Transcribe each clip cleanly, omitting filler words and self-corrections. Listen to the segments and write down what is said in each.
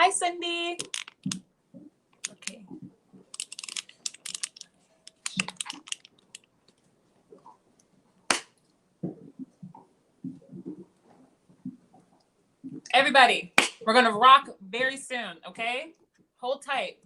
Hi, Cindy. Okay. Everybody, we're going to rock very soon, okay? Hold tight.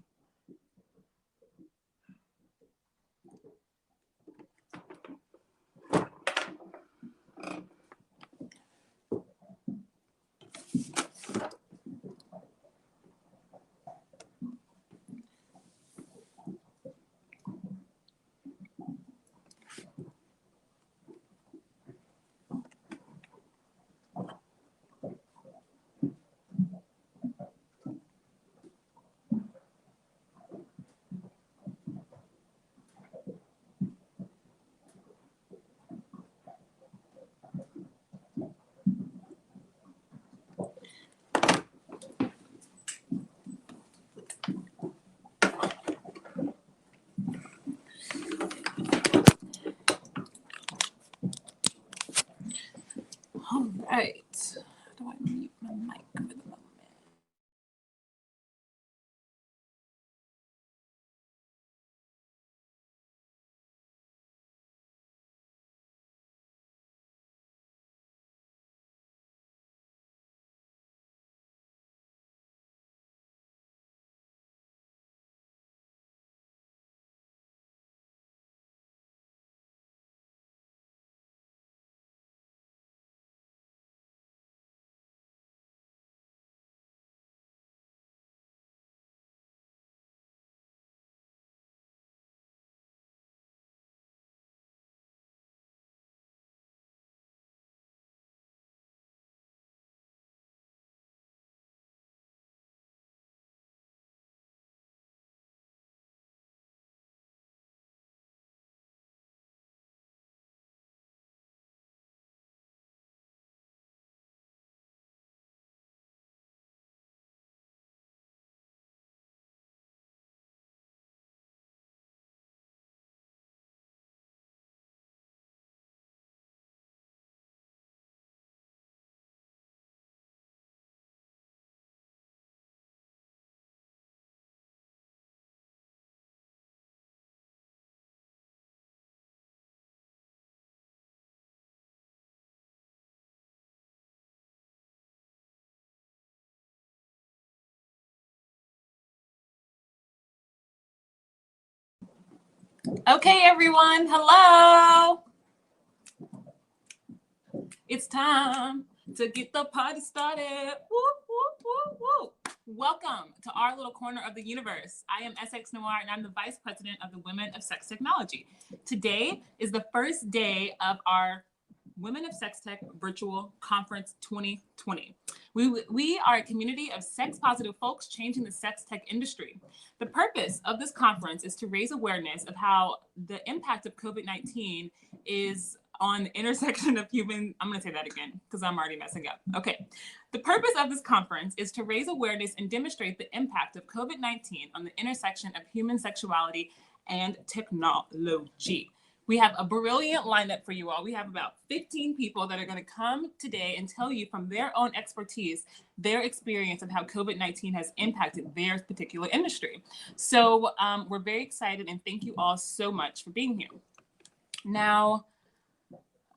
All right. How do I mute my mic for the moment? Okay, everyone. Hello. It's time to get the party started. Woo, woo, woo, woo. Welcome to our little corner of the universe. I am SX Noir, and I'm the Vice President of the Women of Sex Technology. Today is the first day of our Women of Sex Tech Virtual Conference 2020. We are a community of sex-positive folks changing the sex tech industry. The purpose of this conference is to raise awareness of how the impact of COVID-19 is on the intersection of human, I'm going to say that again because I'm already messing up. Okay. The purpose of this conference is to raise awareness and demonstrate the impact of COVID-19 on the intersection of human sexuality and technology. We have a brilliant lineup for you all. We have about 15 people that are going to come today and tell you from their own expertise, their experience of how COVID-19 has impacted their particular industry. So we're very excited, and thank you all so much for being here. Now,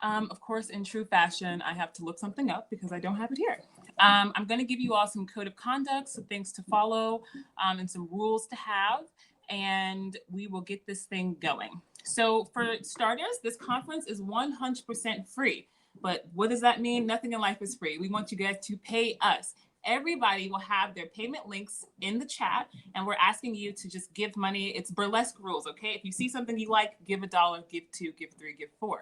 of course, in true fashion, I have to look something up because I don't have it here. I'm going to give you all some code of conduct, some things to follow, and some rules to have, and we will get this thing going. So for starters, this conference is 100% free. But what does that mean? Nothing in life is free. We want you guys to pay us. Everybody will have their payment links in the chat, and we're asking you to just give money. It's burlesque rules, okay? If you see something you like, give $1, give $2, give $3, give $4.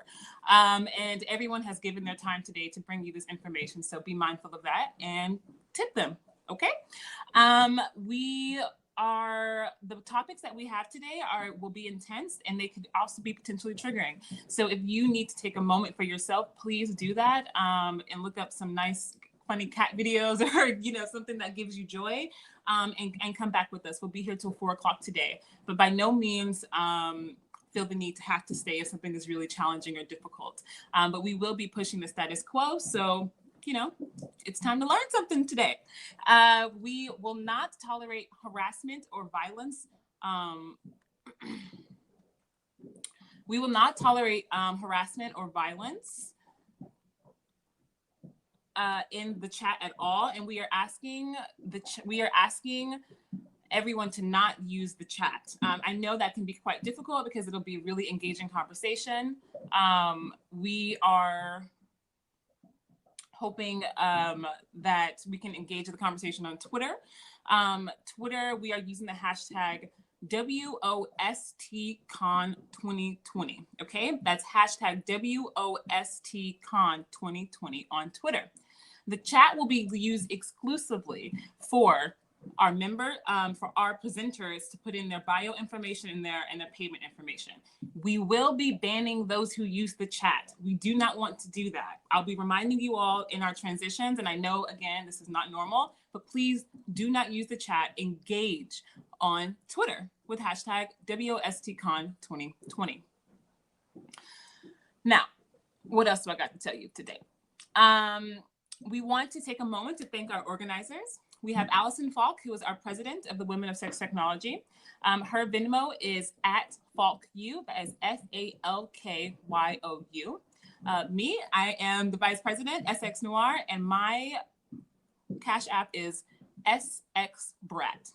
And everyone has given their time today to bring you this information, so be mindful of that and tip them, okay? The topics that we have today will be intense, and they could also be potentially triggering. So if you need to take a moment for yourself, please do that, and look up some nice funny cat videos or something that gives you joy, and come back with us. We'll be here till 4:00 today, but by no means feel the need to have to stay if something is really challenging or difficult. But we will be pushing the status quo, so it's time to learn something today. We will not tolerate harassment or violence. We will not tolerate harassment or violence in the chat at all, and we are asking everyone to not use the chat. I know that can be quite difficult because it'll be a really engaging conversation. We are hoping that we can engage in the conversation on Twitter. Twitter, we are using the hashtag WoST Con 2020. Okay, that's hashtag WoST Con 2020 on Twitter. The chat will be used exclusively for our for our presenters to put in their bio information and their payment information. We will be banning those who use the chat. We do not want to do that. I'll be reminding you all in our transitions, and I know, again, this is not normal, but please do not use the chat. Engage on Twitter with hashtag WoSTCon 2020. Now, what else do I got to tell you today? We want to take a moment to thank our organizers. We have Allison Falk, who is our president of the Women of Sex Technology. Her Venmo is at FalkU, that is FalkYou. Me, I am the vice president, SX Noir, and my Cash App is SXBrat.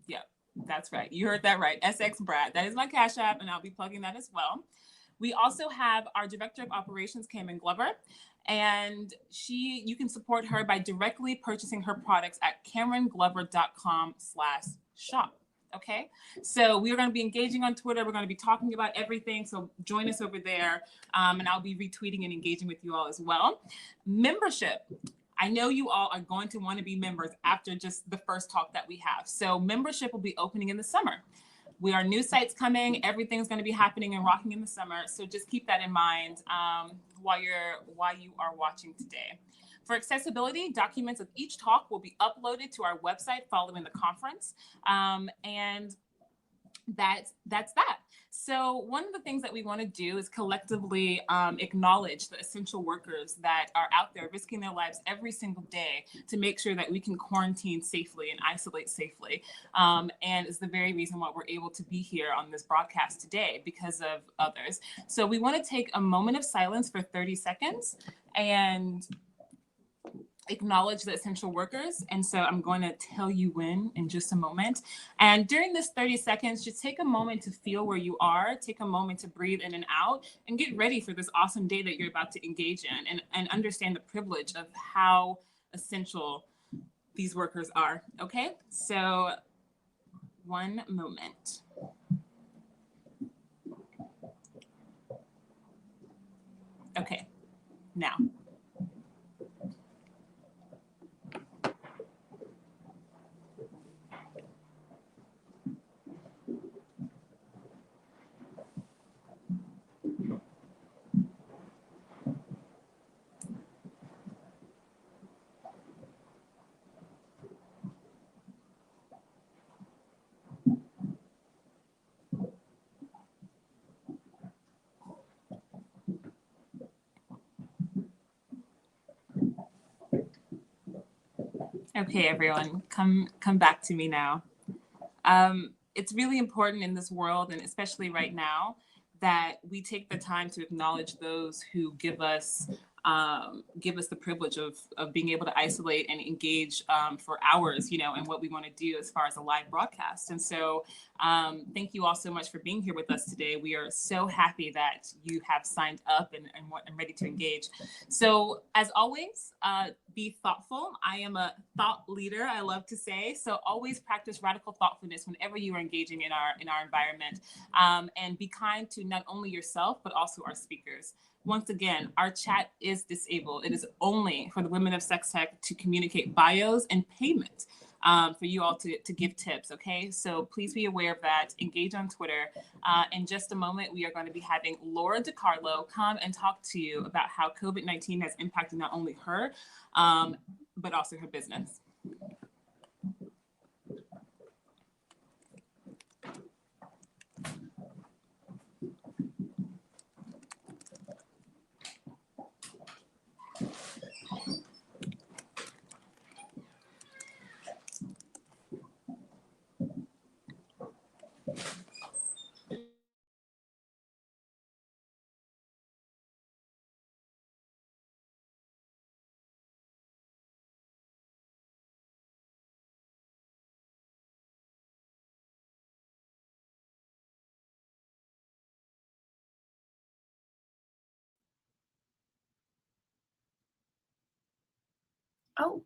Yep, that's right. You heard that right, SXBrat. That is my Cash App, and I'll be plugging that as well. We also have our director of operations, Cameron Glover. And you can support her by directly purchasing her products at CameronGlover.com/shop. Okay, so we are going to be engaging on Twitter. We're going to be talking about everything. So join us over there, and I'll be retweeting and engaging with you all as well. Membership. I know you all are going to want to be members after just the first talk that we have. So membership will be opening in the summer. We are new sites coming. Everything's going to be happening and rocking in the summer. So just keep that in mind while you are watching today. For accessibility, documents of each talk will be uploaded to our website following the conference. And that's that. So one of the things that we want to do is collectively acknowledge the essential workers that are out there risking their lives every single day to make sure that we can quarantine safely and isolate safely. And it's the very reason why we're able to be here on this broadcast today, because of others. So we want to take a moment of silence for 30 seconds and acknowledge the essential workers. And so I'm going to tell you when in just a moment. And during this 30 seconds, just take a moment to feel where you are, take a moment to breathe in and out, and get ready for this awesome day that you're about to engage in, and understand the privilege of how essential these workers are. Okay, so one moment. Okay, now. Okay, everyone, come back to me now. It's really important in this world, and especially right now, that we take the time to acknowledge those who give us the privilege of being able to isolate and engage for hours, in what we want to do as far as a live broadcast. And so thank you all so much for being here with us today. We are so happy that you have signed up and ready to engage. So as always, be thoughtful. I am a thought leader, I love to say. So always practice radical thoughtfulness whenever you are engaging in our environment, and be kind to not only yourself, but also our speakers. Once again, our chat is disabled. It is only for the women of sex tech to communicate bios and payment, for you all to give tips, okay? So please be aware of that. Engage on Twitter. In just a moment, we are going to be having Laura DiCarlo come and talk to you about how COVID-19 has impacted not only her, but also her business. Oh.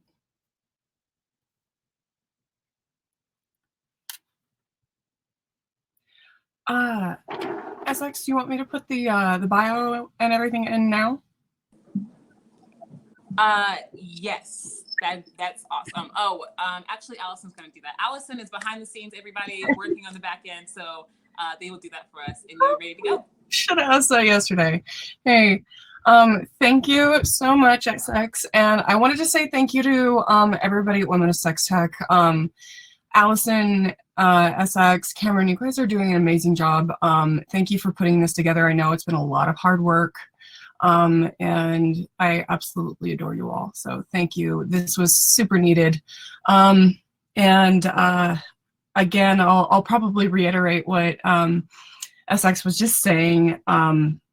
SX, do you want me to put the bio and everything in now? Yes, that's awesome. Oh, actually, Allison's going to do that. Allison is behind the scenes, everybody working on the back end, so they will do that for us, and you're ready to go. Should have asked that yesterday. Hey, thank you so much, XX, and I wanted to say thank you to everybody at Women of Sex Tech. Allison, SX, Cameron, you guys are doing an amazing job. Thank you for putting this together. I know it's been a lot of hard work. And I absolutely adore you all. So thank you. This was super needed. Again, I'll probably reiterate what SX was just saying.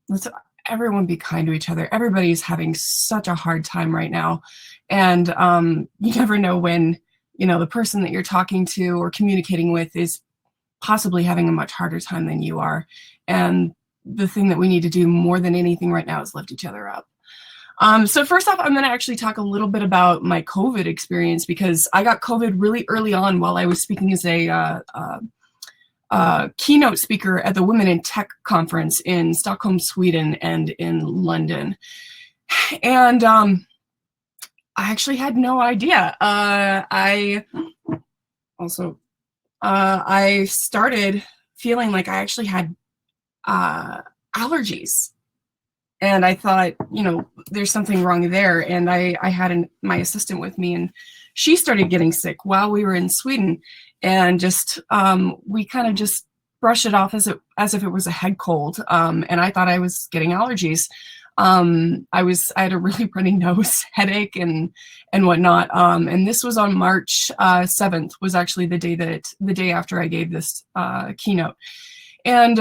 Let's everyone be kind to each other. Everybody's having such a hard time right now. And you never know when, the person that you're talking to or communicating with is possibly having a much harder time than you are. And the thing that we need to do more than anything right now is lift each other up. So first off, I'm going to actually talk a little bit about my COVID experience, because I got COVID really early on while I was speaking as a keynote speaker at the Women in Tech conference in Stockholm, Sweden, and in London. And I actually had no idea. I started feeling like I actually had allergies. And I thought, there's something wrong there. And I had my assistant with me, and she started getting sick while we were in Sweden. And just, we kind of just brushed it off as if it was a head cold. And I thought I was getting allergies. I had a really runny nose, headache, and whatnot. And this was on March 7th, was actually the day after I gave this keynote. And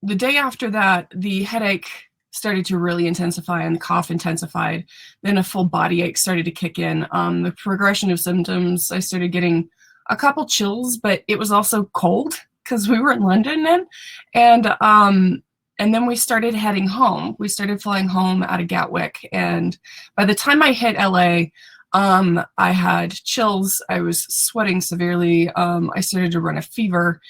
the day after that, the headache started to really intensify and the cough intensified. Then a full body ache started to kick in. The progression of symptoms, I started getting a couple chills, but it was also cold because we were in London then. And then we started heading home. We started flying home out of Gatwick. And by the time I hit LA, I had chills. I was sweating severely. I started to run a fever.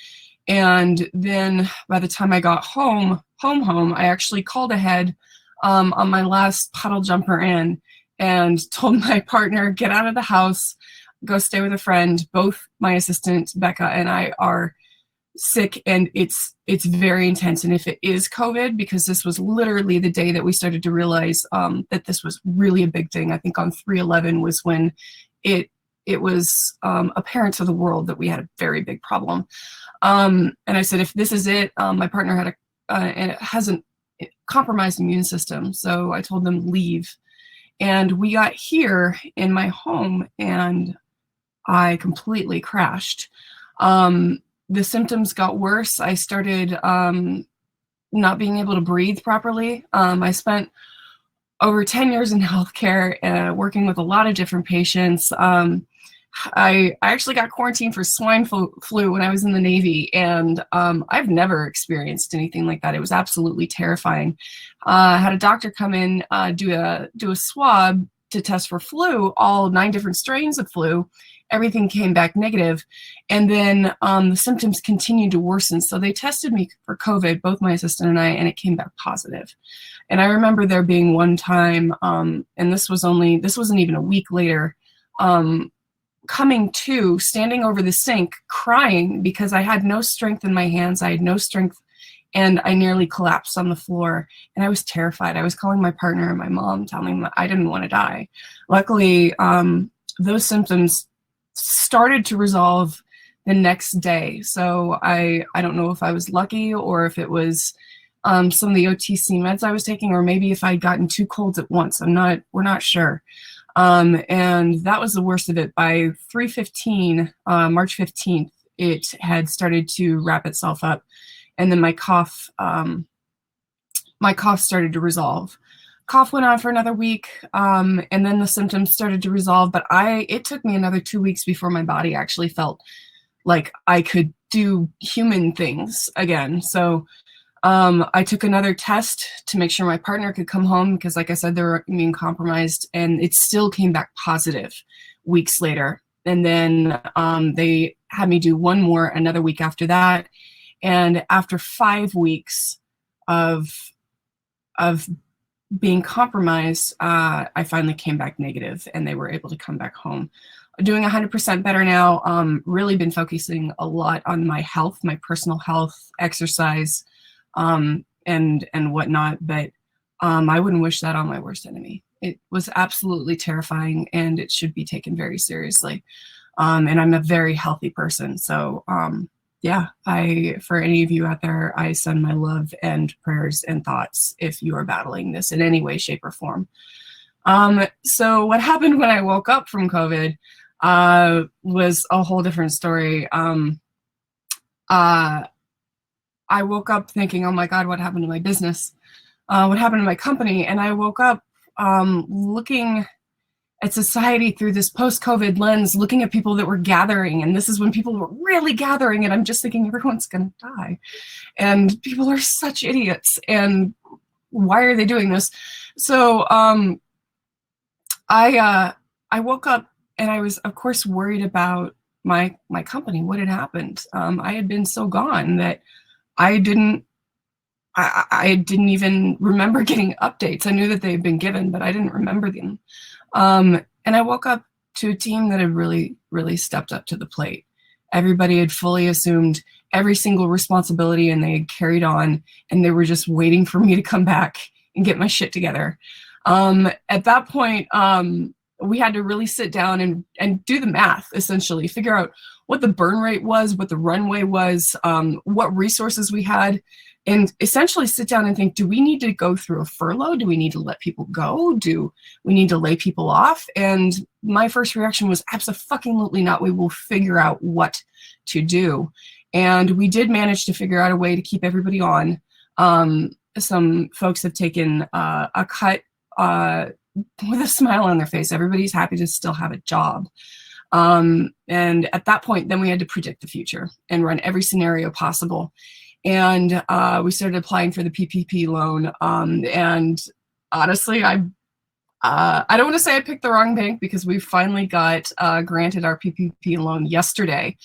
And then by the time I got home, I actually called ahead on my last puddle jumper in and told my partner, get out of the house, go stay with a friend. Both my assistant, Becca, and I are sick, and it's very intense. And if it is COVID, because this was literally the day that we started to realize that this was really a big thing. I think on 3/11 was when it was apparent to the world that we had a very big problem. And I said, if this is it, my partner had and it has a compromised immune system. So I told them leave. And we got here in my home and I completely crashed. The symptoms got worse. I started not being able to breathe properly. I spent over 10 years in healthcare, working with a lot of different patients. I actually got quarantined for swine flu when I was in the Navy, and I've never experienced anything like that. It was absolutely terrifying. I had a doctor come in, do a swab to test for flu, all 9 different strains of flu. Everything came back negative, and then the symptoms continued to worsen. So they tested me for COVID, both my assistant and I, and it came back positive. And I remember there being one time, and this wasn't even a week later, coming to, standing over the sink, crying because I had no strength in my hands. I had no strength, and I nearly collapsed on the floor. And I was terrified. I was calling my partner and my mom, telling them I didn't want to die. Luckily, those symptoms started to resolve the next day. So I don't know if I was lucky or if it was some of the OTC meds I was taking, or maybe if I'd gotten 2 colds at once. We're not sure. And that was the worst of it. By 3/15, March 15th, it had started to wrap itself up. And then my cough started to resolve. Cough went on for another week, and then the symptoms started to resolve, but it took me another 2 weeks before my body actually felt like I could do human things again. So I took another test to make sure my partner could come home because, like I said, they were immune compromised, and it still came back positive weeks later. And then they had me do one more another week after that. And after 5 weeks of being compromised, I finally came back negative, and they were able to come back home. Doing 100% better now. Really been focusing a lot on my health, my personal health, exercise, and whatnot. But I wouldn't wish that on my worst enemy. It was absolutely terrifying, and it should be taken very seriously. And I'm a very healthy person, so yeah, for any of you out there, I send my love and prayers and thoughts if you are battling this in any way, shape, or form. So what happened when I woke up from COVID was a whole different story. I woke up thinking, oh my God, what happened to my business? What happened to my company? And I woke up looking at society through this post-COVID lens, looking at people that were gathering. And this is when people were really gathering. And I'm just thinking, everyone's going to die. And people are such idiots. And why are they doing this? So I woke up, and I was, of course, worried about my company, what had happened. I had been so gone that I didn't even remember getting updates. I knew that they had been given, but I didn't remember them. And I woke up to a team that had really, really stepped up to the plate. Everybody had fully assumed every single responsibility, and they had carried on, and they were just waiting for me to come back and get my shit together. At that point, we had to really sit down and do the math, essentially, figure out what the burn rate was, what the runway was, what resources we had, and essentially sit down and think, do we need to go through a furlough? Do we need to let people go? Do we need to lay people off? And my first reaction was abso-fucking-lutely not. We will figure out what to do. And we did manage to figure out a way to keep everybody on. Some folks have taken a cut with a smile on their face. Everybody's happy to still have a job. And at that point, then we had to predict the future and run every scenario possible. And we started applying for the PPP loan. And honestly, I don't want to say I picked the wrong bank, because we finally got granted our PPP loan yesterday,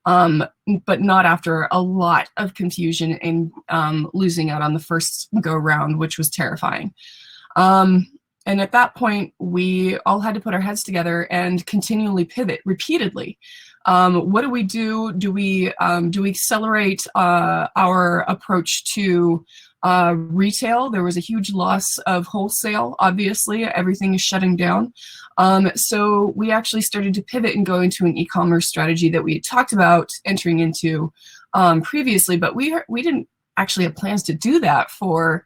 but not after a lot of confusion and losing out on the first go round, which was terrifying. And at that point, we all had to put our heads together and continually pivot repeatedly. What do we do? Do we accelerate our approach to retail? There was a huge loss of wholesale. Obviously, everything is shutting down. So we actually started to pivot and go into an e-commerce strategy that we had talked about entering into previously, but we didn't actually have plans to do that for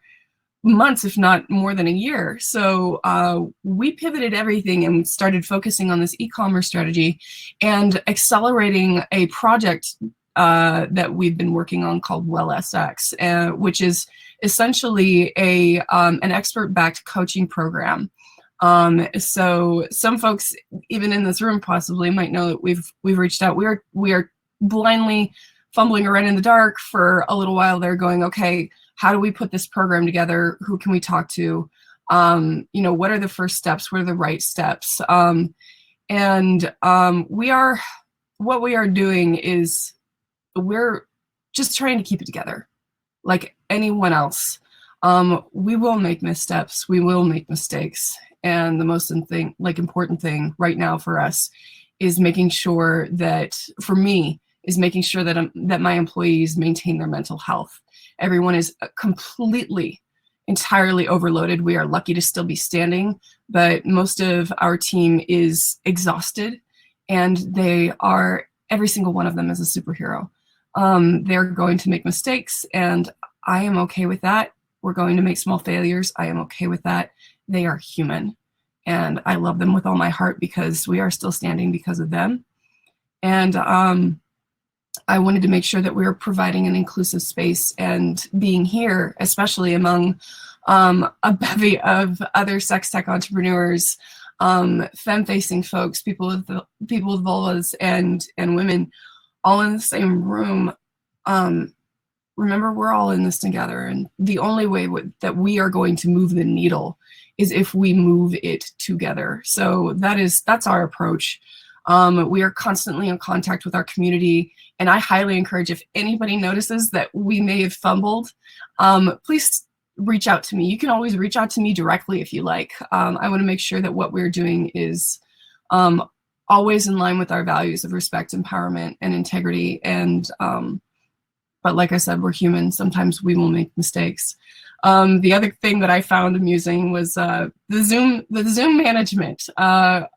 months, if not more than a year. So we pivoted everything and started focusing on this e-commerce strategy and accelerating a project that we've been working on called WellSX, which is essentially an expert-backed coaching program. So some folks, even in this room, possibly might know that we've reached out. We are blindly fumbling around in the dark for a little while there, going, okay, how do we put this program together? Who can we talk to? What are the first steps? What are the right steps? What we are doing is we're just trying to keep it together like anyone else. We will make missteps. We will make mistakes. And the most important thing right now for us is making sure that, for me, is making sure that that my employees maintain their mental health. Everyone is completely, entirely overloaded. We are lucky to still be standing, but most of our team is exhausted, and every single one of them is a superhero. They're going to make mistakes, and I am okay with that. We're going to make small failures. I am okay with that. They are human, and I love them with all my heart, because we are still standing because of them. And I wanted to make sure that we were providing an inclusive space, and being here, especially among a bevy of other sex tech entrepreneurs, femme-facing folks, people with vulvas and women, all in the same room. remember, we're all in this together, and the only way that we are going to move the needle is if we move it together. So that's our approach. We are constantly in contact with our community, and I highly encourage, if anybody notices that we may have fumbled, please reach out to me. You can always reach out to me directly if you like. I want to make sure that what we're doing is always in line with our values of respect, empowerment, and integrity. And but like I said, we're human. Sometimes we will make mistakes. The other thing that I found amusing was the Zoom management,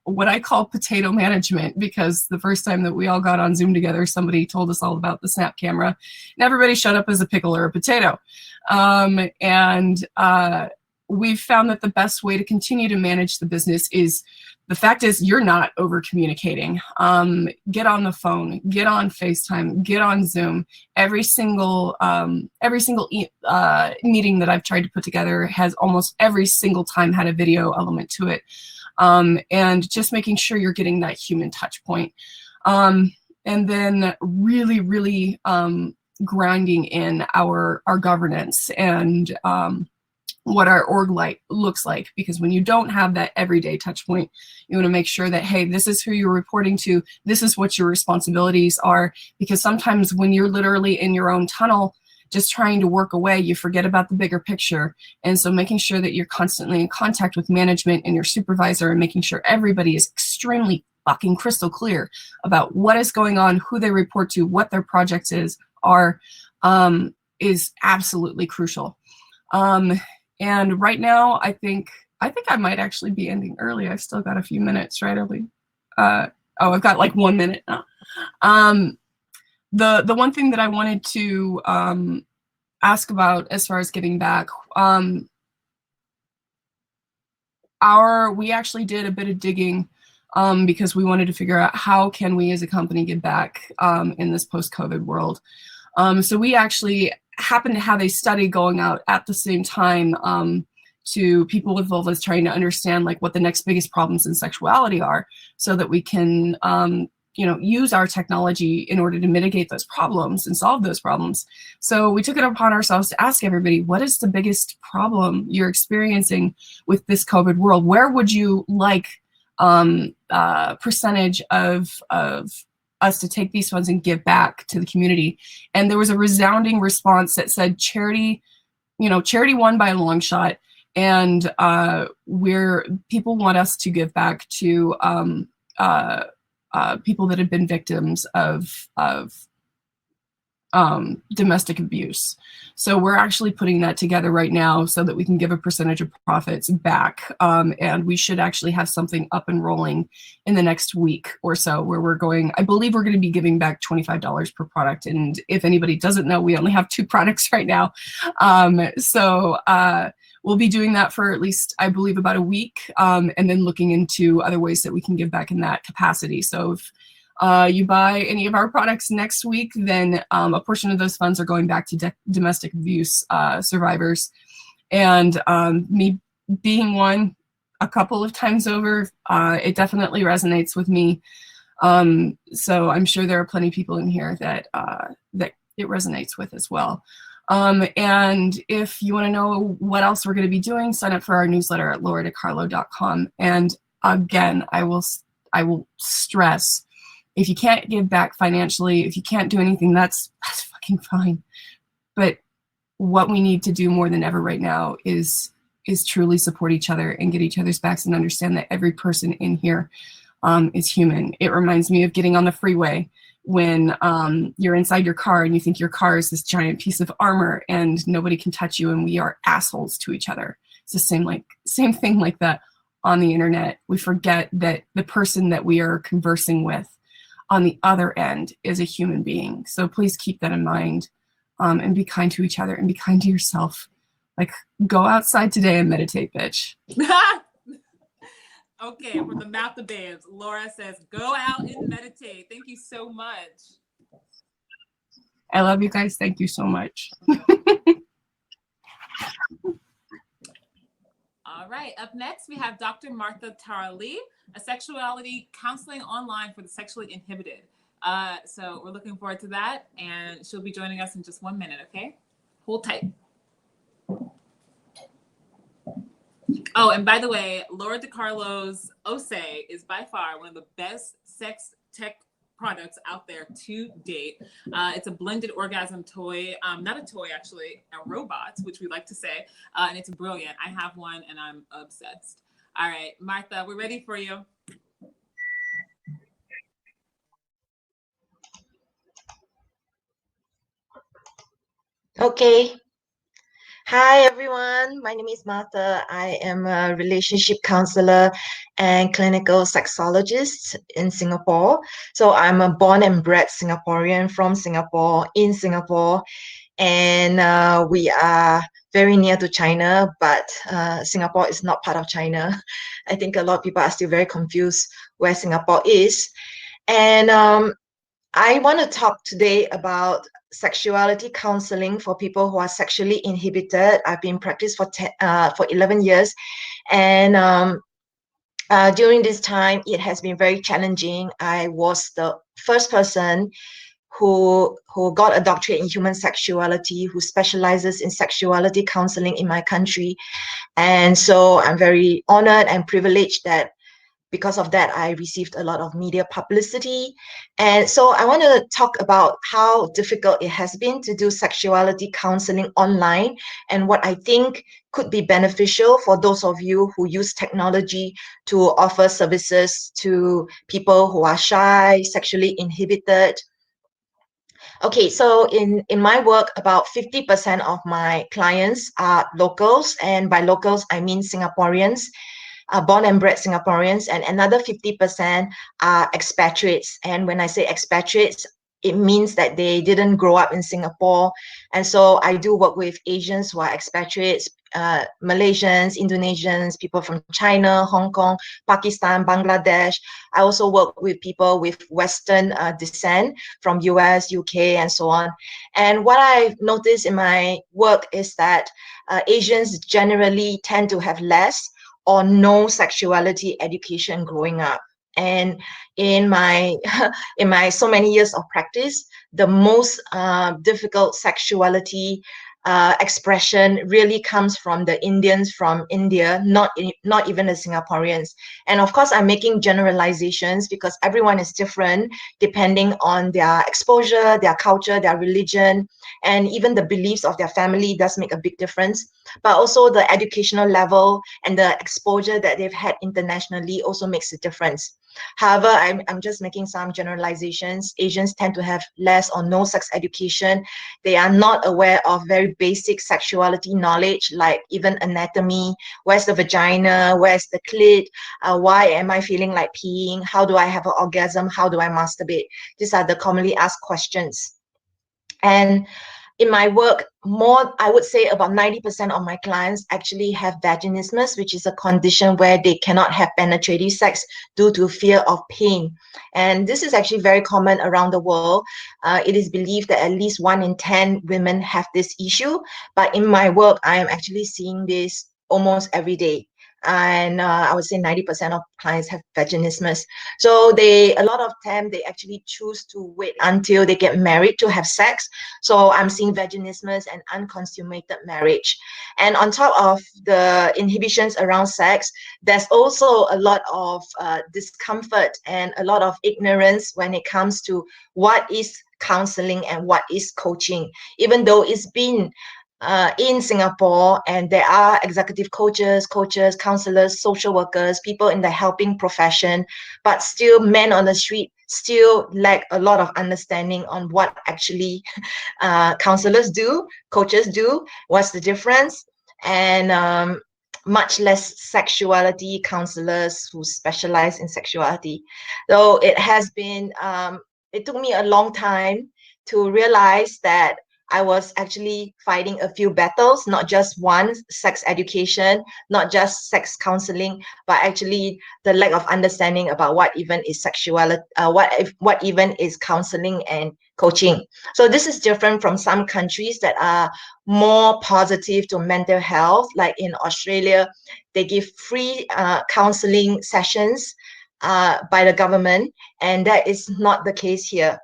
what I call potato management, because the first time that we all got on Zoom together, somebody told us all about the snap camera, and everybody showed up as a pickle or a potato. We've found that the best way to continue to manage the business is, the fact is, you're not over communicating. Get on the phone, get on FaceTime, get on Zoom. Every single meeting that I've tried to put together has almost every single time had a video element to it. And just making sure you're getting that human touch point. And then really, really grinding in our governance and what our org looks like, because when you don't have that everyday touch point, you want to make sure that, hey, this is who you're reporting to, this is what your responsibilities are, because sometimes when you're literally in your own tunnel just trying to work away, you forget about the bigger picture. And so making sure that you're constantly in contact with management and your supervisor, and making sure everybody is extremely fucking crystal clear about what is going on, who they report to, what their projects is absolutely crucial. And right now, I think I might actually be ending early. I've still got a few minutes, right, Ellie? I've got like 1 minute now. The one thing that I wanted to ask about as far as giving back, we actually did a bit of digging because we wanted to figure out how can we as a company give back in this post-COVID world. So we actually happen to have a study going out at the same time to people with vulvas, trying to understand like what the next biggest problems in sexuality are, so that we can use our technology in order to mitigate those problems and solve those problems. So we took it upon ourselves to ask everybody, what is the biggest problem you're experiencing with this COVID world? Where would you like percentage of us to take these funds and give back to the community? And there was a resounding response that said charity. Charity won by a long shot, and people want us to give back to people that have been victims of domestic abuse. So we're actually putting that together right now so that we can give a percentage of profits back. And we should actually have something up and rolling in the next week or so, where I believe we're going to be giving back $25 per product. And if anybody doesn't know, we only have 2 products right now. So we'll be doing that for at least, I believe, about a week, and then looking into other ways that we can give back in that capacity. So if you buy any of our products next week, then a portion of those funds are going back to domestic abuse survivors. And me being one a couple of times over, it definitely resonates with me. So I'm sure there are plenty of people in here that it resonates with as well. And if you want to know what else we're going to be doing, sign up for our newsletter at lauradicarlo.com. And again, I will stress, if you can't give back financially, if you can't do anything, that's fucking fine. But what we need to do more than ever right now is truly support each other and get each other's backs, and understand that every person in here is human. It reminds me of getting on the freeway when you're inside your car and you think your car is this giant piece of armor and nobody can touch you, and we are assholes to each other. It's the same thing like that on the internet. We forget that the person that we are conversing with on the other end is a human being. So please keep that in mind, and be kind to each other and be kind to yourself. Like, go outside today and meditate, bitch. Okay, from the mouth of babes, Laura says, go out and meditate. Thank you so much. I love you guys. Thank you so much. All right, up next, we have Dr. Martha Tarali, a sexuality counseling online for the sexually inhibited. So we're looking forward to that, and she'll be joining us in just 1 minute, okay? Hold tight. Oh, and by the way, Laura DiCarlo's Ose is by far one of the best sex tech products out there to date. It's a blended orgasm toy, not a toy actually, a robot, which we like to say, and it's brilliant. I have one and I'm obsessed. All right, Martha, we're ready for you. Okay. Hi, everyone. My name is Martha. I am a relationship counselor and clinical sexologist in Singapore. So I'm a born and bred Singaporean from Singapore, in Singapore. And we are very near to China, but Singapore is not part of China. I think a lot of people are still very confused where Singapore is. And I want to talk today about sexuality counseling for people who are sexually inhibited. I've been practiced for 11 years, and during this time, it has been very challenging. I was the first person who got a doctorate in human sexuality, who specializes in sexuality counseling in my country, and so I'm very honored and privileged that because of that, I received a lot of media publicity. And so I want to talk about how difficult it has been to do sexuality counseling online and what I think could be beneficial for those of you who use technology to offer services to people who are shy, sexually inhibited. Okay, so in my work, about 50% of my clients are locals, and by locals, I mean Singaporeans, born and bred Singaporeans, and another 50% are expatriates. And when I say expatriates, it means that they didn't grow up in Singapore. And so I do work with Asians who are expatriates, Malaysians, Indonesians, people from China, Hong Kong, Pakistan, Bangladesh. I also work with people with Western descent from US, UK, and so on. And what I've noticed in my work is that Asians generally tend to have less or no sexuality education growing up. And in my so many years of practice, the most difficult sexuality expression really comes from the Indians from India, not even the Singaporeans. And of course, I'm making generalizations because everyone is different depending on their exposure, their culture, their religion, and even the beliefs of their family does make a big difference. But also the educational level and the exposure that they've had internationally also makes a difference. However, I'm just making some generalizations. Asians tend to have less or no sex education. They are not aware of very basic sexuality knowledge, like even anatomy. Where's the vagina? Where's the clit? Why am I feeling like peeing? How do I have an orgasm? How do I masturbate? These are the commonly asked questions. And in my work, I would say about 90% of my clients actually have vaginismus, which is a condition where they cannot have penetrative sex due to fear of pain. And this is actually very common around the world. It is believed that at least 1 in 10 women have this issue. But in my work, I am actually seeing this almost every day. And I would say 90% of clients have vaginismus. So a lot of them, they actually choose to wait until they get married to have sex. So I'm seeing vaginismus and unconsummated marriage. And on top of the inhibitions around sex, there's also a lot of discomfort and a lot of ignorance when it comes to what is counseling and what is coaching, even though it's been in Singapore, and there are executive coaches, counselors, social workers, people in the helping profession, but still men on the street still lack a lot of understanding on what actually counselors do, coaches do, what's the difference, and much less sexuality counselors who specialize in sexuality. So it took me a long time to realize that I was actually fighting a few battles, not just one, sex education, not just sex counseling, but actually the lack of understanding about what even is sexuality, what even is counseling and coaching. So this is different from some countries that are more positive to mental health. Like in Australia, they give free counseling sessions by the government, and that is not the case here.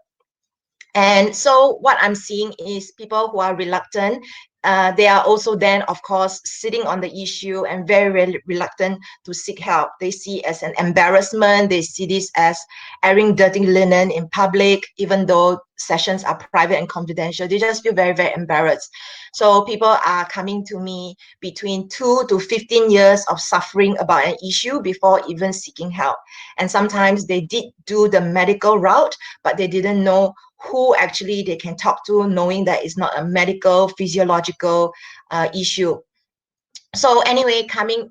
And so what I'm seeing is people who are reluctant. They are also then, of course, sitting on the issue and very, very reluctant to seek help. They see it as an embarrassment. They see this as airing dirty linen in public, even though sessions are private and confidential. They just feel very, very embarrassed. So people are coming to me between 2 to 15 years of suffering about an issue before even seeking help. And sometimes they did do the medical route, but they didn't know who actually they can talk to, knowing that it's not a medical, physiological issue. So anyway, having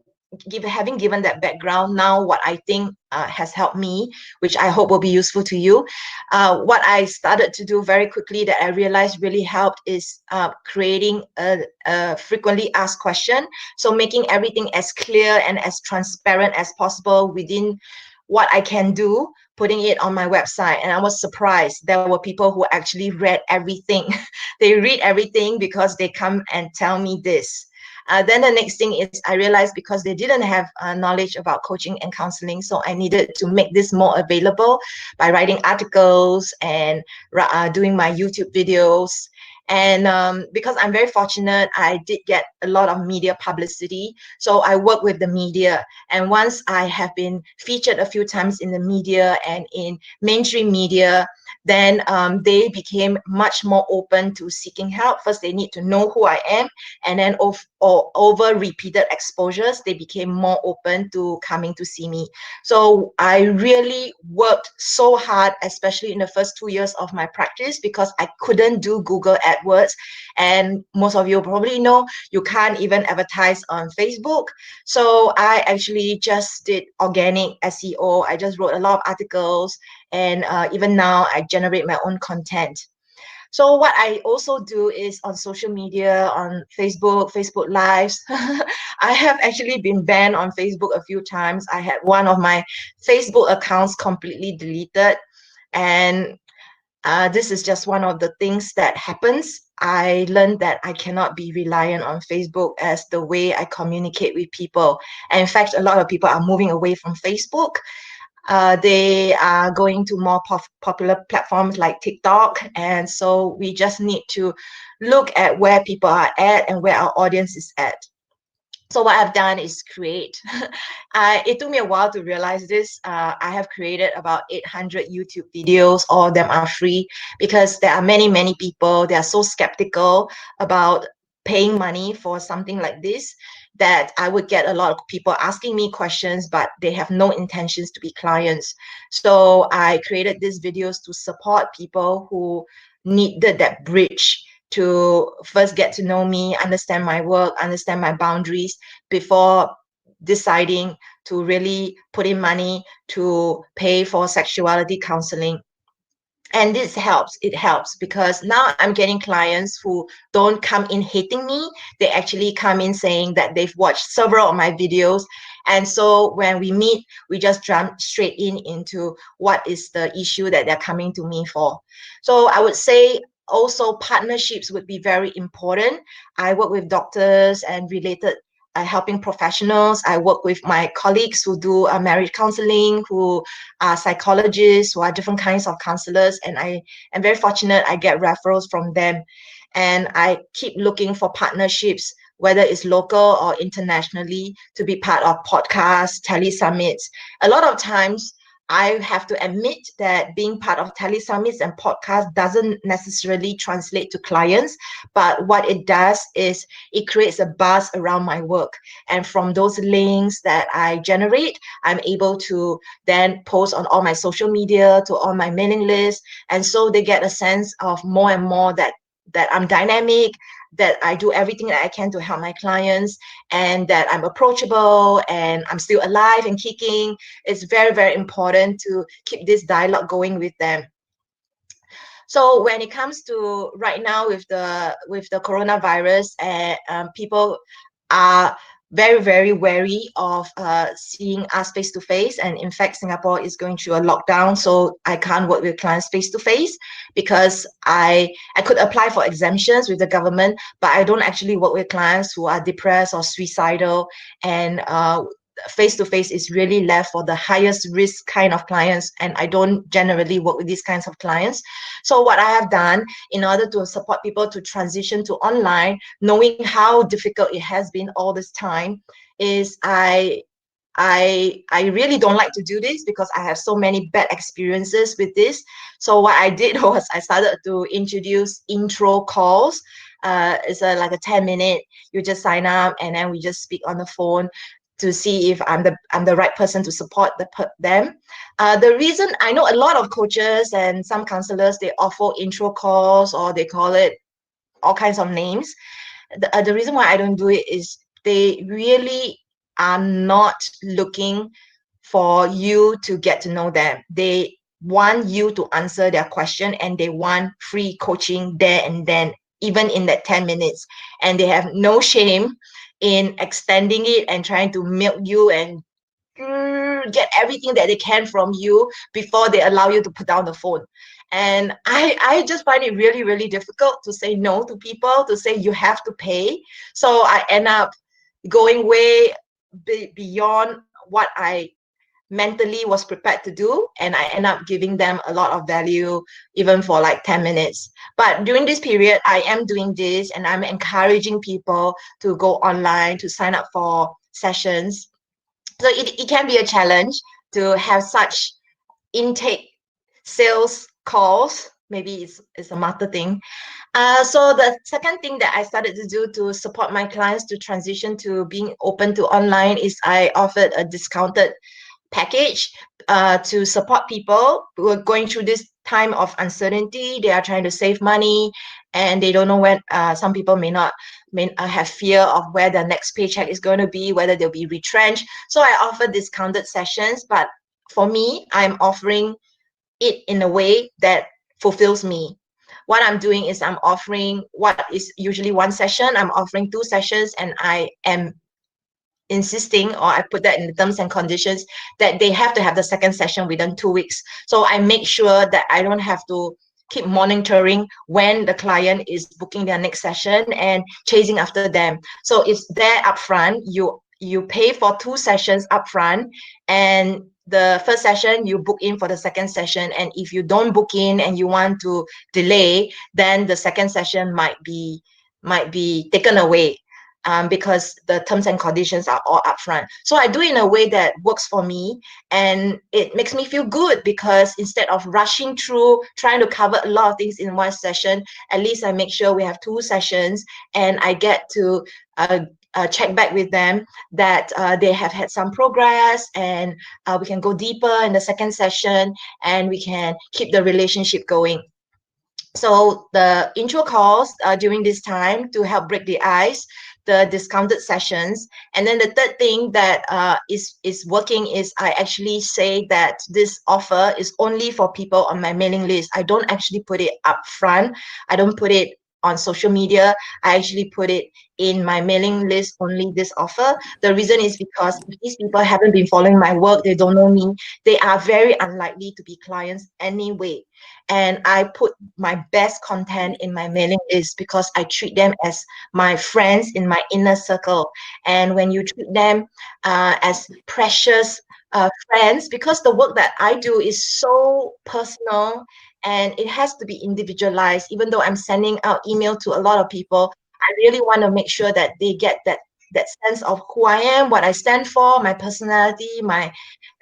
given that background, now what I think has helped me, which I hope will be useful to you, what I started to do very quickly that I realized really helped is creating a frequently asked question. So making everything as clear and as transparent as possible within what I can do, putting it on my website. And I was surprised there were people who actually read everything. They read everything because they come and tell me this. Then the next thing is I realized because they didn't have knowledge about coaching and counseling, so I needed to make this more available by writing articles and doing my YouTube videos. And because I'm very fortunate, I did get a lot of media publicity. So I work with the media. And once I have been featured a few times in the media and in mainstream media, then they became much more open to seeking help. First, they need to know who I am. And then over repeated exposures, they became more open to coming to see me. So I really worked so hard, especially in the first 2 years of my practice, because I couldn't do Google AdWords. And most of you probably know you can't even advertise on Facebook. So I actually just did organic SEO. I just wrote a lot of articles. And even now, I generate my own content. So what I also do is on social media, on Facebook Lives. I have actually been banned on Facebook a few times. I had one of my Facebook accounts completely deleted. And this is just one of the things that happens. I learned that I cannot be reliant on Facebook as the way I communicate with people. And in fact, a lot of people are moving away from Facebook. They are going to more popular platforms like TikTok. And so we just need to look at where people are at and where our audience is at. So what I've done is create. It took me a while to realize this. I have created about 800 YouTube videos. All of them are free because there are many, many people. They are so skeptical about paying money for something like this that I would get a lot of people asking me questions, but they have no intentions to be clients. So I created these videos to support people who needed that bridge to first get to know me, understand my work, understand my boundaries before deciding to really put in money to pay for sexuality counseling. And this helps. It helps because now I'm getting clients who don't come in hating me. They actually come in saying that they've watched several of my videos. And so when we meet, we just jump straight into what is the issue that they're coming to me for. So I would say also partnerships would be very important. I work with doctors and related helping professionals. I work with my colleagues who do marriage counseling, who are psychologists, who are different kinds of counselors. And I am very fortunate I get referrals from them. And I keep looking for partnerships, whether it's local or internationally, to be part of podcasts, tele-summits. A lot of times, I have to admit that being part of tele-summits and podcasts doesn't necessarily translate to clients, but what it does is it creates a buzz around my work. And from those links that I generate, I'm able to then post on all my social media, to all my mailing lists. And so they get a sense of more and more that I'm dynamic, that I do everything that I can to help my clients, and that I'm approachable and I'm still alive and kicking. It's very, very important to keep this dialogue going with them. So when it comes to right now with the coronavirus, people are very, very wary of seeing us face to face. And in fact, Singapore is going through a lockdown, so I can't work with clients face to face because I could apply for exemptions with the government, but I don't actually work with clients who are depressed or suicidal. And face-to-face is really left for the highest risk kind of clients, and I don't generally work with these kinds of clients. So what I have done in order to support people to transition to online, knowing how difficult it has been all this time, is I really don't like to do this because I have so many bad experiences with this. So what I did was I started to introduce intro calls. It's like a 10-minute, you just sign up and then we just speak on the phone to see if I'm the right person to support them. The reason I know a lot of coaches and some counselors, they offer intro calls or they call it all kinds of names. The reason why I don't do it is they really are not looking for you to get to know them. They want you to answer their question and they want free coaching there and then, even in that 10 minutes. And they have no shame in extending it and trying to milk you and get everything that they can from you before they allow you to put down the phone. And I just find it really, really difficult to say no to people, to say you have to pay. So I end up going way beyond what I mentally was prepared to do, and I end up giving them a lot of value even for like 10 minutes. But during this period, I am doing this and I'm encouraging people to go online to sign up for sessions. So it can be a challenge to have such intake sales calls. Maybe it's a matter thing. So the second thing that I started to do to support my clients to transition to being open to online is I offered a discounted package to support people who are going through this time of uncertainty. They are trying to save money and they don't know when. Some people may have fear of where their next paycheck is going to be, whether they'll be retrenched. So I offer discounted sessions, but for me, I'm offering it in a way that fulfills me. What I'm doing is I'm offering what is usually one session, I'm offering 2 sessions, and I am insisting, or I put that in the terms and conditions, that they have to have the second session within 2 weeks. So I make sure that I don't have to keep monitoring when the client is booking their next session and chasing after them. So it's there upfront. You pay for 2 sessions upfront, and the first session you book in for the second session. And if you don't book in and you want to delay, then the second session might be taken away. Because the terms and conditions are all upfront. So I do it in a way that works for me, and it makes me feel good because instead of rushing through trying to cover a lot of things in one session, at least I make sure we have 2 sessions and I get to check back with them that they have had some progress, and we can go deeper in the second session and we can keep the relationship going. So the intro calls during this time to help break the ice, the discounted sessions. And then the third thing that is working is I actually say that this offer is only for people on my mailing list. I don't actually put it up front. I don't put it on social media. I actually put it in my mailing list, only this offer. The reason is because if these people haven't been following my work, they don't know me, they are very unlikely to be clients anyway. And I put my best content in my mailing list because I treat them as my friends in my inner circle. And when you treat them as precious friends, because the work that I do is so personal and it has to be individualized. Even though I'm sending out email to a lot of people, I really want to make sure that they get that sense of who I am, what I stand for, my personality, my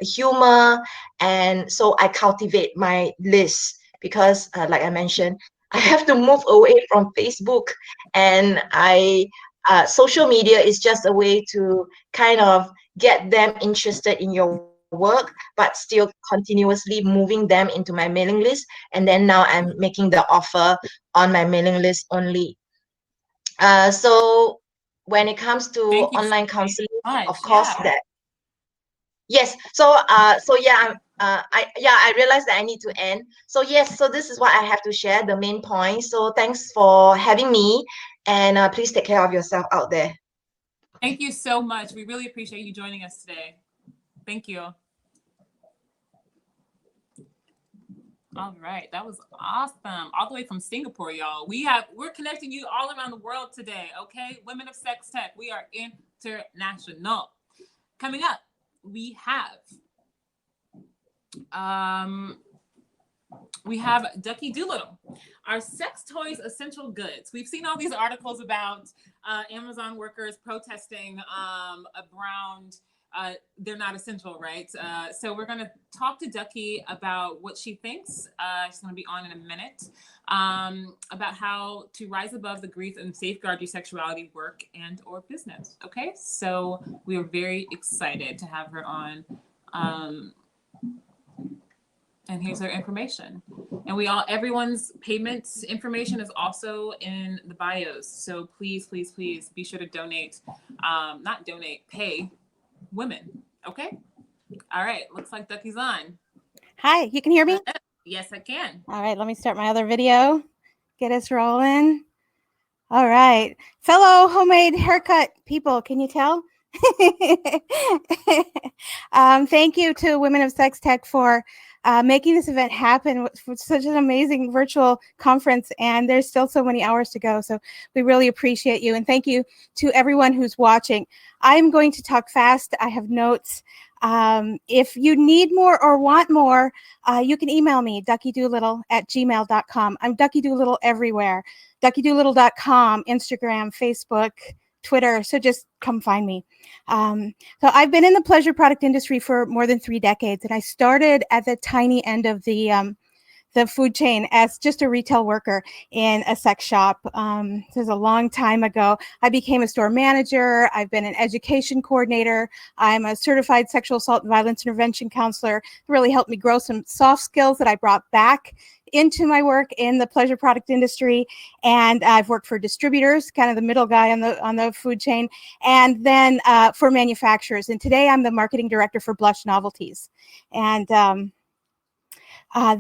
humor. And so I cultivate my list because, like I mentioned, I have to move away from Facebook, and social media is just a way to kind of get them interested in your work, but still continuously moving them into my mailing list. And then now I'm making the offer on my mailing list only. So when it comes to Thank you online so counseling, much. of course, Yeah. that yes. So yeah, I realized that I need to end. So yes, so this is what I have to share, the main points. So thanks for having me, and please take care of yourself out there. Thank you so much. We really appreciate you joining us today. Thank you. All right, that was awesome. All the way from Singapore, y'all. We're connecting you all around the world today, okay? Women of Sex Tech, we are international. Coming up, we have Ducky Doolittle, our sex toys essential goods. We've seen all these articles about Amazon workers protesting around they're not essential, right? So we're going to talk to Ducky about what she thinks. She's going to be on in a minute, about how to rise above the grief and safeguard your sexuality, work, and or business. Okay, so we are very excited to have her on. And here's her information. And everyone's payments information is also in the bios. So please, please, please be sure to donate, not donate, pay women. Okay. All right. Looks like Ducky's on. Hi, you can hear me? Yes, I can. All right, let me start my other video. Get us rolling. All right. Fellow homemade haircut people, can you tell? Thank you to Women of Sex Tech for making this event happen with such an amazing virtual conference, and there's still so many hours to go, so we really appreciate you, and thank you to everyone who's watching. I'm going to talk fast. I have notes. If you need more or want more, you can email me, duckydoolittle@gmail.com. I'm Ducky Doolittle everywhere. duckydoolittle.com, Instagram, Facebook, Twitter, so just come find me. So I've been in the pleasure product industry for more than 3 decades, and I started at the tiny end of the food chain as just a retail worker in a sex shop. This was a long time ago. I became a store manager. I've been an education coordinator. I'm a certified sexual assault and violence intervention counselor. It really helped me grow some soft skills that I brought back into my work in the pleasure product industry. And I've worked for distributors, kind of the middle guy on the food chain, and then for manufacturers. And today I'm the marketing director for Blush Novelties. And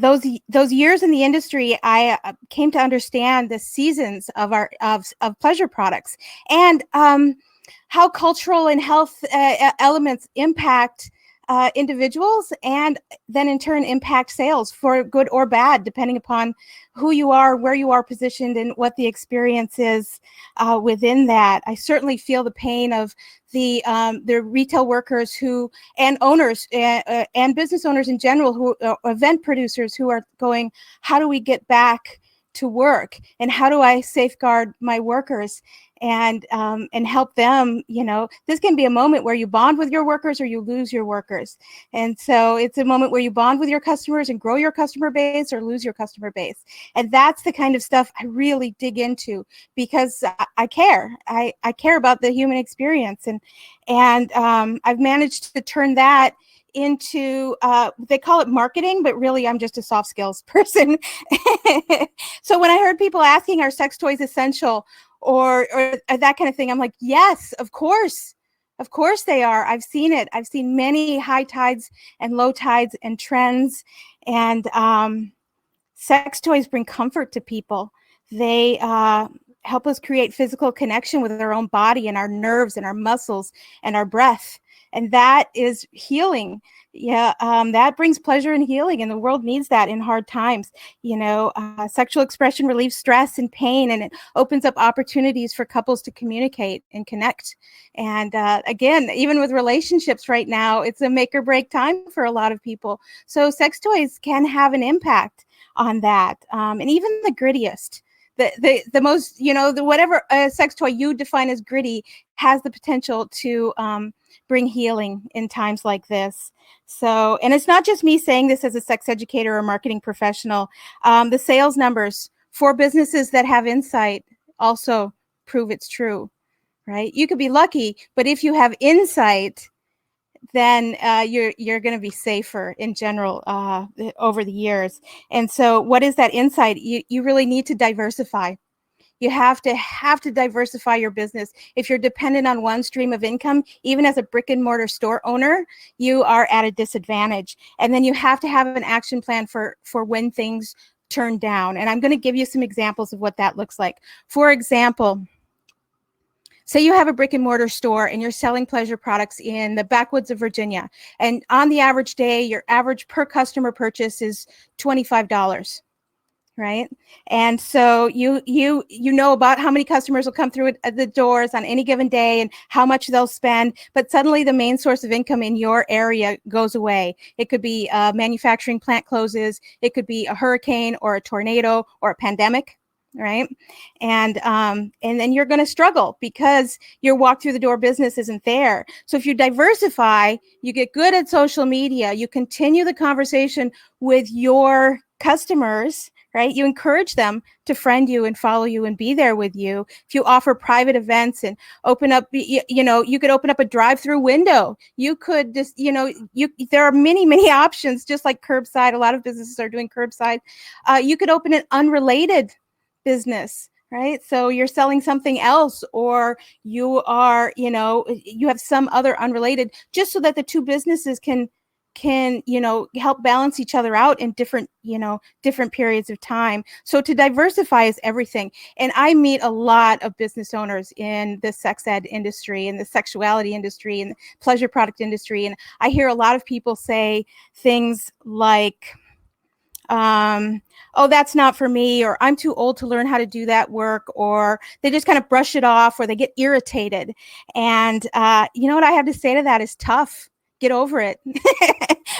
those years in the industry, I came to understand the seasons of pleasure products, and how cultural and health elements impact individuals, and then in turn impact sales for good or bad, depending upon who you are, where you are positioned, and what the experience is within that. I certainly feel the pain of the retail workers and owners and business owners in general, who event producers who are going, how do we get back to work, and how do I safeguard my workers and help them? This can be a moment where you bond with your workers or you lose your workers. And so it's a moment where you bond with your customers and grow your customer base, or lose your customer base. And that's the kind of stuff I really dig into, because I care. I care about the human experience. And I've managed to turn that into they call it marketing, but really I'm just a soft skills person. So when I heard people asking, are sex toys essential, or that kind of thing, I'm like, yes, of course they are. I've seen it. I've seen many high tides and low tides and trends, and sex toys bring comfort to people. They help us create physical connection with our own body and our nerves and our muscles and our breath. And that is healing. Yeah, that brings pleasure and healing, and the world needs that in hard times. Sexual expression relieves stress and pain, and it opens up opportunities for couples to communicate and connect. And again, even with relationships right now, it's a make or break time for a lot of people. So sex toys can have an impact on that. And even the grittiest, the most, whatever sex toy you define as gritty has the potential to bring healing in times like this. So, and it's not just me saying this as a sex educator or marketing professional. The sales numbers for businesses that have insight also prove it's true, right? You could be lucky, but if you have insight, then you're going to be safer in general over the years. And so what is that insight? You really need to diversify. You have to diversify your business. If you're dependent on one stream of income, even as a brick and mortar store owner, you are at a disadvantage. And then you have to have an action plan for when things turn down. And I'm going to give you some examples of what that looks like. For example, say you have a brick and mortar store and you're selling pleasure products in the backwoods of Virginia. And on the average day, your average per customer purchase is $25. right? And so you know about how many customers will come through at the doors on any given day and how much they'll spend, but suddenly the main source of income in your area goes away. It could be a manufacturing plant closes, it could be a hurricane or a tornado or a pandemic, right? And then you're going to struggle because your walk through the door business isn't there. So if you diversify, you get good at social media, you continue the conversation with your customers, right? You encourage them to friend you and follow you and be there with you. If you offer private events and open up, you could open up a drive-through window. You could just, there are many options, just like curbside. A lot of businesses are doing curbside. You could open an unrelated business, right? So you're selling something else, or you are, you have some other unrelated, just so that the two businesses can help balance each other out in different periods of time. So to diversify is everything. And I meet a lot of business owners in the sex ed industry, in the sexuality industry, and the pleasure product industry, and I hear a lot of people say things like, oh, that's not for me, or I'm too old to learn how to do that work, or they just kind of brush it off, or they get irritated. And you know what I have to say to that is tough. Get over it.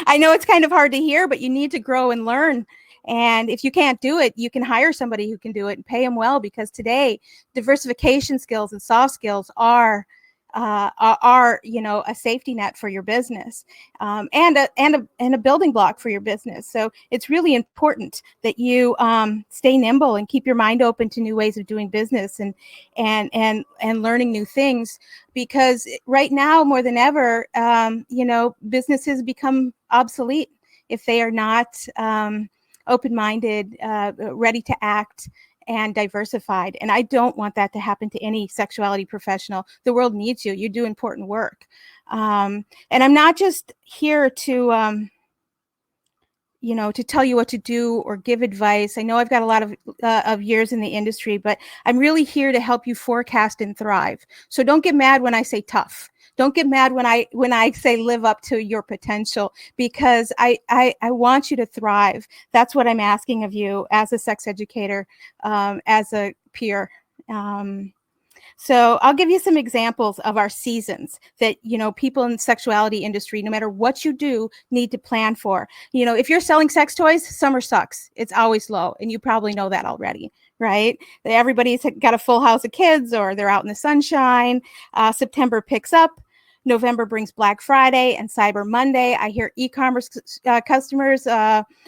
I know it's kind of hard to hear, but you need to grow and learn. And if you can't do it, you can hire somebody who can do it and pay them well, because today diversification skills and soft skills are a safety net for your business, and a building block for your business. So it's really important that you stay nimble and keep your mind open to new ways of doing business and learning new things, because right now more than ever, businesses become obsolete if they are not open-minded, ready to act, and diversified. And I don't want that to happen to any sexuality professional. The world needs you. You do important work. And I'm not just here to tell you what to do or give advice. I know I've got a lot of years in the industry, but I'm really here to help you forecast and thrive. So don't get mad when I say tough. Don't get mad when I say live up to your potential, because I want you to thrive. That's what I'm asking of you as a sex educator, as a peer. So I'll give you some examples of our seasons that, people in the sexuality industry, no matter what you do, need to plan for. If you're selling sex toys, summer sucks. It's always low. And you probably know that already, right? Everybody's got a full house of kids, or they're out in the sunshine. September picks up. November brings Black Friday and Cyber Monday. I hear e-commerce customers,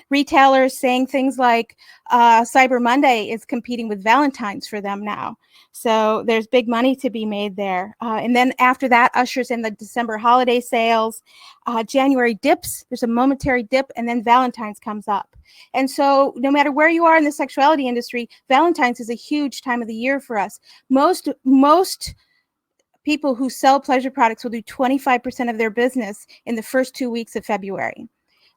retailers saying things like Cyber Monday is competing with Valentine's for them now. So there's big money to be made there. And then after that ushers in the December holiday sales. January dips, there's a momentary dip, and then Valentine's comes up. And so no matter where you are in the sexuality industry, Valentine's is a huge time of the year for us. Most people who sell pleasure products will do 25% of their business in the first 2 weeks of February.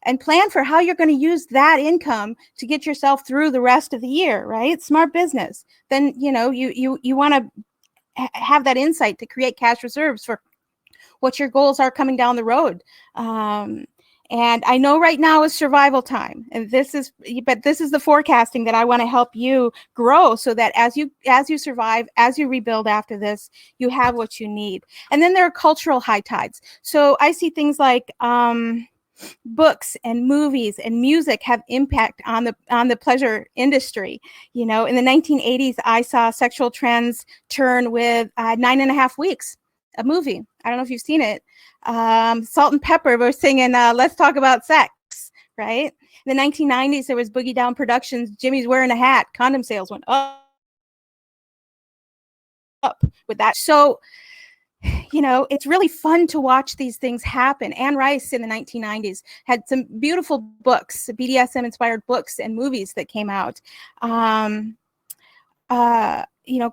And plan for how you're going to use that income to get yourself through the rest of the year, right? Smart business. Then, you want to have that insight to create cash reserves for what your goals are coming down the road. And I know right now is survival time, and this is the forecasting that I want to help you grow, so that as you survive, as you rebuild after this, you have what you need. And then there are cultural high tides. So I see things like books and movies and music have impact on the pleasure industry. In the 1980s, I saw sexual trends turn with 9.5 Weeks, a movie. I don't know if you've seen it. Salt and Pepper were singing Let's Talk About Sex, right? In the 1990s, there was Boogie Down Productions, Jimmy's Wearing a Hat. Condom sales went up with that. So, it's really fun to watch these things happen. Anne Rice in the 1990s had some beautiful books, BDSM-inspired books and movies that came out.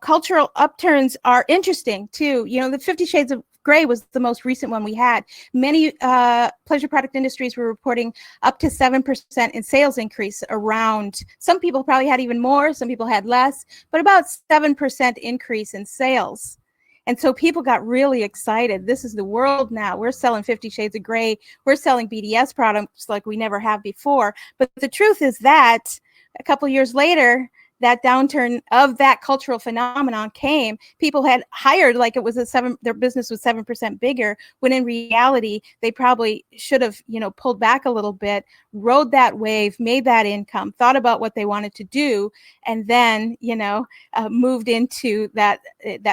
Cultural upturns are interesting too. The 50 Shades of Grey was the most recent one we had. Many pleasure product industries were reporting up to 7% in sales increase around. Some people probably had even more, some people had less, but about 7% increase in sales. And so people got really excited. This is the world now. We're selling 50 Shades of Grey. We're selling BDS products like we never have before. But the truth is that a couple years later, that downturn of that cultural phenomenon came. People had hired like it was their business was 7% bigger, when in reality, they probably should have, pulled back a little bit, rode that wave, made that income, thought about what they wanted to do, and then, moved into that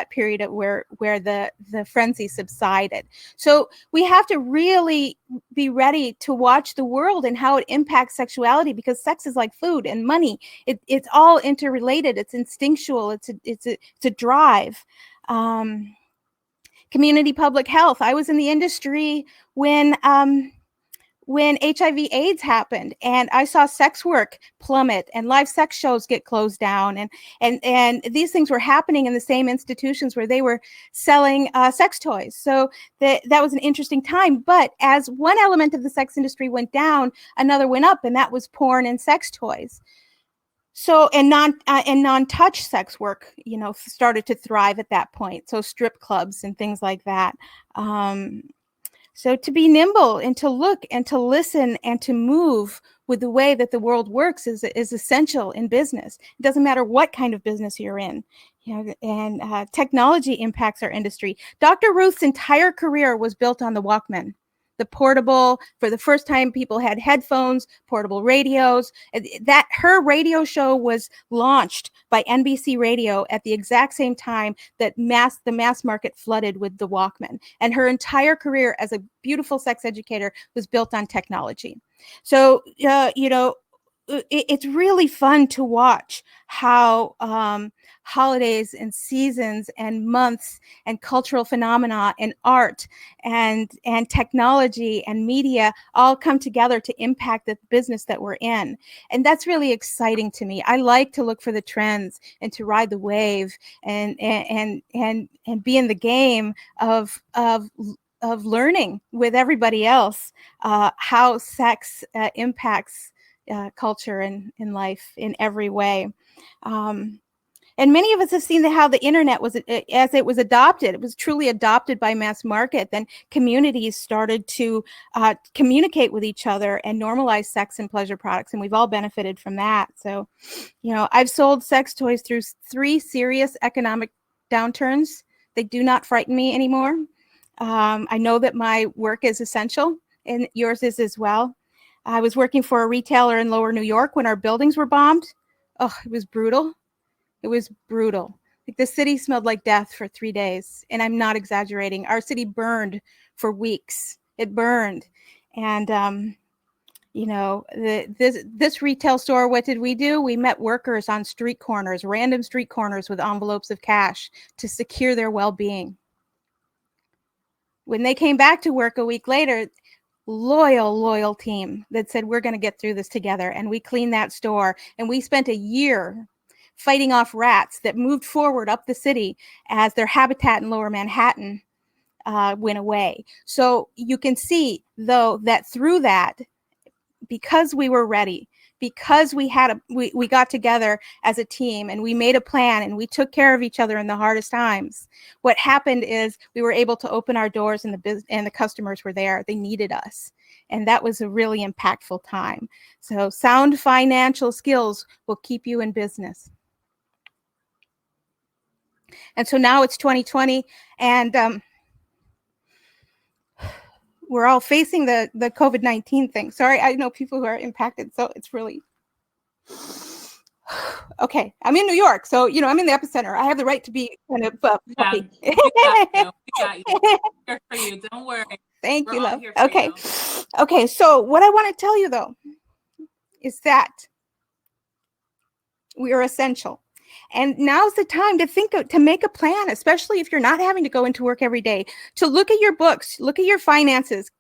period where the frenzy subsided. So we have to really be ready to watch the world and how it impacts sexuality, because sex is like food and money. It's all interrelated. It's instinctual. It's a drive. Community public health. I was in the industry when HIV/AIDS happened, and I saw sex work plummet and live sex shows get closed down, and these things were happening in the same institutions where they were selling sex toys. So that was an interesting time. But as one element of the sex industry went down, another went up, and that was porn and sex toys. So and non-touch sex work, started to thrive at that point. So strip clubs and things like that. So to be nimble and to look and to listen and to move with the way that the world works is essential in business. It doesn't matter what kind of business you're in. And technology impacts our industry. Dr. Ruth's entire career was built on the Walkman. The portable, for the first time, people had headphones, portable radios. That her radio show was launched by NBC Radio at the exact same time that the mass market flooded with the Walkman. And her entire career as a beautiful sex educator was built on technology. So, it's really fun to watch how holidays and seasons and months and cultural phenomena and art and technology and media all come together to impact the business that we're in. And that's really exciting to me. I like to look for the trends and to ride the wave and be in the game of learning with everybody else how sex impacts culture and in life in every way. And many of us have seen how the internet was, as it was adopted, it was truly adopted by mass market. Then communities started to communicate with each other and normalize sex and pleasure products. And we've all benefited from that. So, I've sold sex toys through 3 serious economic downturns. They do not frighten me anymore. I know that my work is essential, and yours is as well. I was working for a retailer in Lower New York when our buildings were bombed. Oh, it was brutal. It was brutal. Like, the city smelled like death for 3 days. And I'm not exaggerating. Our city burned for weeks. It burned. And, this retail store, what did we do? We met workers on street corners, random street corners with envelopes of cash to secure their well-being. When they came back to work a week later, loyal team that said, we're going to get through this together. And we cleaned that store. And we spent a year fighting off rats that moved forward up the city as their habitat in Lower Manhattan went away. So you can see, though, that through that, because we were ready, because we got together as a team and we made a plan and we took care of each other in the hardest times, what happened is we were able to open our doors, and the customers were there. They needed us. And that was a really impactful time. So sound financial skills will keep you in business. And so now it's 2020, and we're all facing the COVID-19 thing. Sorry, I know people who are impacted, so it's really okay. I'm in New York, so I'm in the epicenter. I have the right to be kind of puppy. We got you. We're here for you. Don't worry. Thank you, love. Here for Okay. you. Okay, so what I want to tell you, though, is that we are essential. And now's the time to make a plan, especially if you're not having to go into work every day, to look at your books, look at your finances,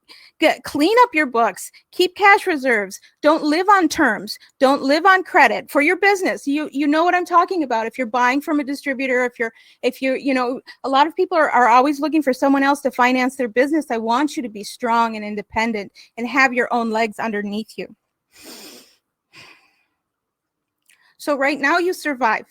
clean up your books, keep cash reserves, don't live on terms, don't live on credit for your business. You know what I'm talking about. If you're buying from a distributor, if you're a lot of people are always looking for someone else to finance their business. I want you to be strong and independent and have your own legs underneath you. So right now you survive.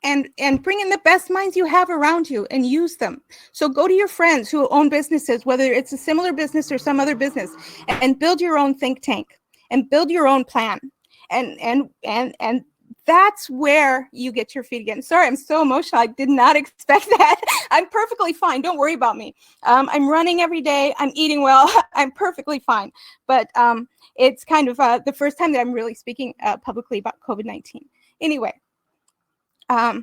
and bring in the best minds you have around you and use them. So go to your friends who own businesses, whether it's a similar business or some other business, and build your own think tank and build your own plan. And that's where you get your feet again. Sorry, I'm so emotional. I did not expect that. I'm perfectly fine. Don't worry about me. I'm running every day. I'm eating well. I'm perfectly fine. But it's kind of the first time that I'm really speaking publicly about COVID-19. Anyway, my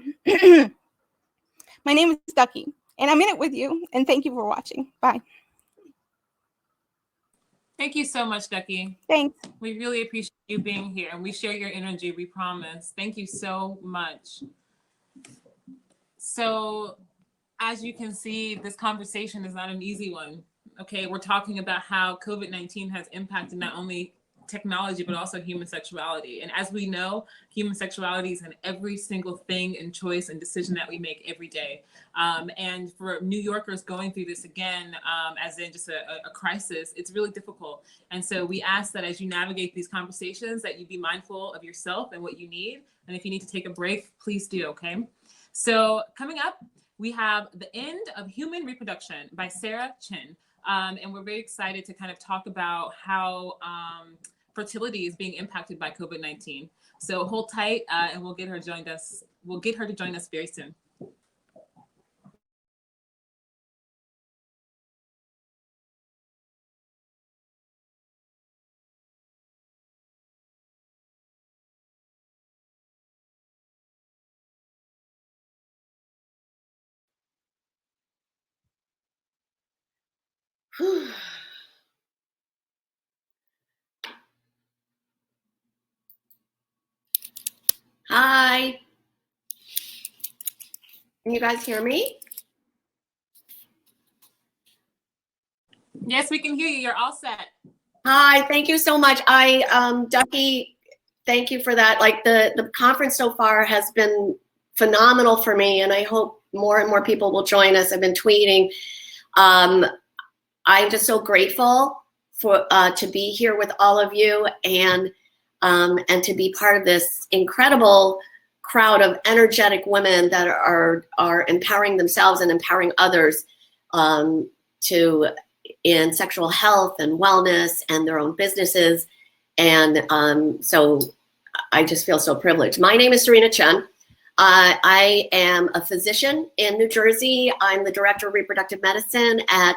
name is Ducky, and I'm in it with you. And thank you for watching. Bye. Thank you so much, Ducky. Thanks. We really appreciate you being here, and we share your energy, we promise. Thank you so much. So, as you can see, this conversation is not an easy one. Okay, we're talking about how COVID-19 has impacted not only technology, but also human sexuality. And as we know, human sexuality is in every single thing and choice and decision that we make every day. And for New Yorkers going through this again, as in just a crisis, it's really difficult. And so we ask that as you navigate these conversations, that you be mindful of yourself and what you need. And if you need to take a break, please do, okay? So coming up, we have The End of Human Reproduction by Sarah Chin. And we're very excited to kind of talk about how fertility is being impacted by COVID-19. So hold tight, and we'll get her joined us. We'll get her to join us very soon. Hi. Can you guys hear me? Yes, we can hear you. You're all set. Hi, thank you so much. Ducky, thank you for that. Like the conference so far has been phenomenal for me, and I hope more and more people will join us. I've been tweeting. I'm just so grateful for to be here with all of you and to be part of this incredible crowd of energetic women that are empowering themselves and empowering others in sexual health and wellness and their own businesses. And so I just feel so privileged. My name is Serena Chen. I am a physician in New Jersey. I'm the director of reproductive medicine at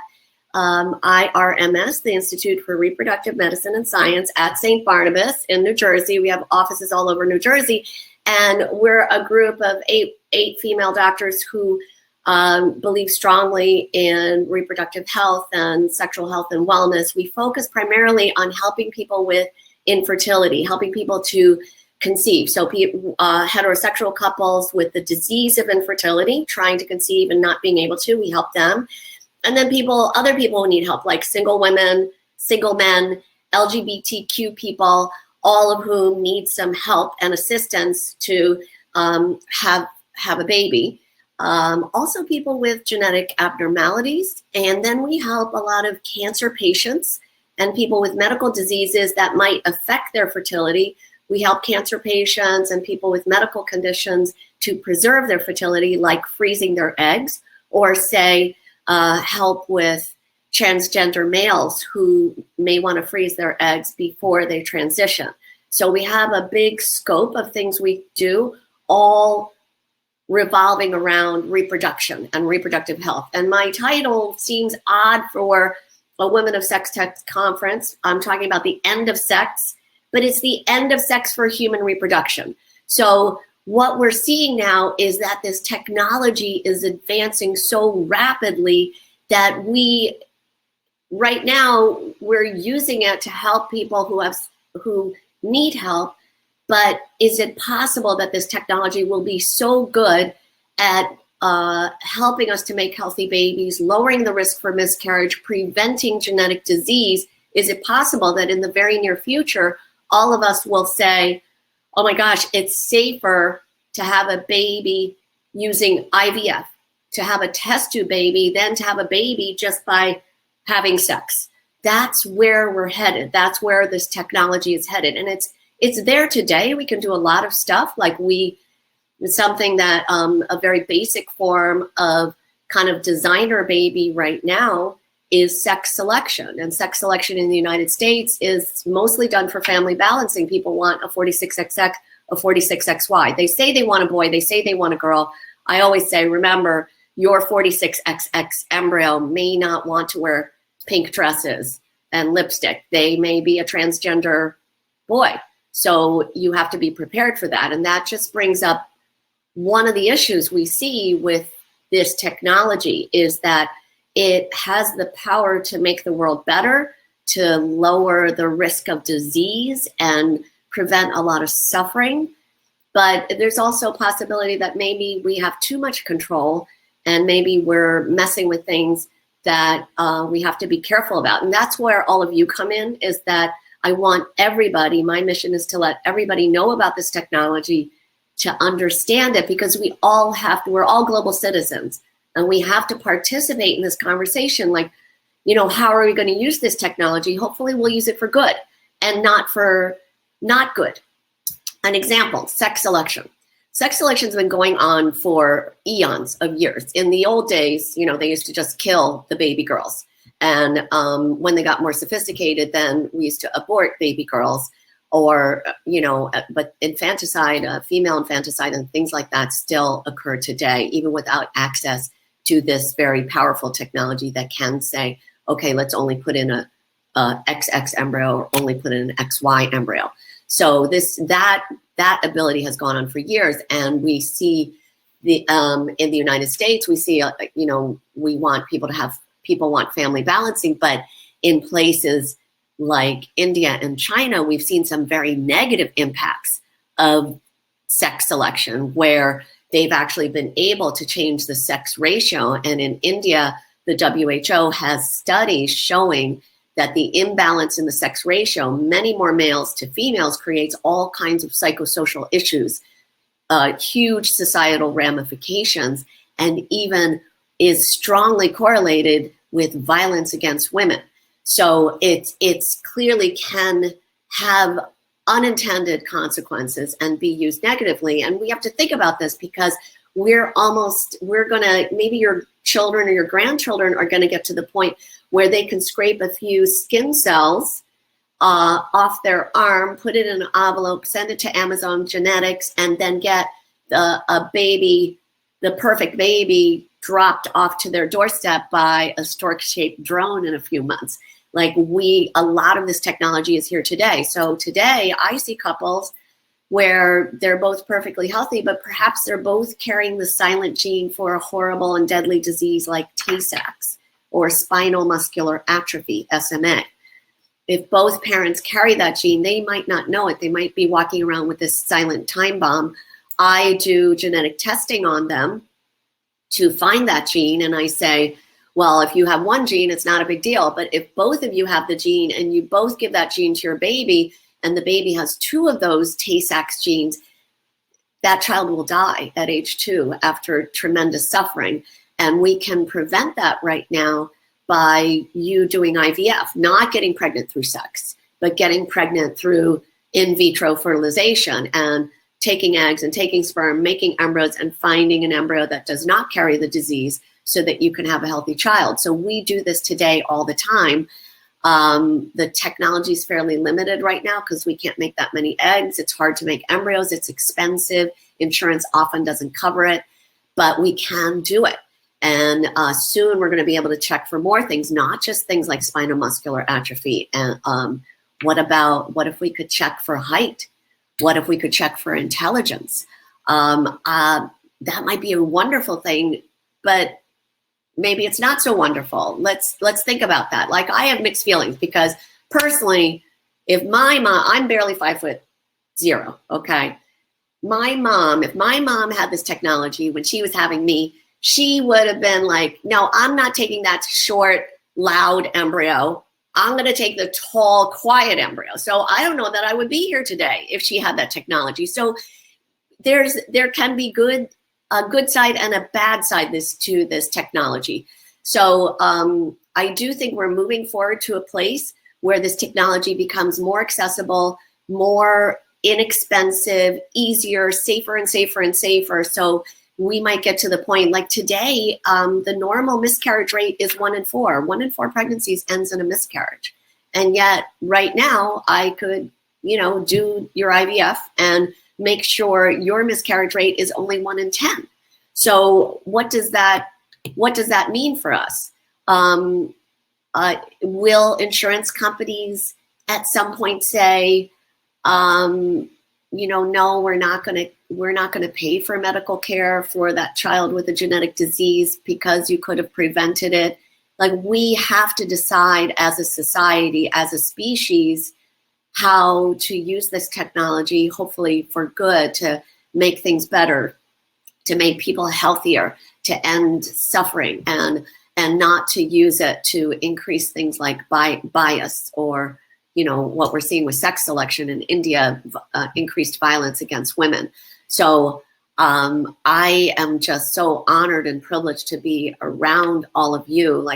IRMS, the Institute for Reproductive Medicine and Science at St. Barnabas in New Jersey. We have offices all over New Jersey, and we're a group of eight female doctors who believe strongly in reproductive health and sexual health and wellness. We focus primarily on helping people with infertility, helping people to conceive. So heterosexual couples with the disease of infertility, trying to conceive and not being able to, we help them. And then other people who need help, like single women, single men, LGBTQ people, all of whom need some help and assistance to have a baby. Also people with genetic abnormalities. And then we help a lot of cancer patients and people with medical diseases that might affect their fertility. We help cancer patients and people with medical conditions to preserve their fertility, like freezing their eggs, or say, help with transgender males who may want to freeze their eggs before they transition. So we have a big scope of things we do, all revolving around reproduction and reproductive health. And my title seems odd for a Women of Sex Tech conference. I'm talking about the end of sex, but it's the end of sex for human reproduction. So what we're seeing now is that this technology is advancing so rapidly that right now we're using it to help people who need help. But is it possible that this technology will be so good at helping us to make healthy babies, lowering the risk for miscarriage, preventing genetic disease? Is it possible that in the very near future, all of us will say, oh my gosh, it's safer to have a baby using IVF, to have a test tube baby, than to have a baby just by having sex? That's where we're headed. That's where this technology is headed. And it's there today. We can do a lot of stuff. Like we It's something that a very basic form of kind of designer baby right now is sex selection. And sex selection in the United States is mostly done for family balancing. People want a 46XX, a 46XY. They say they want a boy, they say they want a girl. I always say, remember, your 46XX embryo may not want to wear pink dresses and lipstick. They may be a transgender boy. So you have to be prepared for that. And that just brings up one of the issues we see with this technology is that it has the power to make the world better, to lower the risk of disease and prevent a lot of suffering. But there's also a possibility that maybe we have too much control and maybe we're messing with things that we have to be careful about. And that's where all of you come in, is that I want everybody, my mission is to let everybody know about this technology, to understand it, because we're all global citizens and we have to participate in this conversation. Like, you know, how are we going to use this technology? Hopefully we'll use it for good and not for not good. An example, sex selection. Sex selection has been going on for eons of years. In the old days, you know, they used to just kill the baby girls. And when they got more sophisticated, then we used to abort baby girls, or, you know, but infanticide, female infanticide and things like that still occur today, even without access to this very powerful technology that can say, okay, let's only put in a XX embryo or only put in an XY embryo. So that ability has gone on for years, and we see in the United States, we see you know, people want family balancing, but in places like India and China, we've seen some very negative impacts of sex selection, where they've actually been able to change the sex ratio. And in India, the WHO has studies showing that the imbalance in the sex ratio, many more males to females, creates all kinds of psychosocial issues, huge societal ramifications, and even is strongly correlated with violence against women. So it's clearly can have unintended consequences and be used negatively. And we have to think about this, because maybe your children or your grandchildren are gonna get to the point where they can scrape a few skin cells off their arm, put it in an envelope, send it to Amazon Genetics, and then get a baby, the perfect baby, dropped off to their doorstep by a stork-shaped drone in a few months. Like, a lot of this technology is here today. So today I see couples where they're both perfectly healthy, but perhaps they're both carrying the silent gene for a horrible and deadly disease like Tay-Sachs or spinal muscular atrophy, SMA. If both parents carry that gene, they might not know it. They might be walking around with this silent time bomb. I do genetic testing on them to find that gene, and I say, well, if you have one gene, it's not a big deal. But if both of you have the gene and you both give that gene to your baby, and the baby has two of those Tay-Sachs genes, that child will die at age 2 after tremendous suffering. And we can prevent that right now by you doing IVF, not getting pregnant through sex, but getting pregnant through in vitro fertilization and taking eggs and taking sperm, making embryos, and finding an embryo that does not carry the disease so that you can have a healthy child. So we do this today all the time. The technology is fairly limited right now because we can't make that many eggs. It's hard to make embryos. It's expensive. Insurance often doesn't cover it, but we can do it. And soon we're going to be able to check for more things, not just things like spinal muscular atrophy. And what if we could check for height? What if we could check for intelligence? That might be a wonderful thing, but maybe it's not so wonderful. Let's think about that. Like, I have mixed feelings, because personally, if my mom, I'm barely 5'0", okay? If my mom had this technology when she was having me, she would have been like, no, I'm not taking that short, loud embryo. I'm going to take the tall, quiet embryo. So I don't know that I would be here today if she had that technology. So there can be a good side and a bad side to this technology. So I do think we're moving forward to a place where this technology becomes more accessible, more inexpensive, easier, safer and safer and safer. So we might get to the point like today, the normal miscarriage rate is 1 in 4. 1 in 4 pregnancies ends in a miscarriage. And yet right now I could, do your IVF and make sure your miscarriage rate is only 1 in 10. So what does that mean for us? Will insurance companies at some point say, no, we're not going to pay for medical care for that child with a genetic disease because you could have prevented it? Like, we have to decide as a society, as a species, how to use this technology, hopefully for good, to make things better, to make people healthier, to end suffering, and not to use it to increase things like bias or, what we're seeing with sex selection in India, increased violence against women. So I am just so honored and privileged to be around all of you.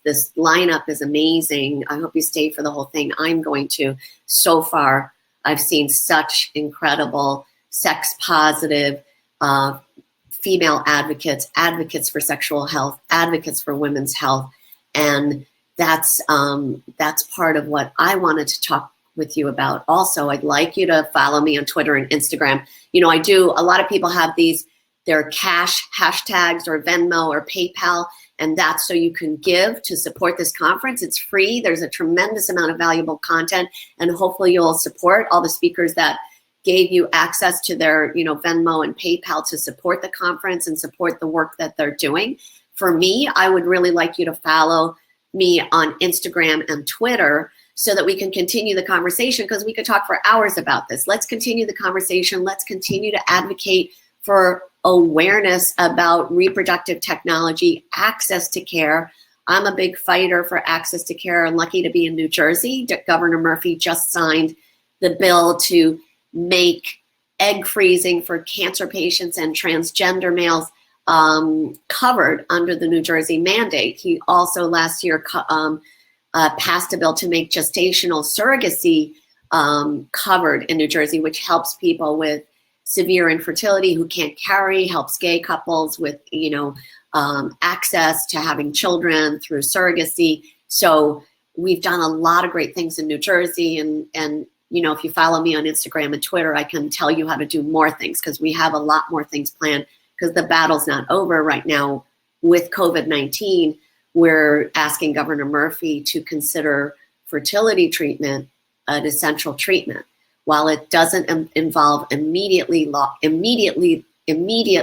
This lineup is amazing. I hope you stay for the whole thing. I'm going to. So far, I've seen such incredible sex positive female advocates for sexual health, advocates for women's health. And that's part of what I wanted to talk with you about. Also, I'd like you to follow me on Twitter and Instagram. A lot of people have their cash hashtags or Venmo or PayPal, and that's so you can give to support this conference. It's free. There's a tremendous amount of valuable content, and hopefully you'll support all the speakers that gave you access to their, Venmo and PayPal to support the conference and support the work that they're doing. For me, I would really like you to follow me on Instagram and Twitter so that we can continue the conversation, because we could talk for hours about this. Let's continue the conversation. Let's continue to advocate for awareness about reproductive technology, access to care. I'm a big fighter for access to care. I'm lucky to be in New Jersey. Governor Murphy just signed the bill to make egg freezing for cancer patients and transgender males covered under the New Jersey mandate. He also last year passed a bill to make gestational surrogacy covered in New Jersey, which helps people with severe infertility who can't carry, helps gay couples with access to having children through surrogacy. So we've done a lot of great things in New Jersey, and if you follow me on Instagram and Twitter, I can tell you how to do more things, because we have a lot more things planned, because the battle's not over right now with COVID-19. We're asking Governor Murphy to consider fertility treatment an essential treatment. While it doesn't involve immediate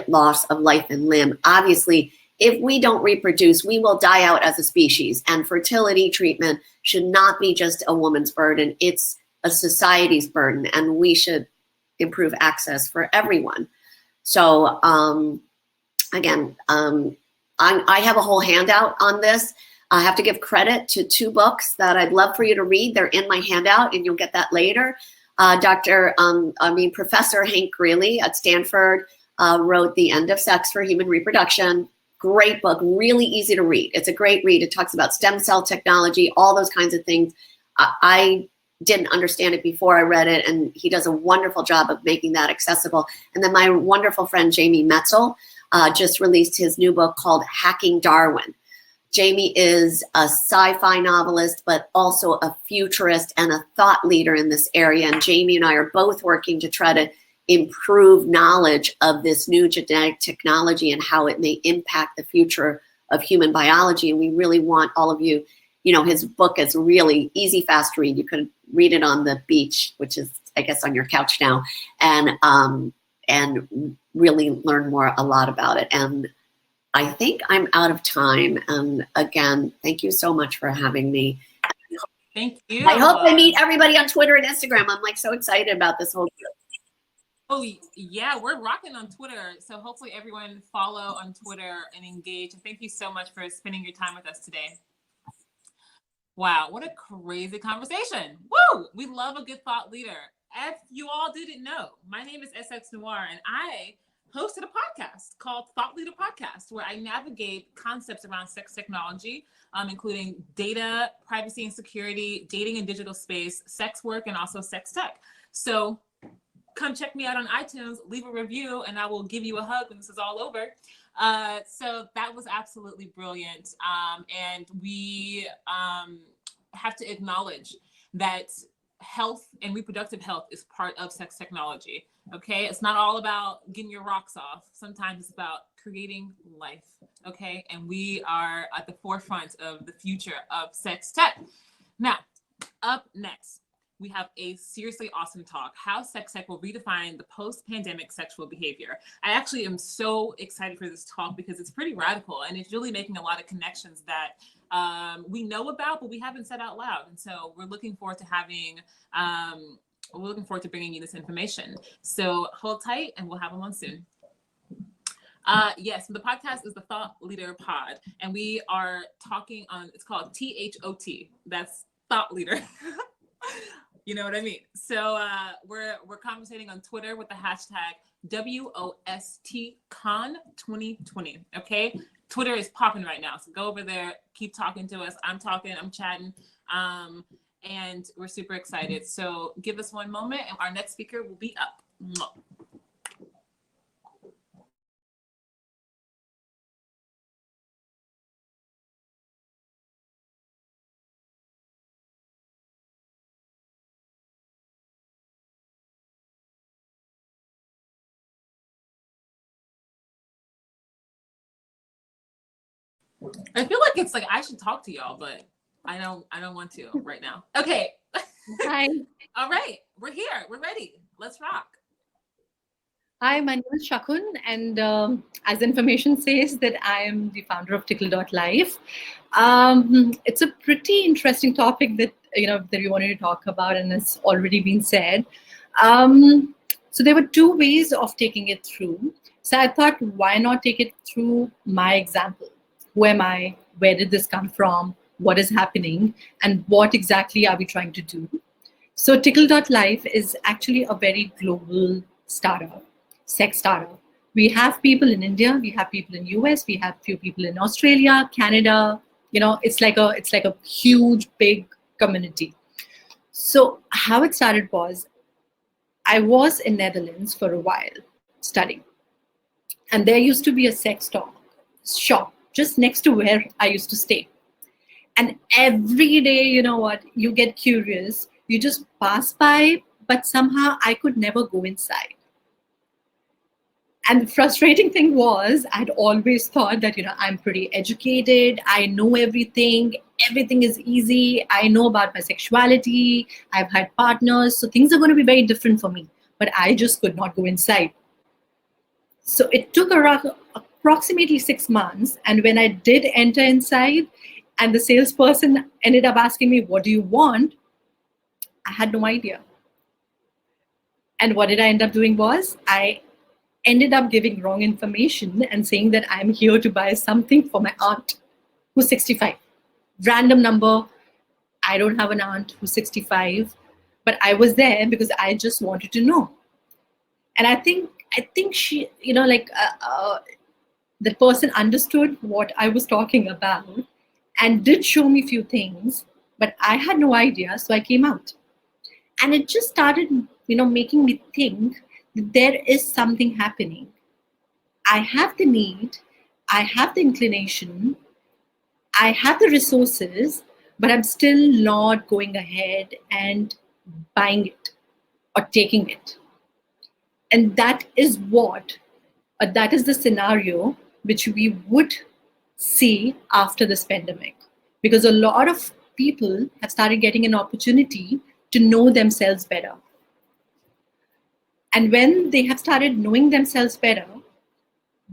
loss of life and limb, obviously, if we don't reproduce, we will die out as a species. And fertility treatment should not be just a woman's burden. It's a society's burden, and we should improve access for everyone. So again, I have a whole handout on this. I have to give credit to 2 books that I'd love for you to read. They're in my handout, and you'll get that later. Professor Hank Greeley at Stanford wrote The End of Sex for Human Reproduction. Great book, really easy to read. It's a great read. It talks about stem cell technology, all those kinds of things. I didn't understand it before I read it, and he does a wonderful job of making that accessible. And then my wonderful friend Jamie Metzel just released his new book called Hacking Darwin. Jamie is a sci-fi novelist, but also a futurist and a thought leader in this area. And Jamie and I are both working to try to improve knowledge of this new genetic technology and how it may impact the future of human biology. And we really want all of you, his book is really easy, fast read. You can read it on the beach, which is, I guess, on your couch now, and really learn a lot about it. And I think I'm out of time. And again, thank you so much for having me. Thank you. I hope I meet everybody on Twitter and Instagram. I'm so excited about this whole group. Oh yeah, we're rocking on Twitter. So hopefully everyone follow on Twitter and engage. And thank you so much for spending your time with us today. Wow, what a crazy conversation. Woo! We love a good thought leader. If you all didn't know, my name is SX Noir, and I hosted a podcast called Thought Leader Podcast, where I navigate concepts around sex technology, including data, privacy and security, dating and digital space, sex work, and also sex tech. So come check me out on iTunes, leave a review, and I will give you a hug when this is all over. So that was absolutely brilliant. And we have to acknowledge that health and reproductive health is part of sex technology. Okay, it's not all about getting your rocks off. Sometimes it's about creating life. Okay, and we are at the forefront of the future of sex tech. Now, up next, we have a seriously awesome talk, how sex tech will redefine the post-pandemic sexual behavior. I actually am so excited for this talk because it's pretty radical and it's really making a lot of connections that we know about, but we haven't said out loud. And so we're looking forward to having, we're looking forward to bringing you this information. So hold tight and we'll have them on soon. Yes, the podcast is the Thought Leader Pod, and we are talking on, it's called THOT. That's Thought Leader. You know what I mean? So we're conversating on Twitter with the hashtag WoST Con 2020. Okay, Twitter is popping right now, so go over there, keep talking to us. I'm talking, I'm chatting, and we're super excited. So give us one moment, and our next speaker will be up. Mwah. I feel like it's like I should talk to y'all, but I don't want to right now. Okay. Hi. All right, we're here. We're ready. Let's rock. Hi, my name is Shakun, and as information says that I am the founder of Tickle.life. It's a pretty interesting topic that we wanted to talk about, and it's already been said. So there were two ways of taking it through. So I thought, why not take it through my example? Who am I? Where did this come from? What is happening? And what exactly are we trying to do? So Tickle.life is actually a very global startup, sex startup. We have people in India, we have people in US, we have few people in Australia, Canada. It's like a huge, big community. So how it started was, I was in Netherlands for a while studying, and there used to be a sex shop just next to where I used to stay. And every day, you get curious, you just pass by, but somehow I could never go inside. And the frustrating thing was, I'd always thought that, I'm pretty educated, I know everything is easy, I know about my sexuality, I've had partners, so things are going to be very different for me. But I just could not go inside. So it took approximately 6 months. And when I did enter inside and the salesperson ended up asking me, what do you want? I had no idea. And what did I end up doing was, I ended up giving wrong information and saying that I'm here to buy something for my aunt who's 65. Random number. I don't have an aunt who's 65, but I was there because I just wanted to know. And I think she, the person understood what I was talking about and did show me a few things, but I had no idea, so I came out. And it just started, making me think that there is something happening. I have the need, I have the inclination, I have the resources, but I'm still not going ahead and buying it or taking it. And that is that is the scenario which we would see after this pandemic, because a lot of people have started getting an opportunity to know themselves better. And when they have started knowing themselves better,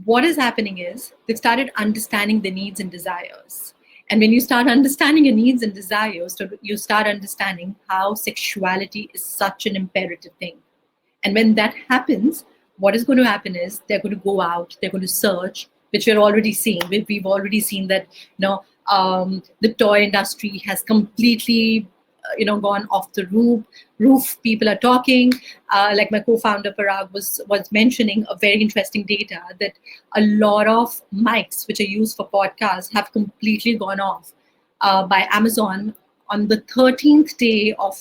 what is happening is they've started understanding their needs and desires. And when you start understanding your needs and desires, you start understanding how sexuality is such an imperative thing. And when that happens, what is going to happen is they're going to go out, they're going to search, which we're already seeing. We've already seen that, the toy industry has completely, gone off the roof. People are talking. Like my co-founder Parag was mentioning a very interesting data that a lot of mics which are used for podcasts have completely gone off by Amazon on the 13th day of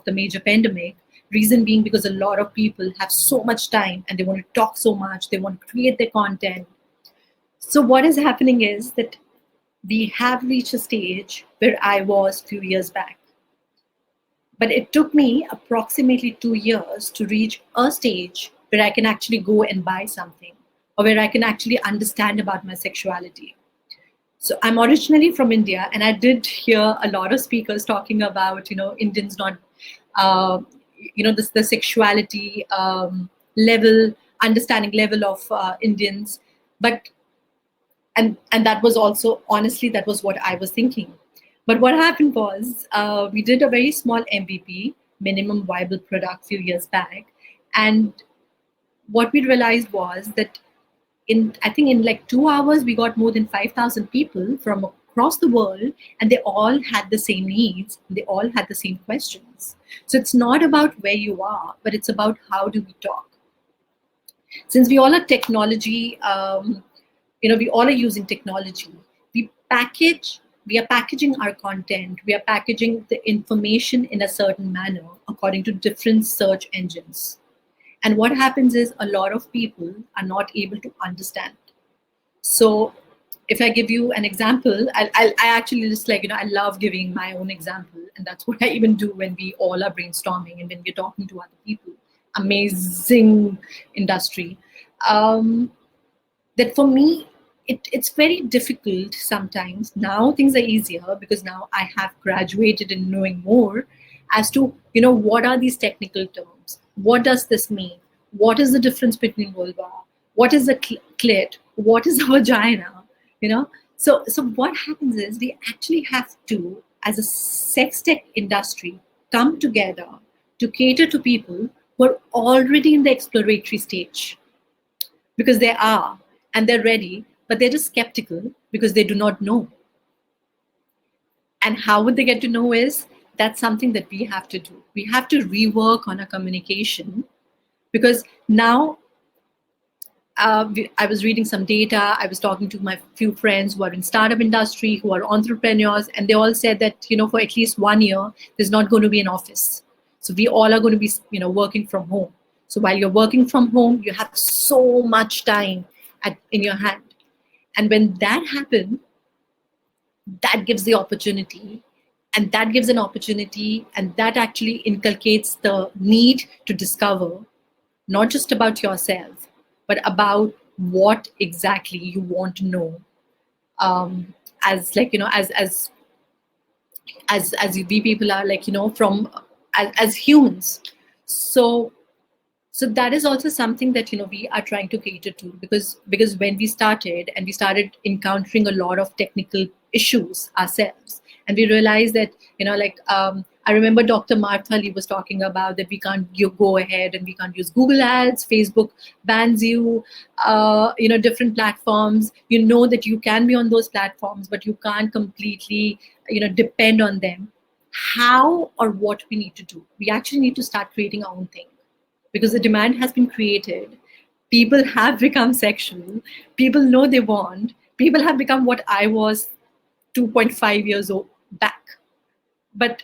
the major pandemic. Reason being because a lot of people have so much time and they want to talk so much, they want to create their content. So what is happening is that we have reached a stage where I was a few years back. But it took me approximately 2 years to reach a stage where I can actually go and buy something, or where I can actually understand about my sexuality. So I'm originally from India, and I did hear a lot of speakers talking about, Indians not, the sexuality level, understanding level of Indians. But, and that was also, honestly, that was what I was thinking. But what happened was we did a very small MVP, minimum viable product, few years back. And what we realized was that I think in like 2 hours, we got more than 5,000 people from across the world, and they all had the same needs. They all had the same questions. So it's not about where you are, but it's about how do we talk. Since we all are technology, we all are using technology. We are packaging our content. We are packaging the information in a certain manner according to different search engines. And what happens is a lot of people are not able to understand. So if I give you an example, I actually just I love giving my own example. And that's what I even do when we all are brainstorming and when we're talking to other people. Amazing industry. That for me, it's very difficult sometimes. Now things are easier because now I have graduated in knowing more as to, what are these technical terms? What does this mean? What is the difference between vulva? What is a clit? What is a vagina? So what happens is we actually have to, as a sex tech industry, come together to cater to people who are already in the exploratory stage. Because they are, and they're ready, but they're just skeptical because they do not know. And how would they get to know is, that's something that we have to do. We have to rework on our communication, because now I was reading some data. I was talking to my few friends who are in startup industry, who are entrepreneurs, and they all said that, for at least 1 year, there's not going to be an office. So we all are going to be, working from home. So while you're working from home, you have so much time in your hand. And when that happens, that gives the opportunity. And that gives an opportunity, and that actually inculcates the need to discover not just about yourself, but about what exactly you want to know. As we people are as humans. So that is also something that we are trying to cater to, because when we started encountering a lot of technical issues ourselves, and we realized that I remember Dr. Martha Lee was talking about that we can't go ahead and we can't use Google Ads, Facebook bans you, different platforms. That you can be on those platforms, but you can't completely depend on them. How or what we need to do? We actually need to start creating our own thing. Because the demand has been created, people have become sexual, people know they want, people have become what I was 2.5 years old back. But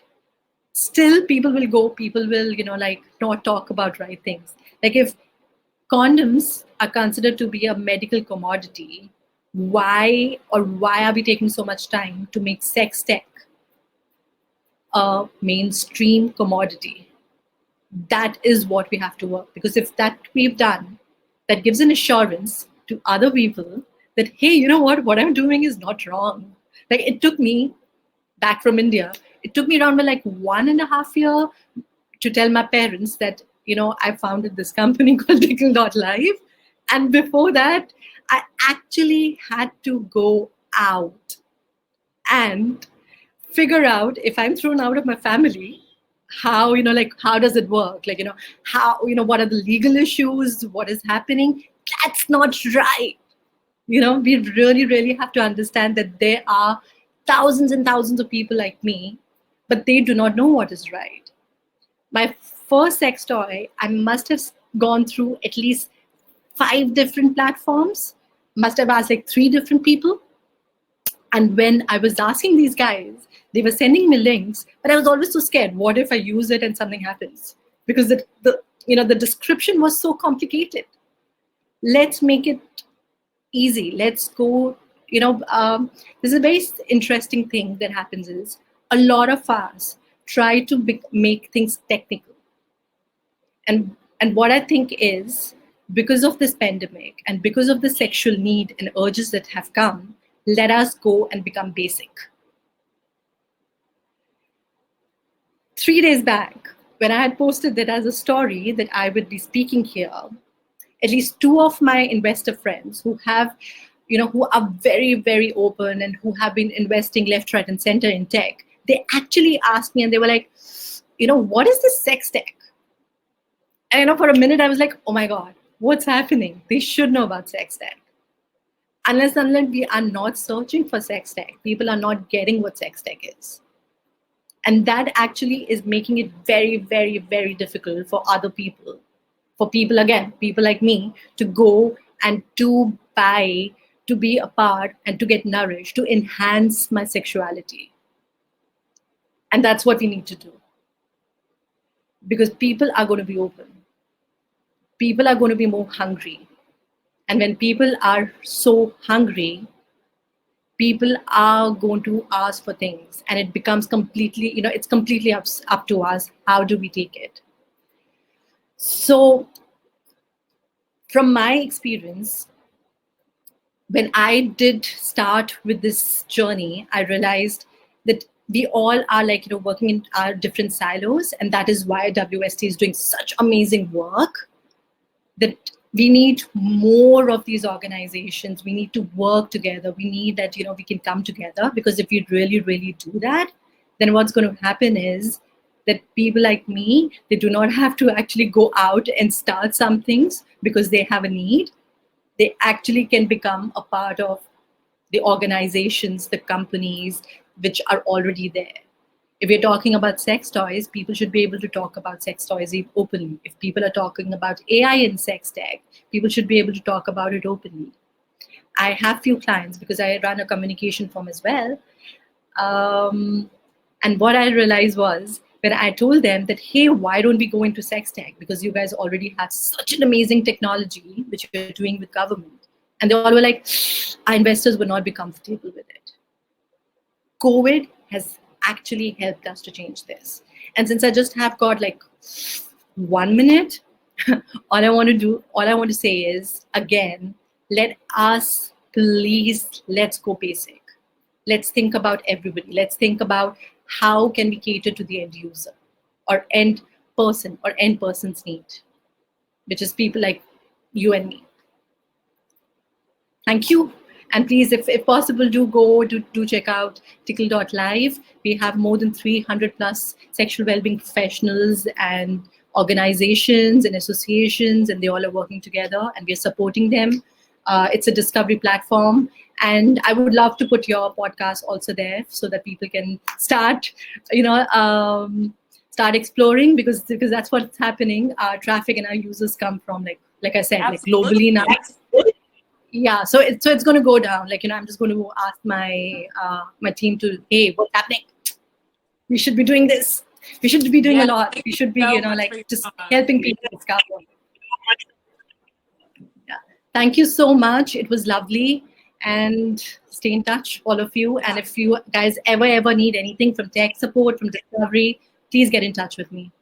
still people will not talk about right things. Like if condoms are considered to be a medical commodity, why are we taking so much time to make sex tech a mainstream commodity? That is what we have to work, because if that we've done, that gives an assurance to other people that, hey, what I'm doing is not wrong. Like it took me back from India, it took me around 1.5 years to tell my parents that, I founded this company called Tickle.life. And before that, I actually had to go out and figure out, if I'm thrown out of my family, how how does it work, how what are the legal issues, what is happening? That's not right. We really have to understand that there are thousands and thousands of people like me, but they do not know what is right. My first sex toy, I must have gone through at least 5 different platforms, must have asked 3 different people. And when I was asking these guys, they were sending me links, but I was always so scared. What if I use it and something happens? because the description was so complicated. Let's make it easy. Let's go. There's a very interesting thing that happens is a lot of us try to make things technical. And what I think is, because of this pandemic and because of the sexual need and urges that have come, let us go and become basic. 3 days back, when I had posted that as a story that I would be speaking here, at least 2 of my investor friends who have, who are very, very open and who have been investing left, right, and center in tech, they actually asked me and they were like, what is this sex tech? And for a minute I was like, oh my God, what's happening? They should know about sex tech. Unless we are not searching for sex tech, people are not getting what sex tech is. And that actually is making it very, very, very difficult for other people. For people, again, people like me, to go and to buy, to be a part, and to get nourished, to enhance my sexuality. And that's what we need to do. Because people are going to be open. People are going to be more hungry. And when people are so hungry, people are going to ask for things, and it becomes completely, it's completely up to us. How do we take it? So from my experience, when I did start with this journey, I realized that we all are working in our different silos, and that is why WoST is doing such amazing work, that we need more of these organizations. We need to work together. We need that, we can come together, because if we really, really do that, then what's going to happen is that people like me, they do not have to actually go out and start some things because they have a need. They actually can become a part of the organizations, the companies which are already there. If we're talking about sex toys, people should be able to talk about sex toys openly. If people are talking about AI and sex tech, people should be able to talk about it openly. I have few clients because I run a communication firm as well. And what I realized was, when I told them that, hey, why don't we go into sex tech? Because you guys already have such an amazing technology, which you're doing with government. And they all were like, our investors would not be comfortable with it. COVID has actually helped us to change this. And since I just have got 1 minute, all I want to say is, again, let us please, let's go basic. Let's think about everybody. Let's think about how can we cater to the end user or end person's need, which is people like you and me. Thank you. And please, if possible, do check out tickle.live. We have more than 300 plus sexual wellbeing professionals and organizations and associations, and they all are working together, and we're supporting them. It's a discovery platform, and I would love to put your podcast also there so that people can start, start exploring, because that's what's happening. Our traffic and our users come from like I said, globally now. Yeah, so it's going to go down. I'm just going to ask my my team to, hey, what's happening? We should be doing this. We should be doing a lot. We should be, just helping people discover. Yeah. Thank you so much. It was lovely. And stay in touch, all of you. And if you guys ever need anything from tech support, from discovery, please get in touch with me.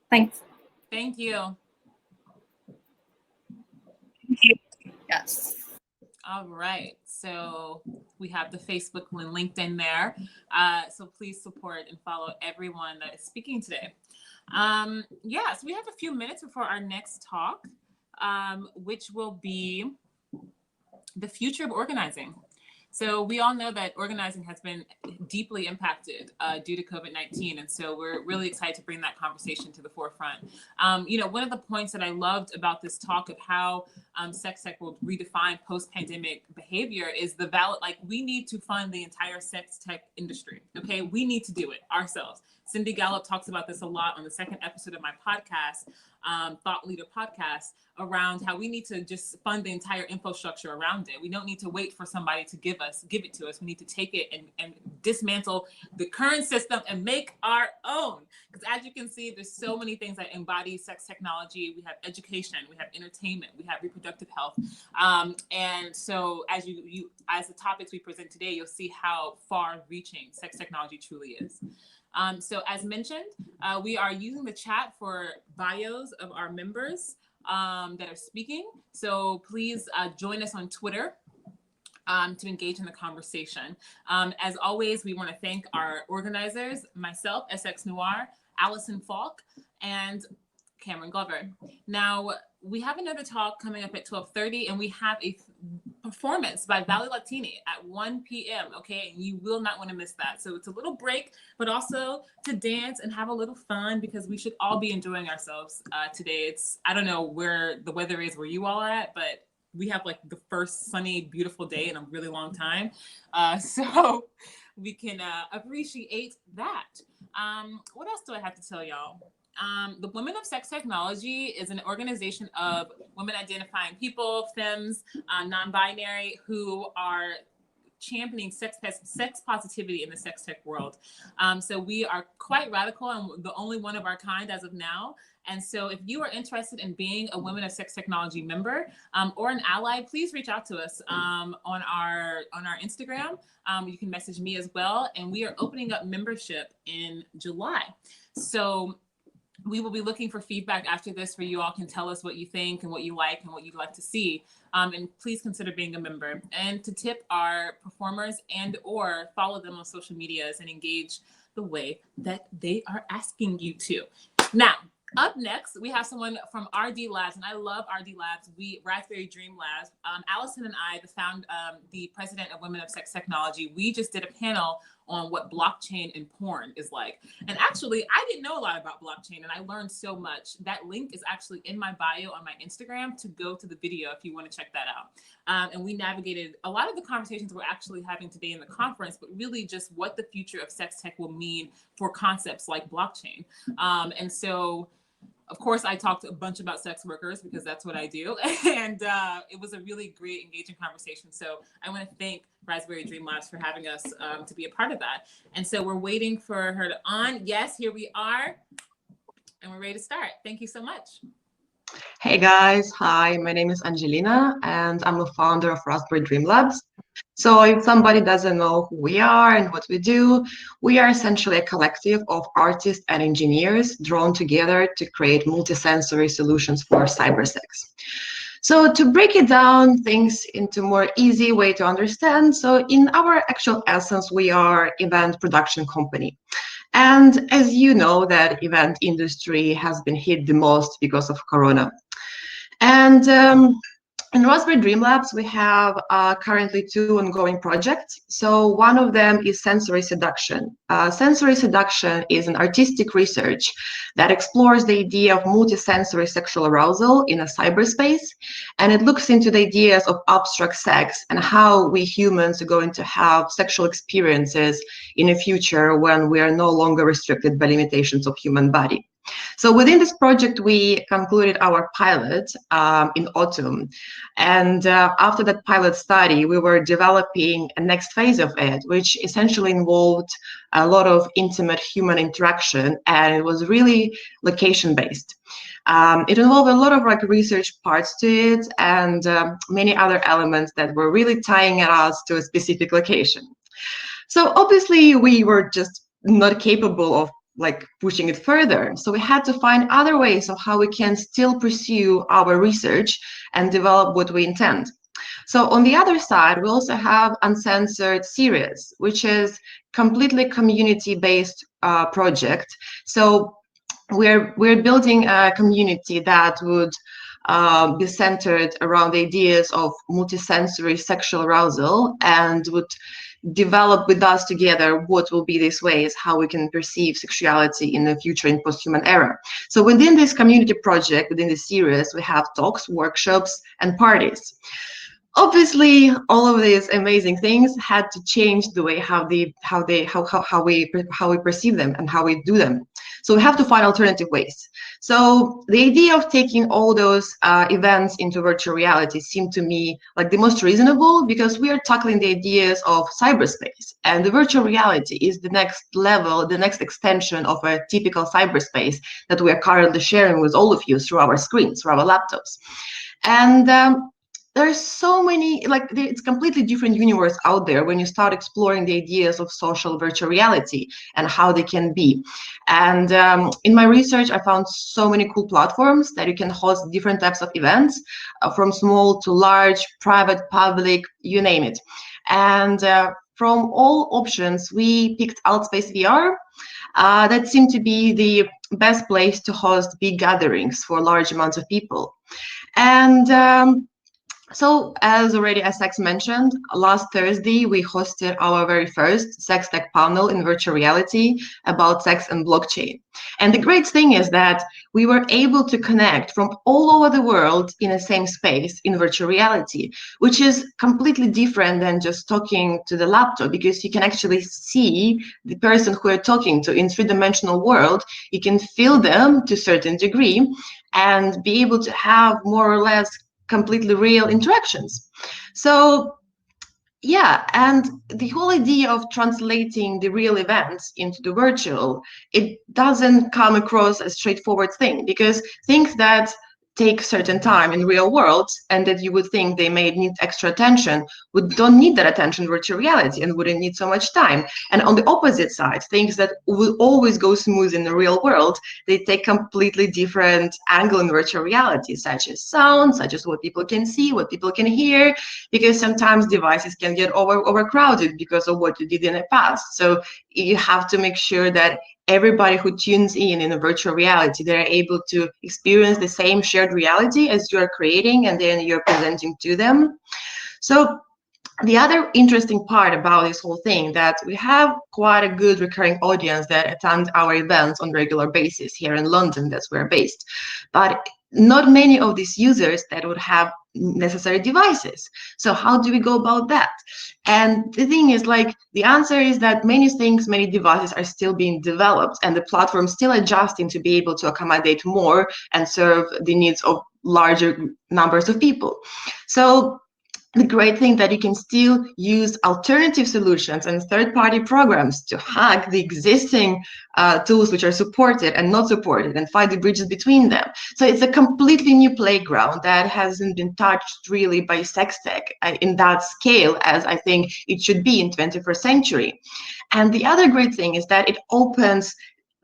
Thanks. Thank you. Yes. All right. So we have the Facebook and LinkedIn there. So please support and follow everyone that is speaking today. So we have a few minutes before our next talk, which will be the future of organizing. So we all know that organizing has been deeply impacted due to COVID-19. And so we're really excited to bring that conversation to the forefront. One of the points that I loved about this talk of how sex tech will redefine post-pandemic behavior is we need to fund the entire sex tech industry. Okay, we need to do it ourselves. Cindy Gallup talks about this a lot on the second episode of my podcast, Thought Leader Podcast, around how we need to just fund the entire infrastructure around it. We don't need to wait for somebody to give it to us. We need to take it and dismantle the current system and make our own. Because as you can see, there's so many things that embody sex technology. We have education, we have entertainment, we have reproductive health. And so as as the topics we present today, you'll see how far reaching sex technology truly is. So as mentioned, we are using the chat for bios of our members that are speaking. So please join us on Twitter to engage in the conversation. As always, we want to thank our organizers, myself, SX Noir, Allison Falk, and Cameron Glover. Now, we have another talk coming up at 12:30, and we have a performance by Valley Latini at 1 p.m., okay? And you will not want to miss that. So it's a little break, but also to dance and have a little fun, because we should all be enjoying ourselves today. I don't know where the weather is where you all are at, but we have like the first sunny, beautiful day in a really long time. So we can appreciate that. What else do I have to tell y'all? The Women of Sex Technology is an organization of women identifying people, femmes, non-binary, who are championing sex positivity in the sex tech world. So we are quite radical and the only one of our kind as of now. And so if you are interested in being a Women of Sex Technology member or an ally, please reach out to us on our Instagram. You can message me as well. And we are opening up membership in July. So we will be looking for feedback after this, where you all can tell us what you think and what you like and what you'd like to see. And please consider being a member, and to tip our performers and or follow them on social medias and engage the way that they are asking you to. Now, up next, we have someone from RD Labs, and I love RD Labs. Raspberry Dream Labs. Allison and I, the president of Women of Sex Technology, we just did a panel on what blockchain and porn is like. And actually, I didn't know a lot about blockchain, and I learned so much. That link is actually in my bio on my Instagram to go to the video if you want to check that out. And we navigated a lot of the conversations we're actually having today in the conference, but really just what the future of sex tech will mean for concepts like blockchain. And so, of course, I talked a bunch about sex workers because that's what I do. And it was a really great, engaging conversation. So I want to thank Raspberry Dream Labs for having us to be a part of that. And so we're waiting for her to on. Yes, here we are. And we're ready to start. Thank you so much. Hey guys, hi, my name is Angelina and I'm the founder of Raspberry Dream Labs. So if somebody doesn't know who we are and what we do, we are essentially a collective of artists and engineers drawn together to create multisensory solutions for cybersex. So to break it down things into more easy way to understand, so in our actual essence, we are event production company. And as you know, that event industry has been hit the most because of Corona. And in Raspberry Dream Labs, we have currently 2 ongoing projects. So one of them is sensory seduction. Sensory seduction is an artistic research that explores the idea of multisensory sexual arousal in a cyberspace. And it looks into the ideas of abstract sex and how we humans are going to have sexual experiences in a future when we are no longer restricted by limitations of human body. So within this project, we concluded our pilot in autumn. And after that pilot study, we were developing a next phase of it, which essentially involved a lot of intimate human interaction, and it was really location-based. It involved a lot of research parts to it and many other elements that were really tying us to a specific location. So obviously, we were just not capable of pushing it further. So we had to find other ways of how we can still pursue our research and develop what we intend. So on the other side, we also have Uncensored Series, which is completely community-based project. So we're building a community that would be centered around the ideas of multisensory sexual arousal and would develop with us together what will be these ways, how we can perceive sexuality in the future in post-human era. So within this community project, within the series, we have talks, workshops, and parties. Obviously, all of these amazing things had to change the way how we perceive them and how we do them. So we have to find alternative ways. So the idea of taking all those events into virtual reality seemed to me like the most reasonable, because we are tackling the ideas of cyberspace, and the virtual reality is the next level, the next extension of a typical cyberspace that we are currently sharing with all of you through our screens, through our laptops. And there's so many, like, it's completely different universe out there when you start exploring the ideas of social virtual reality and how they can be. And in my research, I found so many cool platforms that you can host different types of events, from small to large, private, public, you name it. And from all options, we picked Altspace VR. That seemed to be the best place to host big gatherings for large amounts of people. And so, as already Essex mentioned, last Thursday we hosted our very first sex tech panel in virtual reality about sex and blockchain. And the great thing is that we were able to connect from all over the world in the same space in virtual reality, which is completely different than just talking to the laptop, because you can actually see the person who you're talking to in three-dimensional world. You can feel them to a certain degree and be able to have more or less completely real interactions. So yeah, and the whole idea of translating the real events into the virtual, it doesn't come across as a straightforward thing, because things that take certain time in real world and that you would think they may need extra attention don't need that attention in virtual reality and wouldn't need so much time. And on the opposite side, things that will always go smooth in the real world, they take completely different angle in virtual reality, such as sound, such as what people can see, what people can hear, because sometimes devices can get overcrowded because of what you did in the past. So you have to make sure that everybody who tunes in a virtual reality, they're able to experience the same shared reality as you're creating and then you're presenting to them. So the other interesting part about this whole thing, that we have quite a good recurring audience that attend our events on a regular basis here in London, that's where we're based. But not many of these users that would have necessary devices. So how do we go about that? And the thing is, like, the answer is that many things, many devices are still being developed and the platform still adjusting to be able to accommodate more and serve the needs of larger numbers of people. So the great thing that you can still use alternative solutions and third-party programs to hack the existing tools which are supported and not supported and find the bridges between them. So it's a completely new playground that hasn't been touched really by sex tech in that scale as I think it should be in 21st century. And the other great thing is that it opens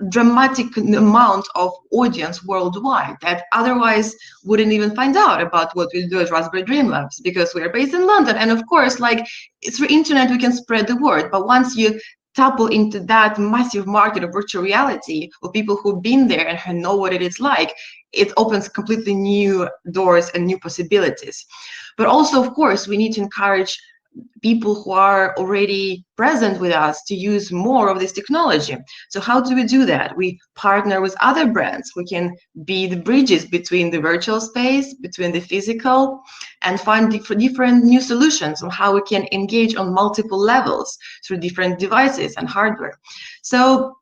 dramatic amount of audience worldwide that otherwise wouldn't even find out about what we do at Raspberry Dream Labs, because we are based in London. And of course, like, through internet we can spread the word, but once you topple into that massive market of virtual reality of people who've been there and who know what it is like, it opens completely new doors and new possibilities. But also, of course, we need to encourage people who are already present with us to use more of this technology. So how do we do that? We partner with other brands. We can be the bridges between the virtual space, between the physical, and find different new solutions on how we can engage on multiple levels through different devices and hardware. So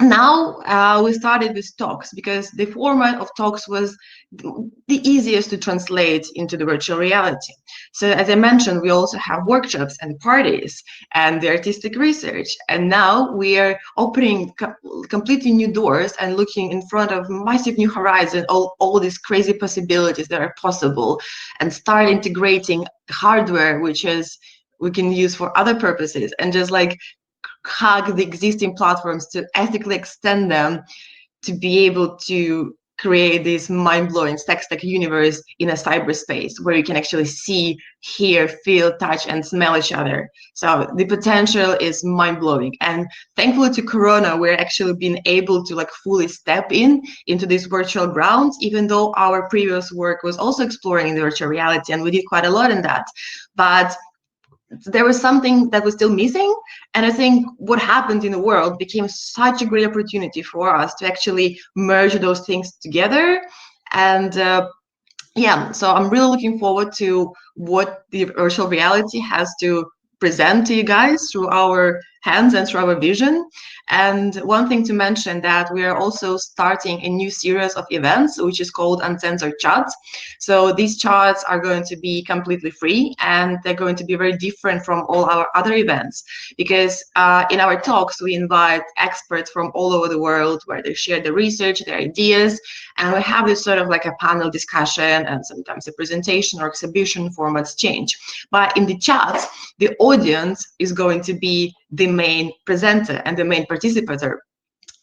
now we started with talks, because the format of talks was the easiest to translate into the virtual reality. So as I mentioned, we also have workshops and parties and the artistic research. And now we are opening completely new doors and looking in front of massive new horizon, all these crazy possibilities that are possible, and start integrating hardware, which is we can use for other purposes, and just like hug the existing platforms to ethically extend them to be able to create this mind-blowing sex tech universe in a cyberspace where you can actually see, hear, feel, touch, and smell each other. So the potential is mind-blowing. And thankfully to Corona, we're actually been able to like fully step into these virtual grounds, even though our previous work was also exploring in the virtual reality, and we did quite a lot in that. But there was something that was still missing, and I think what happened in the world became such a great opportunity for us to actually merge those things together. And yeah, so I'm really looking forward to what the virtual reality has to present to you guys through our hands and through our vision. And one thing to mention that we are also starting a new series of events, which is called Uncensored Chats. So these chats are going to be completely free, and they're going to be very different from all our other events, because in our talks, we invite experts from all over the world where they share their research, their ideas, and we have this sort of like a panel discussion, and sometimes a presentation or exhibition formats change. But in the chats, the audience is going to be the main presenter and the main participator.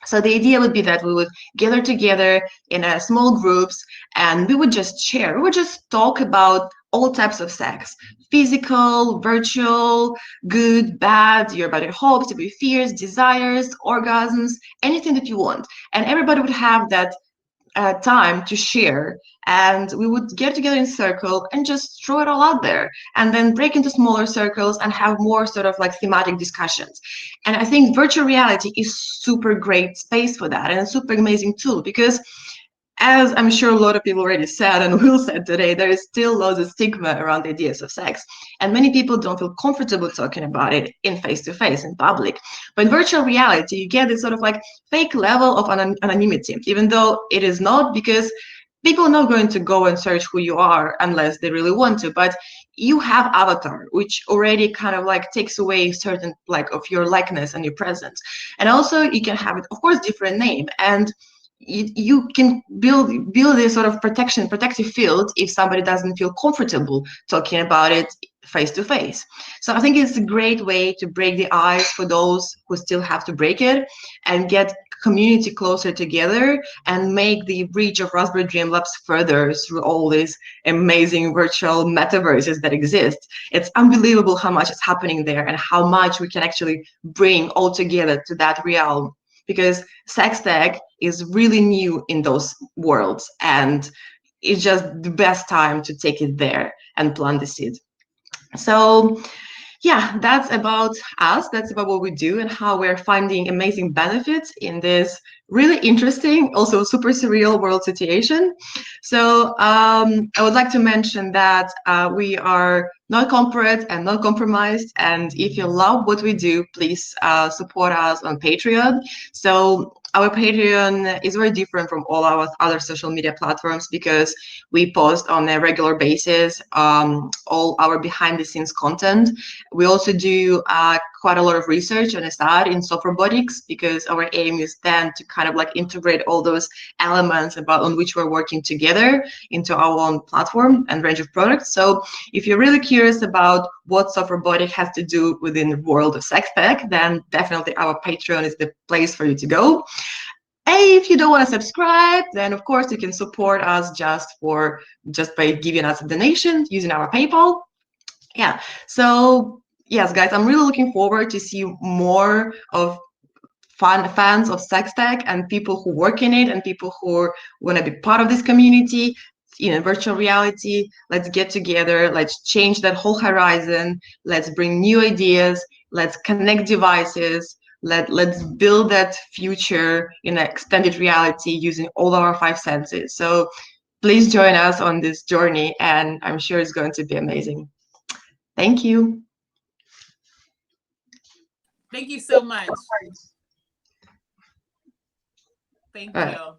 So the idea would be that we would gather together in small groups, and we would just share, we would just talk about all types of sex: physical, virtual, good, bad, about your hopes, your fears, desires, orgasms, anything that you want. And everybody would have that time to share, and we would get together in circle and just throw it all out there, and then break into smaller circles and have more sort of like thematic discussions. And I think virtual reality is super great space for that, and a super amazing tool, because as I'm sure a lot of people already said and will say today, there is still loads of stigma around the ideas of sex. And many people don't feel comfortable talking about it in face-to-face, in public. But in virtual reality, you get this sort of like fake level of anonymity, even though it is not, because people are not going to go and search who you are unless they really want to. But you have avatar, which already kind of like takes away certain like of your likeness and your presence. And also you can have it, of course, different name. And you can build this sort of protective field if somebody doesn't feel comfortable talking about it face to face. So I think it's a great way to break the ice for those who still have to break it, and get community closer together, and make the reach of Raspberry Dream Labs further through all these amazing virtual metaverses that exist. It's unbelievable how much is happening there, and how much we can actually bring all together to that realm, because sex tech is really new in those worlds, and it's just the best time to take it there and plant the seed. So yeah, that's about us. That's about what we do and how we're finding amazing benefits in this really interesting, also super surreal world situation. So I would like to mention that we are not corporate and not compromised. And if you love what we do, please support us on Patreon. So our Patreon is very different from all our other social media platforms, because we post on a regular basis all our behind the scenes content. We also do quite a lot of research on the side in soft robotics, because our aim is then to kind of like integrate all those elements on which we're working together into our own platform and range of products. So if you're really curious about what soft robotic has to do within the world of sex tech, then definitely our Patreon is the place for you to go. And if you don't want to subscribe, then of course you can support us just by giving us a donation using our PayPal. Yeah, so yes, guys, I'm really looking forward to see more of fans of sex tech, and people who work in it, and people who want to be part of this community in virtual reality. Let's get together, let's change that whole horizon, let's bring new ideas, let's connect devices, let's build that future in extended reality using all our 5 senses. So please join us on this journey, and I'm sure it's going to be amazing. Thank you. Thank you so much. Thank you.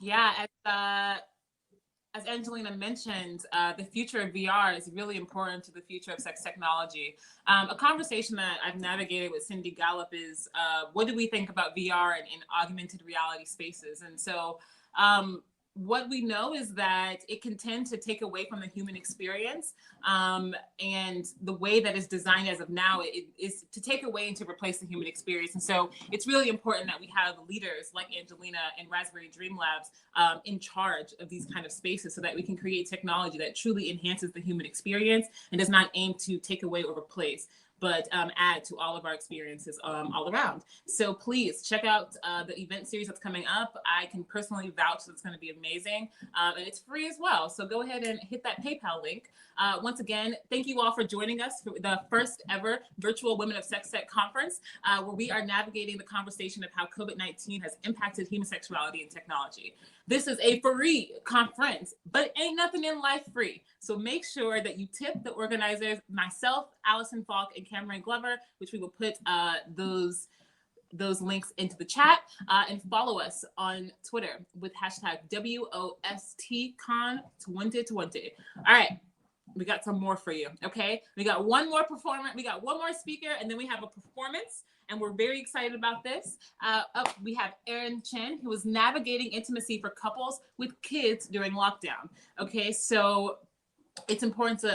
Yeah, as Angelina mentioned, the future of VR is really important to the future of sex technology. A conversation that I've navigated with Cindy Gallup is, what do we think about VR and in augmented reality spaces? And so what we know is that it can tend to take away from the human experience, and the way that it's designed as of now is to take away and to replace the human experience. And so it's really important that we have leaders like Angelina and Raspberry Dream Labs in charge of these kind of spaces, so that we can create technology that truly enhances the human experience and does not aim to take away or replace, but add to all of our experiences all around. So please check out the event series that's coming up. I can personally vouch that it's going to be amazing, and it's free as well. So go ahead and hit that PayPal link. Once again, thank you all for joining us for the first ever virtual Women of Sex Tech conference, where we are navigating the conversation of how COVID-19 has impacted human sexuality and technology. This is a free conference, but ain't nothing in life free. So make sure that you tip the organizers, myself, Allison Falk, and Cameron Glover, which we will put those links into the chat, and follow us on Twitter with hashtag WoST Con 2020. All right. We got some more for you, okay? We got one more performer, we got one more speaker, and then we have a performance, and we're very excited about this. We have Erin Chen, who is navigating intimacy for couples with kids during lockdown. Okay, so it's important to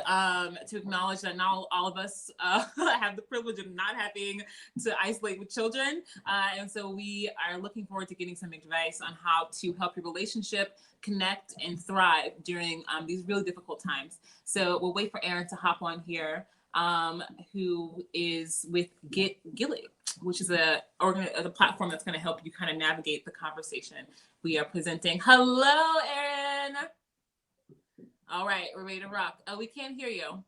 acknowledge that not all of us have the privilege of not having to isolate with children. And so we are looking forward to getting some advice on how to help your relationship connect and thrive during these really difficult times. So we'll wait for Erin to hop on here, who is with Gilly, which is a platform that's going to help you kind of navigate the conversation we are presenting. Hello, Erin. All right, we're ready to rock. Oh, we can't hear you.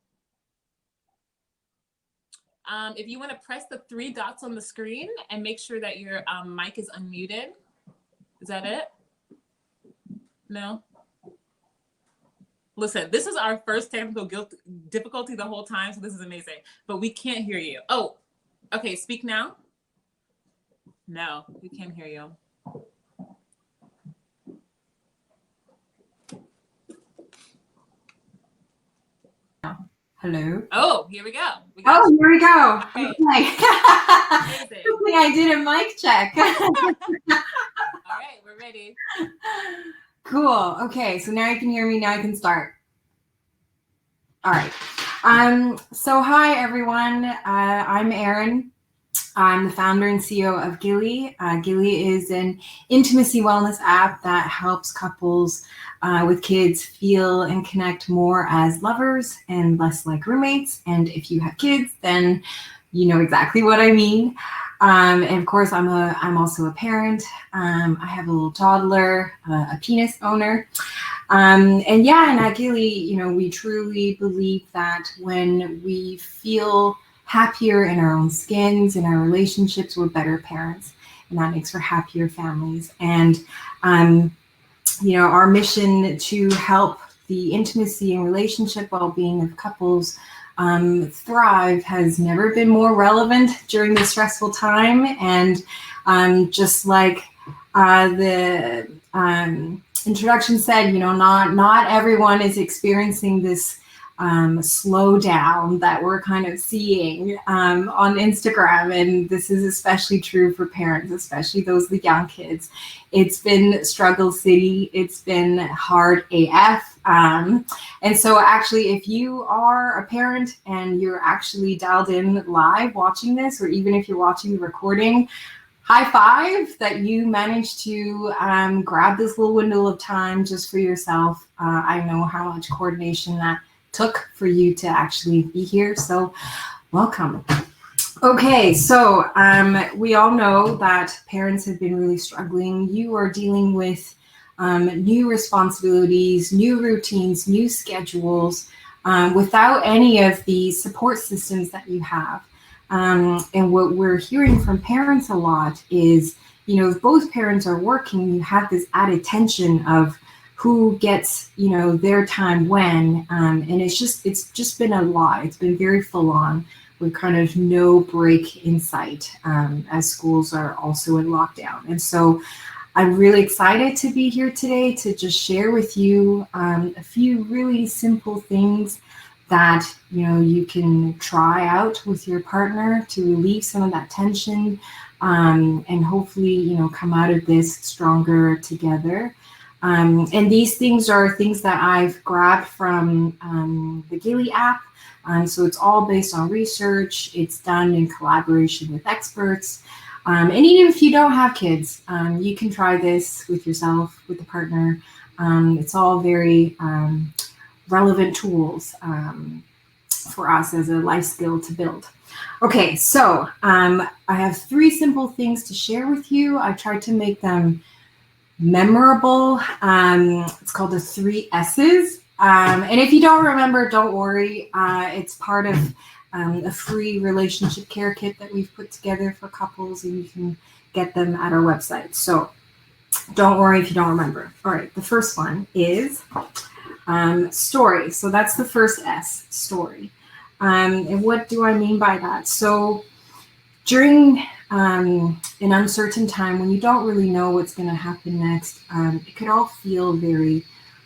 If you want to press the 3 dots on the screen and make sure that your mic is unmuted. Is that it? No? Listen, this is our first technical difficulty the whole time, so this is amazing. But we can't hear you. Oh, okay, speak now. No, we can't hear you. Hello. Oh, here we go. Oh, here we go. Okay. Okay. I did a mic check. All right, we're ready. Cool. Okay, so now you can hear me. Now I can start. All right. So hi everyone. I'm Erin. I'm the founder and CEO of Gilly. Gilly is an intimacy wellness app that helps couples with kids feel and connect more as lovers and less like roommates. And if you have kids, then you know exactly what I mean. And of course, I'm also a parent. I have a little toddler, a penis owner. And yeah, and at Gilly, you know, we truly believe that when we feel happier in our own skins, in our relationships, we're better parents, and that makes for happier families. And you know, our mission to help the intimacy and relationship well-being of couples thrive has never been more relevant during this stressful time. And just like the introduction said, you know, not everyone is experiencing this slowdown that we're kind of seeing on Instagram. And this is especially true for parents, especially those with young kids. It's been struggle city. It's been hard AF. And so actually, if you are a parent and you're actually dialed in live watching this, or even if you're watching the recording, high five that you managed to grab this little window of time just for yourself. I know how much coordination that took for you to actually be here, so welcome. Okay, so we all know that parents have been really struggling. You are dealing with new responsibilities, new routines, new schedules, without any of the support systems that you have. And what we're hearing from parents a lot is, you know, if both parents are working, you have this added tension of who gets, you know, their time when, and it's just been a lot. It's been very full on with kind of no break in sight, as schools are also in lockdown. And so I'm really excited to be here today to just share with you a few really simple things that, you know, you can try out with your partner to relieve some of that tension, and hopefully, you know, come out of this stronger together. And these things are things that I've grabbed from the Gilly app. So it's all based on research. It's done in collaboration with experts. And even if you don't have kids, you can try this with yourself, with a partner. It's all very relevant tools for us as a life skill to build. Okay, so I have 3 simple things to share with you. I tried to make them memorable. It's called the 3 S's. And if you don't remember, don't worry. It's part of a free relationship care kit that we've put together for couples, and you can get them at our website. So Don't worry if you don't remember. All right, the first one is story. So that's the first S, story. And what do I mean by that? So during an uncertain time when you don't really know what's going to happen next, it could all feel very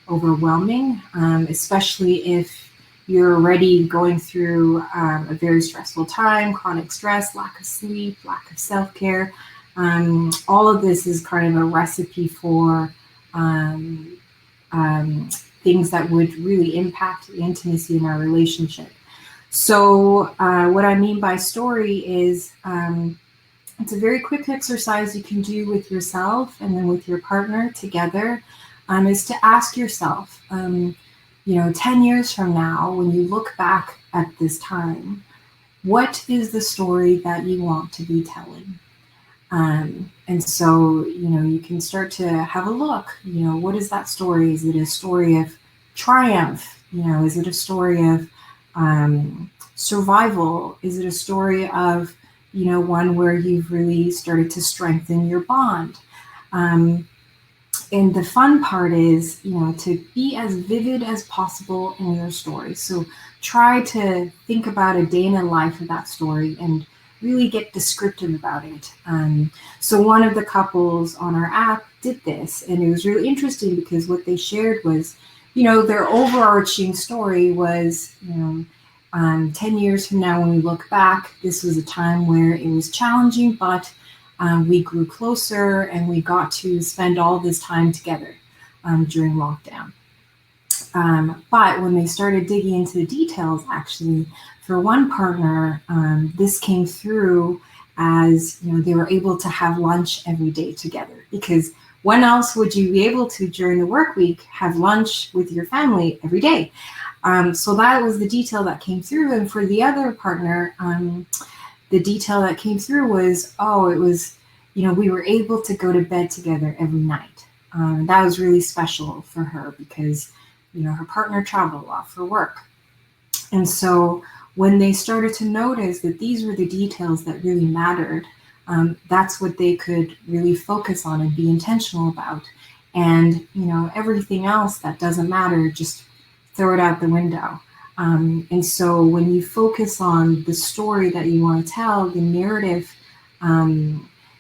overwhelming, especially if you're already going through a very stressful time, chronic stress, lack of sleep, lack of self-care. All of this is kind of a recipe for things that would really impact the intimacy in our relationship. So what I mean by story is it's a very quick exercise you can do with yourself and then with your partner together, is to ask yourself, 10 years from now, when you look back at this time, what is the story that you want to be telling? And so, you can start to have a look, what is that story? Is it a story of triumph? Is it a story of survival? Is it a story of, one where you've really started to strengthen your bond? And the fun part is, to be as vivid as possible in your story. So try to think about a day in the life of that story and really get descriptive about it. So one of the couples on our app did this, and it was really interesting because what they shared was, their overarching story was, 10 years from now, when we look back, this was a time where it was challenging, but we grew closer and we got to spend all this time together during lockdown. But when they started digging into the details, actually, for one partner, this came through as, they were able to have lunch every day together, because when else would you be able to, during the work week, have lunch with your family every day? So that was the detail that came through. And for the other partner, the detail that came through was, it was, we were able to go to bed together every night. That was really special for her because, her partner traveled a lot for work. And so when they started to notice that these were the details that really mattered, that's what they could really focus on and be intentional about. And, everything else that doesn't matter, just throw it out the window. And so when you focus on the story that you want to tell, the narrative,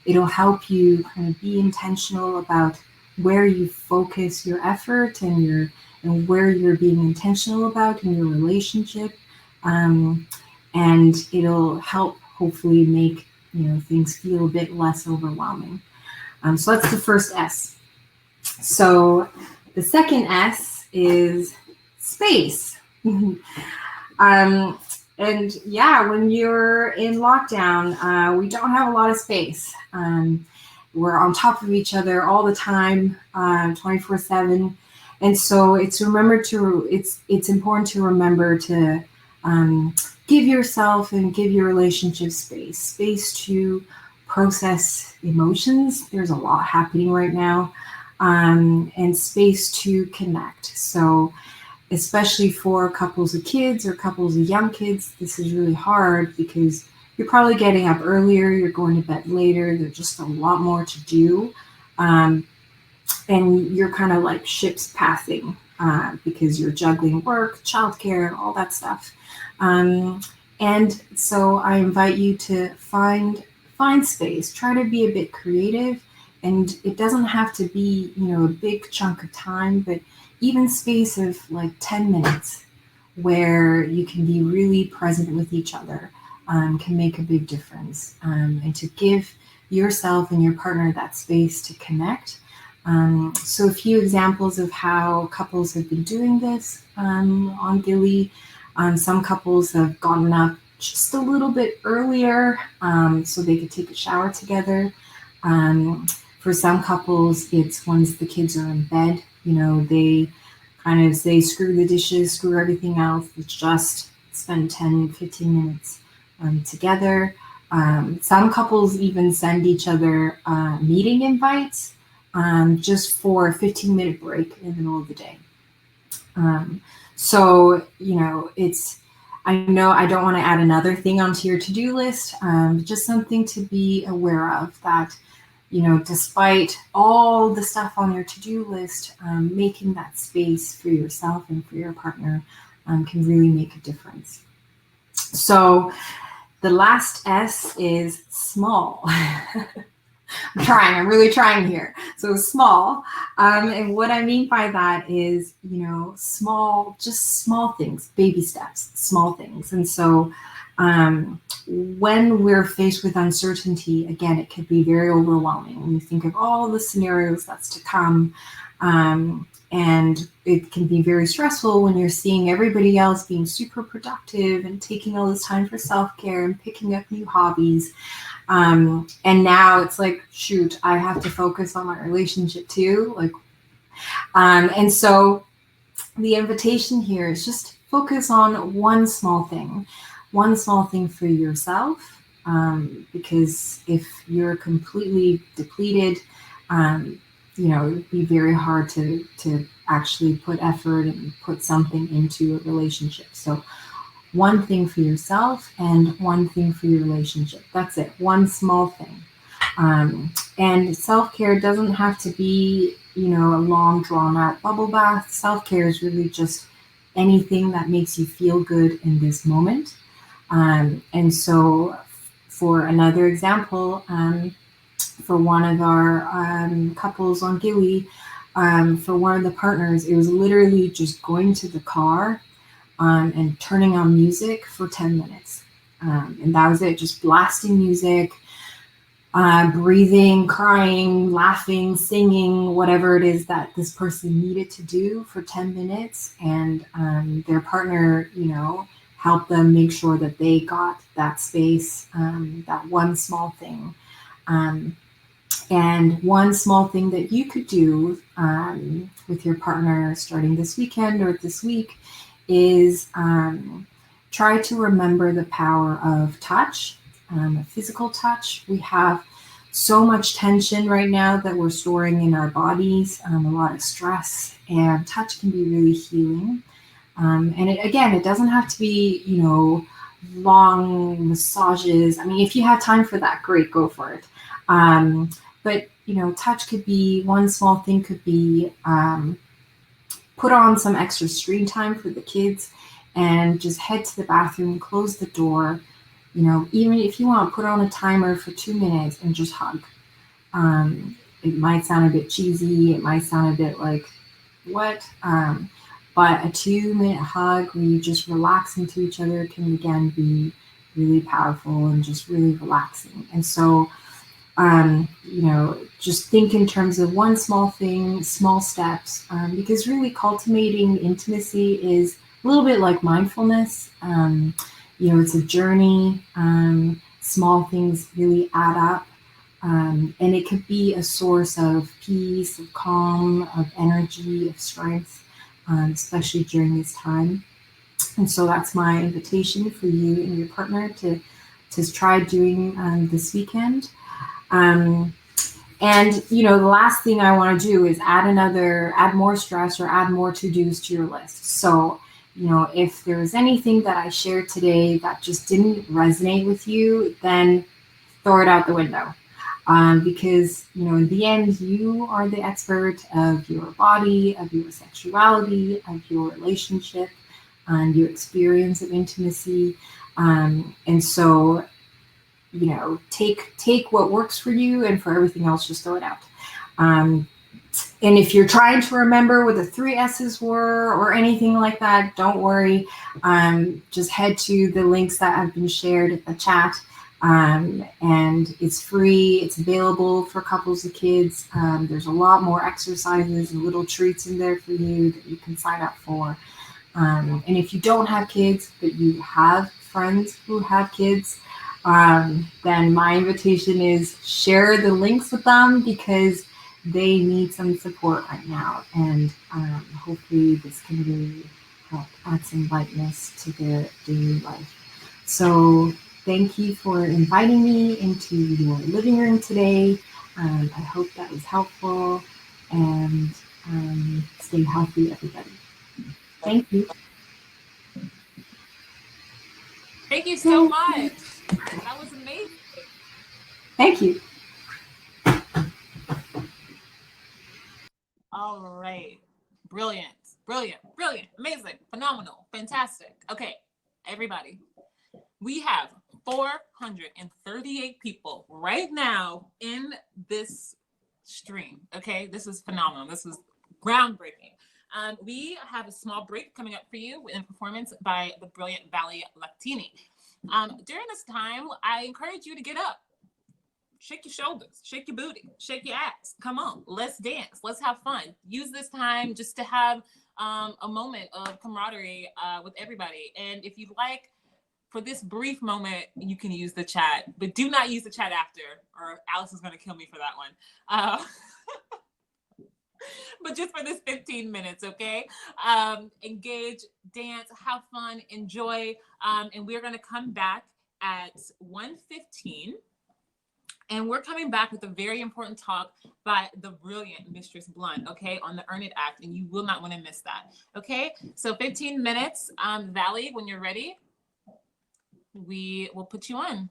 it'll help you kind of be intentional about where you focus your effort and where you're being intentional about in your relationship. And it'll help hopefully make, things feel a bit less overwhelming. So that's the first S. So the second S is space. And yeah, when you're in lockdown, we don't have a lot of space. We're on top of each other all the time, 24/7. And so it's important to remember to give yourself and give your relationship space to process emotions. There's a lot happening right now, and space to connect. So especially for couples of kids or couples of young kids, this is really hard because you're probably getting up earlier, you're going to bed later, there's just a lot more to do. And you're kind of like ships passing because you're juggling work, childcare, all that stuff. And so I invite you to find space, try to be a bit creative, and it doesn't have to be, a big chunk of time, but even space of like 10 minutes where you can be really present with each other can make a big difference. And to give yourself and your partner that space to connect. So a few examples of how couples have been doing this on Gilly. Some couples have gotten up just a little bit earlier so they could take a shower together. For some couples, it's once the kids are in bed, they kind of say, screw the dishes, screw everything else. Let's just spend 10, 15 minutes together. Some couples even send each other meeting invites just for a 15-minute break in the middle of the day. So, I know I don't want to add another thing onto your to-do list, just something to be aware of, that despite all the stuff on your to-do list, making that space for yourself and for your partner can really make a difference. So the last S is small. I'm really trying here. So small. And what I mean by that is, just small things, baby steps, small things. And so when we're faced with uncertainty, again, it could be very overwhelming when you think of all the scenarios that's to come. And it can be very stressful when you're seeing everybody else being super productive and taking all this time for self-care and picking up new hobbies. And now it's like, shoot, I have to focus on my relationship too. And so the invitation here is just focus on one small thing for yourself. Because if you're completely depleted, it would be very hard to actually put effort and put something into a relationship. So one thing for yourself and one thing for your relationship. That's it. One small thing. And self-care doesn't have to be, a long drawn out bubble bath. Self-care is really just anything that makes you feel good in this moment. And so for another example, for one of our couples on Gili, for one of the partners, it was literally just going to the car and turning on music for 10 minutes. And that was it, just blasting music, breathing, crying, laughing, singing, whatever it is that this person needed to do for 10 minutes. And their partner, helped them make sure that they got that space, that one small thing. And one small thing that you could do with your partner starting this weekend or this week is try to remember the power of touch, physical touch. We have so much tension right now that we're storing in our bodies, a lot of stress, and touch can be really healing. And it doesn't have to be, long massages. I mean, if you have time for that, great, go for it. But, touch could be, one small thing could be put on some extra screen time for the kids and just head to the bathroom, close the door. Even if you want, put on a timer for 2 minutes and just hug. It might sound a bit cheesy. It might sound a bit like, what? But a 2-minute hug where you just relax into each other can again be really powerful and just really relaxing. And so, just think in terms of one small thing, small steps, because really cultivating intimacy is a little bit like mindfulness. It's a journey. Small things really add up. And it could be a source of peace, of calm, of energy, of strength, especially during this time. And so that's my invitation for you and your partner to try doing this weekend. And the last thing I want to do is add more stress or add more to-dos to your list. So, if there's anything that I shared today that just didn't resonate with you, then throw it out the window. Because, in the end, you are the expert of your body, of your sexuality, of your relationship, and your experience of intimacy. And so, take what works for you, and for everything else, just throw it out. And if you're trying to remember what the 3 S's were or anything like that, don't worry. Just head to the links that have been shared in the chat. And it's free. It's available for couples of kids. There's a lot more exercises and little treats in there for you that you can sign up for. And if you don't have kids, but you have friends who have kids, then my invitation is share the links with them because they need some support right now. And hopefully this can really help add some lightness to their daily life. So thank you for inviting me into your living room today. I hope that was helpful, and stay healthy, everybody. Thank you. Thank you so much. That was amazing. Thank you. amazing, phenomenal, fantastic. Okay, everybody, we have 438 people right now in this stream. Okay, this is phenomenal. This is groundbreaking. We have a small break coming up for you in performance by the brilliant Valley Latini. During this time, I encourage you to get up, shake your shoulders, shake your booty, shake your ass. Come on, let's dance, let's have fun. Use this time just to have a moment of camaraderie with everybody. And if you'd like, for this brief moment, you can use the chat, but do not use the chat after, or Alice is going to kill me for that one. But just for this 15 minutes, okay? Engage, dance, have fun, enjoy, and we're going to come back at 1:15. And we're coming back with a very important talk by the brilliant Mistress Blunt, okay, on the Earn It Act, and you will not want to miss that, okay? So 15 minutes, Valley, when you're ready, we will put you on.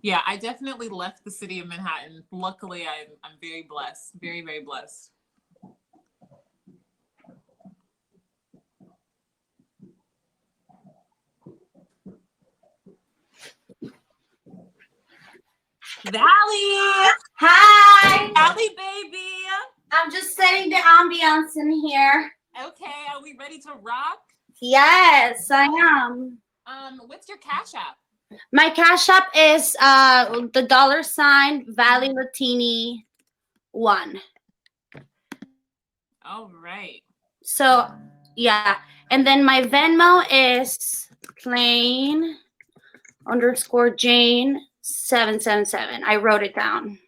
Yeah, I definitely left the city of Manhattan. Luckily, I'm very blessed, very, very blessed. Valley! Hi! Valley, baby! I'm just setting the ambiance in here. Okay, are we ready to rock? Yes, I am. What's your Cash App? My Cash App is the $ Valley Latini 1. All right. So, yeah. And then my Venmo is plain _ Jane 777. I wrote it down.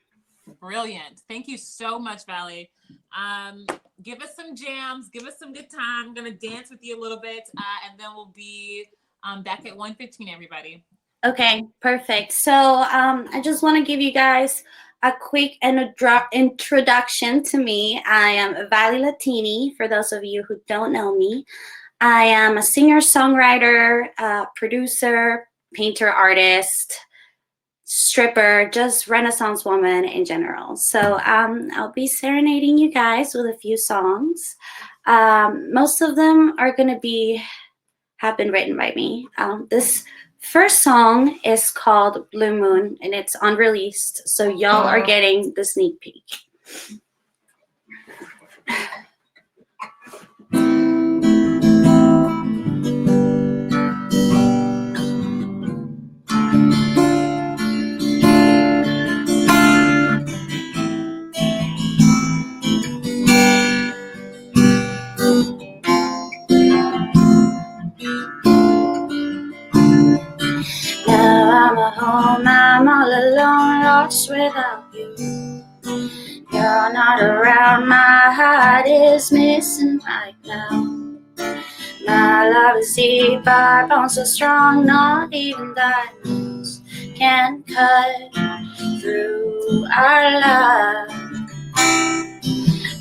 Brilliant. Thank you so much, Valley. Give us some jams. Give us some good time. I'm going to dance with you a little bit, and then we'll be back at 1:15, everybody. Okay, perfect. So I just want to give you guys a quick introduction to me. I am Valley Latini, for those of you who don't know me. I am a singer-songwriter, producer, painter, artist, stripper, just Renaissance woman in general. So I'll be serenading you guys with a few songs. Most of them are going to have been written by me. This first song is called Blue Moon, and it's unreleased, so y'all are getting the sneak peek. Now I'm at home, I'm all alone, lost without you. You're not around, my heart is missing right now. My love is deep, our bonds so strong, not even diamonds can cut through our love.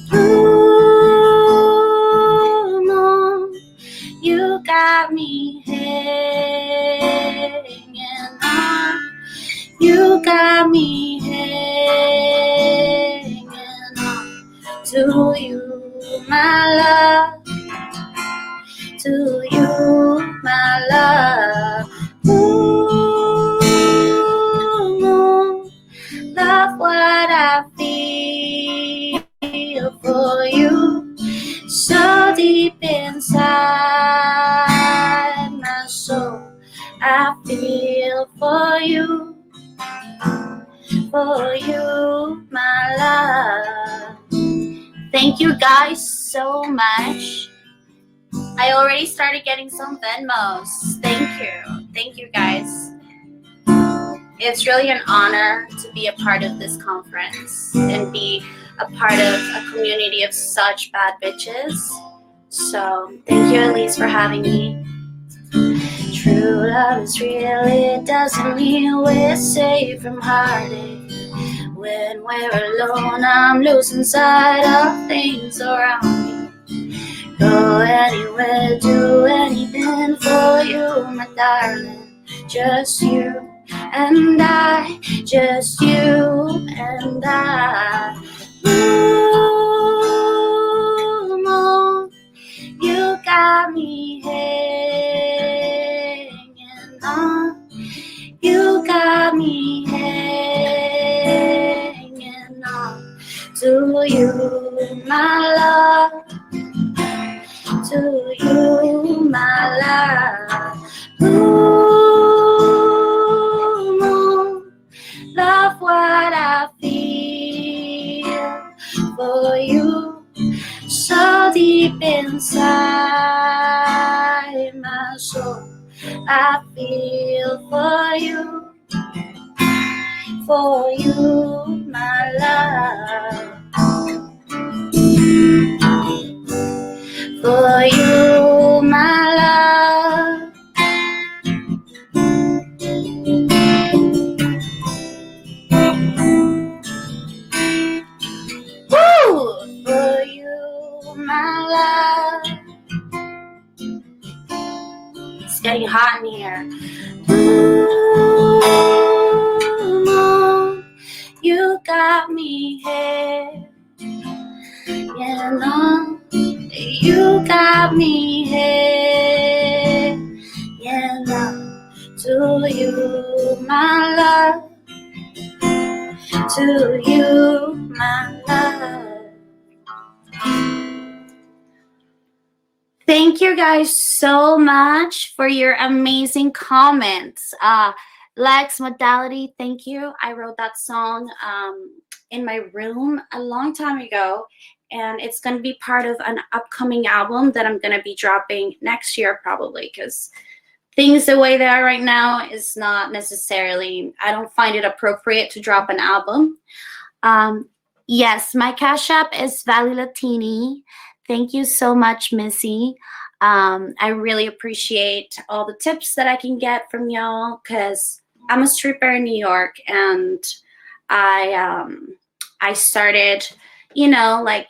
Blue moon, you got me hanging on. You got me hanging on to you, my love. To you, my love. Ooh, love what I feel for you, so deep inside my soul. I feel for you, my love. Thank you guys so much. I already started getting some Venmos. Thank you guys. It's really an honor to be a part of this conference and be a part of a community of such bad bitches. So thank you, Elise, for having me. True love is real, it doesn't mean we're safe from heartache. When we're alone, I'm losing sight of things around me. Go anywhere, do anything for you, my darling. Just you and I, just you and I. Ooh, Moon, you got me hanging on. You got me hanging on to you, my love. To you, my love. Ooh, Moon, love what I feel for you, so deep inside my soul. I feel for you, my love. For you, my love. Woo! For you, my love. It's getting hot in here. Ooh, Moon, you got me here. You know, you got me here. You know, to you, my love. To you, my love. Thank you guys so much for your amazing comments. Lex Modality, thank you. I wrote that song in my room a long time ago, and it's going to be part of an upcoming album that I'm going to be dropping next year probably, because things the way they are right now is not necessarily, I don't find it appropriate to drop an album. Yes, my Cash App is Valley Latini. Thank you so much, Missy. I really appreciate all the tips that I can get from y'all, because I'm a stripper in New York, and I started, you know, like,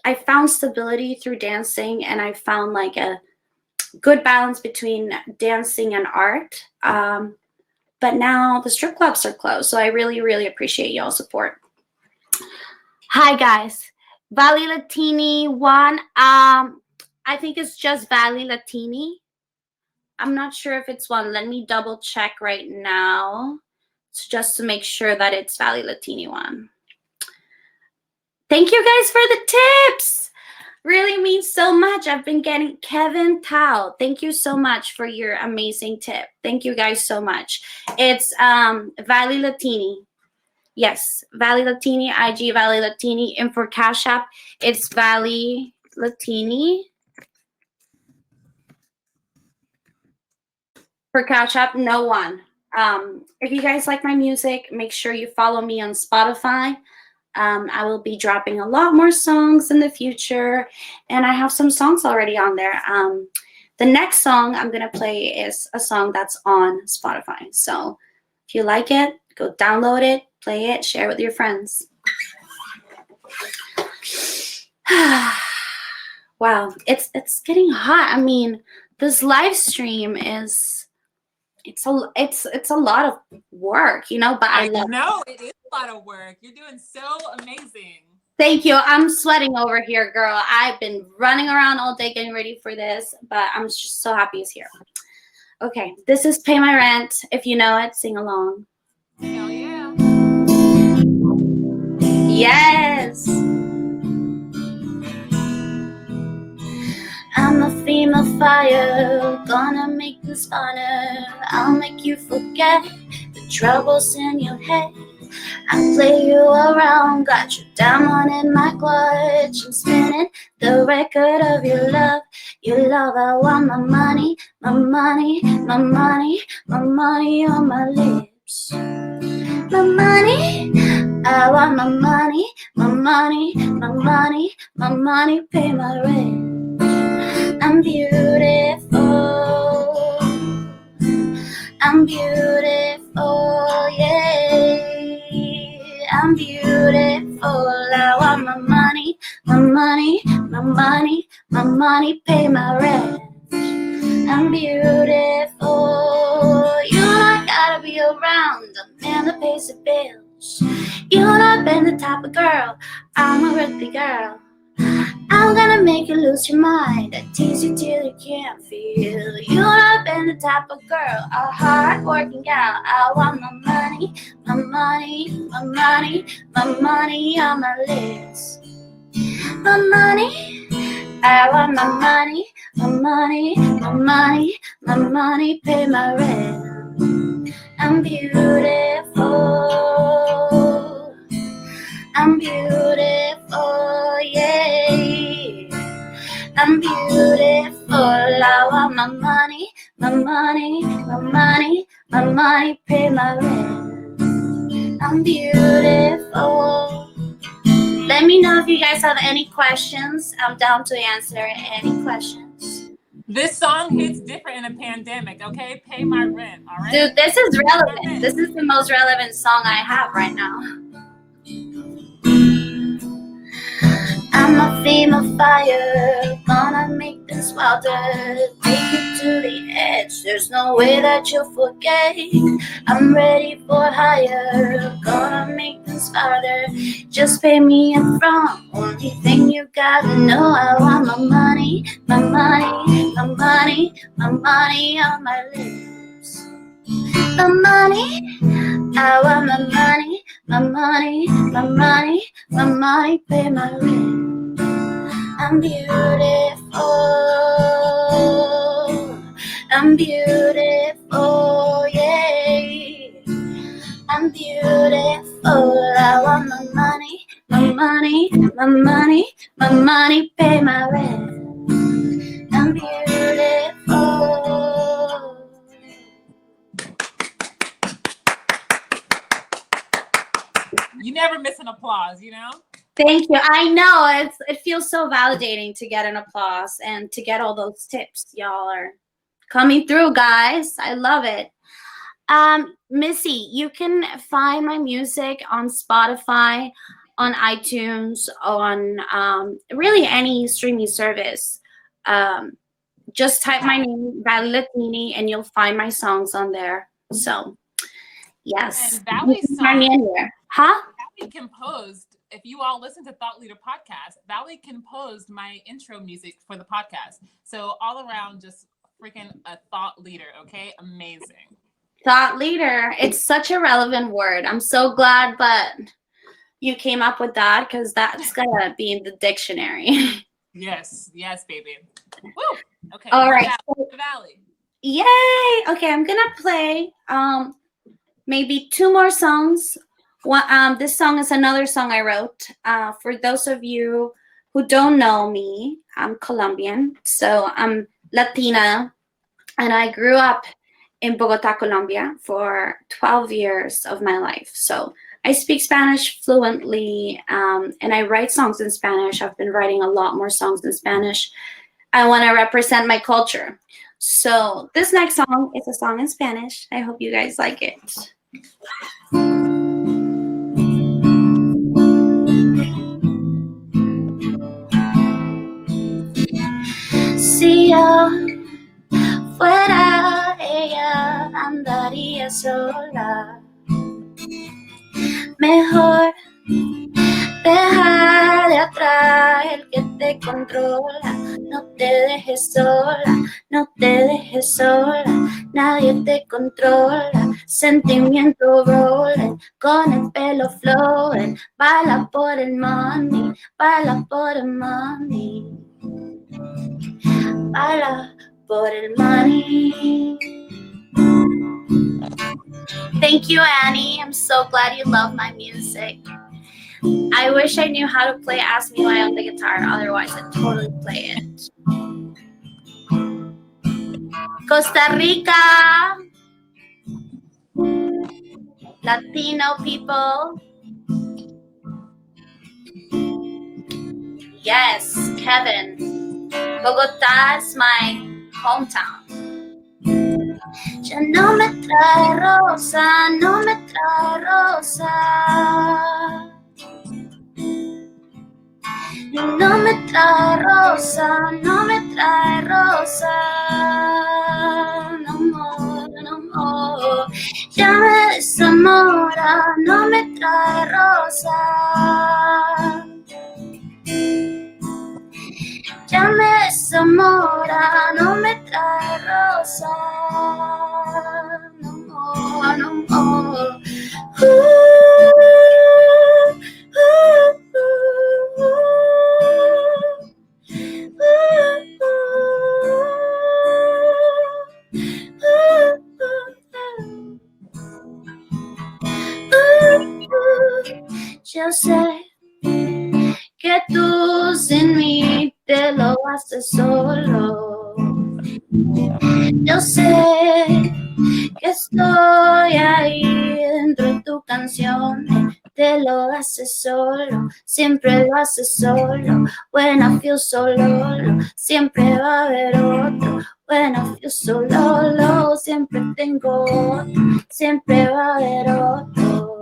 I found stability through dancing, and I found like a good balance between dancing and art. But now the strip clubs are closed, so I really, really appreciate y'all's support. Hi, guys. Valley Latini 1. I think it's just Valley Latini. I'm not sure if it's one. Let me double check right now, just to make sure that it's Valley Latini 1. Thank you guys for the tips. Really means so much. I've been getting Kevin Tao. Thank you so much for your amazing tip. Thank you guys so much. It's Valley Latini. Yes, Valley Latini, IG Valley Latini. And for Cash App, it's Valley Latini. For Cash App, no one. If you guys like my music, make sure you follow me on Spotify. I will be dropping a lot more songs in the future, and I have some songs already on there. The next song I'm going to play is a song that's on Spotify. So if you like it, go download it, play it, share it with your friends. Wow, it's getting hot. I mean, this live stream is it's a lot of work, you know, but I love it. No, it is a lot of work. You're doing so amazing. Thank you. I'm sweating over here, girl. I've been running around all day getting ready for this, but I'm just so happy it's here. Okay, this is Pay My Rent. If you know it, sing along. Hell yeah. Yes. I'm a female fire, gonna make this funner. I'll make you forget the troubles in your head. I play you around, got you diamond in my clutch. I'm spinning the record of your love. Your love, I want my money, my money, my money, my money on my lips. My money, I want my money, my money, my money, my money, pay my rent. I'm beautiful, I'm beautiful, yeah. I'm beautiful, I want my money, my money, my money, My money pay my rent. I'm beautiful. You don't gotta be around the man that pays the bills. You not been the type of girl. I'm a rugby girl. I'm gonna make you lose your mind. I tease you till you can't feel. You not been the type of girl, a hard-working gal. I want my money, my money, my money, my money on my list. My money, I want my money, my money, my money, my money, pay my rent. I'm beautiful. I'm beautiful, yeah. I'm beautiful. I want my money, my money, my money, my money, pay my rent. I'm beautiful. Let me know if you guys have any questions. I'm down to answer any questions. This song hits different in a pandemic, okay? Pay my rent, all right? Dude, this is relevant. This is the most relevant song I have right now. I'm a female fire, gonna make this wilder, take you to the edge, there's no way that you'll forget. I'm ready for higher, gonna make this farther, just pay me up front, only thing you gotta know, I want my money, my money, my money, my money on my lips. My money, I want my money, my money, my money, my money, pay my rent. I'm beautiful. I'm beautiful, yeah. I'm beautiful. I want my money, my money, my money, my money, pay my rent. I'm beautiful. You never miss an applause, you know? Thank you. I know it feels so validating to get an applause and to get all those tips. Y'all are coming through, guys. I love it. Missy, you can find my music on Spotify, on iTunes, on really any streaming service. Just type my name, Valley Latini, and you'll find my songs on there. So, yes. And Valley's Find me song, anywhere. Huh? Valley composed, if you all listen to Thought Leader podcast, Valley composed my intro music for the podcast. So all around, just freaking a thought leader, okay? Amazing. Thought leader. It's such a relevant word. I'm so glad that you came up with that because that's gonna be in the dictionary. Yes, baby. Woo! Okay. All right. Valley. Yay! Okay, I'm gonna play maybe two more songs. This song is another song I wrote. For those of you who don't know me, I'm Colombian, so I'm Latina, and I grew up in Bogota, Colombia for 12 years of my life. So I speak Spanish fluently, and I write songs in Spanish. I've been writing a lot more songs in Spanish. I want to represent my culture. So this next song is a song in Spanish. I hope you guys like it. Si yo fuera ella, andaría sola. Mejor deja de atrás el que te controla. No te dejes sola, no te dejes sola. Nadie te controla. Sentimiento rolling, con el pelo flowing. Baila por el money, baila por el money. Baila por el money. Thank you, Annie. I'm so glad you love my music. I wish I knew how to play Ask Me Why on the guitar, otherwise I'd totally play it. Costa Rica, Latino people. Yes, Kevin. Bogotá is my hometown. Ya no me trae rosa, no me trae rosa. No me trae rosa, no me trae rosa. No more, no more. Ya me desamora, no me trae rosa. Ya me desamora, no me trae rosa. No more, no more. Yo sé que tú sin mí te lo haces solo. Yo sé que estoy ahí dentro de tu canción. Te lo haces solo, siempre lo haces solo. When I feel so low, siempre va a haber otro. When I feel so low, siempre tengo otro, siempre va a haber otro.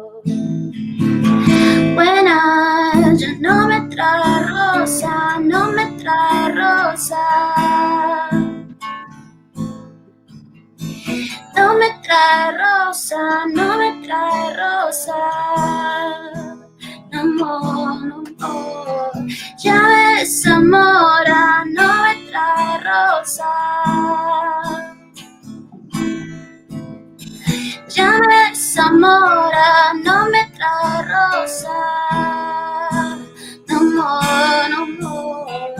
Buena, ya no me trae rosa, no me trae rosa. No me trae rosa, no me trae rosa. No more, no more. Ya me desamora, no me trae rosa. Ya me desamora, no me trae rosa. No more, no more.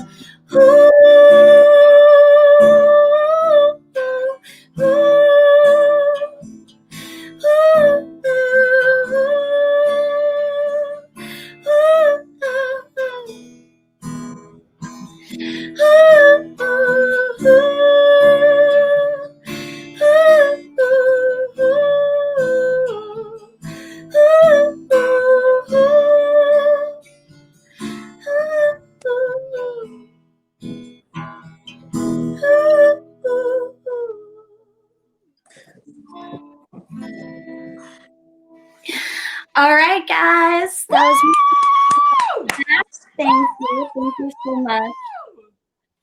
All right, guys. That was Thank you. Thank you so much.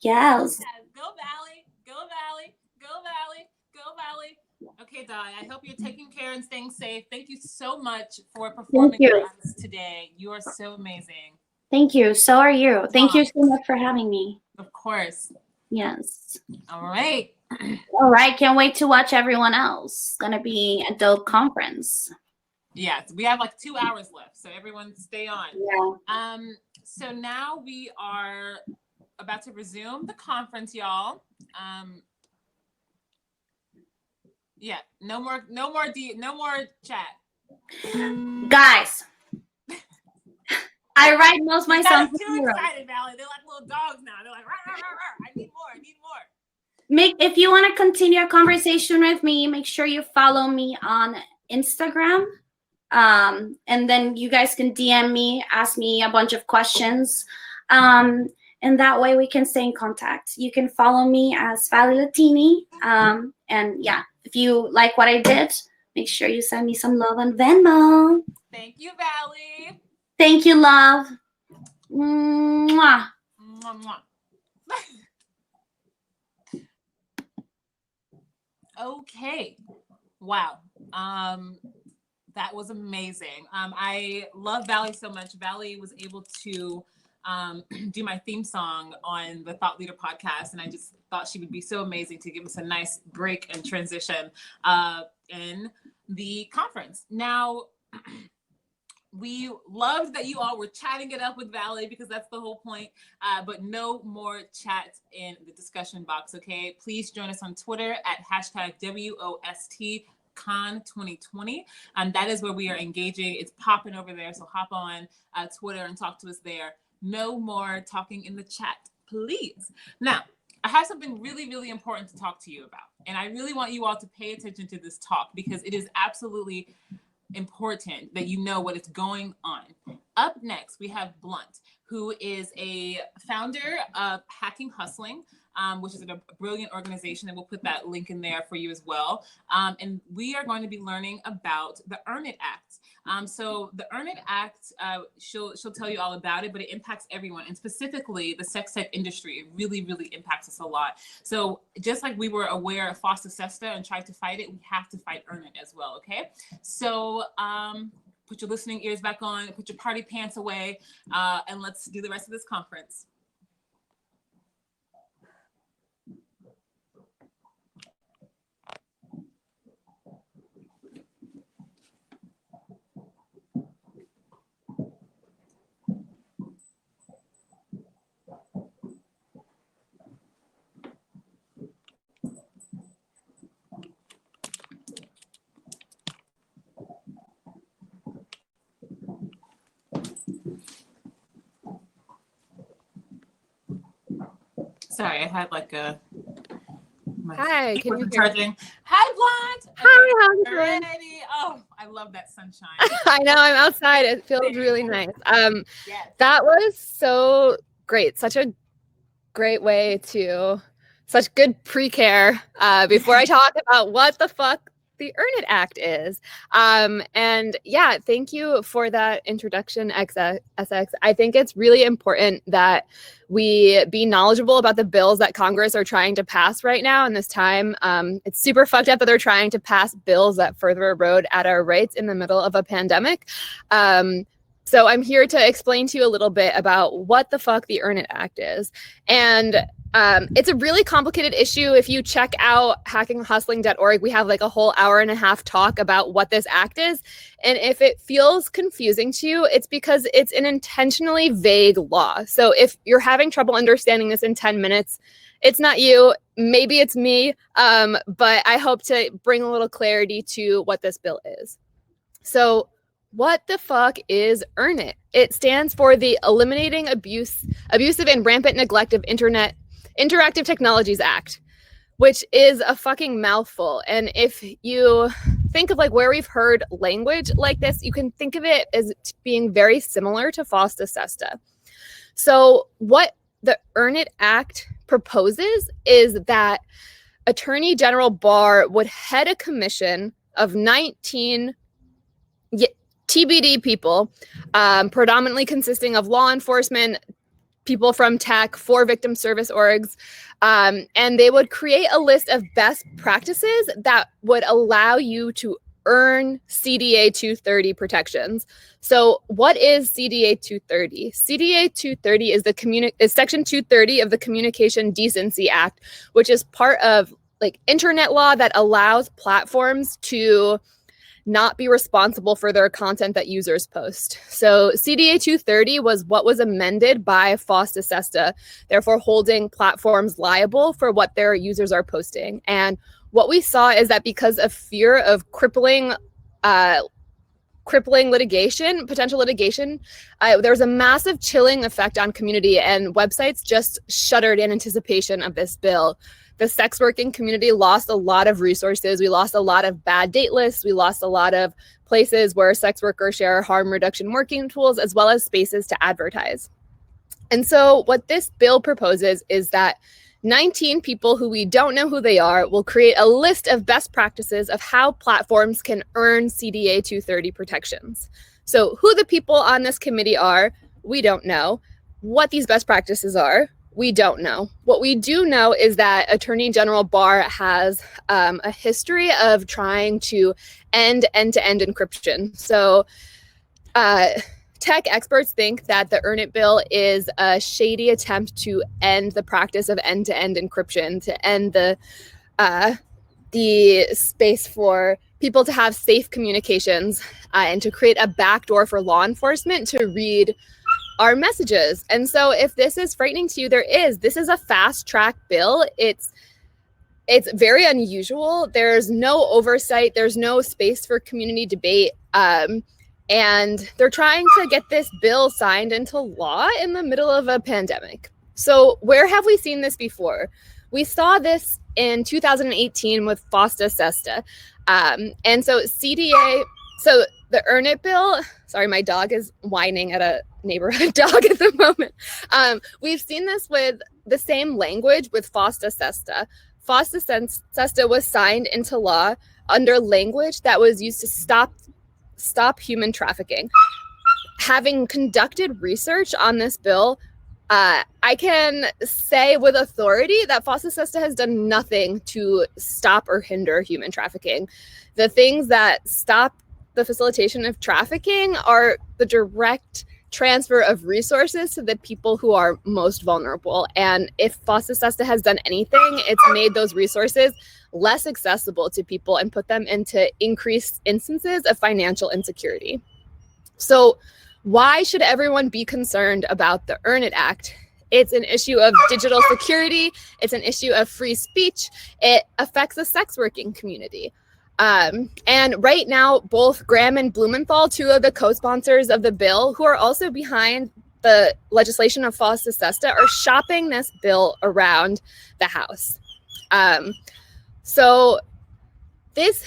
Yes. Go Valley, go Valley, go Valley, go Valley. Okay, Di, I hope you're taking care and staying safe. Thank you so much for performing for us today. You are so amazing. Thank you. So are you. Thank you so much for having me. Of course. Yes. All right. All right. Can't wait to watch everyone else. It's gonna be a dope conference. Yes, we have like 2 hours left, so everyone stay on. Yeah. So now we are about to resume the conference, y'all. Yeah, no more chat. Guys, I write most my songs. Too excited, Valley. They're like little dogs now. They're like, rah, rah, rah, rah. I need more. If you want to continue a conversation with me, make sure you follow me on Instagram. And then you guys can DM me, ask me a bunch of questions. And that way we can stay in contact. You can follow me as Valley Latini. And yeah, if you like what I did, make sure you send me some love on Venmo. Thank you, Valley. Thank you, love. Mwah. Mwah, mwah. Okay. Wow. That was amazing. I love Valley so much. Valley was able to do my theme song on the Thought Leader podcast, and I just thought she would be so amazing to give us a nice break and transition in the conference. Now, we loved that you all were chatting it up with Valley because that's the whole point, but no more chats in the discussion box, okay? Please join us on Twitter at hashtag WoST Con 2020. That is where we are engaging. It's popping over there, so hop on Twitter and talk to us there. No more talking in the chat, please. Now, I have something really, really important to talk to you about, and I really want you all to pay attention to this talk because it is absolutely important that you know what is going on. Up next, we have Blunt, who is a founder of Hacking Hustling. which is a brilliant organization, and we'll put that link in there for you as well. And we are going to be learning about the Earn It Act. So the Earn It Act, she'll tell you all about it, but it impacts everyone, and specifically the sex tech industry. It really, really impacts us a lot. So just like we were aware of FOSTA SESTA and tried to fight it, we have to fight Earn It as well, okay? So put your listening ears back on, put your party pants away, and let's do the rest of this conference. Sorry, I had like a. Hi, can you hear charging? me? Hi, Blonde. Hi, how's it going? Ready? Oh, I love that sunshine. I know, I'm outside. It feels really nice. Yes. That was so great. Such a great way to, such good pre-care before I talk about what the fuck the Earn It Act is. And yeah, thank you for that introduction, SX. I think it's really important that we be knowledgeable about the bills that Congress are trying to pass right now in this time. It's super fucked up that they're trying to pass bills that further erode at our rights in the middle of a pandemic. So I'm here to explain to you a little bit about what the fuck the Earn It Act is. And it's a really complicated issue. If you check out hackinghustling.org, we have like a whole hour-and-a-half talk about what this act is. And if it feels confusing to you, it's because it's an intentionally vague law. So if you're having trouble understanding this in 10 minutes, it's not you, maybe it's me, but I hope to bring a little clarity to what this bill is. So what the fuck is Earn It? It stands for the Eliminating Abusive and Rampant Neglect of Interactive Technologies Act, which is a fucking mouthful. And if you think of like where we've heard language like this, you can think of it as being very similar to FOSTA SESTA. So what the Earn It Act proposes is that Attorney General Barr would head a commission of 19 TBD people, predominantly consisting of law enforcement, people from tech, 4 victim service orgs, and they would create a list of best practices that would allow you to earn CDA 230 protections. So what is CDA 230? CDA 230 is Section 230 of the Communication Decency Act, which is part of like internet law that allows platforms to not be responsible for their content that users post. So CDA 230 was what was amended by FOSTA SESTA, therefore holding platforms liable for what their users are posting. And what we saw is that because of fear of crippling litigation, potential litigation, there was a massive chilling effect on community, and websites just shuddered in anticipation of this bill. The sex working community lost a lot of resources. We lost a lot of bad date lists. We lost a lot of places where sex workers share harm reduction working tools, as well as spaces to advertise. And so what this bill proposes is that 19 people who we don't know who they are will create a list of best practices of how platforms can earn CDA 230 protections. So who the people on this committee are, we don't know. What these best practices are, we don't know. What we do know is that Attorney General Barr has a history of trying to end end-to-end encryption. So tech experts think that the Earn It bill is a shady attempt to end the practice of end-to-end encryption, to end the space for people to have safe communications, and to create a backdoor for law enforcement to read our messages. And so if this is frightening to you, this is a fast track bill. It's very unusual. There's no oversight. There's no space for community debate. And they're trying to get this bill signed into law in the middle of a pandemic. So where have we seen this before? We saw this in 2018 with FOSTA SESTA. And so CDA, so the Earn It bill, sorry, my dog is whining at neighborhood dog at the moment. We've seen this with the same language with FOSTA SESTA. FOSTA SESTA was signed into law under language that was used to stop human trafficking. Having conducted research on this bill, I can say with authority that FOSTA SESTA has done nothing to stop or hinder human trafficking. The things that stop the facilitation of trafficking are the direct transfer of resources to the people who are most vulnerable. And if FOSTA SESTA has done anything, it's made those resources less accessible to people and put them into increased instances of financial insecurity. So why should everyone be concerned about the Earn It Act? It's an issue of digital security. It's an issue of free speech. It affects the sex working community. And right now, both Graham and Blumenthal, two of the co-sponsors of the bill, who are also behind the legislation of FOSTA SESTA, are shopping this bill around the House. So this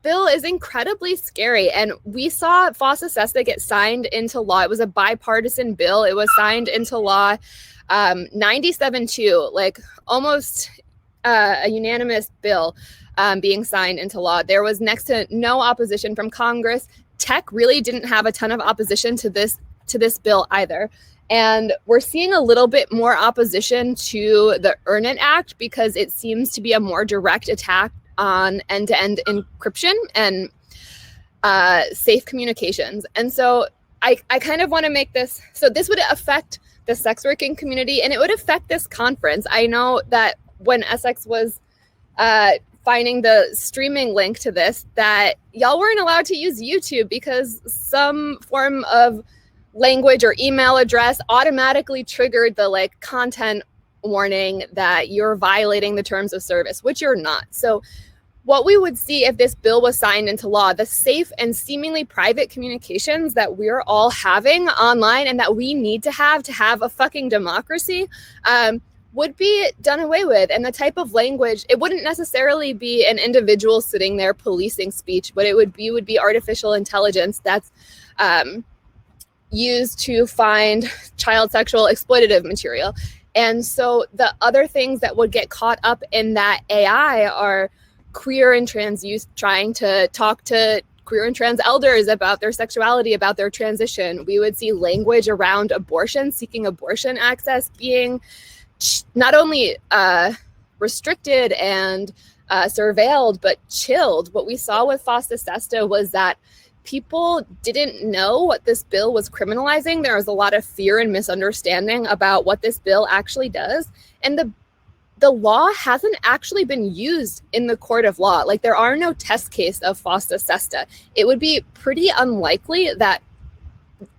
bill is incredibly scary, and we saw FOSTA SESTA get signed into law. It was a bipartisan bill. It was signed into law 97-2, like almost a unanimous bill being signed into law. There was next to no opposition from Congress. Tech really didn't have a ton of opposition to this bill either. And we're seeing a little bit more opposition to the Earn It Act because it seems to be a more direct attack on end-to-end encryption and safe communications. And so I kind of want to make this, so this would affect the sex working community, and it would affect this conference. I know that when Essex was finding the streaming link to this, that y'all weren't allowed to use YouTube because some form of language or email address automatically triggered the content warning that you're violating the terms of service, which you're not. So what we would see if this bill was signed into law, the safe and seemingly private communications that we're all having online and that we need to have a fucking democracy, would be done away with. And the type of language, it wouldn't necessarily be an individual sitting there policing speech, but it would be artificial intelligence that's used to find child sexual exploitative material. And so the other things that would get caught up in that AI are queer and trans youth trying to talk to queer and trans elders about their sexuality, about their transition. We would see language around abortion, seeking abortion access being not only restricted and surveilled, but chilled. What we saw with FOSTA SESTA was that people didn't know what this bill was criminalizing. There was a lot of fear and misunderstanding about what this bill actually does. And the law hasn't actually been used in the court of law. Like, there are no test case of FOSTA SESTA. It would be pretty unlikely that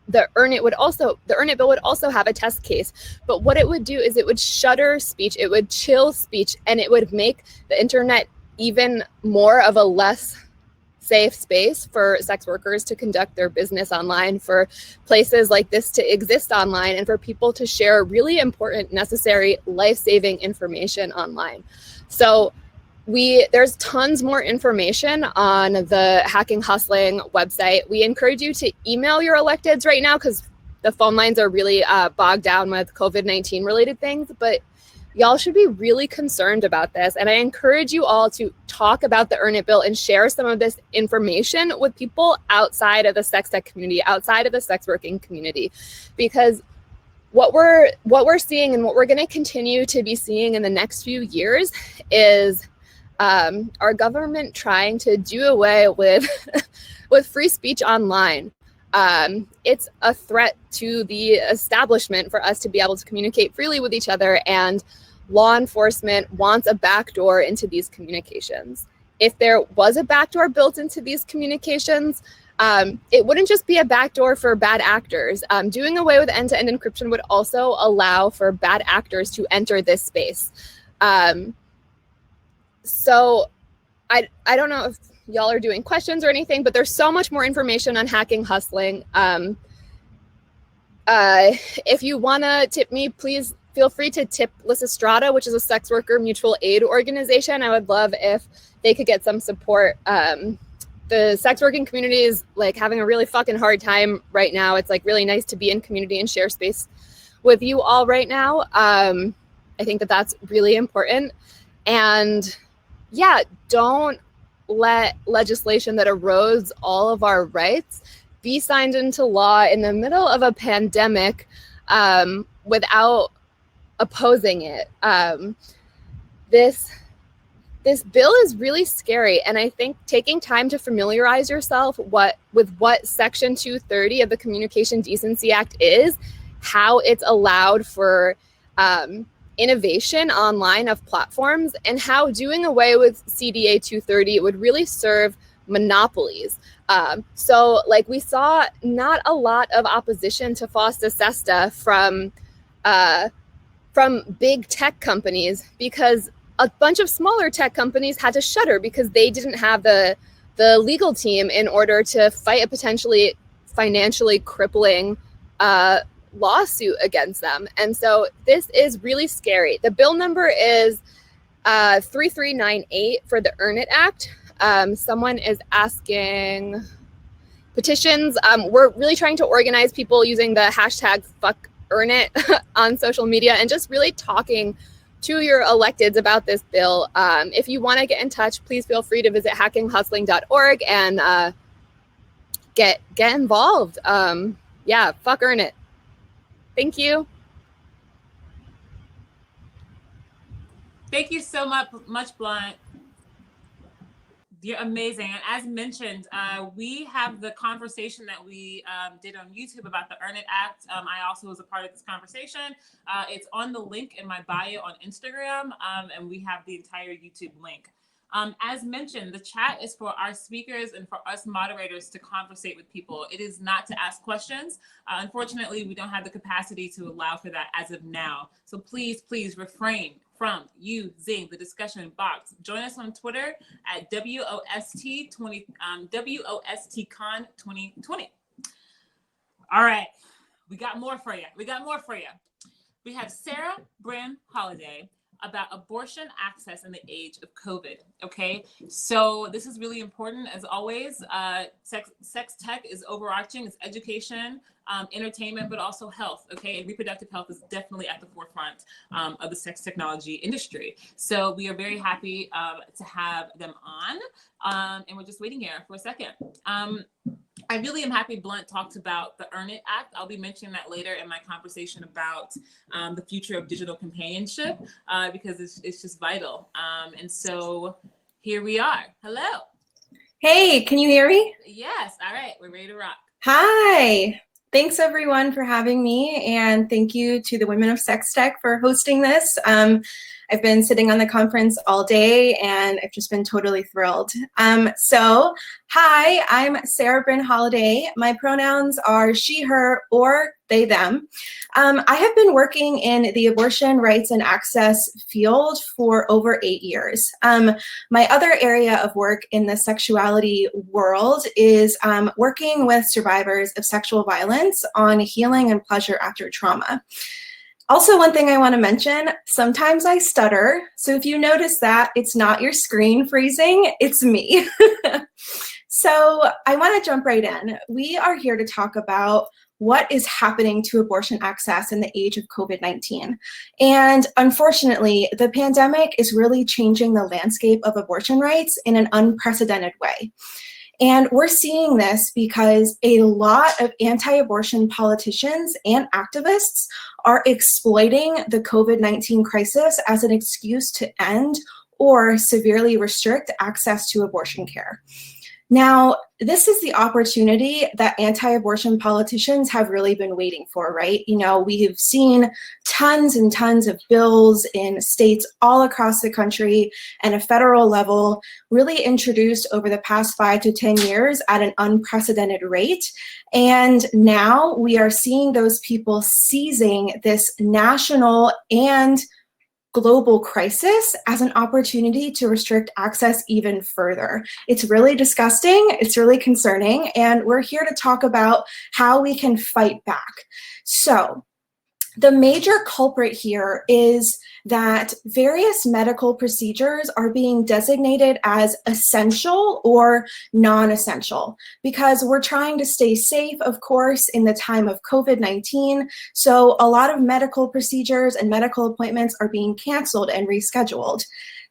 the Earn It bill would also have a test case. But what it would do is it would shutter speech, it would chill speech, and it would make the internet even more of a less safe space for sex workers to conduct their business online, for places like this to exist online, and for people to share really important, necessary, life-saving information online. So there's tons more information on the Hacking Hustling website. We encourage you to email your electeds right now because the phone lines are really bogged down with COVID-19 related things, but y'all should be really concerned about this. And I encourage you all to talk about the Earn It bill and share some of this information with people outside of the sex tech community, outside of the sex working community, because what we're seeing and what we're going to continue to be seeing in the next few years is our government trying to do away with with free speech online. It's a threat to the establishment for us to be able to communicate freely with each other, and law enforcement wants a backdoor into these communications. If there was a backdoor built into these communications, it wouldn't just be a backdoor for bad actors. Doing away with end-to-end encryption would also allow for bad actors to enter this space. So I don't know if y'all are doing questions or anything, but there's so much more information on Hacking Hustling. If you want to tip me, please feel free to tip Lysistrata, which is a sex worker mutual aid organization. I would love if they could get some support. the sex working community is like having a really fucking hard time right now. It's like really nice to be in community and share space with you all right now. I think that that's really important. And yeah, don't let legislation that erodes all of our rights be signed into law in the middle of a pandemic without opposing it. This bill is really scary, and I think taking time to familiarize yourself with what Section 230 of the Communication Decency Act is, how it's allowed for innovation online of platforms, and how doing away with CDA 230 would really serve monopolies. So like we saw not a lot of opposition to FOSTA SESTA from big tech companies, because a bunch of smaller tech companies had to shutter because they didn't have the legal team in order to fight a potentially financially crippling lawsuit against them. And so this is really scary. The bill number is 3398 for the Earn It Act. Someone is asking petitions. We're really trying to organize people using the hashtag #FuckEarnIt on social media and just really talking to your electeds about this bill. If you want to get in touch, please feel free to visit hackinghustling.org and get involved. Yeah, fuck earn it. Thank you. Thank you so much, Blunt. You're amazing. And as mentioned, we have the conversation that we did on YouTube about the Earn It Act. I also was a part of this conversation. It's on the link in my bio on Instagram, and we have the entire YouTube link. As mentioned, the chat is for our speakers and for us moderators to conversate with people. It is not to ask questions. Unfortunately, we don't have the capacity to allow for that as of now. So please refrain from using the discussion box. Join us on Twitter at WoST Con 2020. All right, we got more for you. We have Sarah Bryn Holiday about abortion access in the age of COVID. Okay, so this is really important. As always, sex tech is overarching. It's education, entertainment, but also health. Okay, and reproductive health is definitely at the forefront of the sex technology industry. So we are very happy to have them on, and we're just waiting here for a second. I really am happy Blunt talked about the Earn It Act. I'll be mentioning that later in my conversation about the future of digital companionship, because it's just vital. And so here we are. Hello. Hey, can you hear me? Yes. All right. We're ready to rock. Hi. Thanks everyone for having me, and thank you to the Women of Sex Tech for hosting this. I've been sitting on the conference all day and I've just been totally thrilled. So, hi, I'm Sarah Bryn Holiday. My pronouns are she, her, or they, them. I have been working in the abortion rights and access field for over 8 years. My other area of work in the sexuality world is working with survivors of sexual violence on healing and pleasure after trauma. Also, one thing I want to mention, sometimes I stutter. So if you notice that, it's not your screen freezing, it's me. So I want to jump right in. We are here to talk about what is happening to abortion access in the age of COVID-19. And unfortunately, the pandemic is really changing the landscape of abortion rights in an unprecedented way. And we're seeing this because a lot of anti-abortion politicians and activists are exploiting the COVID-19 crisis as an excuse to end or severely restrict access to abortion care. Now, this is the opportunity that anti-abortion politicians have really been waiting for, right? You know, we have seen tons and tons of bills in states all across the country and a federal level really introduced over the past 5 to 10 years at an unprecedented rate. And now we are seeing those people seizing this national and global crisis as an opportunity to restrict access even further. It's really disgusting, it's really concerning, and we're here to talk about how we can fight back. So, The major culprit here is that various medical procedures are being designated as essential or non-essential because we're trying to stay safe, of course, in the time of COVID-19. So a lot of medical procedures and medical appointments are being canceled and rescheduled.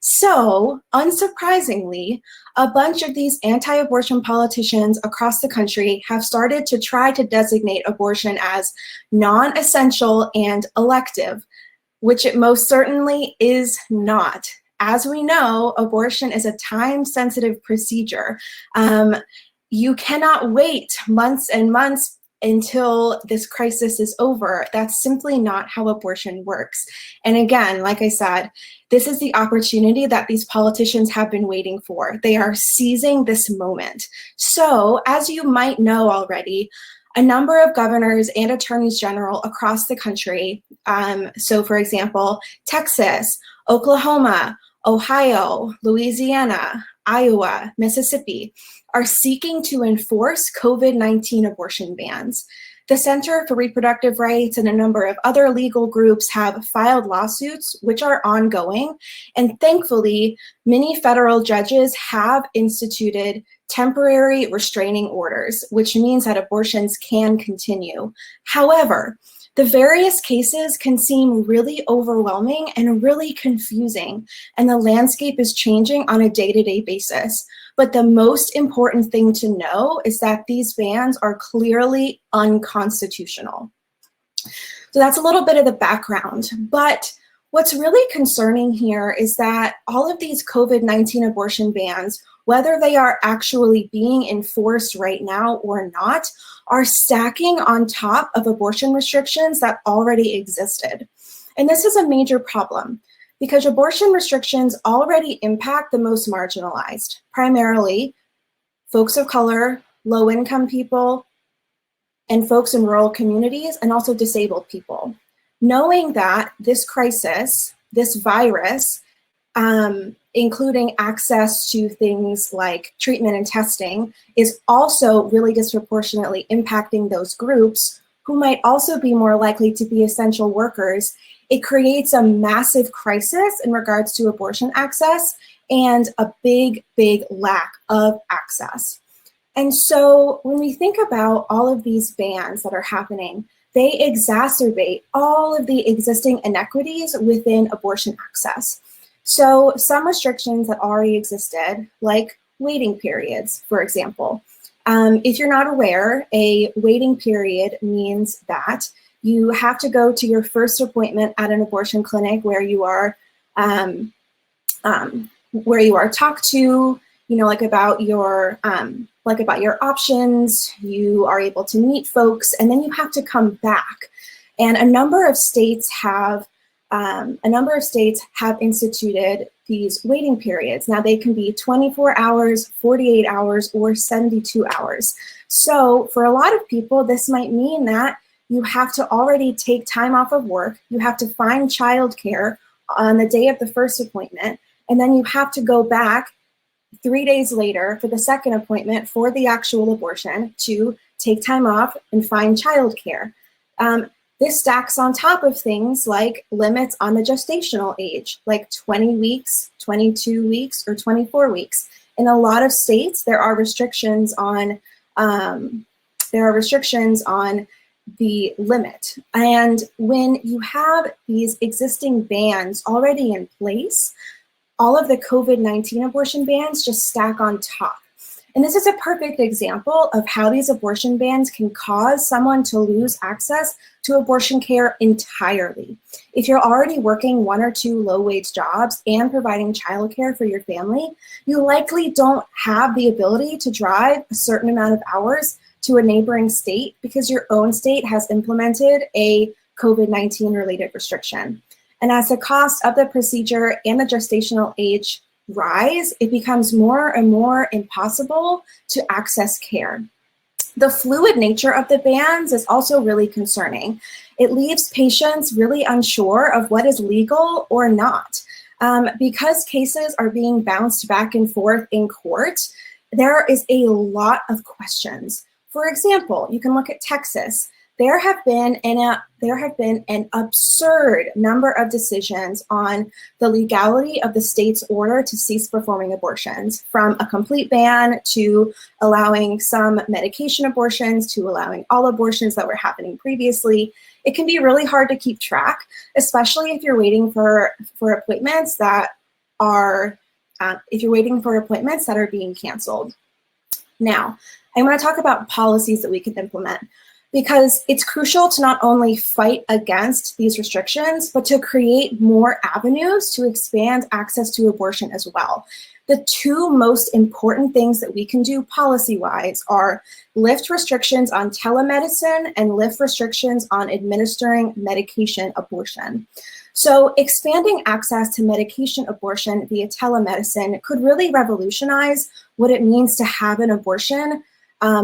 So, unsurprisingly, a bunch of these anti-abortion politicians across the country have started to try to designate abortion as non-essential and elective, which it most certainly is not. As we know, abortion is a time-sensitive procedure. You cannot wait months and months until this crisis is over. That's simply not how abortion works. And again, like I said, this is the opportunity that these politicians have been waiting for. They are seizing this moment. So, as you might know already, a number of governors and attorneys general across the country, so for example, Texas, Oklahoma, Ohio, Louisiana, Iowa, Mississippi, are seeking to enforce COVID-19 abortion bans. The Center for Reproductive Rights and a number of other legal groups have filed lawsuits, which are ongoing. And thankfully, many federal judges have instituted temporary restraining orders, which means that abortions can continue. However, the various cases can seem really overwhelming and really confusing, and the landscape is changing on a day-to-day basis. But the most important thing to know is that these bans are clearly unconstitutional. So that's a little bit of the background. But what's really concerning here is that all of these COVID-19 abortion bans, whether they are actually being enforced right now or not, are stacking on top of abortion restrictions that already existed. And this is a major problem, because abortion restrictions already impact the most marginalized, primarily folks of color, low-income people, and folks in rural communities, and also disabled people. Knowing that this crisis, this virus, including access to things like treatment and testing, is also really disproportionately impacting those groups who might also be more likely to be essential workers, it creates a massive crisis in regards to abortion access and a big, big lack of access. And so when we think about all of these bans that are happening, they exacerbate all of the existing inequities within abortion access. So some restrictions that already existed, like waiting periods, for example. If you're not aware, a waiting period means that you have to go to your first appointment at an abortion clinic where you are talked to, about your options. You are able to meet folks, and then you have to come back. And a number of states have instituted these waiting periods. Now they can be 24 hours, 48 hours, or 72 hours. So for a lot of people, this might mean that you have to already take time off of work, you have to find childcare on the day of the first appointment, and then you have to go back 3 days later for the second appointment for the actual abortion to take time off and find childcare. This stacks on top of things like limits on the gestational age, like 20 weeks, 22 weeks, or 24 weeks. In a lot of states, there are restrictions on the limit. And when you have these existing bans already in place, all of the COVID-19 abortion bans just stack on top. And this is a perfect example of how these abortion bans can cause someone to lose access to abortion care entirely. If you're already working 1 or 2 low-wage jobs and providing childcare for your family, you likely don't have the ability to drive a certain amount of hours to a neighboring state because your own state has implemented a COVID-19 related restriction. And as the cost of the procedure and the gestational age rise, it becomes more and more impossible to access care. The fluid nature of the bans is also really concerning. It leaves patients really unsure of what is legal or not. Because cases are being bounced back and forth in court, there is a lot of questions. For example, you can look at Texas. there have been an absurd number of decisions on the legality of the state's order to cease performing abortions, from a complete ban to allowing some medication abortions to allowing all abortions that were happening previously. It can be really hard to keep track, especially if you're waiting for appointments that are being canceled. Now, I want to talk about policies that we can implement, because it's crucial to not only fight against these restrictions, but to create more avenues to expand access to abortion as well. The two most important things that we can do policy-wise are lift restrictions on telemedicine and lift restrictions on administering medication abortion. So expanding access to medication abortion via telemedicine could really revolutionize what it means to have an abortion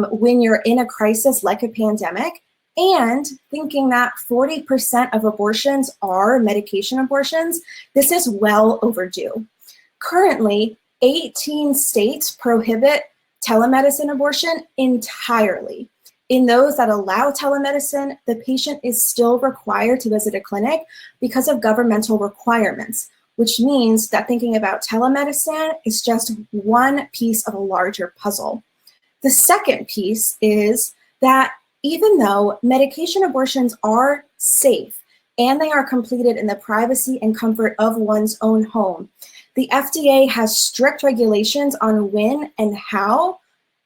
when you're in a crisis like a pandemic, and thinking that 40% of abortions are medication abortions. This is well overdue. Currently, 18 states prohibit telemedicine abortion entirely. In those that allow telemedicine, the patient is still required to visit a clinic because of governmental requirements, which means that thinking about telemedicine is just one piece of a larger puzzle. The second piece is that even though medication abortions are safe and they are completed in the privacy and comfort of one's own home, the FDA has strict regulations on when and how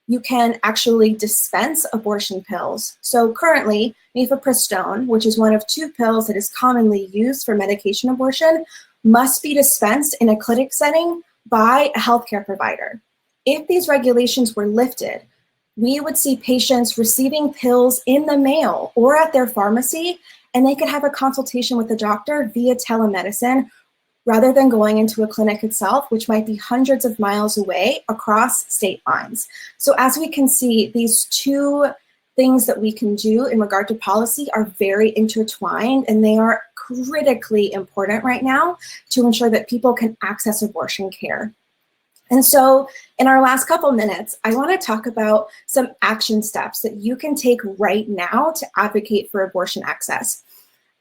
you can actually dispense abortion pills. So currently, mifepristone, which is one of two pills that is commonly used for medication abortion, must be dispensed in a clinic setting by a healthcare provider. If these regulations were lifted, we would see patients receiving pills in the mail or at their pharmacy, and they could have a consultation with the doctor via telemedicine rather than going into a clinic itself, which might be hundreds of miles away across state lines. So as we can see, these two things that we can do in regard to policy are very intertwined, and they are critically important right now to ensure that people can access abortion care. And so in our last couple minutes, I want to talk about some action steps that you can take right now to advocate for abortion access.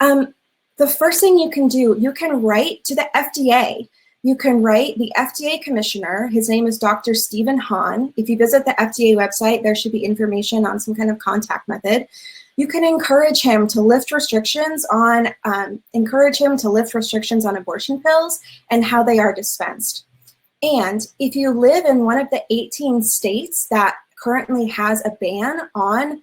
The first thing you can do, you can write to the FDA. You can write the FDA commissioner. His name is Dr. Stephen Hahn. If you visit the FDA website, there should be information on some kind of contact method. You can encourage him to lift restrictions on abortion pills and how they are dispensed. And if you live in one of the 18 states that currently has a ban on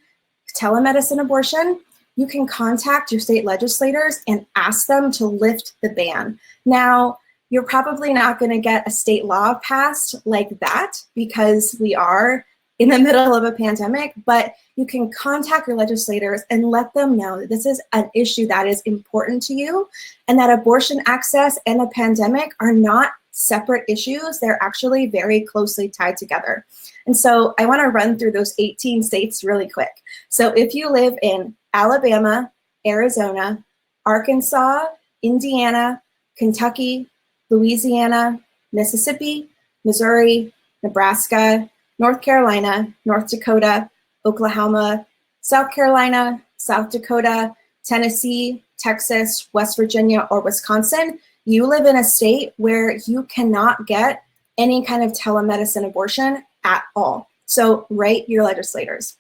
telemedicine abortion, you can contact your state legislators and ask them to lift the ban. Now, you're probably not going to get a state law passed like that because we are in the middle of a pandemic, but you can contact your legislators and let them know that this is an issue that is important to you and that abortion access and a pandemic are not separate issues. They're actually very closely tied together. And so I want to run through those 18 states really quick. So if you live in Alabama, Arizona, Arkansas, Indiana, Kentucky, Louisiana, Mississippi, Missouri, Nebraska, North Carolina, North Dakota, Oklahoma, South Carolina, South Dakota, Tennessee, Texas, West Virginia, or Wisconsin, you live in a state where you cannot get any kind of telemedicine abortion at all. So write your legislators.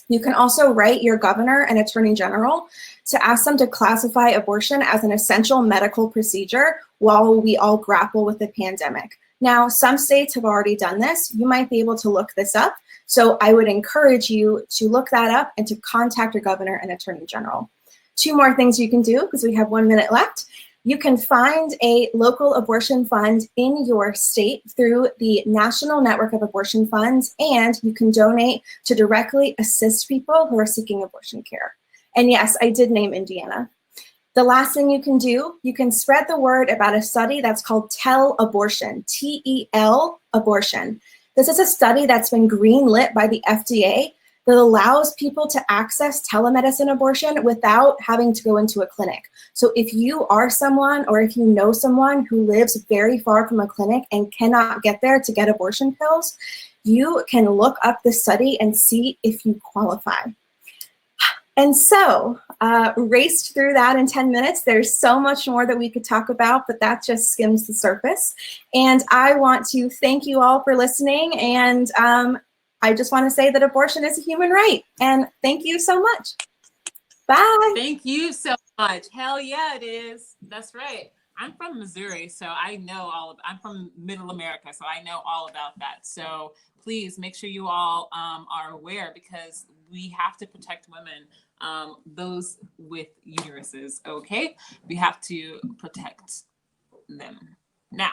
You can also write your governor and attorney general to ask them to classify abortion as an essential medical procedure while we all grapple with the pandemic. Now, some states have already done this. You might be able to look this up. So I would encourage you to look that up and to contact your governor and attorney general. Two more things you can do because we have 1 minute left. You can find a local abortion fund in your state through the National Network of Abortion Funds, and you can donate to directly assist people who are seeking abortion care. And yes, I did name Indiana. The last thing you can do, you can spread the word about a study that's called TEL Abortion, T-E-L Abortion. This is a study that's been greenlit by the FDA that allows people to access telemedicine abortion without having to go into a clinic. So if you are someone or if you know someone who lives very far from a clinic and cannot get there to get abortion pills, you can look up this study and see if you qualify. And so, raced through that in 10 minutes. There's so much more that we could talk about, but that just skims the surface. And I want to thank you all for listening. And I just want to say that abortion is a human right. And thank you so much. Bye. Thank you so much. Hell yeah, it is. That's right. I'm from Missouri, so I know I'm from Middle America, so I know all about that. So please make sure you all are aware, because we have to protect women, those with uteruses, okay? We have to protect them. Now,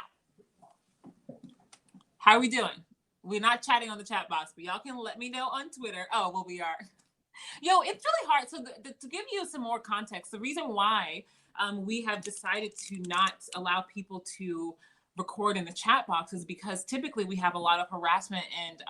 how are we doing? We're not chatting on the chat box, but y'all can let me know on Twitter. Oh, well, we are. Yo, it's really hard. So to give you some more context, the reason why we have decided to not allow people to record in the chat box is because typically we have a lot of harassment and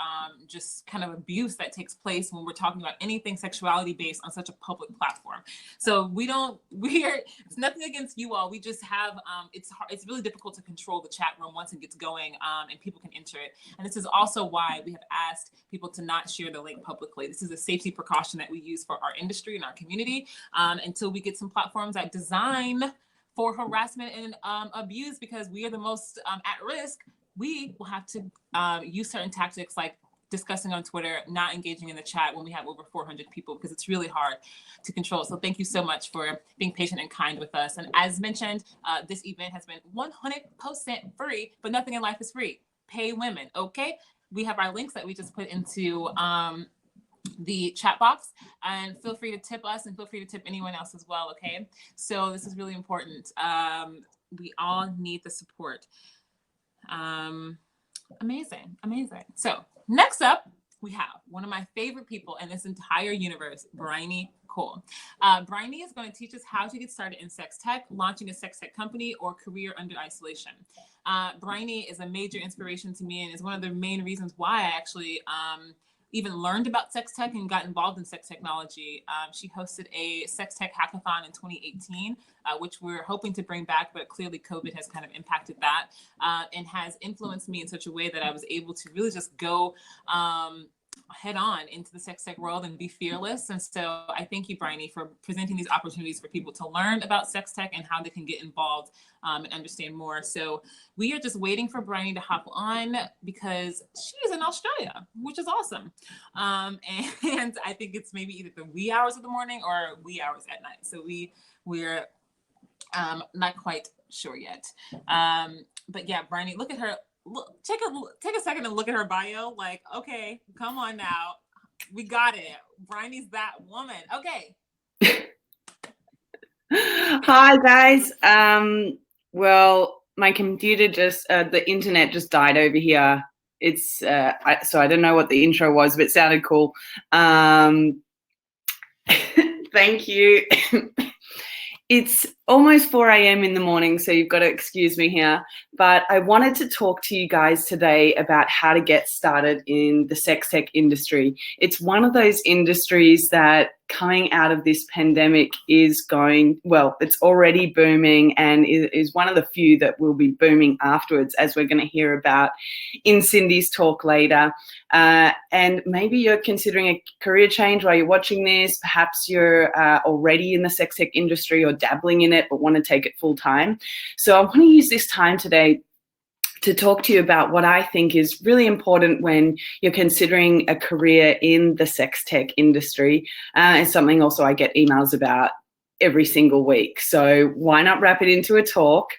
just kind of abuse that takes place when we're talking about anything sexuality based on such a public platform. So it's nothing against you all. We just have, it's really difficult to control the chat room once it gets going and people can enter it. And this is also why we have asked people to not share the link publicly. This is a safety precaution that we use for our industry and our community until we get some platforms that design for harassment and abuse, because we are the most at risk. We will have to use certain tactics like discussing on Twitter, not engaging in the chat when we have over 400 people, because it's really hard to control. So thank you so much for being patient and kind with us. And as mentioned, this event has been 100% free, but nothing in life is free. Pay women, okay? We have our links that we just put into the chat box, and feel free to tip us and feel free to tip anyone else as well, okay? So this is really important. We all need the support. Amazing. So next up, we have one of my favorite people in this entire universe, Bryony Cole. Bryony is going to teach us how to get started in sex tech, launching a sex tech company, or career under isolation. Bryony is a major inspiration to me and is one of the main reasons why I actually even learned about sex tech and got involved in sex technology. She hosted a sex tech hackathon in 2018, which we're hoping to bring back, but clearly COVID has kind of impacted that and has influenced me in such a way that I was able to really just go head on into the sex tech world and be fearless. And so I thank you, Bryony, for presenting these opportunities for people to learn about sex tech and how they can get involved and understand more. So we are just waiting for Bryony to hop on because she is in Australia, which is awesome. And I think it's maybe either the wee hours of the morning or wee hours at night. So we're not quite sure yet. But yeah, Bryony, look at her. Look, take a second and look at her bio. Like, okay, come on now, we got it. Bryony's that woman. Okay. Hi guys. Well, my computer the internet just died over here. It's so I don't know what the intro was, but it sounded cool. Thank you. It's almost 4 a.m. in the morning, so you've got to excuse me here. But I wanted to talk to you guys today about how to get started in the sex tech industry. It's one of those industries that coming out of this pandemic is it's already booming and is one of the few that will be booming afterwards, as we're going to hear about in Cindy's talk later. And maybe you're considering a career change while you're watching this. Perhaps you're already in the sex tech industry or dabbling in it, but want to take it full time. So I want to use this time today to talk to you about what I think is really important when you're considering a career in the sex tech industry. It's something also I get emails about every single week. So why not wrap it into a talk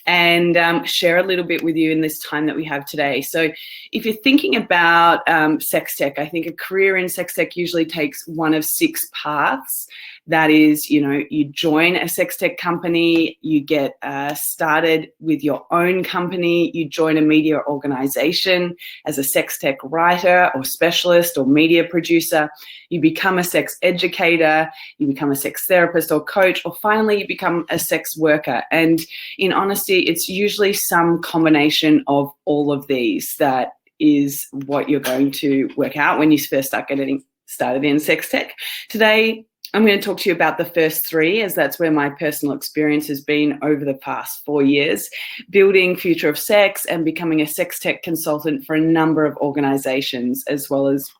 and share a little bit with you in this time that we have today. So if you're thinking about sex tech, I think a career in sex tech usually takes one of 6 paths. That is, you join a sex tech company, you get started with your own company, you join a media organization as a sex tech writer or specialist or media producer, you become a sex educator, you become a sex therapist or coach, or finally you become a sex worker. And in honesty, it's usually some combination of all of these that is what you're going to work out when you first start getting started in sex tech. Today, I'm going to talk to you about the first 3, as that's where my personal experience has been over the past 4 years, building Future of Sex and becoming a sex tech consultant for a number of organizations, as well as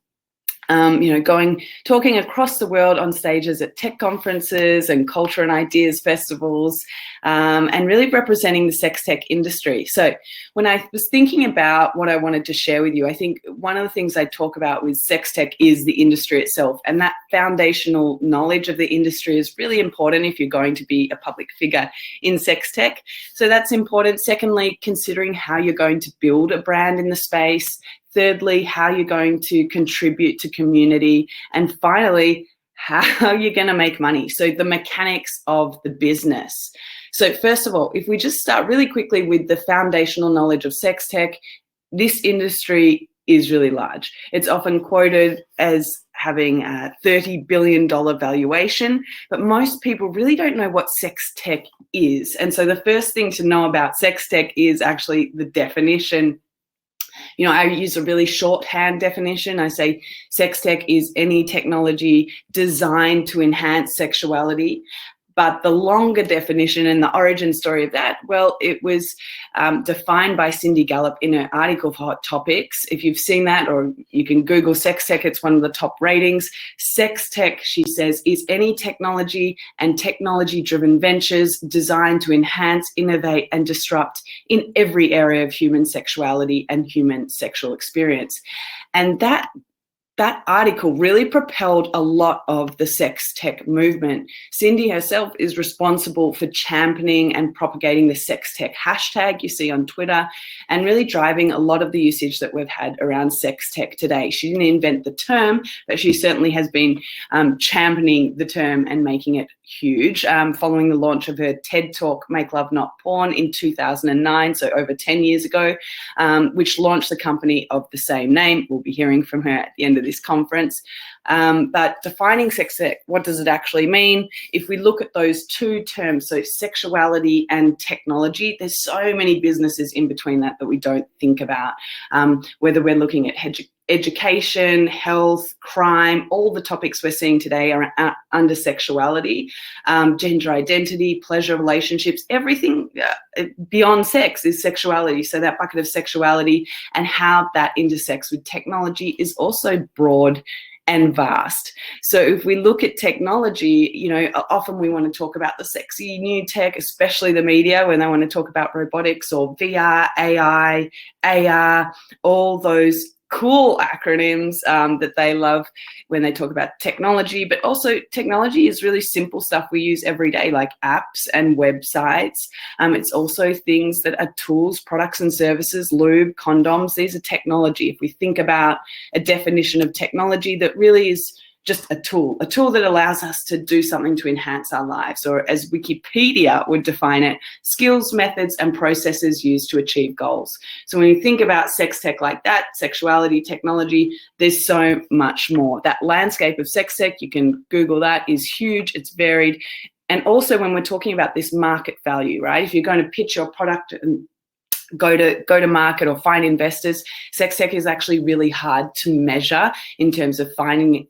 talking across the world on stages at tech conferences and culture and ideas festivals, and really representing the sex tech industry. So when I was thinking about what I wanted to share with you, I think one of the things I talk about with sex tech is the industry itself, and that foundational knowledge of the industry is really important if you're going to be a public figure in sex tech. So that's important. Secondly, considering how you're going to build a brand in the space. Thirdly, how you're going to contribute to community. And finally, how you're going to make money. So the mechanics of the business. So first of all, if we just start really quickly with the foundational knowledge of sex tech, this industry is really large. It's often quoted as having a $30 billion valuation, but most people really don't know what sex tech is. And so the first thing to know about sex tech is actually the definition. I use a really shorthand definition. I say sex tech is any technology designed to enhance sexuality. But the longer definition and the origin story of that, well, it was defined by Cindy Gallop in her article for Hot Topics. If you've seen that, or you can Google sex tech, it's one of the top ratings. Sex tech, she says, is any technology and technology-driven ventures designed to enhance, innovate, and disrupt in every area of human sexuality and human sexual experience. And that article really propelled a lot of the sex tech movement. Cindy herself is responsible for championing and propagating the sex tech hashtag you see on Twitter, and really driving a lot of the usage that we've had around sex tech today. She didn't invent the term, but she certainly has been championing the term and making it huge, following the launch of her TED Talk, Make Love Not Porn, in 2009, so over 10 years ago, which launched the company of the same name. We'll be hearing from her at the end of this conference. But defining sex tech, what does it actually mean? If we look at those two terms, so sexuality and technology, there's so many businesses in between that we don't think about, whether we're looking at education, health, crime, all the topics we're seeing today are under sexuality, gender identity, pleasure, relationships, everything beyond sex is sexuality. So that bucket of sexuality and how that intersects with technology is also broad and vast. So if we look at technology, often we want to talk about the sexy new tech, especially the media, when they want to talk about robotics or VR, AI, AR, all those cool acronyms that they love when they talk about technology. But also technology is really simple stuff we use every day, like apps and websites. It's also things that are tools, products and services, lube, condoms. These are technology. If we think about a definition of technology, that really is just a tool that allows us to do something to enhance our lives, or as Wikipedia would define it, skills, methods, and processes used to achieve goals. So when you think about sex tech like that, sexuality, technology, there's so much more. That landscape of sex tech, you can Google that, is huge, it's varied. And also when we're talking about this market value, right? If you're going to pitch your product and go to market or find investors, sex tech is actually really hard to measure in terms of finding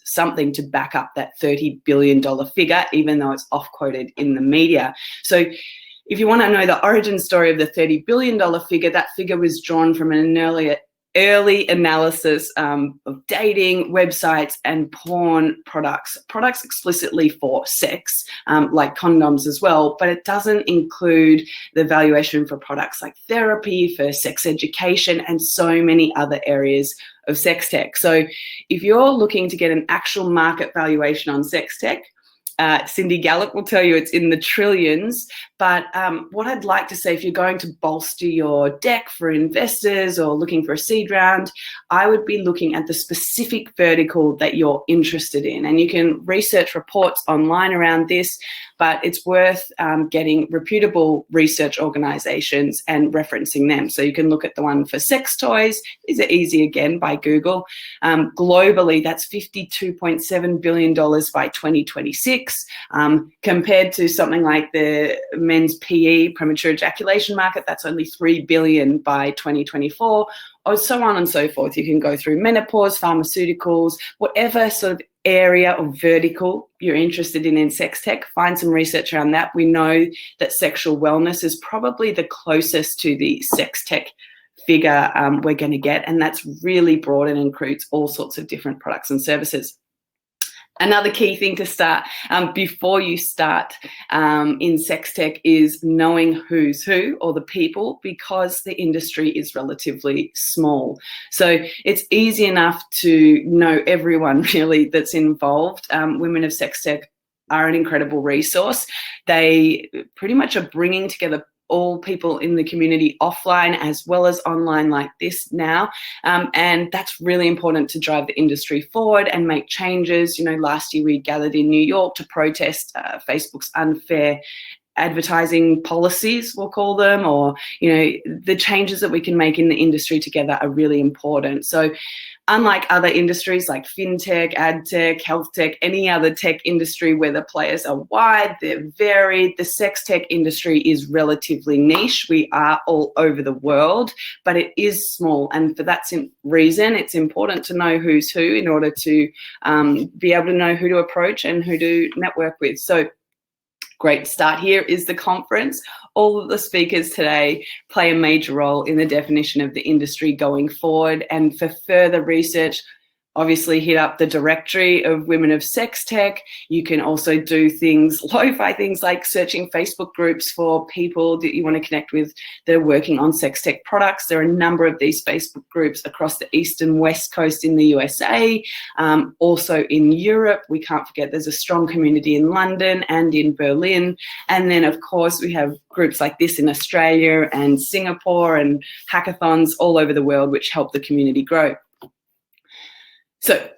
something to back up that $30 billion figure, even though it's off-quoted in the media. So if you want to know the origin story of the $30 billion figure, that figure was drawn from an early analysis of dating, websites, and porn products explicitly for sex, like condoms as well, but it doesn't include the valuation for products like therapy, for sex education, and so many other areas of sex tech. So if you're looking to get an actual market valuation on sex tech, Cindy Gallop will tell you it's in the trillions. But what I'd like to say, if you're going to bolster your deck for investors or looking for a seed round, I would be looking at the specific vertical that you're interested in. And you can research reports online around this, but it's worth getting reputable research organizations and referencing them. So you can look at the one for sex toys. These are easy again by Google. Globally, that's $52.7 billion by 2026, compared to something like the men's PE, premature ejaculation market. That's only $3 billion by 2024, or so on and so forth. You can go through menopause, pharmaceuticals, whatever sort of area or vertical you're interested in sex tech, find some research around that. We know that sexual wellness is probably the closest to the sex tech figure we're going to get, and that's really broad and includes all sorts of different products and services. Another key thing to start before you start in sex tech is knowing who's who, or the people, because the industry is relatively small. So it's easy enough to know everyone really that's involved. Women of Sex Tech are an incredible resource. They pretty much are bringing together all people in the community offline as well as online like this now. And that's really important to drive the industry forward and make changes. You know, last year we gathered in New York to protest Facebook's unfair advertising policies, we'll call them, or, you know, the changes that we can make in the industry together are really important. So unlike other industries like fintech, ad tech, health tech, any other tech industry where the players are wide, they're varied, the sex tech industry is relatively niche. We are all over the world, but it is small. And for that reason, it's important to know who's who in order to be able to know who to approach and who to network with. So great start here is the conference. All of the speakers today play a major role in the definition of the industry going forward. And for further research, obviously hit up the directory of Women of Sex Tech. You can also do things, lo-fi things like searching Facebook groups for people that you want to connect with that are working on sex tech products. There are a number of these Facebook groups across the East and West Coast in the USA, also in Europe. We can't forget there's a strong community in London and in Berlin. And then, of course, we have groups like this in Australia and Singapore and hackathons all over the world, which help the community grow. So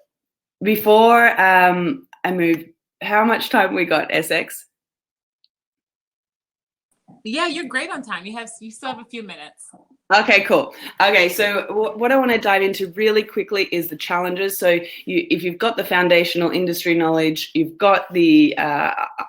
before I move, how much time we got, SX? Yeah, you're great on time. You still have a few minutes. Okay, cool. Okay, so what I want to dive into really quickly is the challenges. So if you've got the foundational industry knowledge, you've got the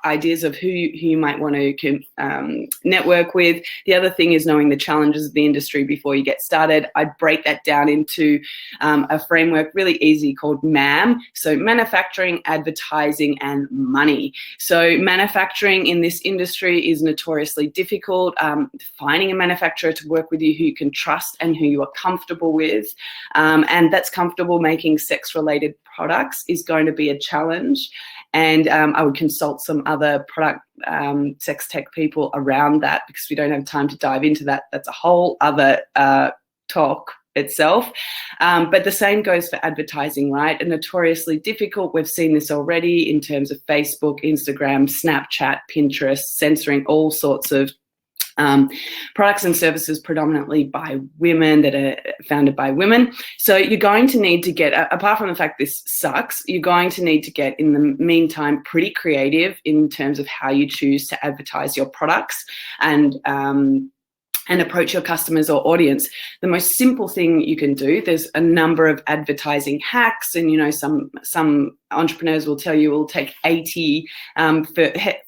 ideas of who you might want to network with. The other thing is knowing the challenges of the industry before you get started. I'd break that down into a framework really easy called MAM. So manufacturing, advertising, and money. So manufacturing in this industry is notoriously difficult. Finding a manufacturer to work with you who you can trust and who you are comfortable with, and that's comfortable making sex-related products is going to be a challenge. And I would consult some other product sex tech people around that, because we don't have time to dive into that. That's a whole other talk itself. But the same goes for advertising, right? And notoriously difficult. We've seen this already in terms of Facebook, Instagram, Snapchat, Pinterest, censoring all sorts of products and services predominantly by women that are founded by women. So you're going to need to get, apart from the fact this sucks, you're going to need to get in the meantime pretty creative in terms of how you choose to advertise your products and approach your customers or audience. The most simple thing you can do, there's a number of advertising hacks, and, you know, some entrepreneurs will tell you it will take 80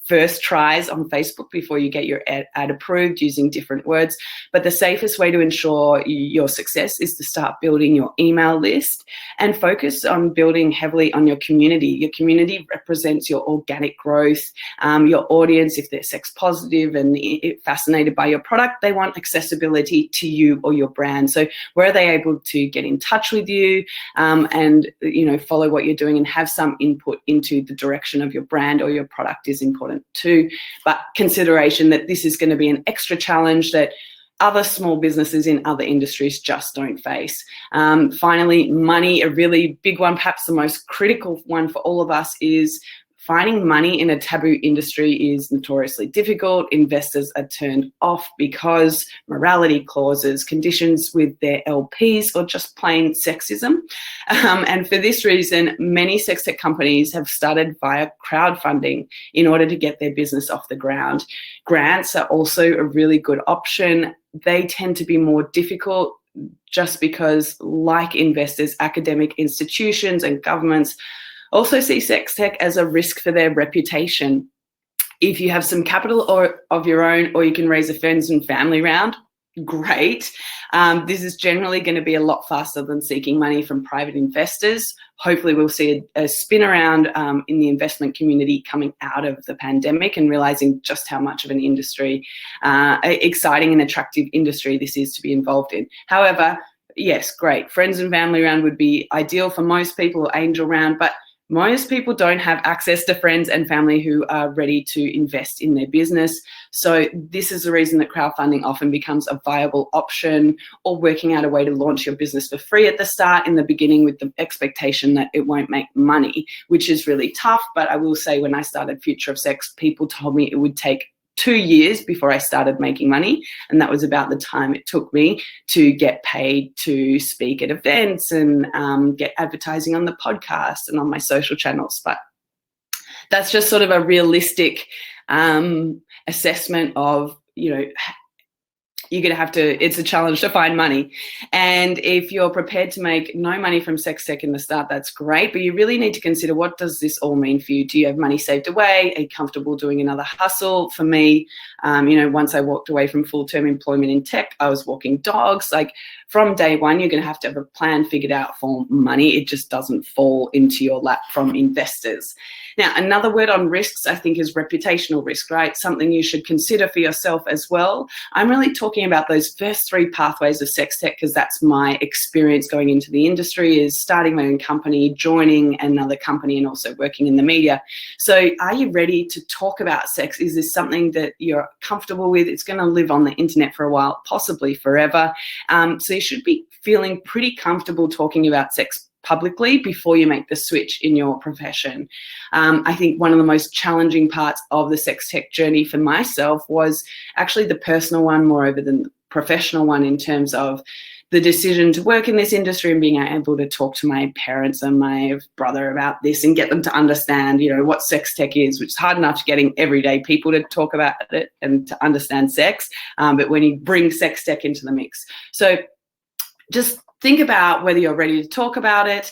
first tries on Facebook before you get your ad approved using different words. But the safest way to ensure your success is to start building your email list and focus on building heavily on your community. Your community represents your organic growth, your audience. If they're sex positive and fascinated by your product, they want accessibility to you or your brand. So where are they able to get in touch with you and, you know, follow what you're doing and have some input into the direction of your brand or your product is important too. But consideration that this is going to be an extra challenge that other small businesses in other industries just don't face. Finally, money, a really big one, perhaps the most critical one for all of us, is finding money in a taboo industry is notoriously difficult. Investors are turned off because morality clauses, conditions with their LPs, or just plain sexism. And for this reason, many sex tech companies have started via crowdfunding in order to get their business off the ground. Grants are also a really good option. They tend to be more difficult just because, like investors, academic institutions and governments also see sex tech as a risk for their reputation. If you have some capital of your own, or you can raise a friends and family round, great. This is generally going to be a lot faster than seeking money from private investors. Hopefully we'll see a spin around in the investment community coming out of the pandemic and realizing just how much of an industry, exciting and attractive industry this is to be involved in. However, yes, great. Friends and family round would be ideal for most people, or angel round, but most people don't have access to friends and family who are ready to invest in their business. So this is the reason that crowdfunding often becomes a viable option, or working out a way to launch your business for free at the start in the beginning with the expectation that it won't make money, which is really tough. But I will say, when I started Future of Sex, people told me it would take 2 years before I started making money. And that was about the time it took me to get paid to speak at events and get advertising on the podcast and on my social channels. But that's just sort of a realistic assessment of, you know, you're going to have to, it's a challenge to find money. And if you're prepared to make no money from sex tech in the start, that's great. But you really need to consider, what does this all mean for you? Do you have money saved away? Are you comfortable doing another hustle? For me, you know, once I walked away from full-term employment in tech, I was walking dogs. Like, from day one, you're going to have a plan figured out for money. It just doesn't fall into your lap from investors. Now, another word on risks, I think, is reputational risk, right? Something you should consider for yourself as well. I'm really talking about those first 3 pathways of sex tech, because that's my experience going into the industry, is starting my own company, joining another company, and also working in the media. So are you ready to talk about sex? Is this something that you're comfortable with? It's going to live on the internet for a while, possibly forever. So you should be feeling pretty comfortable talking about sex publicly before you make the switch in your profession. I think one of the most challenging parts of the sex tech journey for myself was actually the personal one more over than the professional one, in terms of the decision to work in this industry and being able to talk to my parents and my brother about this and get them to understand, you know, what sex tech is, which is hard enough getting everyday people to talk about it and to understand sex. But when you bring sex tech into the mix. So just think about whether you're ready to talk about it.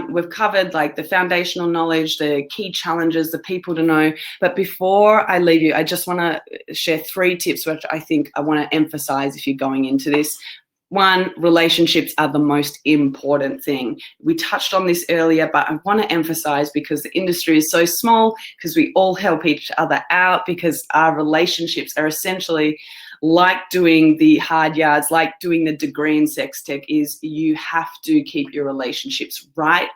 We've covered like the foundational knowledge, the key challenges, the people to know. But before I leave you, I just want to share 3 tips which I think I want to emphasize if you're going into this. 1, relationships are the most important thing. We touched on this earlier, but I want to emphasize, because the industry is so small, because we all help each other out, because our relationships are essentially like doing the hard yards, like doing the degree in sex tech, is you have to keep your relationships right.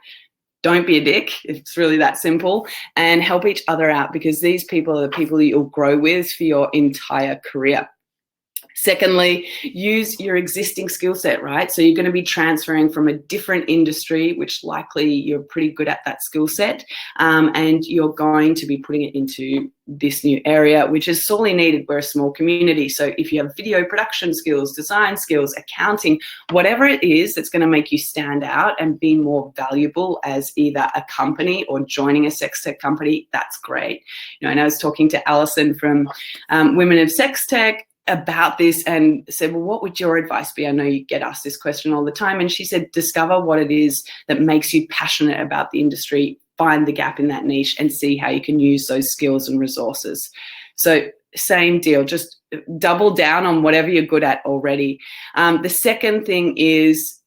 Don't be a dick. It's really that simple. And help each other out, because these people are the people that you'll grow with for your entire career. Secondly, use your existing skill set, right? So you're going to be transferring from a different industry, which likely you're pretty good at that skill set, and you're going to be putting it into this new area, which is sorely needed. We're a small community. So if you have video production skills, design skills, accounting, whatever it is that's going to make you stand out and be more valuable as either a company or joining a sex tech company, that's great. You know, and I was talking to Alison from Women of Sex Tech about this and said, well, what would your advice be? I know you get asked this question all the time. And she said, discover what it is that makes you passionate about the industry, find the gap in that niche, and see how you can use those skills and resources. So same deal, just double down on whatever you're good at already. The second thing is,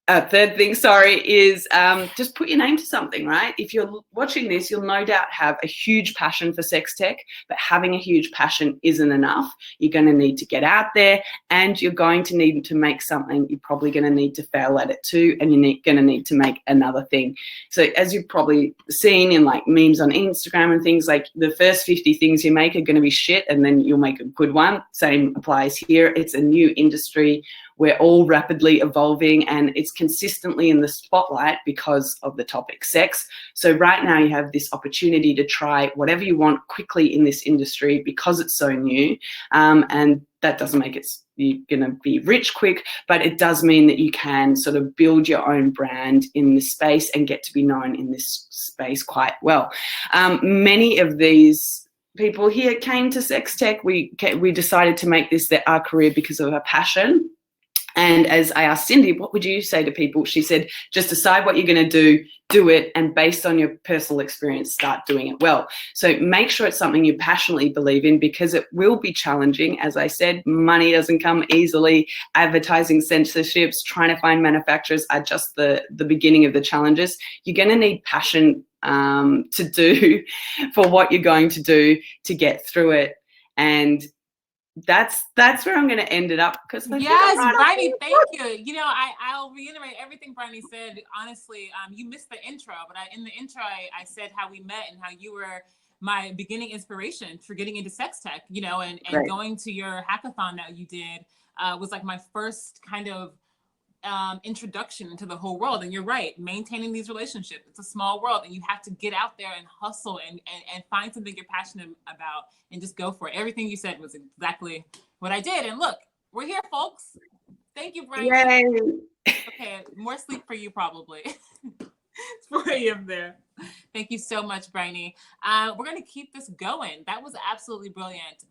third thing, is just put your name to something, right? If you're watching this, you'll no doubt have a huge passion for sex tech, but having a huge passion isn't enough. You're going to need to get out there, and you're going to need to make something. You're probably going to need to fail at it too, and you're going to need to make another thing. So as you've probably seen in like memes on Instagram and things, like the first 50 things you make are going to be shit, and then you'll make a good one. Same applies here. It's a new industry. We're all rapidly evolving, and it's consistently in the spotlight because of the topic sex. So right now you have this opportunity to try whatever you want quickly in this industry because it's so new. And that doesn't make it you're going to be rich quick, but it does mean that you can sort of build your own brand in this space and get to be known in this space quite well. Many of these people here came to sex tech. We decided to make this our career because of our passion. And as I asked Cindy, what would you say to people? She said, just decide what you're going to do it, and based on your personal experience, start doing it well. So make sure it's something you passionately believe in, because it will be challenging. As I said, money doesn't come easily. Advertising censorships, trying to find manufacturers are just the beginning of the challenges. You're going to need passion to do for what you're going to do to get through it. And that's where I'm going to end it up, because yes, Bryony, thank you. You know, I'll reiterate everything Bryony said. Honestly, you missed the intro, but in the intro I said how we met and how you were my beginning inspiration for getting into sex tech, you know, and Right. going to your hackathon that you did was like my first kind of introduction into the whole world. And you're right, maintaining these relationships, it's a small world, and you have to get out there and hustle and find something you're passionate about and just go for it. Everything you said was exactly what I did. And look, we're here, folks. Thank you, Brian. Yay. Okay, more sleep for you probably. It's 4 a.m. there. Thank you so much, Bryony. We're going to keep this going. That was absolutely brilliant.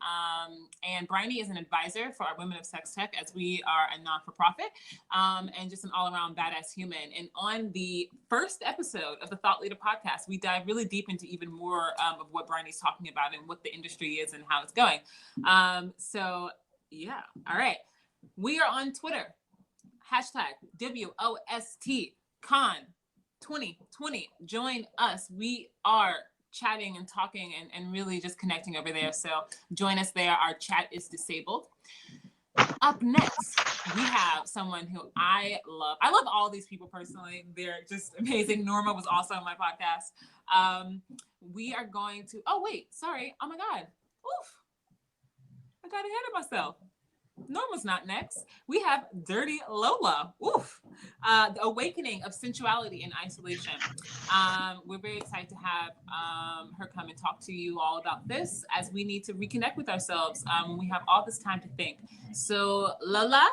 And Bryony is an advisor for our Women of Sex Tech, as we are a non-for-profit and just an all-around badass human. And on the first episode of the Thought Leader podcast, we dive really deep into even more of what Bryony's talking about and what the industry is and how it's going. So yeah, all right. We are on Twitter. Hashtag WoST Con 2020. Join us. We are chatting and talking and really just connecting over there. So join us there. Our chat is disabled. Up next, we have someone who I love. I love all these people personally. They're just amazing. Norma was also on my podcast. We are going to, oh wait, sorry. Oh my God. Oof. I got ahead of myself. Norma's not next. We have Dirty Lola. Oof. The awakening of sensuality in isolation. We're very excited to have her come and talk to you all about this, as we need to reconnect with ourselves when we have all this time to think. So Lola,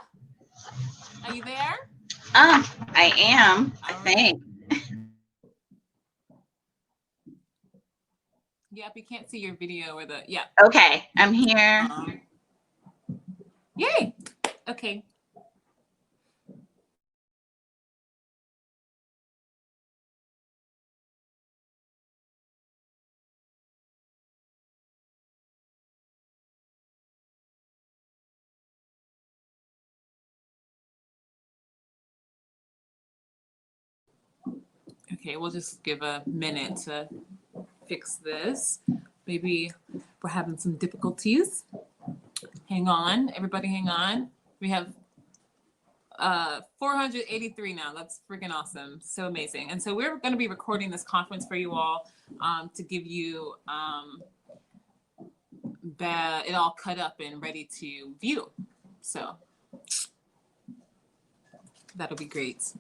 are you there? I am, I think. Yep, you can't see your video or the, yeah. Okay, I'm here. Yay. Okay. Okay, we'll just give a minute to fix this. Maybe we're having some difficulties. Hang on, everybody hang on. We have 483 now. That's freaking awesome. So amazing. And so we're going to be recording this conference for you all to give you it all cut up and ready to view. So that'll be great.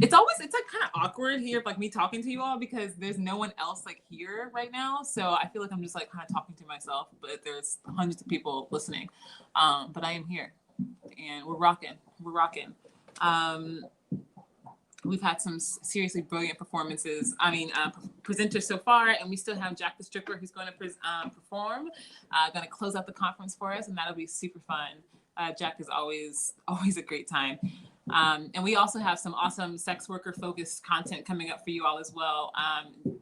It's like kind of awkward here, like me talking to you all, because there's no one else like here right now. So I feel like I'm just like kind of talking to myself, but there's hundreds of people listening. But I am here and we're rocking. We've had some seriously brilliant performances. Presenters so far, and we still have Jack the Stripper, who's going to perform, going to close out the conference for us, and that'll be super fun. Jack is always a great time. And we also have some awesome sex worker focused content coming up for you all as well.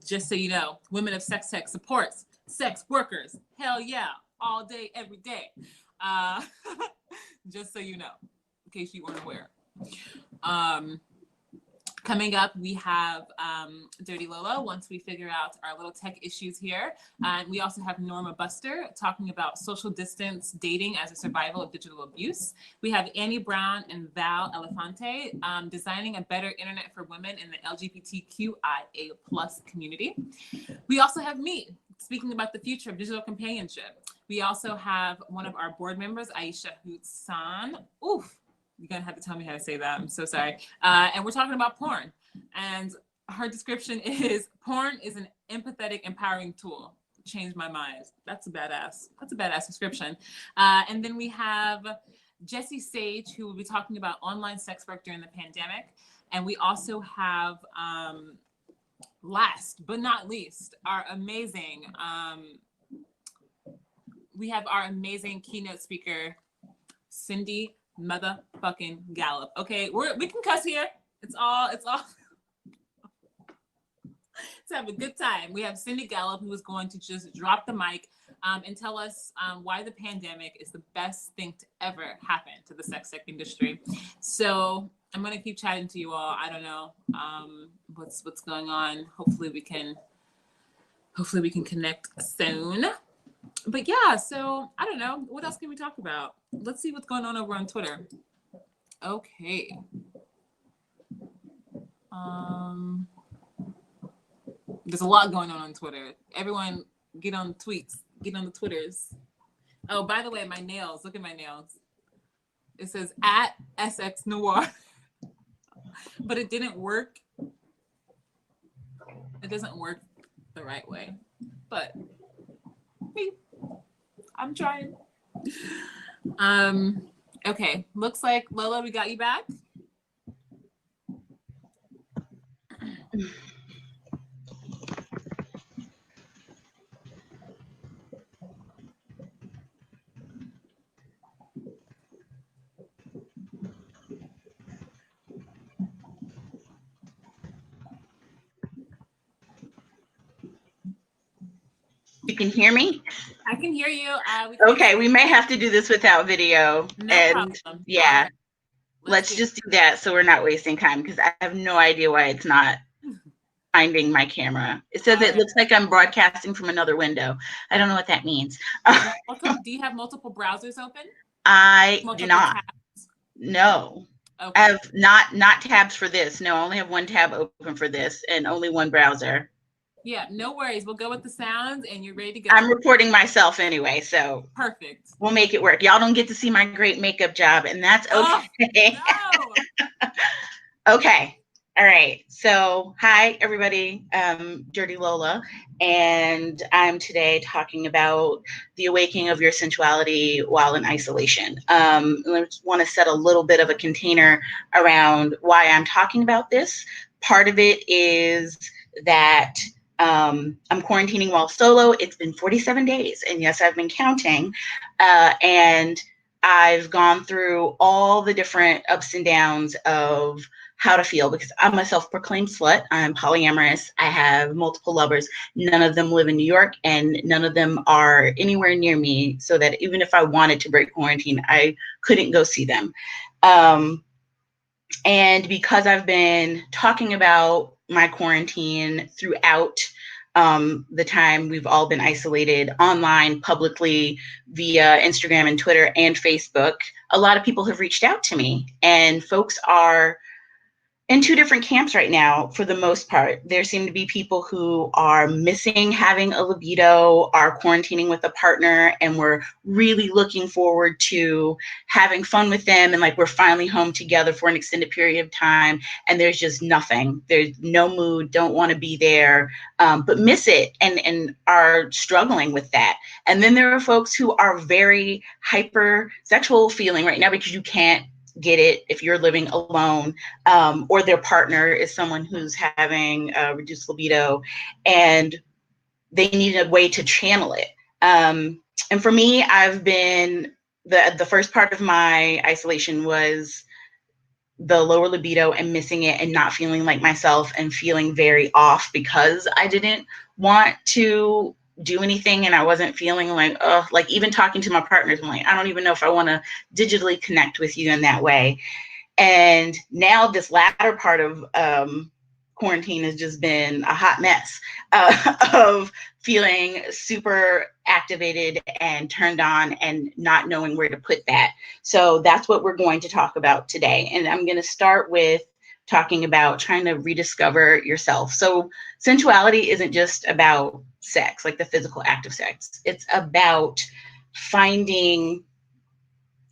Just so you know, Women of Sex Tech supports sex workers. Hell yeah, all day, every day. Just so you know, in case you weren't aware. Coming up, we have Dirty Lola, once we figure out our little tech issues here. And we also have Norma Buster talking about social distance dating as a survival of digital abuse. We have Annie Brown and Val Elefante designing a better internet for women in the LGBTQIA+ community. We also have me speaking about the future of digital companionship. We also have one of our board members, Aisha Hootsan. Oof. You're gonna have to tell me how to say that. I'm so sorry. And we're talking about porn. And her description is, porn is an empathetic, empowering tool. Changed my mind. That's a badass description. And then we have Jessie Sage, who will be talking about online sex work during the pandemic. And we also have, last but not least, our amazing keynote speaker, Cindy motherfucking Gallup. Okay, we can cuss here. It's all to have a good time. We have Cindy Gallup, who is going to just drop the mic and tell us why the pandemic is the best thing to ever happen to the sex tech industry. So I'm going to keep chatting to you all. I don't know what's going on. Hopefully we can connect soon. But yeah, so I don't know. What else can we talk about? Let's see what's going on over on Twitter. Okay. There's a lot going on Twitter. Everyone get on tweets, get on the Twitters. Oh, by the way, my nails, look at my nails. It says at SX Noir, but it didn't work. It doesn't work the right way, but I'm trying. Okay, looks like Lola, we got you back. You can hear me? I can hear you. Okay, we may have to do this without video. No problem. Yeah, right. let's just do that so we're not wasting time, because I have no idea why it's not finding my camera. It says it looks like I'm broadcasting from another window. I don't know what that means. Do you have multiple browsers open? I Multiple do not. tabs? No. Okay. I have not tabs for this. No, I only have one tab open for this and only one browser. Yeah, no worries. We'll go with the sounds and you're ready to go. I'm recording myself anyway, so perfect. We'll make it work. Y'all don't get to see my great makeup job, and that's okay. Oh, no. Okay. All right. So, hi, everybody. Dirty Lola, and I'm today talking about the awakening of your sensuality while in isolation. I just want to set a little bit of a container around why I'm talking about this. Part of it is that I'm quarantining while solo. It's been 47 days, and yes, I've been counting, and I've gone through all the different ups and downs of how to feel, because I'm a self-proclaimed slut. I'm polyamorous. I have multiple lovers. None of them live in New York, and none of them are anywhere near me, so that even if I wanted to break quarantine, I couldn't go see them. And because I've been talking about my quarantine throughout the time we've all been isolated online, publicly, via Instagram and Twitter and Facebook, a lot of people have reached out to me, and folks are in two different camps right now. For the most part, there seem to be people who are missing having a libido, are quarantining with a partner, and we're really looking forward to having fun with them, and like we're finally home together for an extended period of time, and there's just nothing. There's no mood, don't want to be there, but miss it and are struggling with that. And then there are folks who are very hypersexual feeling right now because you can't get it if you're living alone, or their partner is someone who's having a reduced libido and they need a way to channel it. And for me, I've been, the first part of my isolation was the lower libido and missing it and not feeling like myself and feeling very off because I didn't want to do anything, and I wasn't feeling like, oh, like even talking to my partners, I'm like, I don't even know if I want to digitally connect with you in that way. And now this latter part of quarantine has just been a hot mess of feeling super activated and turned on and not knowing where to put that. So that's what we're going to talk about today. And I'm going to start with talking about trying to rediscover yourself. So sensuality isn't just about sex, like the physical act of sex. It's about finding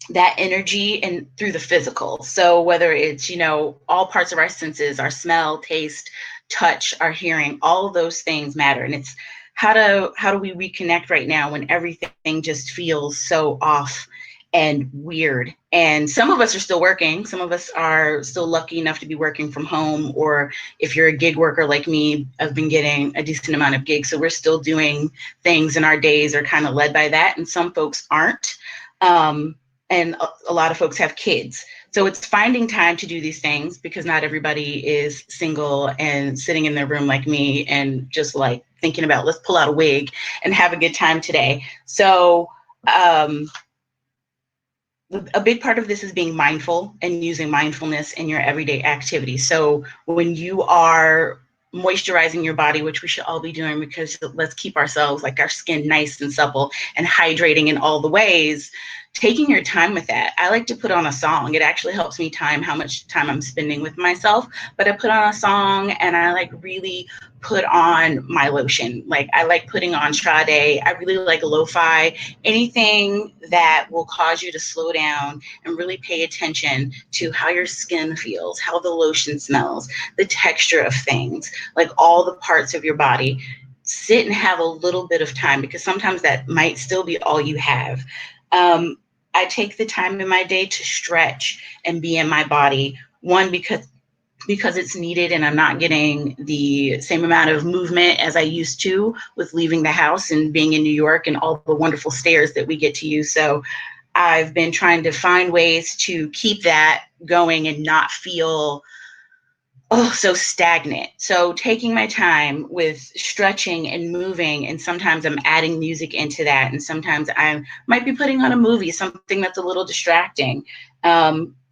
that energy and through the physical. So whether it's, you know, all parts of our senses, our smell, taste, touch, our hearing, all of those things matter. And it's how do we reconnect right now when everything just feels so off and weird. And some of us are still working. Some of us are still lucky enough to be working from home, or if you're a gig worker like me, I've been getting a decent amount of gigs. So we're still doing things, and our days are kind of led by that. And some folks aren't. and a lot of folks have kids. So it's finding time to do these things, because not everybody is single and sitting in their room like me and just like thinking about, let's pull out a wig and have a good time today. So a big part of this is being mindful and using mindfulness in your everyday activities. So when you are moisturizing your body, which we should all be doing, because let's keep ourselves, like our skin, nice and supple and hydrating in all the ways, taking your time with that. I like to put on a song. It actually helps me time how much time I'm spending with myself, but I put on a song and I like really put on my lotion. Like I like putting on Sade. I really like lo-fi, anything that will cause you to slow down and really pay attention to how your skin feels, how the lotion smells, the texture of things, like all the parts of your body. Sit and have a little bit of time, because sometimes that might still be all you have. I take the time in my day to stretch and be in my body. One, because it's needed and I'm not getting the same amount of movement as I used to with leaving the house and being in New York and all the wonderful stairs that we get to use. So I've been trying to find ways to keep that going and not feel so stagnant. So taking my time with stretching and moving, and sometimes I'm adding music into that, and sometimes I might be putting on a movie, something that's a little distracting.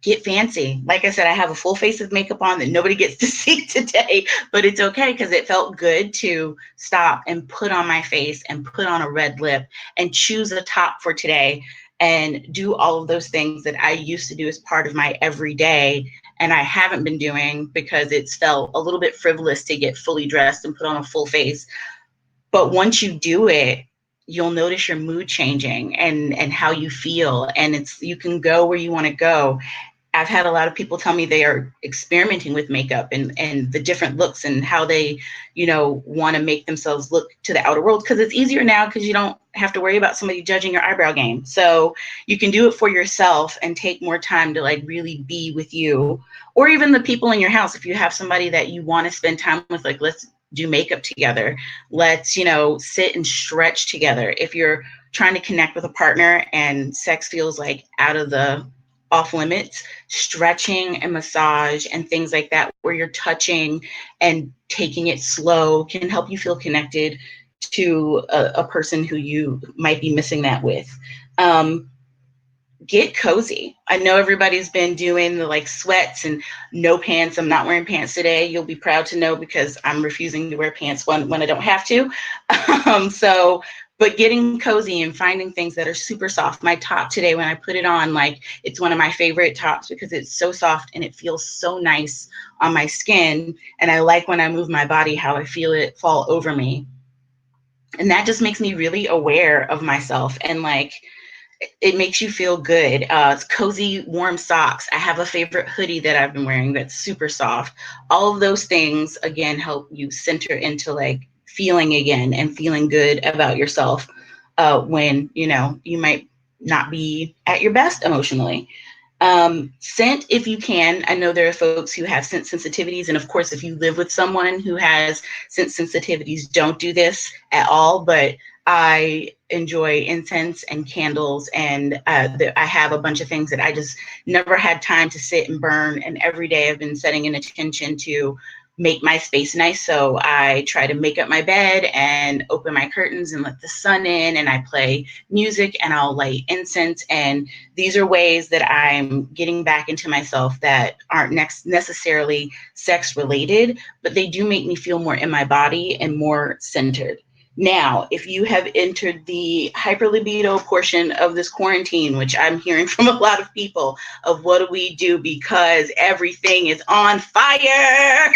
Get fancy. Like I said, I have a full face of makeup on that nobody gets to see today, but it's okay, because it felt good to stop and put on my face and put on a red lip and choose a top for today and do all of those things that I used to do as part of my everyday, and I haven't been doing because it's felt a little bit frivolous to get fully dressed and put on a full face. But once you do it, you'll notice your mood changing and how you feel, and you can go where you want to go. I've had a lot of people tell me they are experimenting with makeup and the different looks and how they, want to make themselves look to the outer world, because it's easier now because you don't have to worry about somebody judging your eyebrow game. So you can do it for yourself and take more time to like really be with you, or even the people in your house. If you have somebody that you want to spend time with, like, let's do makeup together. Let's, sit and stretch together. If you're trying to connect with a partner and sex feels like off limits, stretching and massage and things like that, where you're touching and taking it slow, can help you feel connected to a person who you might be missing that with. Get cozy. I know everybody's been doing the like sweats and no pants. I'm not wearing pants today. You'll be proud to know, because I'm refusing to wear pants when I don't have to. But getting cozy and finding things that are super soft. My top today, when I put it on, like, it's one of my favorite tops because it's so soft and it feels so nice on my skin. And I like when I move my body, how I feel it fall over me. And that just makes me really aware of myself, and like, it makes you feel good. It's cozy, warm socks. I have a favorite hoodie that I've been wearing that's super soft. All of those things, again, help you center into like feeling again and feeling good about yourself when, you might not be at your best emotionally. Scent, if you can. I know there are folks who have scent sensitivities. And of course, if you live with someone who has scent sensitivities, don't do this at all. But I enjoy incense and candles, and I have a bunch of things that I just never had time to sit and burn. And every day I've been setting an intention to make my space nice. So I try to make up my bed and open my curtains and let the sun in, and I play music and I'll light incense. And these are ways that I'm getting back into myself that aren't necessarily sex related, but they do make me feel more in my body and more centered. Now, if you have entered the hyperlibido portion of this quarantine, which I'm hearing from a lot of people, of what do we do because everything is on fire?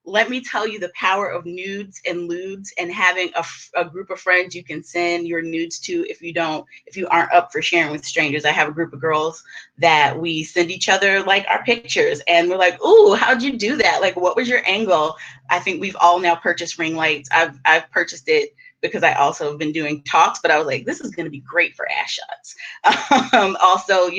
Let me tell you the power of nudes and lewds, and having a group of friends you can send your nudes to if you aren't up for sharing with strangers. I have a group of girls that we send each other like our pictures, and we're like, ooh, how'd you do that? Like, what was your angle? I think we've all now purchased ring lights. I've purchased it because I also have been doing talks, but I was like, this is going to be great for ass shots. Also,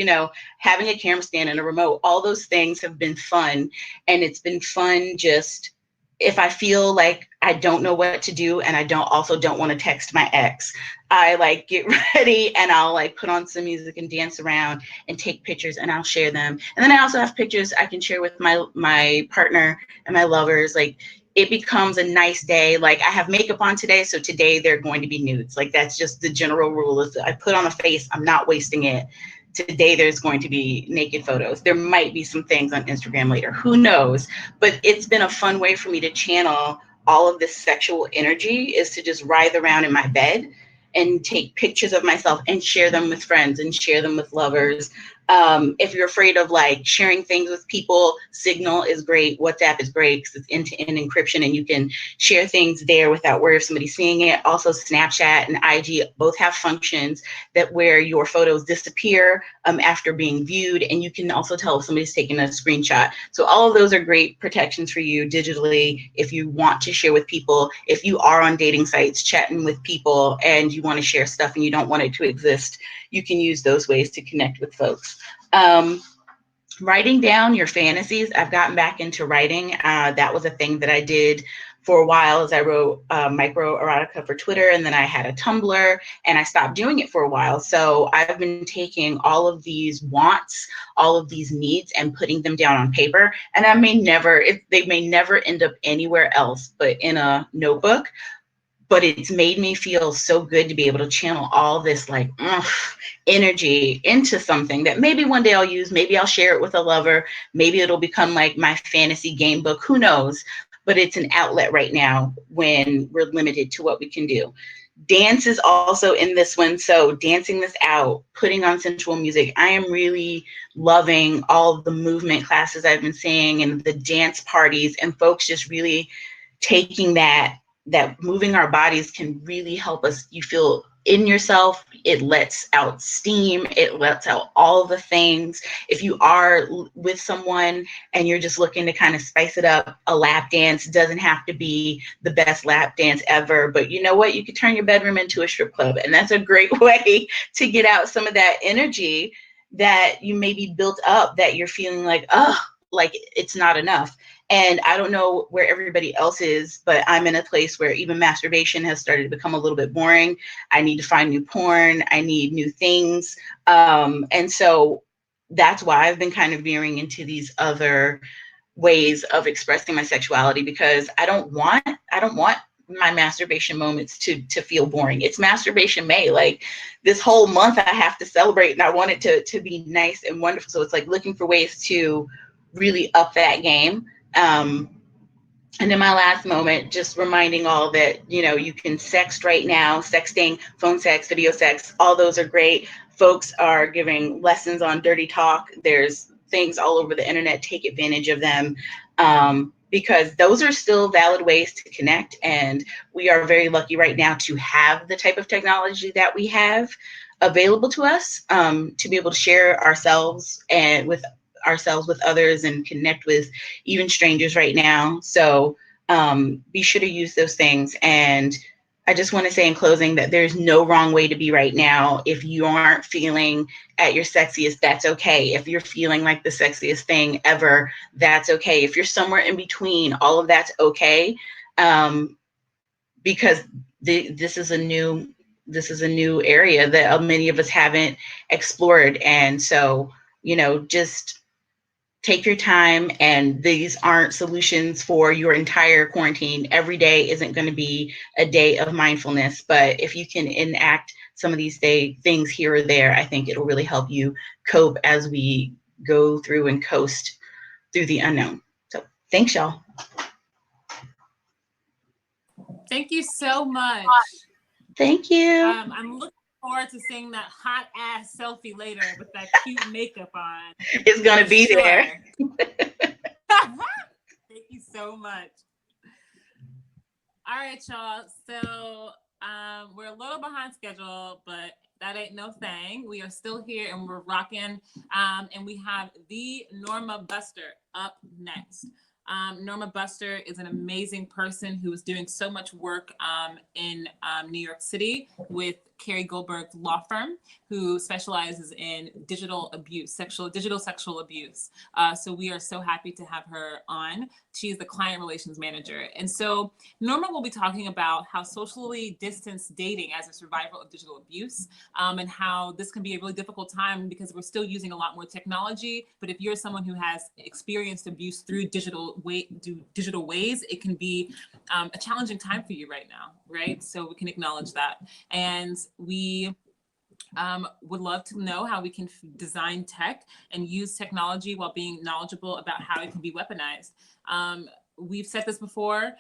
having a camera stand and a remote, all those things have been fun. And it's been fun just if I feel like I don't know what to do and I don't want to text my ex, I like get ready and I'll like put on some music and dance around and take pictures and I'll share them. And then I also have pictures I can share with my partner and my lovers. Like it becomes a nice day. Like I have makeup on today, so today they're going to be nudes. Like that's just the general rule is I put on a face, I'm not wasting it. Today there's going to be naked photos. There might be some things on Instagram later, who knows? But it's been a fun way for me to channel all of this sexual energy, is to just writhe around in my bed and take pictures of myself and share them with friends and share them with lovers. If you're afraid of like sharing things with people, Signal is great. WhatsApp is great because it's end-to-end encryption and you can share things there without worry of somebody seeing it. Also, Snapchat and IG both have functions that where your photos disappear after being viewed, and you can also tell if somebody's taking a screenshot. So all of those are great protections for you digitally if you want to share with people. If you are on dating sites chatting with people and you want to share stuff and you don't want it to exist, you can use those ways to connect with folks. Writing down your fantasies. I've gotten back into writing. That was a thing that I did for a while, as I wrote micro erotica for Twitter, and then I had a Tumblr, and I stopped doing it for a while. So I've been taking all of these wants, all of these needs, and putting them down on paper. And I may never, they may never end up anywhere else but in a notebook. But it's made me feel so good to be able to channel all this like energy into something that maybe one day I'll use, maybe I'll share it with a lover, maybe it'll become like my fantasy game book, who knows? But it's an outlet right now when we're limited to what we can do. Dance is also in this one, so dancing this out, putting on sensual music. I am really loving all of the movement classes I've been seeing and the dance parties, and folks just really taking that moving our bodies can really help us. You feel in yourself, it lets out steam, it lets out all the things. If you are with someone and you're just looking to kind of spice it up, a lap dance doesn't have to be the best lap dance ever, but you know what? You could turn your bedroom into a strip club, and that's a great way to get out some of that energy that you maybe built up, that you're feeling like, oh, like it's not enough. And I don't know where everybody else is, but I'm in a place where even masturbation has started to become a little bit boring. I need to find new porn. I need new things. And so that's why I've been kind of veering into these other ways of expressing my sexuality, because I don't want my masturbation moments to feel boring. It's Masturbation May. Like this whole month I have to celebrate, and I want it to be nice and wonderful. So it's like looking for ways to really up that game. And in my last moment, just reminding all that, you know, you can sext right now, sexting, phone sex, video sex, all those are great. Folks are giving lessons on dirty talk. There's things all over the internet, take advantage of them, because those are still valid ways to connect. And we are very lucky right now to have the type of technology that we have available to us, to be able to share ourselves and with others and connect with even strangers right now. So be sure to use those things. And I just want to say in closing that there's no wrong way to be right now. If you aren't feeling at your sexiest, that's okay. If you're feeling like the sexiest thing ever, that's okay. If you're somewhere in between, all of that's okay. Because this is a new area that many of us haven't explored. And so, you know, just take your time, and these aren't solutions for your entire quarantine. Every day isn't going to be a day of mindfulness, but if you can enact some of these things here or there, I think it'll really help you cope as we go through and coast through the unknown. So thanks, y'all. Thank you so much. Thank you. I'm looking forward to seeing that hot ass selfie later with that cute makeup on. It's gonna be there. Thank you so much. All right, y'all. So we're a little behind schedule, but that ain't no thing. We are still here and we're rocking. And we have the Norma Buster up next. Norma Buster is an amazing person who is doing so much work in New York City with Carrie Goldberg's law firm, who specializes in digital sexual abuse. So we are so happy to have her on. She's the client relations manager. And so Norma will be talking about how socially distanced dating as a survivor of digital abuse, and how this can be a really difficult time because we're still using a lot more technology. But if you're someone who has experienced abuse through digital ways, it can be a challenging time for you right now, right? So we can acknowledge that. And we would love to know how we can design tech and use technology while being knowledgeable about how it can be weaponized. We've said this before.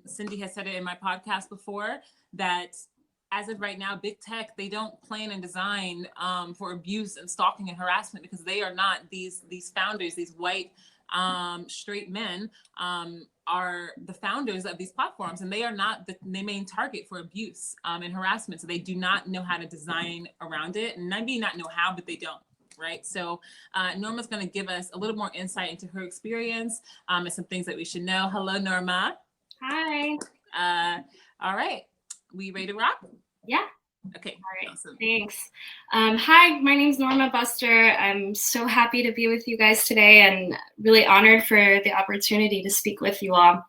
Cindy has said it in my podcast before, that as of right now, big tech, they don't plan and design for abuse and stalking and harassment, because they are not these founders, these white straight men are the founders of these platforms, and they are not the main target for abuse and harassment. So they do not know how to design around it, and maybe not know how, but they don't. Right. So Norma's going to give us a little more insight into her experience and some things that we should know. Hello, Norma. Hi. All right. We ready to rock? Yeah. Okay. All right. Awesome. Thanks. Hi, my name is Norma Buster. I'm so happy to be with you guys today and really honored for the opportunity to speak with you all.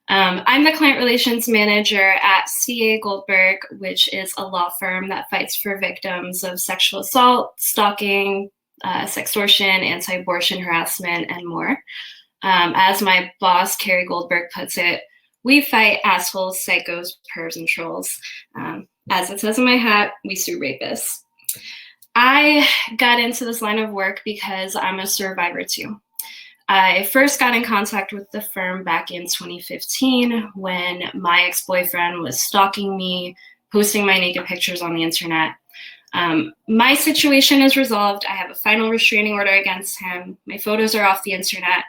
I'm the client relations manager at CA Goldberg, which is a law firm that fights for victims of sexual assault, stalking, sextortion, anti-abortion harassment, and more. As my boss, Carrie Goldberg, puts it, we fight assholes, psychos, pervs, and trolls. As it says in my hat, we sue rapists. I got into this line of work because I'm a survivor too. I first got in contact with the firm back in 2015 when my ex-boyfriend was stalking me, posting my naked pictures on the internet. My situation is resolved. I have a final restraining order against him. My photos are off the internet.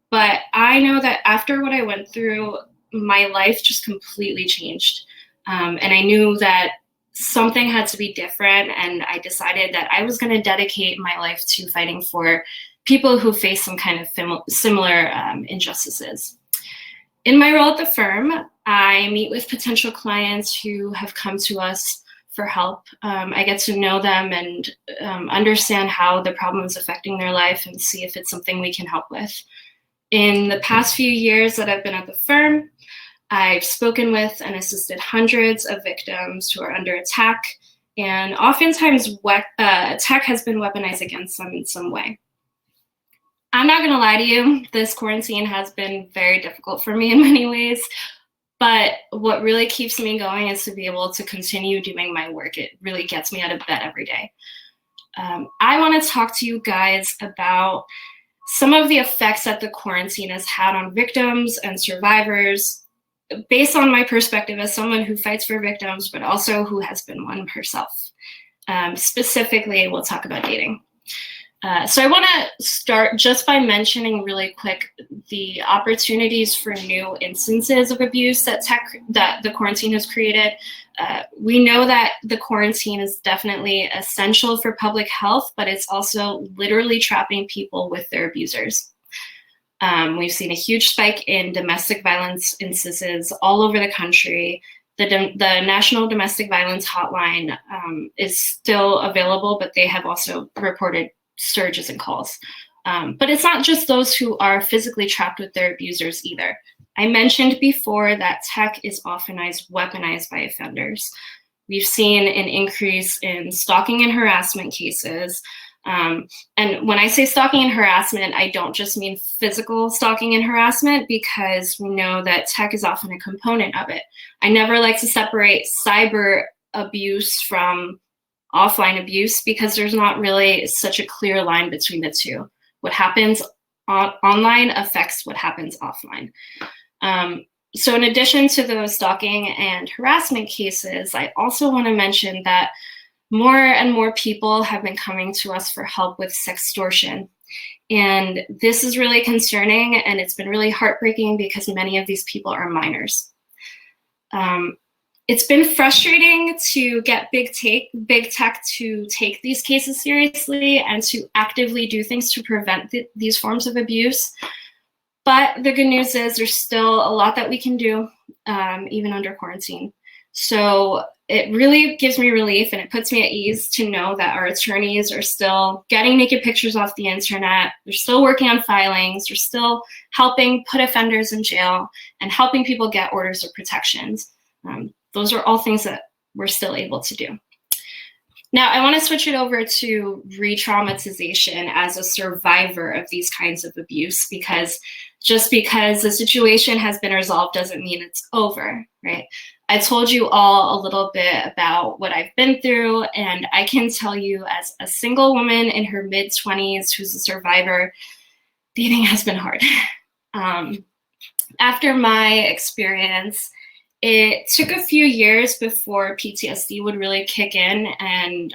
But I know that after what I went through, my life just completely changed. And I knew that something had to be different. And I decided that I was going to dedicate my life to fighting for people who face some kind of similar injustices. In my role at the firm, I meet with potential clients who have come to us for help. I get to know them and understand how the problem is affecting their life and see if it's something we can help with. In the past few years that I've been at the firm, I've spoken with and assisted hundreds of victims who are under attack, and oftentimes tech has been weaponized against them in some way. I'm not gonna lie to you, this quarantine has been very difficult for me in many ways, but what really keeps me going is to be able to continue doing my work. It really gets me out of bed every day. I wanna talk to you guys about some of the effects that the quarantine has had on victims and survivors, based on my perspective as someone who fights for victims, but also who has been one herself. Specifically, we'll talk about dating. So I want to start just by mentioning really quick the opportunities for new instances of abuse that the quarantine has created. We know that the quarantine is definitely essential for public health, but it's also literally trapping people with their abusers. We've seen a huge spike in domestic violence instances all over the country. The National Domestic Violence Hotline is still available, but they have also reported surges in calls. But it's not just those who are physically trapped with their abusers either. I mentioned before that tech is often weaponized by offenders. We've seen an increase in stalking and harassment cases. And when I say stalking and harassment, I don't just mean physical stalking and harassment, because we know that tech is often a component of it. I never like to separate cyber abuse from offline abuse, because there's not really such a clear line between the two. What happens online affects what happens offline. So in addition to those stalking and harassment cases, I also want to mention that more and more people have been coming to us for help with sextortion. And this is really concerning, and it's been really heartbreaking because many of these people are minors. It's been frustrating to get big tech to take these cases seriously and to actively do things to prevent these forms of abuse. But the good news is there's still a lot that we can do, even under quarantine. So it really gives me relief, and it puts me at ease to know that our attorneys are still getting naked pictures off the internet. They're still working on filings. They're still helping put offenders in jail and helping people get orders of protections. Those are all things that we're still able to do. Now, I want to switch it over to re-traumatization as a survivor of these kinds of abuse, because just because the situation has been resolved doesn't mean it's over, right? I told you all a little bit about what I've been through, and I can tell you as a single woman in her mid-20s who's a survivor, dating has been hard. After my experience, it took a few years before PTSD would really kick in and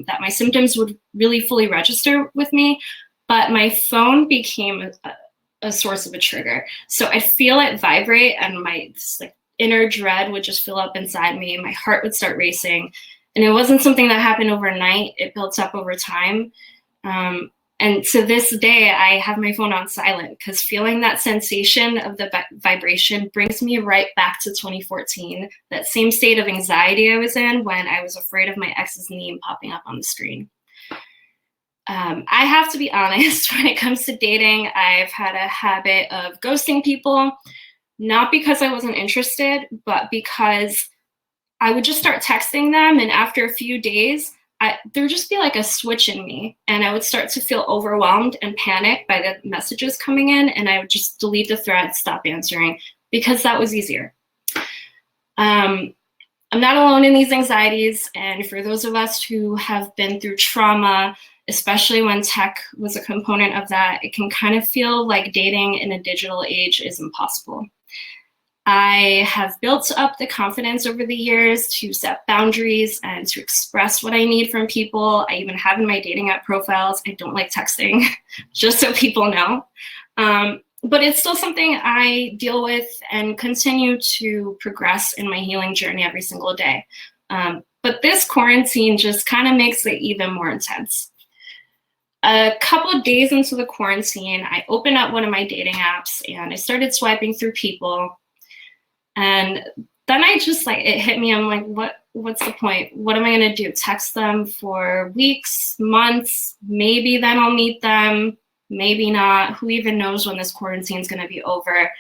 that my symptoms would really fully register with me, but my phone became a source of a trigger. So I'd feel it vibrate and my inner dread would just fill up inside me. My heart would start racing. And it wasn't something that happened overnight. It built up over time. And to this day, I have my phone on silent because feeling that sensation of the vibration brings me right back to 2014, that same state of anxiety I was in when I was afraid of my ex's name popping up on the screen. I have to be honest, when it comes to dating, I've had a habit of ghosting people, not because I wasn't interested, but because I would just start texting them, and after a few days, there'd just be like a switch in me, and I would start to feel overwhelmed and panic by the messages coming in, and I would just delete the thread, stop answering, because that was easier. I'm not alone in these anxieties, and for those of us who have been through trauma, especially when tech was a component of that, it can kind of feel like dating in a digital age is impossible. I have built up the confidence over the years to set boundaries and to express what I need from people. I even have in my dating app profiles, I don't like texting, just so people know. But it's still something I deal with and continue to progress in my healing journey every single day. But this quarantine just kind of makes it even more intense. A couple of days into the quarantine, I opened up one of my dating apps and I started swiping through people. And then I just it hit me. I'm like, what's the point? What am I gonna do? Text them for weeks, months, maybe then I'll meet them, maybe not. Who even knows when this quarantine is gonna be over?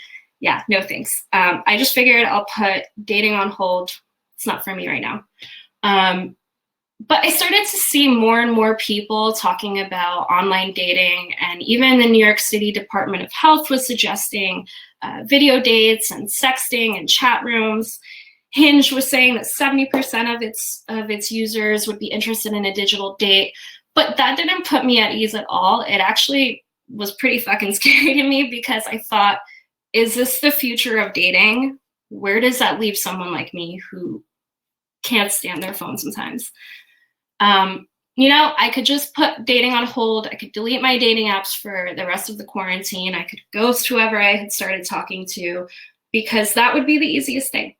Yeah, no thanks. I just figured I'll put dating on hold. It's not for me right now. But I started to see more and more people talking about online dating, and even the New York City Department of Health was suggesting video dates and sexting and chat rooms. Hinge was saying that 70% of its users would be interested in a digital date, but that didn't put me at ease at all. It actually was pretty fucking scary to me because I thought, is this the future of dating? Where does that leave someone like me who can't stand their phone sometimes? I could just put dating on hold. I could delete my dating apps for the rest of the quarantine. I could ghost whoever I had started talking to, because that would be the easiest thing.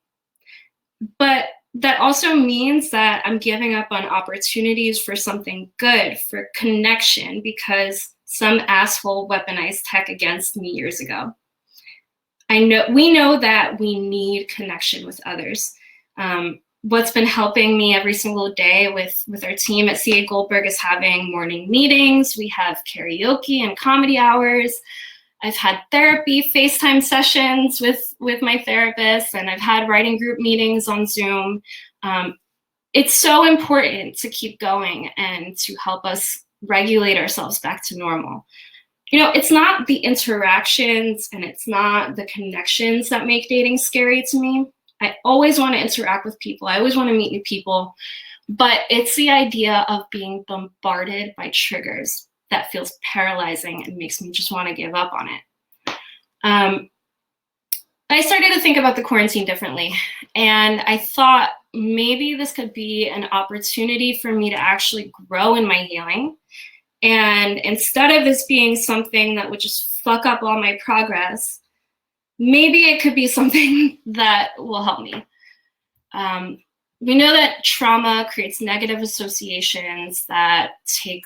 But that also means that I'm giving up on opportunities for something good, for connection, because some asshole weaponized tech against me years ago. We know that we need connection with others. What's been helping me every single day with our team at CA Goldberg is having morning meetings. We have karaoke and comedy hours. I've had therapy FaceTime sessions with my therapist, and I've had writing group meetings on Zoom. It's so important to keep going and to help us regulate ourselves back to normal. It's not the interactions and it's not the connections that make dating scary to me. I always want to interact with people. I always want to meet new people, but it's the idea of being bombarded by triggers that feels paralyzing and makes me just want to give up on it. I started to think about the quarantine differently, and I thought maybe this could be an opportunity for me to actually grow in my healing. And instead of this being something that would just fuck up all my progress, maybe it could be something that will help me. We know that trauma creates negative associations that take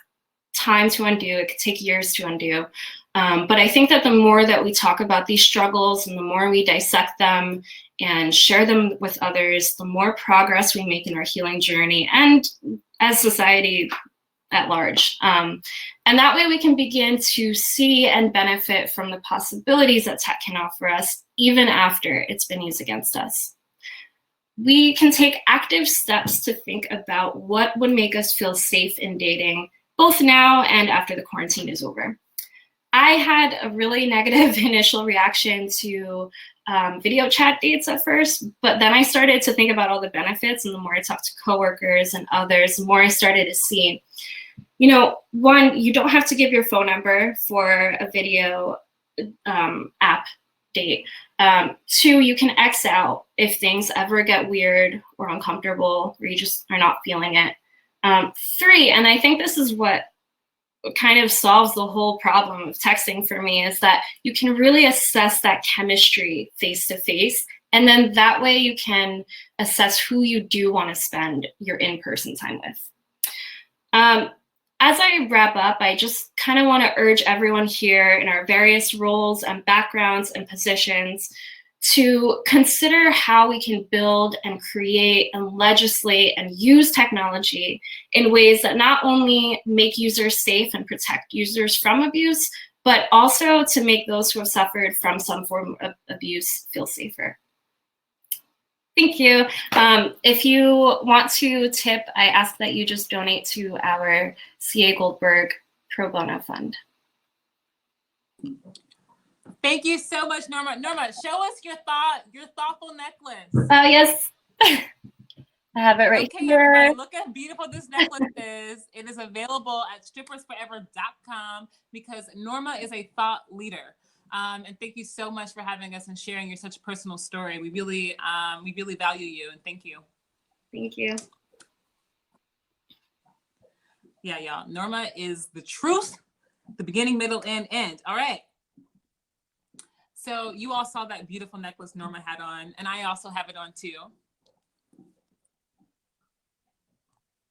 time to undo. It could take years to undo. But I think that the more that we talk about these struggles and the more we dissect them and share them with others, the more progress we make in our healing journey and as society at large. And that way we can begin to see and benefit from the possibilities that tech can offer us, even after it's been used against us. We can take active steps to think about what would make us feel safe in dating, both now and after the quarantine is over. I had a really negative initial reaction to video chat dates at first, but then I started to think about all the benefits, and the more I talked to coworkers and others, the more I started to see, you know, one, you don't have to give your phone number for a video app date. Two, you can X out if things ever get weird or uncomfortable or you just are not feeling it. Three, and I think this is what kind of solves the whole problem of texting for me, is that you can really assess that chemistry face to face. And then that way you can assess who you do want to spend your in-person time with. As I wrap up, I just kind of want to urge everyone here in our various roles and backgrounds and positions to consider how we can build and create and legislate and use technology in ways that not only make users safe and protect users from abuse, but also to make those who have suffered from some form of abuse feel safer. Thank you. If you want to tip, I ask that you just donate to our C.A. Goldberg Pro Bono Fund. Thank you so much, Norma. Norma, show us your thoughtful necklace. Yes, I have it right here. Everybody, look how beautiful this necklace is. It is available at strippersforever.com because Norma is a thought leader. And thank you so much for having us and sharing your such personal story. We really value you, and thank you. Thank you. Yeah, y'all. Norma is the truth, the beginning, middle, and end. All right. So you all saw that beautiful necklace Norma had on, and I also have it on too.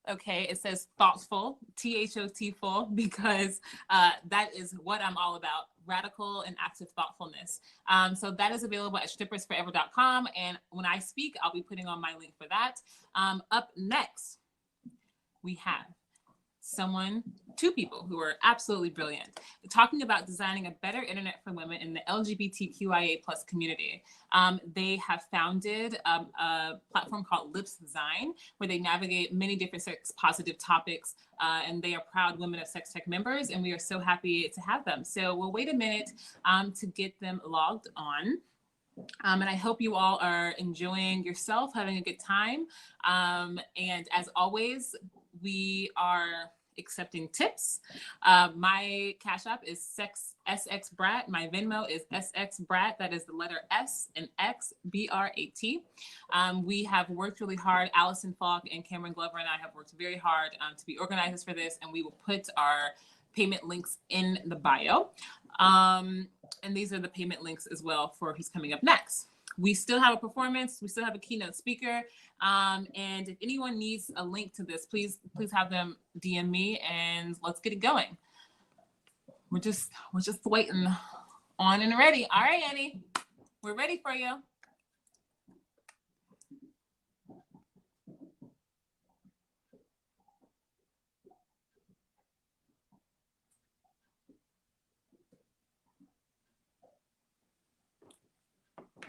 Okay, it says thoughtful, T-H-O-T-ful, because that is what I'm all about, radical and active thoughtfulness. So that is available at strippersforever.com, and when I speak, I'll be putting on my link for that. Up next, we have two people who are absolutely brilliant, talking about designing a better internet for women in the LGBTQIA+ community. They have founded a platform called Lips Design, where they navigate many different sex-positive topics, and they are proud Women of Sex Tech members, and we are so happy to have them. So we'll wait a minute to get them logged on. And I hope you all are enjoying yourself, having a good time. And as always, we are accepting tips. My Cash App is SXBrat. My Venmo is SXBrat. That is the letter S and X, B-R-A-T. We have worked really hard. Allison Falk and Cameron Glover and I have worked very hard to be organizers for this, and we will put our payment links in the bio. And these are the payment links as well for who's coming up next. We still have a performance. We still have a keynote speaker. And if anyone needs a link to this, please have them DM me and let's get it going. We're just waiting on and ready. All right, Annie, we're ready for you.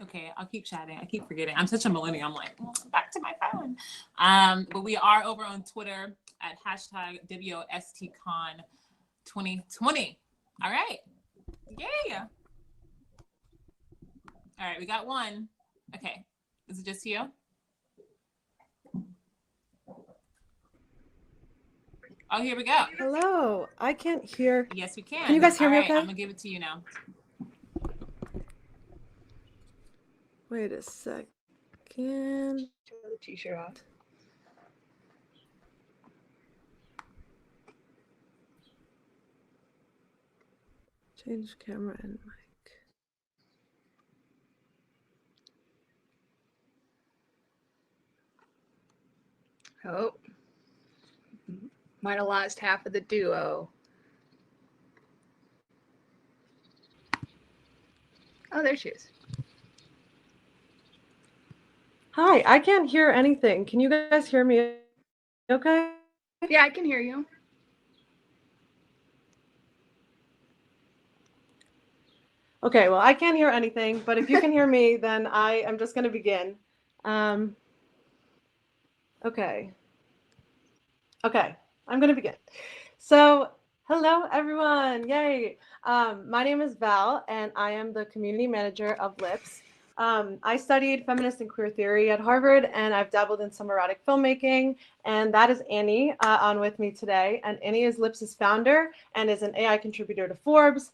Okay, I'll keep chatting. I keep forgetting. I'm such a millennial. I'm like, back to my phone. But we are over on Twitter at #WOSTCon 2020. All right. Yeah. All right, we got one. Okay. Is it just you? Oh, here we go. Hello. I can't hear. Yes, we can. Can you guys hear me okay? I'm going to give it to you now. Wait a second. Turn the t-shirt off. Change camera and mic. Oh. Might have lost half of the duo. Oh, there she is. Hi, I can't hear anything. Can you guys hear me okay? Yeah, I can hear you. Okay, well, I can't hear anything, but if you can hear me, then I am just going to begin. Okay. Okay, I'm going to begin. So, hello, everyone. Yay. My name is Val, and I am the community manager of LIPS. I studied feminist and queer theory at Harvard, and I've dabbled in some erotic filmmaking. And that is Annie on with me today. And Annie is LIPS's founder and is an AI contributor to Forbes.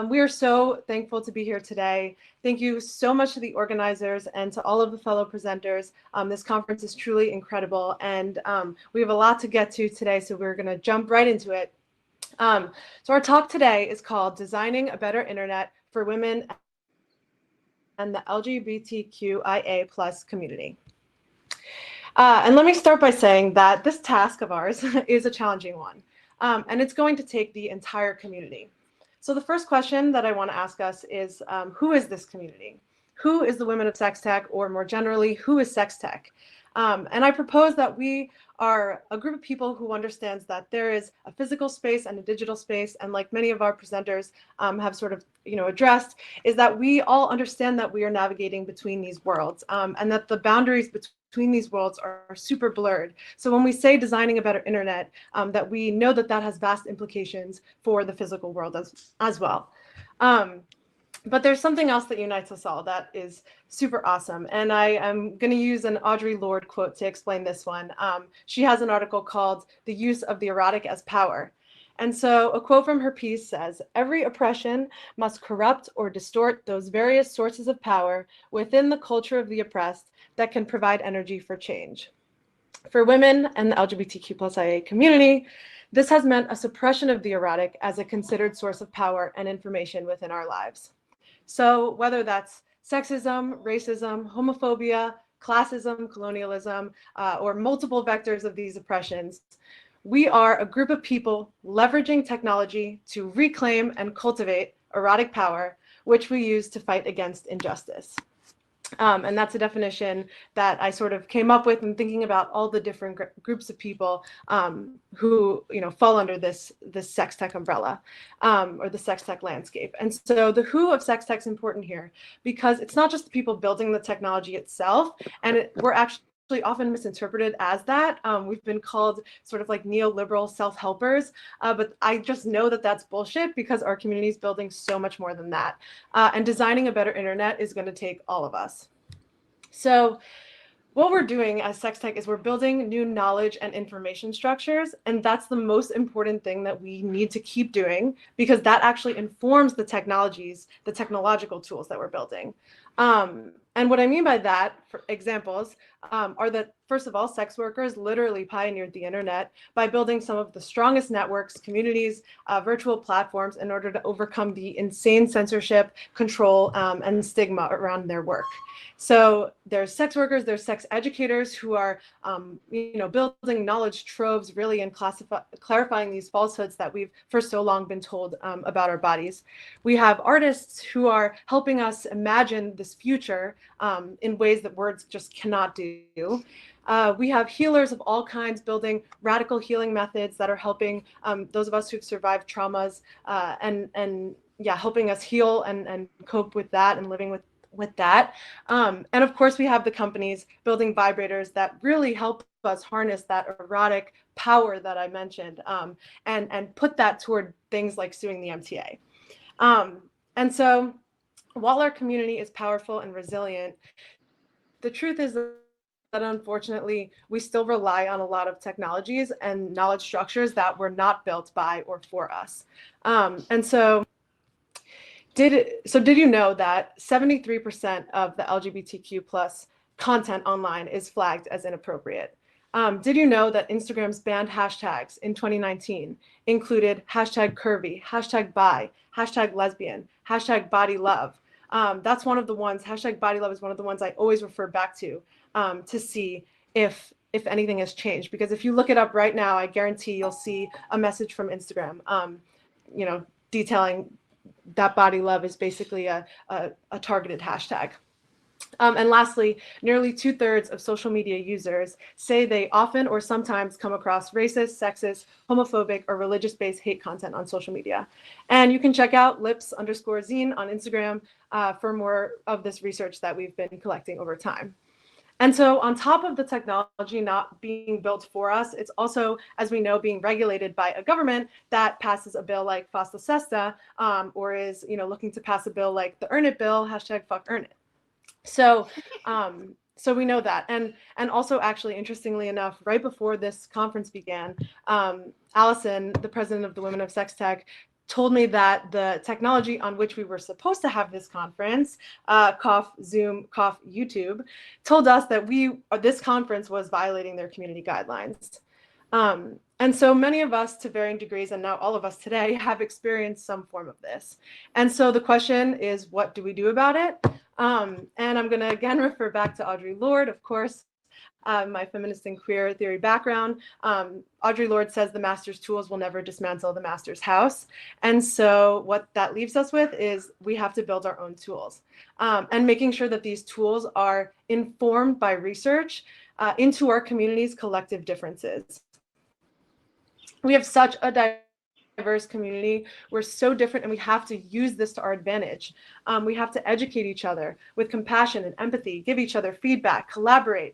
We are so thankful to be here today. Thank you so much to the organizers and to all of the fellow presenters. This conference is truly incredible, and we have a lot to get to today, so we're going to jump right into it. So our talk today is called Designing a Better Internet for Women and the LGBTQIA+ community. And let me start by saying that this task of ours is a challenging one, and it's going to take the entire community. So the first question that I want to ask us is, who is this community? Who is the women of sex tech, or more generally, who is sex tech? And I propose that we are a group of people who understands that there is a physical space and a digital space, and like many of our presenters have sort of addressed, is that we all understand that we are navigating between these worlds, and that the boundaries between these worlds are super blurred. So when we say designing a better internet, that we know that that has vast implications for the physical world as well. But there's something else that unites us all that is super awesome. And I am going to use an Audre Lorde quote to explain this one. She has an article called The Use of the Erotic as Power. And so a quote from her piece says, "Every oppression must corrupt or distort those various sources of power within the culture of the oppressed that can provide energy for change." For women and the LGBTQ+IA community, this has meant a suppression of the erotic as a considered source of power and information within our lives. So whether that's sexism, racism, homophobia, classism, colonialism, or multiple vectors of these oppressions, we are a group of people leveraging technology to reclaim and cultivate erotic power, which we use to fight against injustice. And that's a definition that I sort of came up with in thinking about all the different groups of people who fall under this sex tech umbrella, or the sex tech landscape. And so the who of sex tech is important here because it's not just the people building the technology itself, and we're actually often misinterpreted as that. We've been called sort of like neoliberal self-helpers, but I just know that that's bullshit because our community is building so much more than that. And designing a better internet is going to take all of us. So what we're doing as sex tech is we're building new knowledge and information structures, and that's the most important thing that we need to keep doing because that actually informs the technologies, the technological tools that we're building. And what I mean by that, for examples, are that, first of all, sex workers literally pioneered the internet by building some of the strongest networks, communities, virtual platforms in order to overcome the insane censorship, control, and stigma around their work. So there's sex workers, there's sex educators who are, building knowledge troves really and clarifying these falsehoods that we've for so long been told about our bodies. We have artists who are helping us imagine this future in ways that words just cannot do. We have healers of all kinds building radical healing methods that are helping those of us who've survived traumas and helping us heal and cope with that and living with that. And of course, we have the companies building vibrators that really help us harness that erotic power that I mentioned and put that toward things like suing the MTA. And so while our community is powerful and resilient, the truth is that unfortunately, we still rely on a lot of technologies and knowledge structures that were not built by or for us. And so did you know that 73% of the LGBTQ plus content online is flagged as inappropriate? Did you know that Instagram's banned hashtags in 2019 included hashtag curvy, hashtag bi, hashtag lesbian, hashtag body love? That's one of the ones, hashtag body love is one of the ones I always refer back to see if anything has changed. Because if you look it up right now, I guarantee you'll see a message from Instagram, detailing that body love is basically a targeted hashtag. And lastly, nearly 2/3 of social media users say they often or sometimes come across racist, sexist, homophobic, or religious-based hate content on social media. And you can check out lips_zine on Instagram for more of this research that we've been collecting over time. And so on top of the technology not being built for us, it's also, as we know, being regulated by a government that passes a bill like FOSTA SESTA, or is looking to pass a bill like the Earn It bill, #FuckEarnIt. So so we know that. And also, actually, interestingly enough, right before this conference began, Allison, the president of the Women of Sex Tech, told me that the technology on which we were supposed to have this conference, cough Zoom, cough YouTube, told us that this conference was violating their community guidelines. And so many of us, to varying degrees, and now all of us today, have experienced some form of this. And so the question is, what do we do about it? And I'm going to again refer back to Audre Lorde, of course, my feminist and queer theory background. Audre Lorde says the master's tools will never dismantle the master's house. And so what that leaves us with is we have to build our own tools, and making sure that these tools are informed by research into our community's collective differences. We have such a diverse community. We're so different, and we have to use this to our advantage. We have to educate each other with compassion and empathy, give each other feedback, collaborate.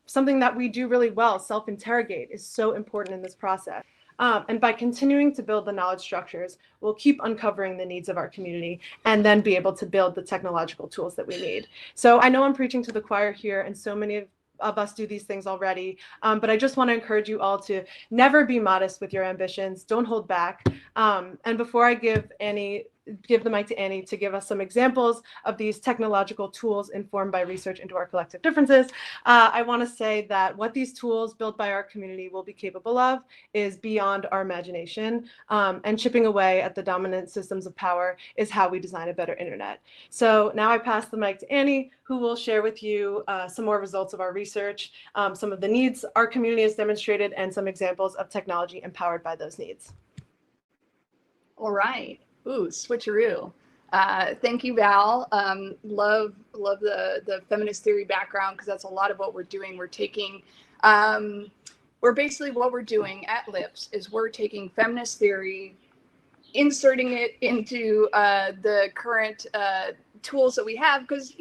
Something that we do really well, self-interrogate, is so important in this process. And by continuing to build the knowledge structures, we'll keep uncovering the needs of our community and then be able to build the technological tools that we need. So I know I'm preaching to the choir here, and so many of us do these things already, but I just want to encourage you all to never be modest with your ambitions. Don't hold back. And before I give the mic to Annie to give us some examples of these technological tools informed by research into our collective differences, I want to say that what these tools built by our community will be capable of is beyond our imagination, and chipping away at the dominant systems of power is how we design a better internet. So now I pass the mic to Annie, who will share with you some more results of our research, some of the needs our community has demonstrated, and some examples of technology empowered by those needs. All right. Ooh, switcheroo. Thank you, Val. Love the feminist theory background, because that's a lot of what we're doing. We're taking, what we're doing at LIPS is we're taking feminist theory, inserting it into the current tools that we have, because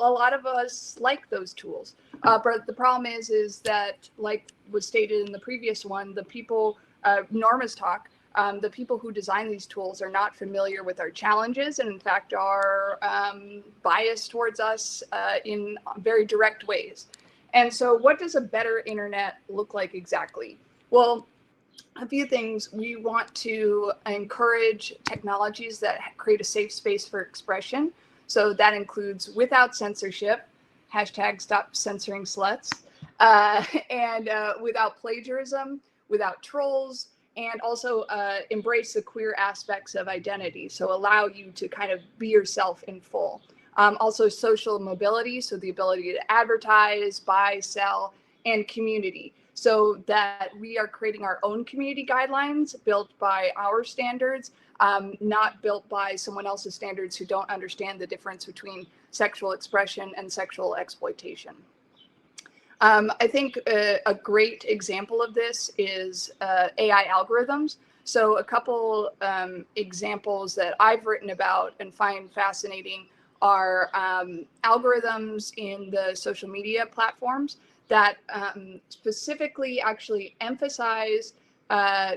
a lot of us like those tools. But the problem is that, like was stated in the previous one, the people, Norma's talk, the people who design these tools are not familiar with our challenges, and in fact are biased towards us in very direct ways. And so what does a better internet look like exactly? Well, a few things. We want to encourage technologies that create a safe space for expression. So that includes without censorship, #StopCensoringSluts, and without plagiarism, without trolls, and also embrace the queer aspects of identity. So allow you to kind of be yourself in full. Also social mobility, so the ability to advertise, buy, sell, and community. So that we are creating our own community guidelines built by our standards, not built by someone else's standards who don't understand the difference between sexual expression and sexual exploitation. I think a great example of this is AI algorithms. So a couple examples that I've written about and find fascinating are algorithms in the social media platforms that specifically actually emphasize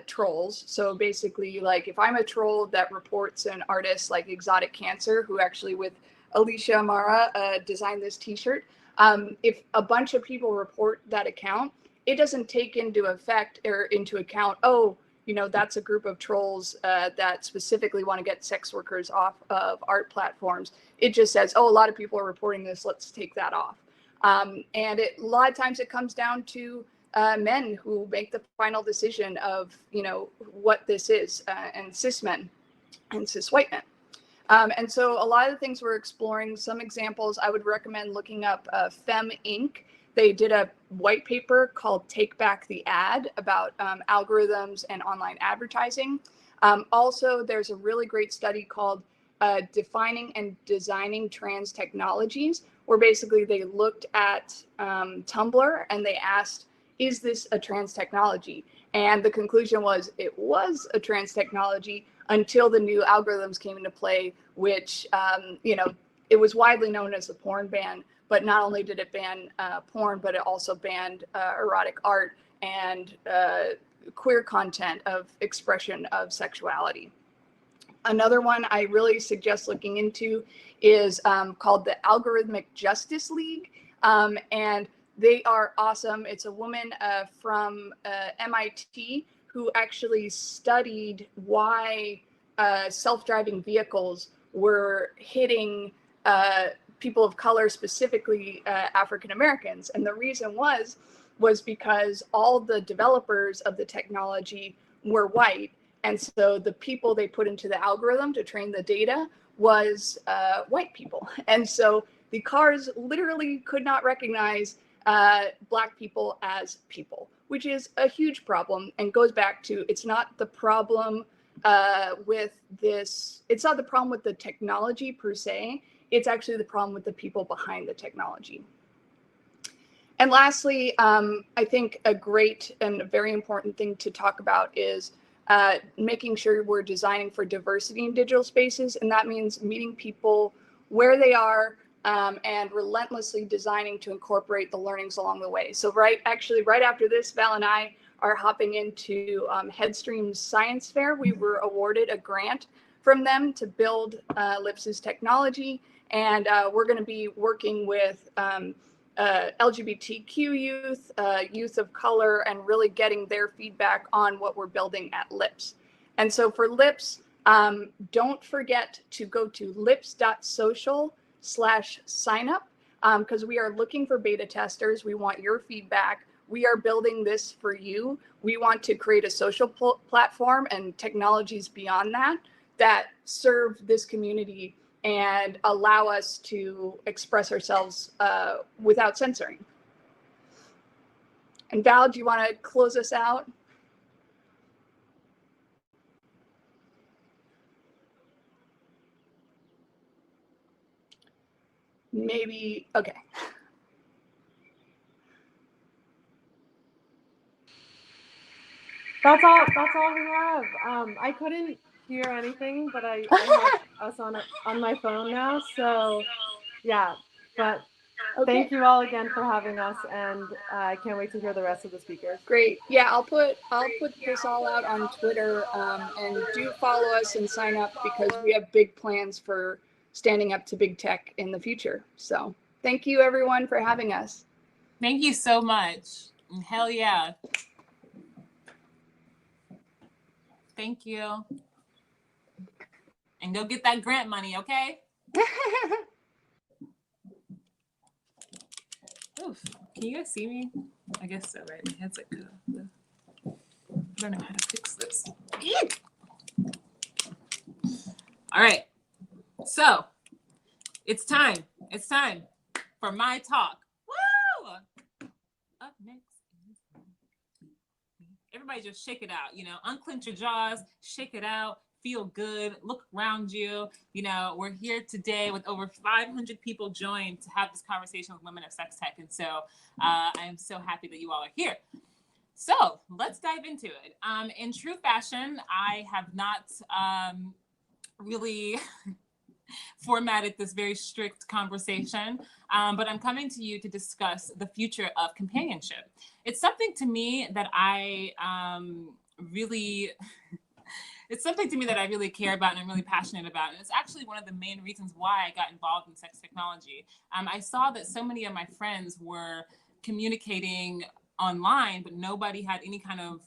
trolls. So basically, like if I'm a troll that reports an artist like Exotic Cancer, who actually with Alicia Amara designed this t-shirt, if a bunch of people report that account, it doesn't take into account, oh, that's a group of trolls that specifically want to get sex workers off of art platforms. It just says, oh, a lot of people are reporting this, let's take that off. And a lot of times it comes down to men who make the final decision of, what this is, and cis men and cis white men. And so a lot of the things we're exploring, some examples, I would recommend looking up Fem Inc. They did a white paper called Take Back the Ad about algorithms and online advertising. Also, there's a really great study called Defining and Designing Trans Technologies, where basically they looked at Tumblr and they asked, is this a trans technology? And the conclusion was it was a trans technology until the new algorithms came into play, which, it was widely known as the porn ban. But not only did it ban porn, but it also banned erotic art and queer content of expression of sexuality. Another one I really suggest looking into is called the Algorithmic Justice League. And they are awesome. It's a woman from MIT who actually studied why self-driving vehicles were hitting people of color, specifically African Americans. And the reason was because all the developers of the technology were white. And so the people they put into the algorithm to train the data was white people. And so the cars literally could not recognize Black people as people, which is a huge problem and goes back to, it's not the problem with the technology per se, it's actually the problem with the people behind the technology. And lastly, I think a great and a very important thing to talk about is making sure we're designing for diversity in digital spaces. And that means meeting people where they are and relentlessly designing to incorporate the learnings along the way. So right after this, Val and I are hopping into Headstream's science fair. We were awarded a grant from them to build LIPS's technology. And we're going to be working with LGBTQ youth, youth of color, and really getting their feedback on what we're building at LIPS. And so for LIPS, don't forget to go to lips.social/signup because we are looking for beta testers. We want your feedback. We are building this for you. We want to create a social platform and technologies beyond that serve this community and allow us to express ourselves without censoring. And Val, do you want to close us out? Maybe, okay. That's all we have. I couldn't hear anything, but I have us on my phone now. So yeah, but Okay. Thank you all again for having us, and I can't wait to hear the rest of the speakers. Great. Yeah, I'll put this all out on Twitter, and do follow us and sign up because we have big plans for standing up to big tech in the future. So thank you everyone for having us. Thank you so much. Hell yeah. Thank you. And go get that grant money, okay? Oof. Can you guys see me? I guess so, right? My head's like, I don't know how to fix this. All right. So it's time. It's time for my talk. Woo! Up next. Everybody just shake it out, unclench your jaws, shake it out, feel good, look around you. We're here today with over 500 people joined to have this conversation with women of sex tech. And so I am so happy that you all are here. So let's dive into it. In true fashion, I have not really formatted this very strict conversation, but I'm coming to you to discuss the future of companionship. It's something to me that I really care about and I'm really passionate about. And it's actually one of the main reasons why I got involved in sex technology. I saw that so many of my friends were communicating online, but nobody had any kind of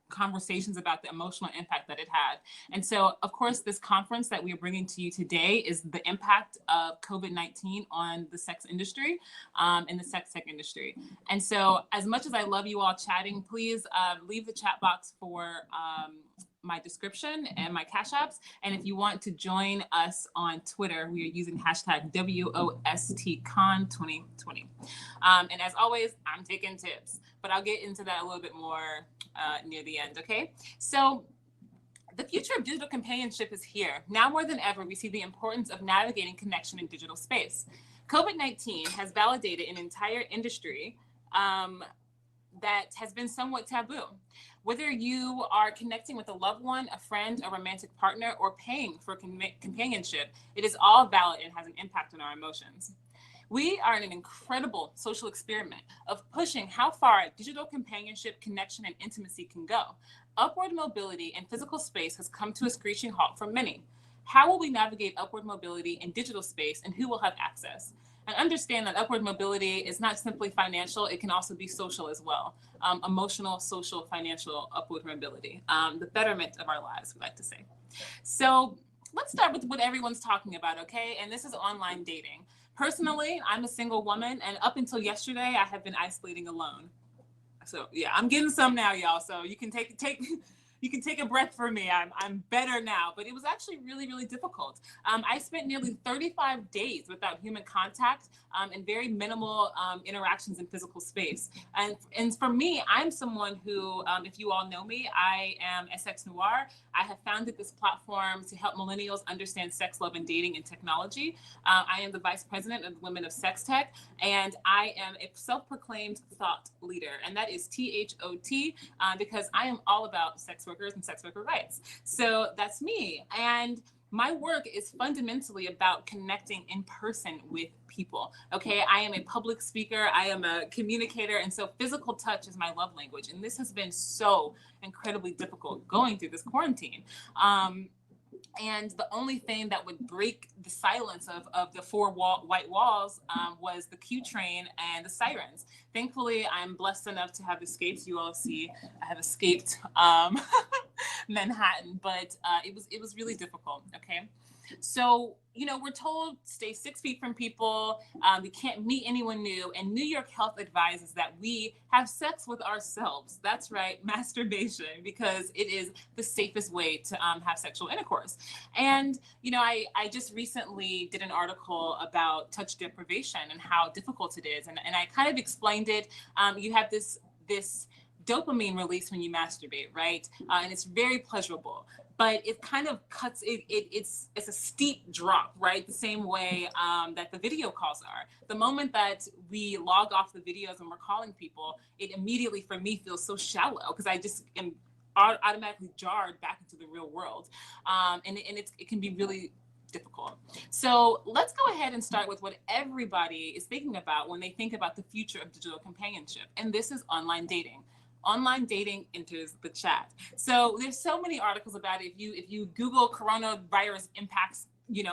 conversations about the emotional impact that it had. And so, of course, this conference that we're bringing to you today is the impact of COVID-19 on the sex industry and the sex tech industry. And so, as much as I love you all chatting, please leave the chat box for my description and my Cash Apps. And if you want to join us on Twitter, we are using hashtag WoSTCon2020. And as always, I'm taking tips, but I'll get into that a little bit more near the end, okay? So the future of digital companionship is here. Now more than ever, we see the importance of navigating connection in digital space. COVID-19 has validated an entire industry that has been somewhat taboo. Whether you are connecting with a loved one, a friend, a romantic partner, or paying for companionship, it is all valid and has an impact on our emotions. We are in an incredible social experiment of pushing how far digital companionship, connection, and intimacy can go. Upward mobility in physical space has come to a screeching halt for many. How will we navigate upward mobility in digital space, and who will have access? And understand that upward mobility is not simply financial, it can also be social as well. Emotional, social, financial upward mobility, the betterment of our lives, we like to say. So let's start with what everyone's talking about, okay? And this is online dating. Personally, I'm a single woman, and up until yesterday, I have been isolating alone. So yeah, I'm getting some now, y'all. So you can take you can take a breath from me. I'm better now, but it was actually really, really difficult. I spent nearly 35 days without human contact and very minimal interactions in physical space. And for me, I'm someone who, if you all know me, I am SX Noir. I have founded this platform to help millennials understand sex, love, and dating and technology. I am the vice president of Women of Sex Tech, and I am a self-proclaimed thought leader, and that is THOT, because I am all about sex workers and sex worker rights. So that's me. And my work is fundamentally about connecting in person with people. Okay, I am a public speaker, I am a communicator, and so physical touch is my love language. And this has been so incredibly difficult going through this quarantine. And the only thing that would break the silence of the white walls was the Q train and the sirens. Thankfully, I'm blessed enough to have escaped. You all see, I have escaped Manhattan, but it was really difficult. Okay, so we're told stay 6 feet from people. We can't meet anyone new, and New York Health advises that we have sex with ourselves. That's right, masturbation, because it is the safest way to have sexual intercourse. And I just recently did an article about touch deprivation and how difficult it is, and I kind of explained it. You have this dopamine release when you masturbate, right? And it's very pleasurable, but it kind of cuts it's a steep drop, right? The same way that the video calls are. The moment that we log off the videos and we're calling people, it immediately for me feels so shallow because I just am automatically jarred back into the real world. And it can be really difficult. So let's go ahead and start with what everybody is thinking about when they think about the future of digital companionship. And this is online dating. Online dating enters the chat. So there's so many articles about it. If you Google coronavirus impacts,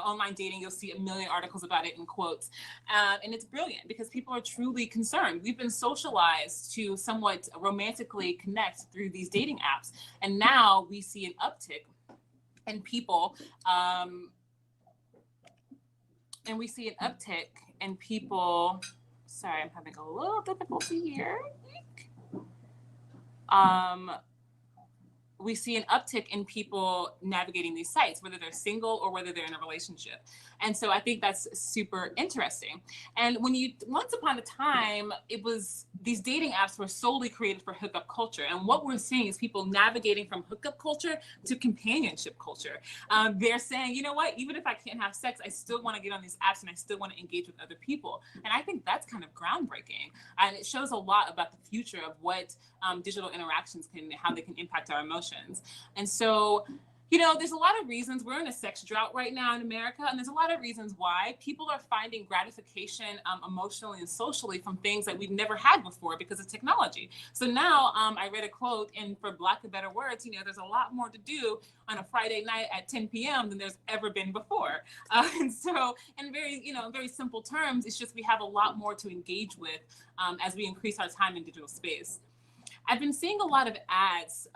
online dating, you'll see a million articles about it in quotes. And it's brilliant because people are truly concerned. We've been socialized to somewhat romantically connect through these dating apps. And now we see an uptick in people, sorry, I'm having a little difficulty here. We see an uptick in people navigating these sites, whether they're single or whether they're in a relationship. And so I think that's super interesting. And once upon a time, these dating apps were solely created for hookup culture. And what we're seeing is people navigating from hookup culture to companionship culture. They're saying, you know what, even if I can't have sex, I still want to get on these apps and I still want to engage with other people. And I think that's kind of groundbreaking. And it shows a lot about the future of what digital interactions how they can impact our emotions. And so, there's a lot of reasons. We're in a sex drought right now in America, and there's a lot of reasons why people are finding gratification emotionally and socially from things that we've never had before because of technology. So now I read a quote, and for lack of better words, there's a lot more to do on a Friday night at 10 p.m. than there's ever been before. And so, in very simple terms, it's just we have a lot more to engage with as we increase our time in digital space. I've been seeing a lot of ads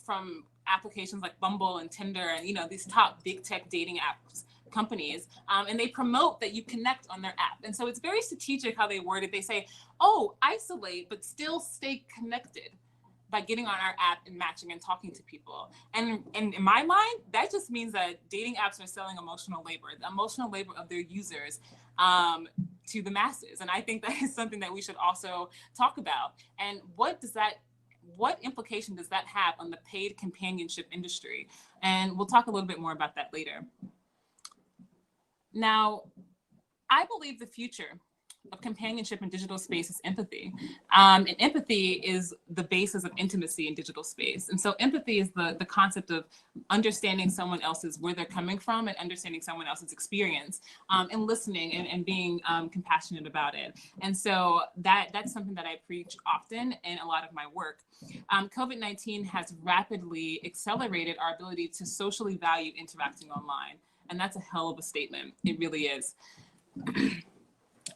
from applications like Bumble and Tinder and these top big tech dating apps companies, and they promote that you connect on their app. And so it's very strategic how they word it. They say, oh, isolate but still stay connected by getting on our app and matching and talking to people. And in my mind, that just means that dating apps are selling emotional labor, the emotional labor of their users to the masses. And I think that is something that we should also talk about. And what implication does that have on the paid companionship industry? And we'll talk a little bit more about that later. Now, I believe the future of companionship in digital space is empathy. And empathy is the basis of intimacy in digital space. And so empathy is the concept of understanding someone else's, where they're coming from, and understanding someone else's experience, and listening and being compassionate about it. And so that's something that I preach often in a lot of my work. COVID-19 has rapidly accelerated our ability to socially value interacting online. And that's a hell of a statement. It really is.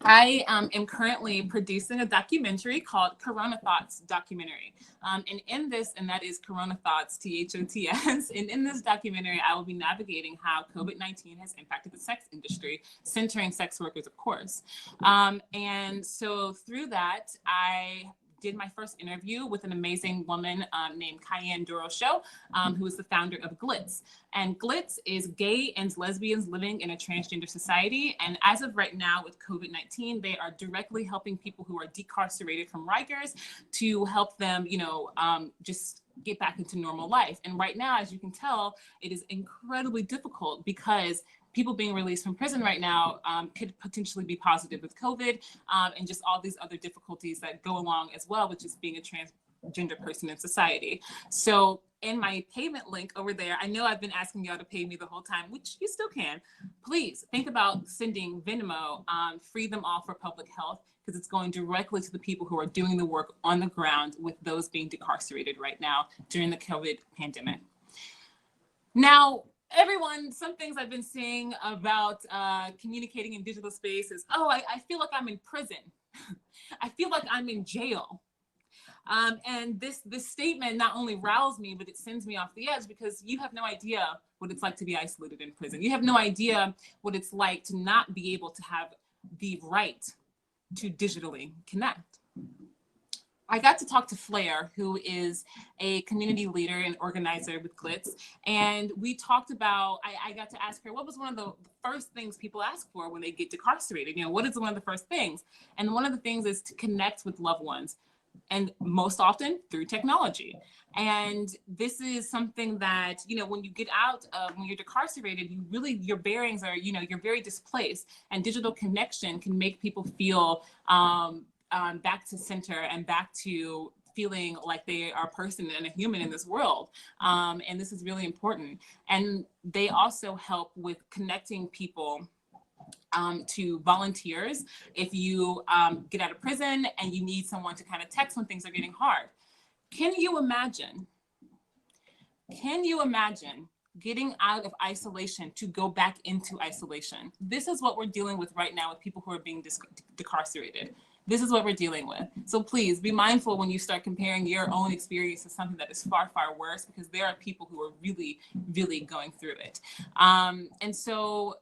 I am currently producing a documentary called Corona Thoughts Documentary. And in this, and that is Corona Thoughts, THOTS, and in this documentary, I will be navigating how COVID-19 has impacted the sex industry, centering sex workers, of course. And so through that, I did my first interview with an amazing woman named Cayenne Duroshow, who is the founder of GLITS. And GLITS is Gay and Lesbians Living in a Transgender Society. And as of right now with COVID-19, they are directly helping people who are decarcerated from Rikers to help them, just get back into normal life. And right now, as you can tell, it is incredibly difficult because people being released from prison right now could potentially be positive with COVID, and just all these other difficulties that go along as well with just being a transgender person in society. So in my payment link over there, I know I've been asking y'all to pay me the whole time, which you still can. Please think about sending Venmo, Free Them All for Public Health, because it's going directly to the people who are doing the work on the ground with those being decarcerated right now during the COVID pandemic. Now, everyone, some things I've been seeing about communicating in digital space is, I feel like I'm in prison. I feel like I'm in jail. And this statement not only riles me, but it sends me off the edge, because you have no idea what it's like to be isolated in prison. You have no idea what it's like to not be able to have the right to digitally connect. I got to talk to Flair, who is a community leader and organizer with GLITS. And we talked about, I got to ask her, what was one of the first things people ask for when they get decarcerated? What is one of the first things? And one of the things is to connect with loved ones, and most often through technology. And this is something that, when you get out of, when you're decarcerated, your bearings are, you're very displaced, and digital connection can make people feel back to center and back to feeling like they are a person and a human in this world. And this is really important. And they also help with connecting people to volunteers. If you get out of prison and you need someone to kind of text when things are getting hard. Can you imagine getting out of isolation to go back into isolation? This is what we're dealing with right now with people who are being decarcerated. This is what we're dealing with. So please be mindful when you start comparing your own experience to something that is far, far worse, because there are people who are really, really going through it. And so,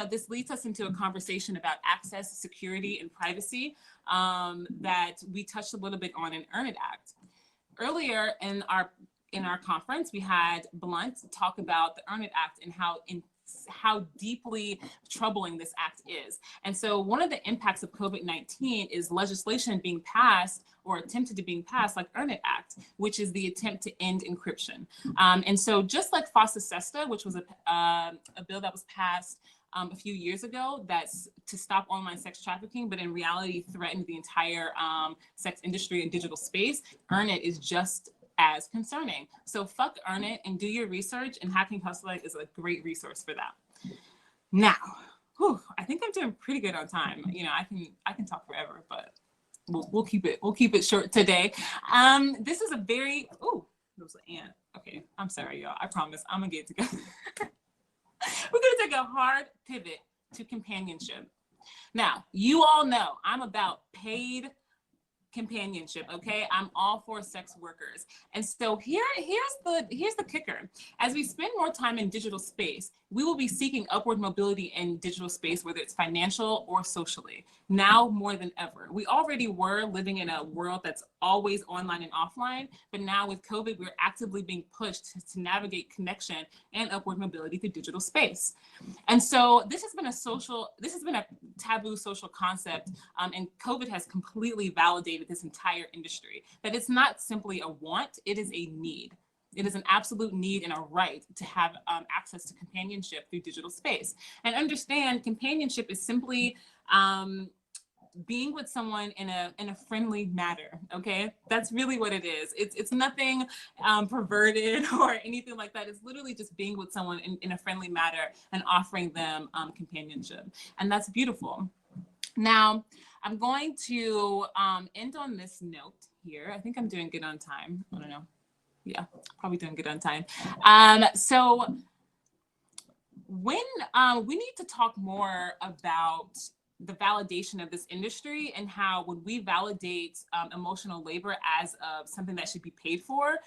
this leads us into a conversation about access, security, and privacy that we touched a little bit on in Earn It Act. Earlier in our conference, we had Blunt talk about the Earn It Act and how deeply troubling this act is. And so one of the impacts of COVID-19 is legislation being passed or attempted to being passed, like Earn It Act, which is the attempt to end encryption. And so just like FOSTA SESTA, which was a bill that was passed a few years ago that's to stop online sex trafficking, but in reality threatened the entire sex industry and digital space, Earn It is just as concerning. So fuck Earn It and do your research, and Hacking Hustler is a great resource for that. Now, I think I'm doing pretty good on time. I can talk forever, but we'll keep it short today. This is a very, there was an ant. Okay, I'm sorry, y'all. I promise I'm gonna get it together. We're gonna take a hard pivot to companionship. Now, you all know I'm about paid companionship, okay? I'm all for sex workers. And so here's the kicker. As we spend more time in digital space, we will be seeking upward mobility in digital space, whether it's financial or socially, now more than ever. We already were living in a world that's always online and offline, but now with COVID, we're actively being pushed to navigate connection and upward mobility through digital space. And so this has been a taboo social concept, and COVID has completely validated this entire industry, that it's not simply a want, it is a need. It is an absolute need and a right to have access to companionship through digital space. And understand, companionship is simply being with someone in a friendly manner. Okay, that's really what it is. It's nothing perverted or anything like that. It's literally just being with someone in a friendly manner and offering them companionship, and that's beautiful. Now, I'm going to end on this note here. I think I'm doing good on time. I don't know. Yeah, probably doing good on time. So when we need to talk more about the validation of this industry and how when we validate emotional labor as something that should be paid for,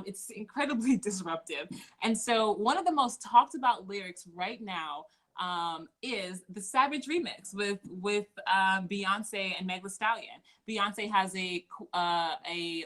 it's incredibly disruptive. And so one of the most talked about lyrics right now is the Savage remix with Beyonce and Meg Thee Stallion. Beyonce has a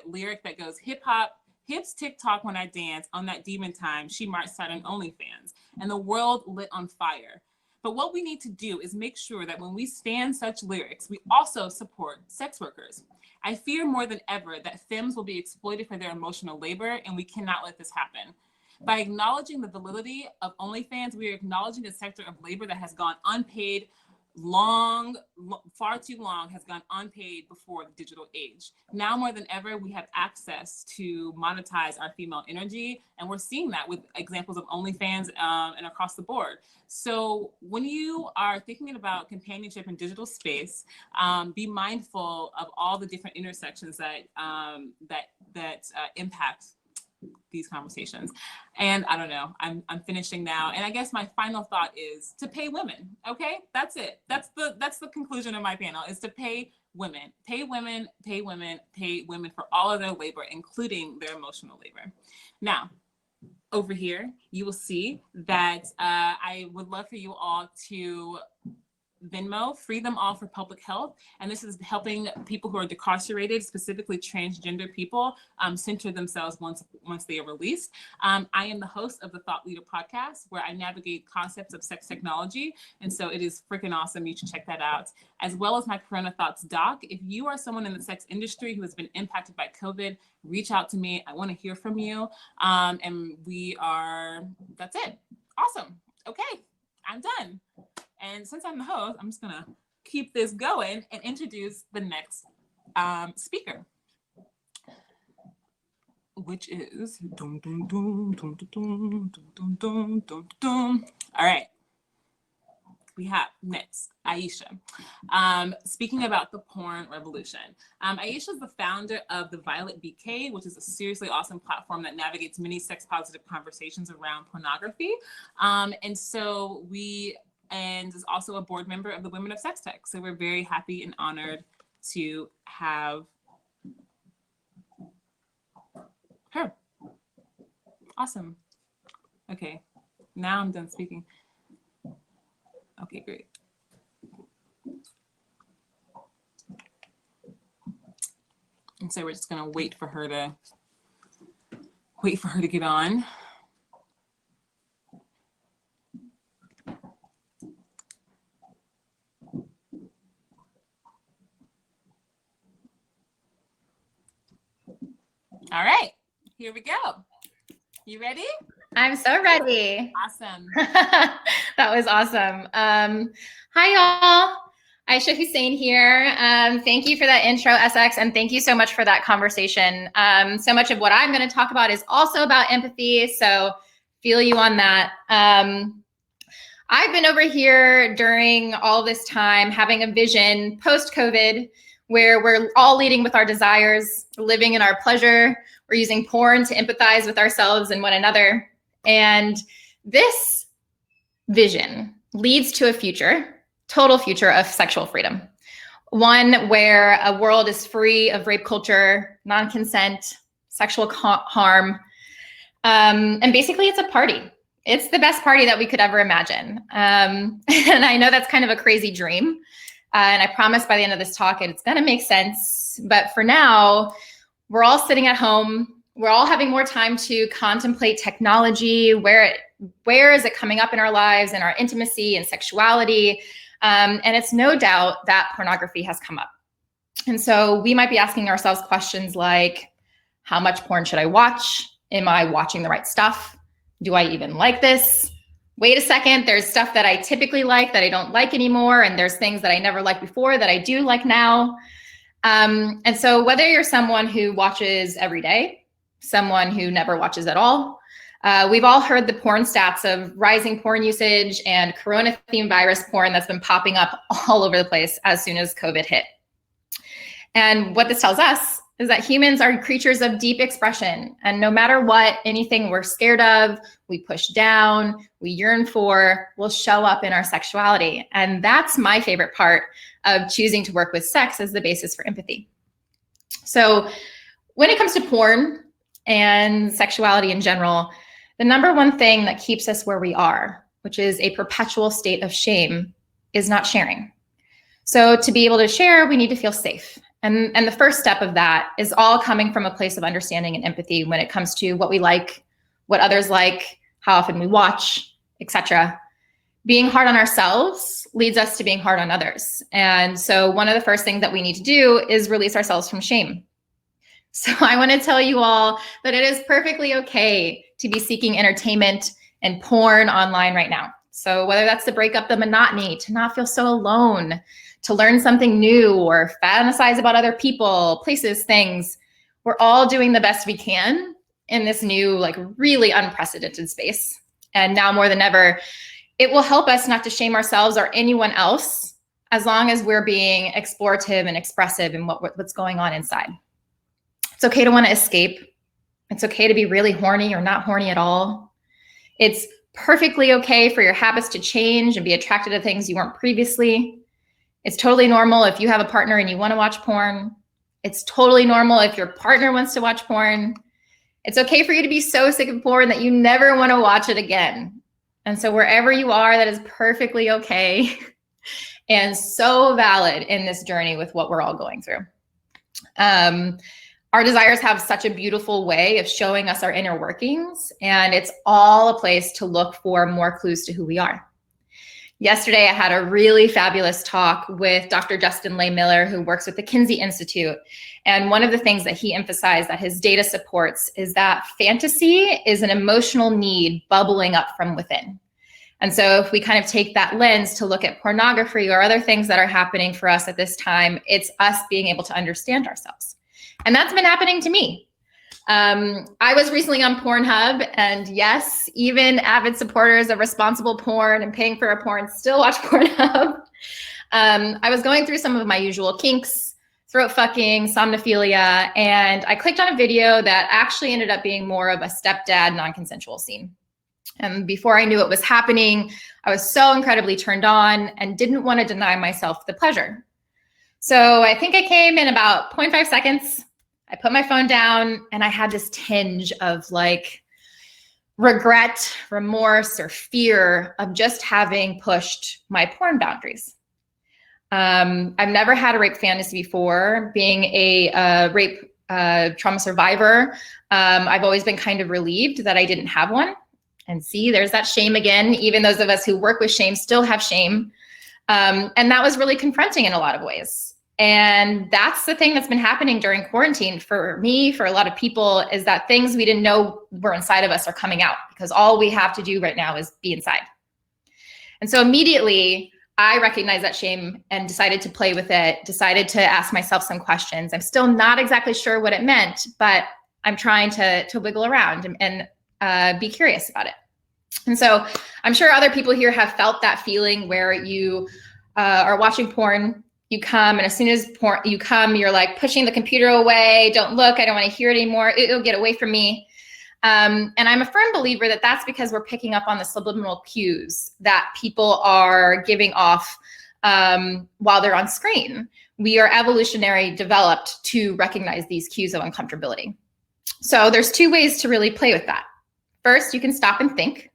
lyric that goes, "Hip hop, hips tick-tock when I dance, on that demon time, she marched out on OnlyFans, and the world lit on fire." But what we need to do is make sure that when we stand such lyrics, we also support sex workers. I fear more than ever that femmes will be exploited for their emotional labor, and we cannot let this happen. By acknowledging the validity of OnlyFans, we are acknowledging a sector of labor that has gone unpaid far too long, has gone unpaid before the digital age. Now more than ever, we have access to monetize our female energy, and we're seeing that with examples of OnlyFans and across the board. So when you are thinking about companionship in digital space, be mindful of all the different intersections that impact these conversations. And I don't know, I'm finishing now. And I guess my final thought is to pay women. Okay, that's it. That's the conclusion of my panel, is to pay women, pay women, pay women, pay women for all of their labor, including their emotional labor. Now, over here, you will see that I would love for you all to Venmo, Free Them All for Public Health. And this is helping people who are decarcerated, specifically transgender people, center themselves once they are released. I am the host of the Thought Leader podcast, where I navigate concepts of sex technology. And so it is freaking awesome. You should check that out. As well as my Corona Thoughts doc. If you are someone in the sex industry who has been impacted by COVID, reach out to me. I want to hear from you. And that's it. Awesome. Okay, I'm done. And since I'm the host, I'm just gonna keep this going and introduce the next speaker, which is all right. We have next Aisha, speaking about the porn revolution. Aisha is the founder of the Violet BK, which is a seriously awesome platform that navigates many sex positive conversations around pornography. And is also a board member of the Women of Sex Tech. So we're very happy and honored to have her. Awesome. Okay, now I'm done speaking. Okay, great. And so we're just gonna wait for her to get on. All right, here we go. You ready? I'm so ready. Awesome. That was awesome. Hi, y'all. Aisha Hussein here. Thank you for that intro, SX, and thank you so much for that conversation. So much of what I'm going to talk about is also about empathy, so feel you on that. I've been over here during all this time having a vision post-COVID where we're all leading with our desires, living in our pleasure. We're using porn to empathize with ourselves and one another. And this vision leads to a future, total future of sexual freedom. One where a world is free of rape culture, non-consent, sexual harm. And basically it's a party. It's the best party that we could ever imagine. And I know that's kind of a crazy dream. And I promise by the end of this talk, it's gonna make sense. But for now, we're all sitting at home. We're all having more time to contemplate technology. Where is it coming up in our lives and our intimacy and sexuality? And it's no doubt that pornography has come up. And so we might be asking ourselves questions like, how much porn should I watch? Am I watching the right stuff? Do I even like this? Wait a second, there's stuff that I typically like that I don't like anymore, and there's things that I never liked before that I do like now. And so whether you're someone who watches every day, someone who never watches at all, we've all heard the porn stats of rising porn usage and corona-themed virus porn that's been popping up all over the place as soon as COVID hit. And what this tells us is that humans are creatures of deep expression. And no matter what, anything we're scared of, we push down, we yearn for, will show up in our sexuality. And that's my favorite part of choosing to work with sex as the basis for empathy. So when it comes to porn and sexuality in general, the number one thing that keeps us where we are, which is a perpetual state of shame, is not sharing. So to be able to share, we need to feel safe. And the first step of that is all coming from a place of understanding and empathy when it comes to what we like, what others like, how often we watch, etc. Being hard on ourselves leads us to being hard on others. And so one of the first things that we need to do is release ourselves from shame. So I want to tell you all that it is perfectly okay to be seeking entertainment and porn online right now. So whether that's to break up the monotony, to not feel so alone, to learn something new, or fantasize about other people, places, things, we're all doing the best we can in this new, like, really unprecedented space. And now more than ever, it will help us not to shame ourselves or anyone else as long as we're being explorative and expressive in what's going on inside. It's okay to want to escape. It's okay to be really horny or not horny at all. It's perfectly okay for your habits to change and be attracted to things you weren't previously. It's totally normal if you have a partner and you want to watch porn. It's totally normal if your partner wants to watch porn. It's okay for you to be so sick of porn that you never want to watch it again. And so wherever you are, that is perfectly okay and so valid in this journey with what we're all going through. Our desires have such a beautiful way of showing us our inner workings, and it's all a place to look for more clues to who we are. Yesterday, I had a really fabulous talk with Dr. Justin Lay Miller, who works with the Kinsey Institute. And one of the things that he emphasized that his data supports is that fantasy is an emotional need bubbling up from within. And so if we kind of take that lens to look at pornography or other things that are happening for us at this time, it's us being able to understand ourselves. And that's been happening to me. I was recently on Pornhub, and yes, even avid supporters of responsible porn and paying for a porn still watch Pornhub. I was going through some of my usual kinks, throat fucking, somnophilia, and I clicked on a video that actually ended up being more of a stepdad non-consensual scene. And before I knew it was happening, I was so incredibly turned on and didn't want to deny myself the pleasure. So I think I came in about 0.5 seconds. I put my phone down and I had this tinge of like regret, remorse, or fear of just having pushed my porn boundaries. I've never had a rape fantasy before. Being a rape trauma survivor, I've always been kind of relieved that I didn't have one. And see, there's that shame again. Even those of us who work with shame still have shame. And that was really confronting in a lot of ways. And that's the thing that's been happening during quarantine for me, for a lot of people, is that things we didn't know were inside of us are coming out because all we have to do right now is be inside. And so immediately I recognized that shame and decided to play with it, decided to ask myself some questions. I'm still not exactly sure what it meant, but I'm trying to wiggle around and be curious about it. And so I'm sure other people here have felt that feeling where you are watching porn. You come, and as soon as you come, you're like pushing the computer away. Don't look, I don't want to hear it anymore. It'll get away from me. And I'm a firm believer that that's because we're picking up on the subliminal cues that people are giving off while they're on screen. We are evolutionary developed to recognize these cues of uncomfortability. So there's two ways to really play with that. First, you can stop and think,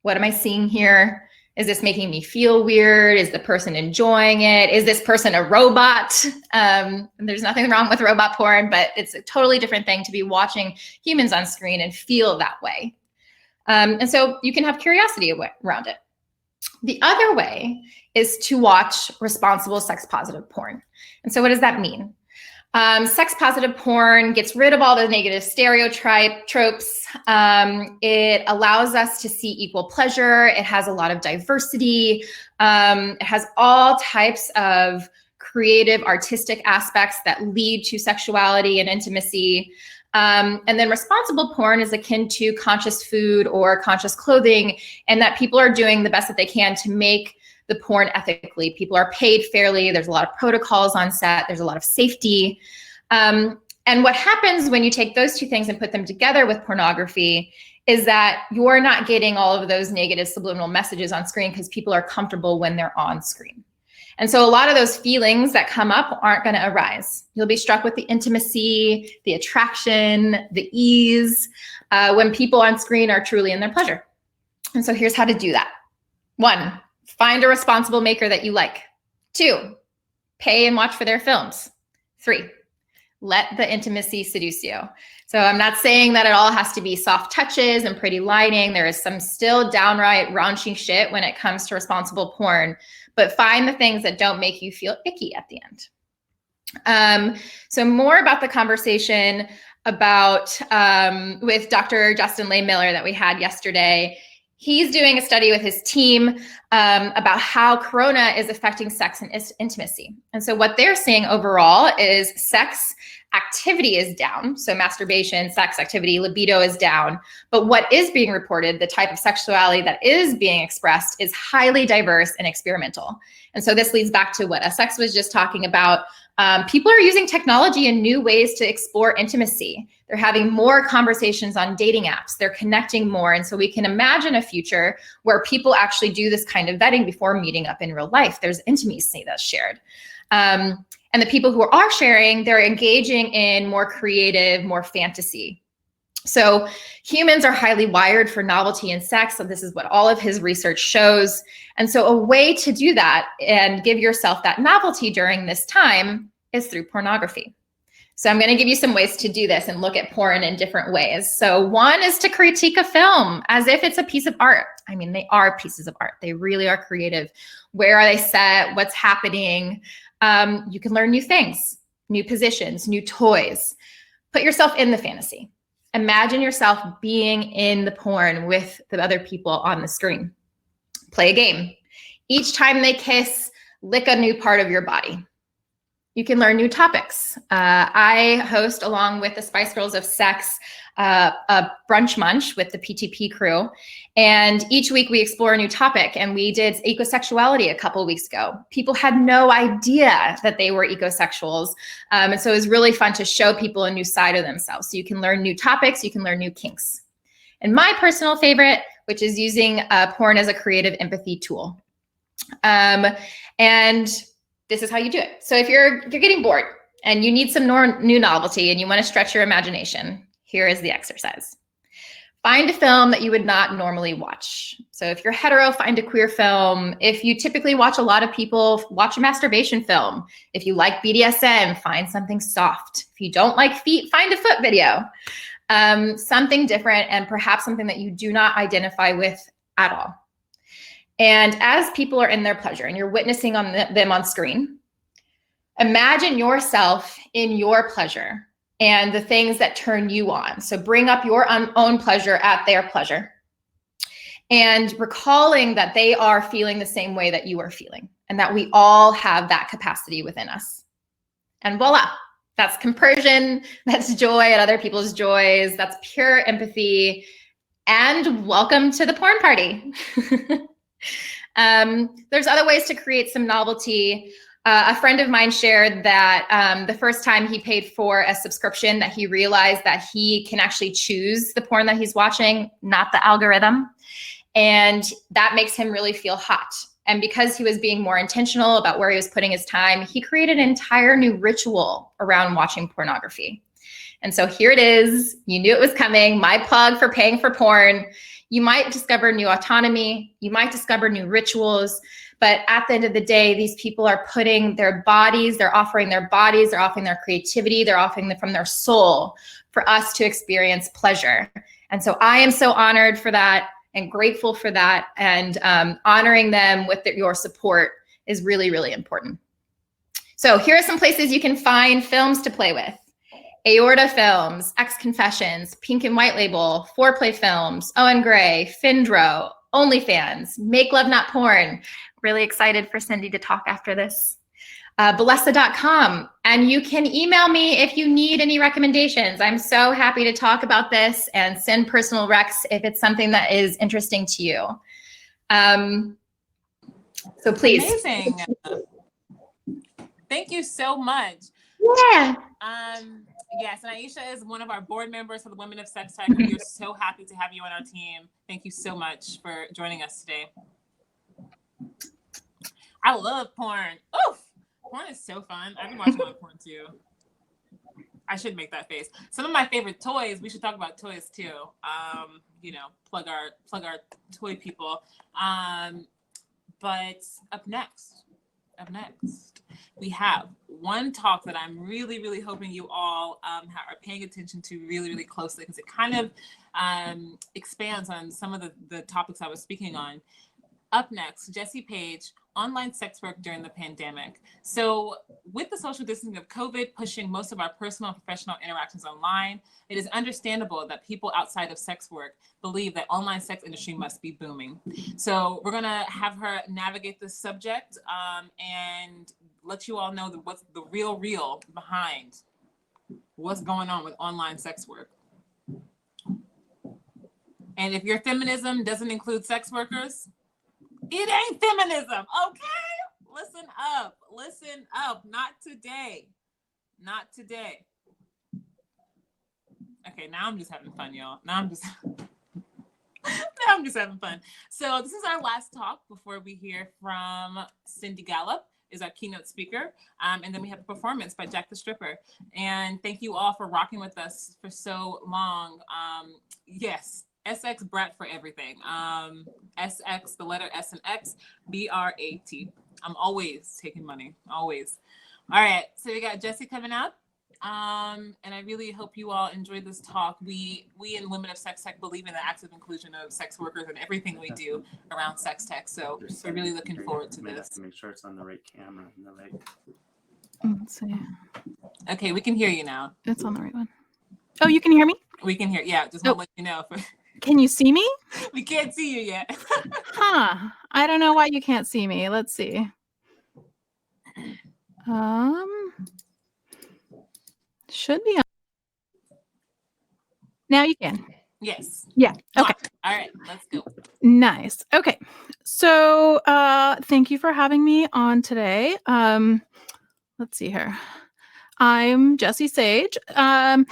what am I seeing here? Is this making me feel weird? Is the person enjoying it? Is this person a robot? And there's nothing wrong with robot porn, but it's a totally different thing to be watching humans on screen and feel that way. And so you can have curiosity around it. The other way is to watch responsible sex positive porn. And so what does that mean? Sex positive porn gets rid of all the negative tropes. It allows us to see equal pleasure. It has a lot of diversity. It has all types of creative, artistic aspects that lead to sexuality and intimacy. And then responsible porn is akin to conscious food or conscious clothing, and that people are doing the best that they can to make the porn ethically. People are paid fairly. There's a lot of protocols on set. There's a lot of safety. And what happens when you take those two things and put them together with pornography is that you're not getting all of those negative subliminal messages on screen because people are comfortable when they're on screen. And so a lot of those feelings that come up aren't going to arise. You'll be struck with the intimacy, the attraction, the ease, when people on screen are truly in their pleasure. And so here's how to do that. 1, find a responsible maker that you like. 2, pay and watch for their films. 3, let the intimacy seduce you. So I'm not saying that it all has to be soft touches and pretty lighting. There is some still downright raunchy shit when it comes to responsible porn, but find the things that don't make you feel icky at the end. So more about the conversation about with Dr. Justin Lehmiller that we had yesterday. He's doing a study with his team about how Corona is affecting sex and intimacy. And so what they're seeing overall is sex activity is down. So masturbation, sex activity, libido is down. But what is being reported, the type of sexuality that is being expressed, is highly diverse and experimental. And so this leads back to what SX was just talking about. People are using technology in new ways to explore intimacy. They're having more conversations on dating apps. They're connecting more. And so we can imagine a future where people actually do this kind of vetting before meeting up in real life. There's intimacy that's shared. And the people who are sharing, they're engaging in more creative, more fantasy. So humans are highly wired for novelty and sex. So this is what all of his research shows. And so a way to do that and give yourself that novelty during this time is through pornography. So I'm going to give you some ways to do this and look at porn in different ways. So 1 is to critique a film as if it's a piece of art. I mean, they are pieces of art. They really are creative. Where are they set? What's happening? You can learn new things, new positions, new toys. Put yourself in the fantasy. Imagine yourself being in the porn with the other people on the screen. Play a game. Each time they kiss, lick a new part of your body. You can learn new topics. I host, along with the Spice Girls of Sex, a brunch munch with the PTP crew. And each week we explore a new topic. And we did ecosexuality a couple of weeks ago. People had no idea that they were ecosexuals. And so it was really fun to show people a new side of themselves. So you can learn new topics, you can learn new kinks. And my personal favorite, which is using porn as a creative empathy tool. And this is how you do it. So if you're getting bored and you need some new novelty and you want to stretch your imagination, here is the exercise. Find a film that you would not normally watch. So if you're hetero, find a queer film. If you typically watch a lot of people, watch a masturbation film. If you like BDSM, find something soft. If you don't like feet, find a foot video. Something different, and perhaps something that you do not identify with at all. And as people are in their pleasure and you're witnessing them on screen, imagine yourself in your pleasure and the things that turn you on. So bring up your own pleasure at their pleasure, and recalling that they are feeling the same way that you are feeling, and that we all have that capacity within us. And voila, that's compersion, that's joy at other people's joys, that's pure empathy, and welcome to the porn party. There's other ways to create some novelty. A friend of mine shared that the first time he paid for a subscription, that he realized that he can actually choose the porn that he's watching, not the algorithm. And that makes him really feel hot. And because he was being more intentional about where he was putting his time, he created an entire new ritual around watching pornography. And so here it is. You knew it was coming. My plug for paying for porn. You might discover new autonomy. You might discover new rituals. But at the end of the day, these people are putting their bodies, they're offering their bodies, they're offering their creativity, they're offering them from their soul for us to experience pleasure. And so I am so honored for that and grateful for that. And honoring them with your support is really, really important. So here are some places you can find films to play with. Aorta Films, X Confessions, Pink and White Label, Foreplay Films, Owen Gray, Findro, OnlyFans, Make Love Not Porn. Really excited for Cindy to talk after this. Balesa.com, and you can email me if you need any recommendations. I'm so happy to talk about this and send personal recs if it's something that is interesting to you. So please. Amazing. Thank you so much. Yeah. Yes, and Aisha is one of our board members for the Women of Sex Tech. We are so happy to have you on our team. Thank you so much for joining us today. I love porn. Oof! Porn is so fun. I've been watching a lot of porn too. I should make that face. Some of my favorite toys. We should talk about toys too. You know, plug our toy people. But up next, we have one talk that I'm really, really hoping you all are paying attention to really, really closely, because it kind of expands on some of the topics I was speaking on. Up next, Jessie Page, online sex work during the pandemic. So with the social distancing of COVID pushing most of our personal and professional interactions online, it is understandable that people outside of sex work believe that online sex industry must be booming. So we're gonna have her navigate this subject and let you all know what's the real behind what's going on with online sex work. And if your feminism doesn't include sex workers, it ain't feminism, okay? Listen up, not today. Okay, now I'm just having fun, y'all. Now I'm just having fun. So this is our last talk before we hear from Cindy Gallup, is our keynote speaker. And then we have a performance by Jack the Stripper. And thank you all for rocking with us for so long. Yes. SX Brat for everything. SX, the letter S and X, BRAT. I'm always taking money, always. All right, so we got Jessie coming up. And I really hope you all enjoyed this talk. We in Women of Sex Tech believe in the active inclusion of sex workers and everything we do around sex tech. So we're really looking forward to this. To make sure it's on the right camera and the right. Let's see. Okay, we can hear you now. It's on the right one. Oh, you can hear me? We can hear, yeah, just want to let you know. Can you see me? We can't see you yet. Huh. I don't know why you can't see me. Let's see. Should be on. Now you can. Yes. Yeah. Okay. All right, let's go. Nice. Okay. So thank you for having me on today. Let's see here. I'm Jessie Sage. So I'm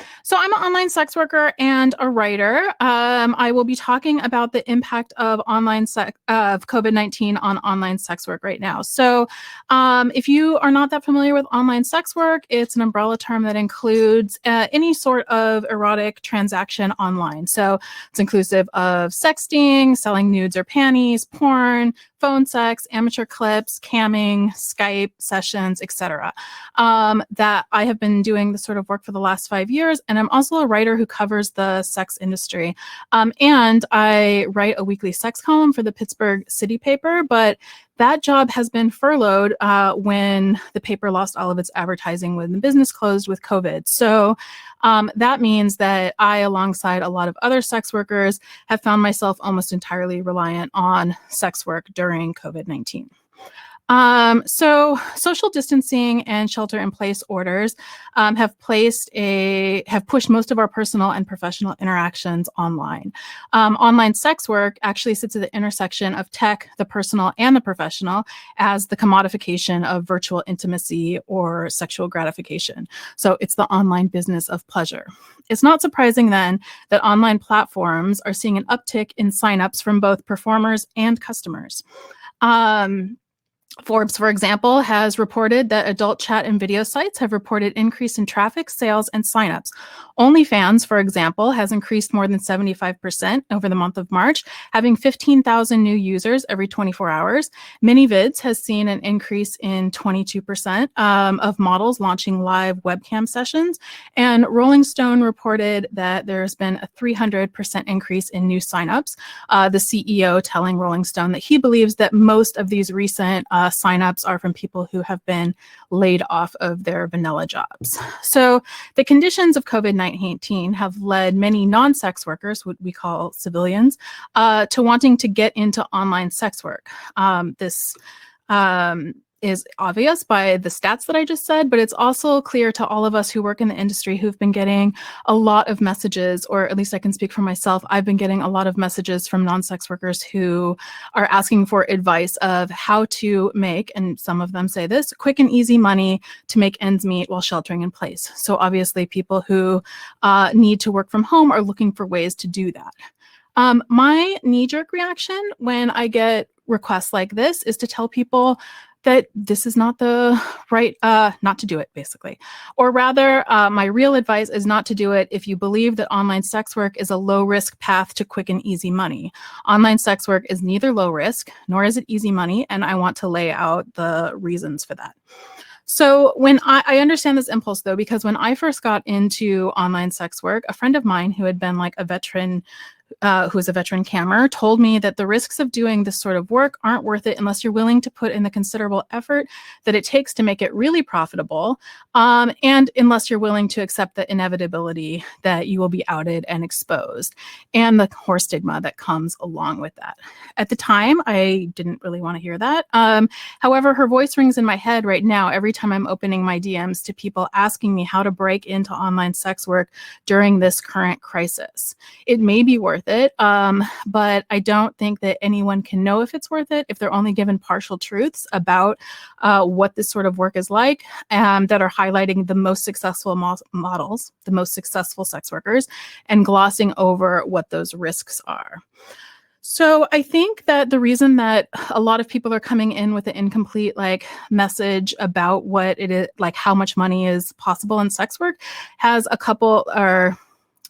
an online sex worker and a writer. I will be talking about the impact of COVID-19 on online sex work right now. So if you are not that familiar with online sex work, it's an umbrella term that includes any sort of erotic transaction online. So it's inclusive of sexting, selling nudes or panties, porn, phone sex, amateur clips, camming, Skype sessions, etc. That I have been doing this sort of work for the last 5 years, and I'm also a writer who covers the sex industry. And I write a weekly sex column for the Pittsburgh City paper, but that job has been furloughed when the paper lost all of its advertising when the business closed with COVID. So that means that I, alongside a lot of other sex workers, have found myself almost entirely reliant on sex work during COVID-19. So social distancing and shelter-in-place orders have pushed most of our personal and professional interactions online. Online sex work actually sits at the intersection of tech, the personal, and the professional as the commodification of virtual intimacy or sexual gratification. So it's the online business of pleasure. It's not surprising then that online platforms are seeing an uptick in signups from both performers and customers. Forbes, for example, has reported that adult chat and video sites have reported increase in traffic, sales, and signups. OnlyFans, for example, has increased more than 75% over the month of March, having 15,000 new users every 24 hours. ManyVids has seen an increase in 22% of models launching live webcam sessions. And Rolling Stone reported that there's been a 300% increase in new signups. The CEO telling Rolling Stone that he believes that most of these recent signups are from people who have been laid off of their vanilla jobs. So the conditions of COVID-19 have led many non-sex workers, what we call civilians, to wanting to get into online sex work. This is obvious by the stats that I just said, but it's also clear to all of us who work in the industry who've been getting a lot of messages, or at least I can speak for myself, I've been getting a lot of messages from non-sex workers who are asking for advice of how to make, and some of them say this, quick and easy money to make ends meet while sheltering in place. So obviously people who need to work from home are looking for ways to do that. My knee-jerk reaction when I get requests like this is to tell people that this is not the right, not to do it, basically. Or rather, my real advice is not to do it if you believe that online sex work is a low-risk path to quick and easy money. Online sex work is neither low risk, nor is it easy money, and I want to lay out the reasons for that. So when I understand this impulse, though, because when I first got into online sex work, a friend of mine who had been like a veteran, who is a veteran cammer, told me that the risks of doing this sort of work aren't worth it unless you're willing to put in the considerable effort that it takes to make it really profitable, and unless you're willing to accept the inevitability that you will be outed and exposed, and the horror stigma that comes along with that. At the time, I didn't really want to hear that. However, her voice rings in my head right now every time I'm opening my DMs to people asking me how to break into online sex work during this current crisis. It may be worth it, but I don't think that anyone can know if it's worth it if they're only given partial truths about what this sort of work is like, that are highlighting the most successful models, the most successful sex workers, and glossing over what those risks are. So I think that the reason that a lot of people are coming in with an incomplete message about what it is, like how much money is possible in sex work, has a couple, or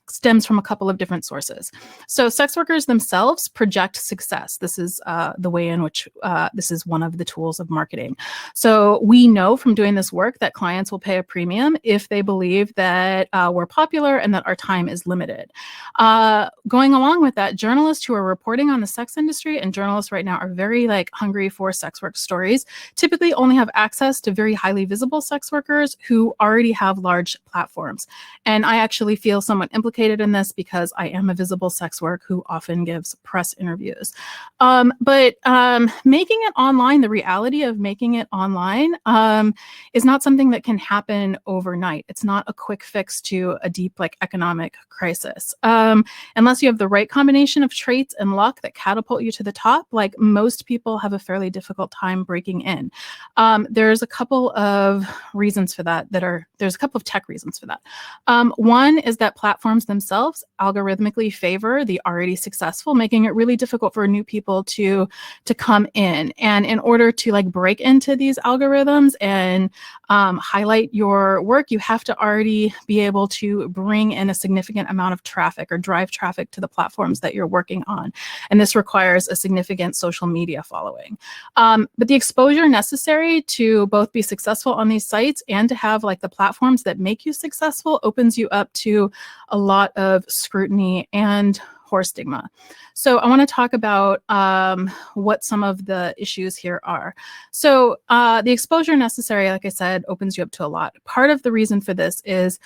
stems from a couple of different sources. So sex workers themselves project success. This is the way in which this is one of the tools of marketing. So we know from doing this work that clients will pay a premium if they believe that we're popular and that our time is limited. Going along with that, journalists who are reporting on the sex industry, and journalists right now are very hungry for sex work stories, typically only have access to very highly visible sex workers who already have large platforms. And I actually feel somewhat implicated in this because I am a visible sex worker who often gives press interviews. But making it online, the reality of making it online is not something that can happen overnight. It's not a quick fix to a deep economic crisis. Unless you have the right combination of traits and luck that catapult you to the top, most people have a fairly difficult time breaking in. There's a couple of reasons for that there's a couple of tech reasons for that. One is that platforms themselves algorithmically favor the already successful, making it really difficult for new people to come in. And in order to break into these algorithms and highlight your work, you have to already be able to bring in a significant amount of traffic or drive traffic to the platforms that you're working on. And this requires a significant social media following. But the exposure necessary to both be successful on these sites and to have the platforms that make you successful opens you up to a lot of scrutiny and horror stigma. So I want to talk about what some of the issues here are. So the exposure necessary, like I said, opens you up to a lot. Part of the reason for this is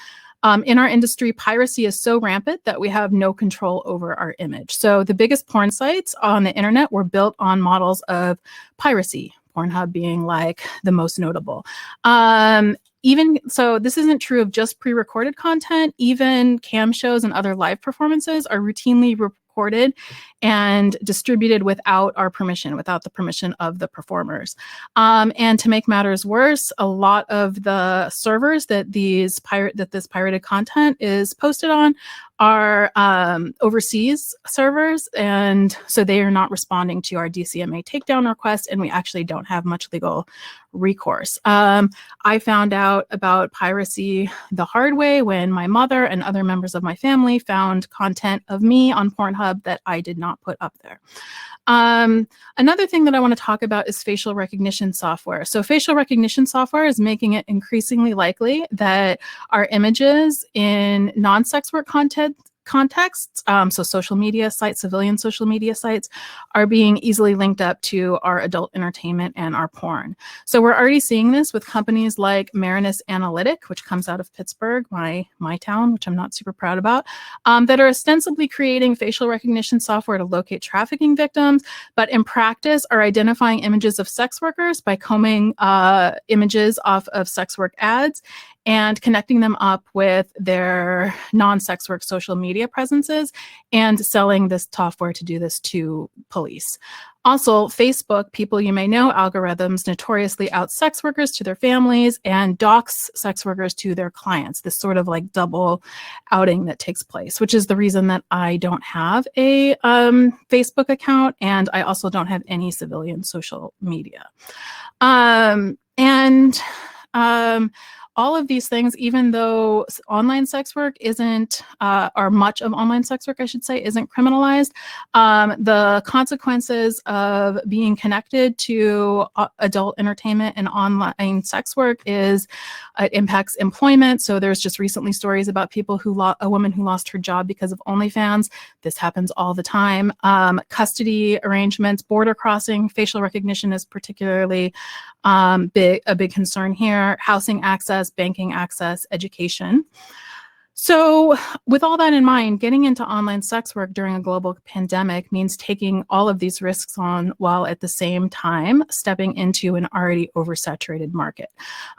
in our industry, piracy is so rampant that we have no control over our image. So the biggest porn sites on the internet were built on models of piracy, Pornhub being the most notable. Even so, this isn't true of just pre-recorded content. Even cam shows and other live performances are routinely recorded and distributed without our permission, without the permission of the performers. And to make matters worse, a lot of the servers that this pirated content is posted on are overseas servers, and so they are not responding to our DCMA takedown request, and we actually don't have much legal recourse. I found out about piracy the hard way when my mother and other members of my family found content of me on Pornhub that I did not put up there. Another thing that I want to talk about is facial recognition software. So facial recognition software is making it increasingly likely that our images in non-sex work content contexts, so social media sites, civilian social media sites, are being easily linked up to our adult entertainment and our porn. So we're already seeing this with companies like Marinus Analytic, which comes out of Pittsburgh, my town, which I'm not super proud about, that are ostensibly creating facial recognition software to locate trafficking victims, but in practice are identifying images of sex workers by combing images off of sex work ads and connecting them up with their non-sex work social media presences and selling this software to do this to police. Also, Facebook, people you may know, algorithms notoriously out sex workers to their families and dox sex workers to their clients, this sort of like double outing that takes place, which is the reason that I don't have a Facebook account, and I also don't have any civilian social media. All of these things, even though online sex work isn't, or much of online sex work, I should say, isn't criminalized, the consequences of being connected to adult entertainment and online sex work is it impacts employment. So there's just recently stories about people a woman who lost her job because of OnlyFans. This happens all the time. Custody arrangements, border crossing, facial recognition is particularly a big concern here. Housing access, banking access, education. So with all that in mind, getting into online sex work during a global pandemic means taking all of these risks on while at the same time stepping into an already oversaturated market.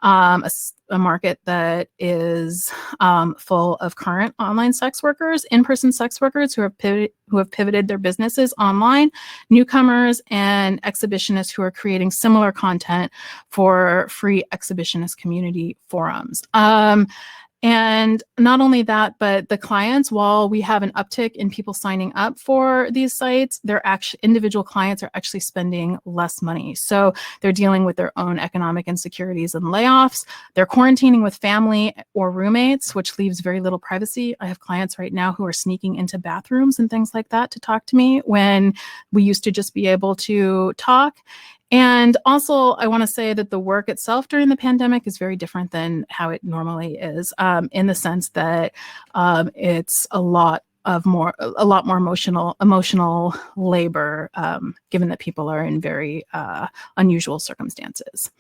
A market that is full of current online sex workers, in-person sex workers who have pivoted their businesses online, newcomers, and exhibitionists who are creating similar content for free exhibitionist community forums. And not only that, but the clients, while we have an uptick in people signing up for these sites, individual clients are actually spending less money. So they're dealing with their own economic insecurities and layoffs. They're quarantining with family or roommates, which leaves very little privacy. I have clients right now who are sneaking into bathrooms and things like that to talk to me when we used to just be able to talk. And also, I want to say that the work itself during the pandemic is very different than how it normally is, in the sense that it's a lot more emotional labor, given that people are in very unusual circumstances.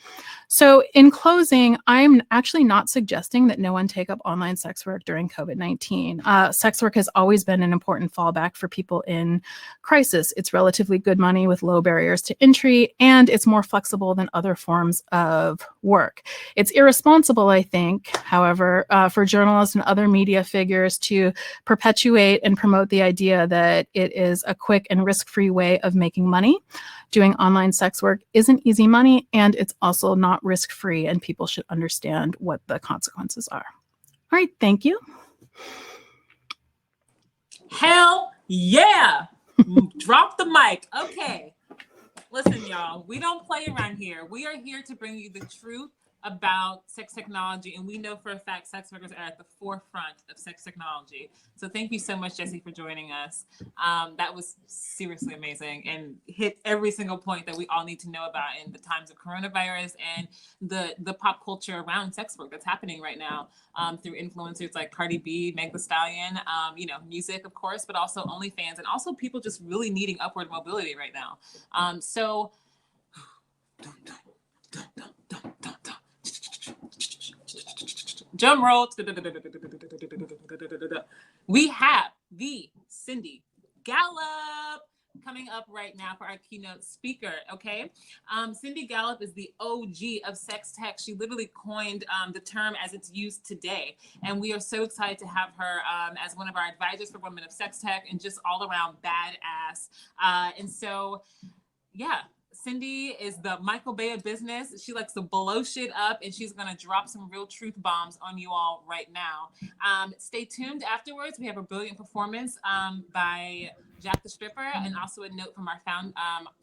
So in closing, I'm actually not suggesting that no one take up online sex work during COVID-19. Sex work has always been an important fallback for people in crisis. It's relatively good money with low barriers to entry, and it's more flexible than other forms of work. It's irresponsible, I think, however, for journalists and other media figures to perpetuate and promote the idea that it is a quick and risk-free way of making money. Doing online sex work isn't easy money, and it's also not risk-free, and people should understand what the consequences are. All right, thank you. Hell yeah! Drop the mic. Okay. Listen, y'all, we don't play around here. We are here to bring you the truth about sex technology, and we know for a fact sex workers are at the forefront of sex technology. So thank you so much, Jessie, for joining us. That was seriously amazing and hit every single point that we all need to know about in the times of coronavirus and the pop culture around sex work that's happening right now, through influencers like Cardi B, Meg Thee Stallion, music, of course, but also OnlyFans, and also people just really needing upward mobility right now. So drum roll. We have the Cindy Gallup coming up right now for our keynote speaker. Okay, Cindy Gallup is the OG of sex tech. She literally coined the term as it's used today, and we are so excited to have her as one of our advisors for Women of Sex Tech and just all around badass. And so, yeah. Cindy is the Michael Bay of business. She likes to blow shit up, and she's going to drop some real truth bombs on you all right now. Stay tuned afterwards. We have a brilliant performance by Jack the Stripper, and also a note from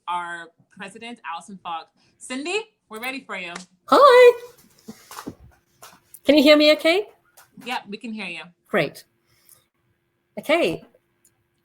our president, Allison Fogg. Cindy, we're ready for you. Hi. Can you hear me okay? Yeah, we can hear you. Great. Okay.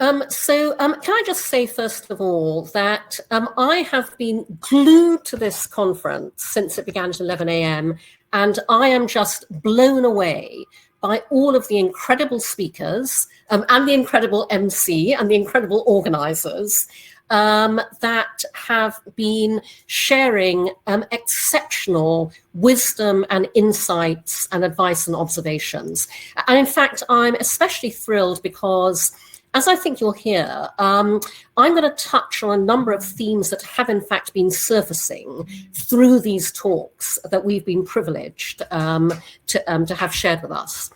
Can I just say, first of all, that I have been glued to this conference since it began at 11 a.m. and I am just blown away by all of the incredible speakers and the incredible MC and the incredible organizers that have been sharing exceptional wisdom and insights and advice and observations. And in fact, I'm especially thrilled because, as I think you'll hear, I'm going to touch on a number of themes that have in fact been surfacing through these talks that we've been privileged to have shared with us.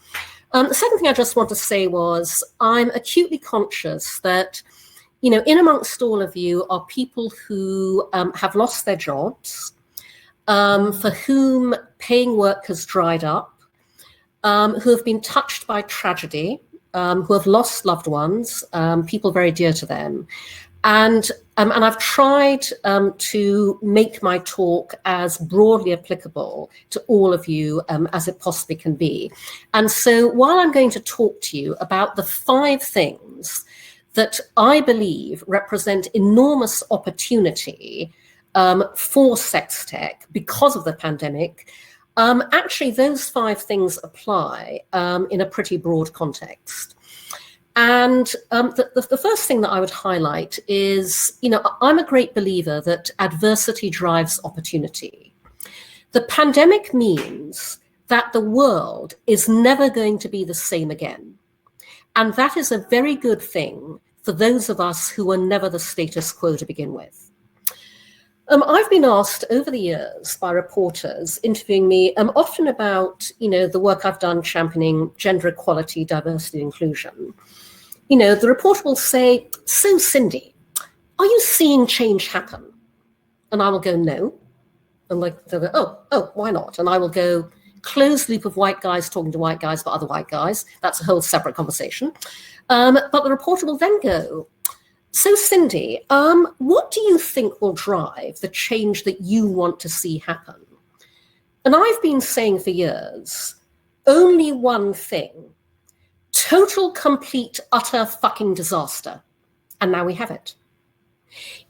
The second thing I just want to say was I'm acutely conscious that, you know, in amongst all of you are people who have lost their jobs, for whom paying work has dried up, who have been touched by tragedy, who have lost loved ones, people very dear to them. And I've tried to make my talk as broadly applicable to all of you as it possibly can be. And so while I'm going to talk to you about the 5 things that I believe represent enormous opportunity for sex tech because of the pandemic, actually those 5 things apply in a pretty broad context. And the first thing that I would highlight is, you know, I'm a great believer that adversity drives opportunity. The pandemic means that the world is never going to be the same again. And that is a very good thing for those of us who were never the status quo to begin with. I've been asked over the years by reporters interviewing me often about, you know, the work I've done championing gender equality, diversity, and inclusion. You know, the reporter will say, "So Cindy, are you seeing change happen?" And I will go, "No." And they'll go, oh, why not? And I will go, "Closed loop of white guys talking to white guys about other white guys. That's a whole separate conversation." But the reporter will then go, "So Cindy, what do you think will drive the change that you want to see happen?" And I've been saying for years, only one thing: total, complete, utter fucking disaster. And now we have it.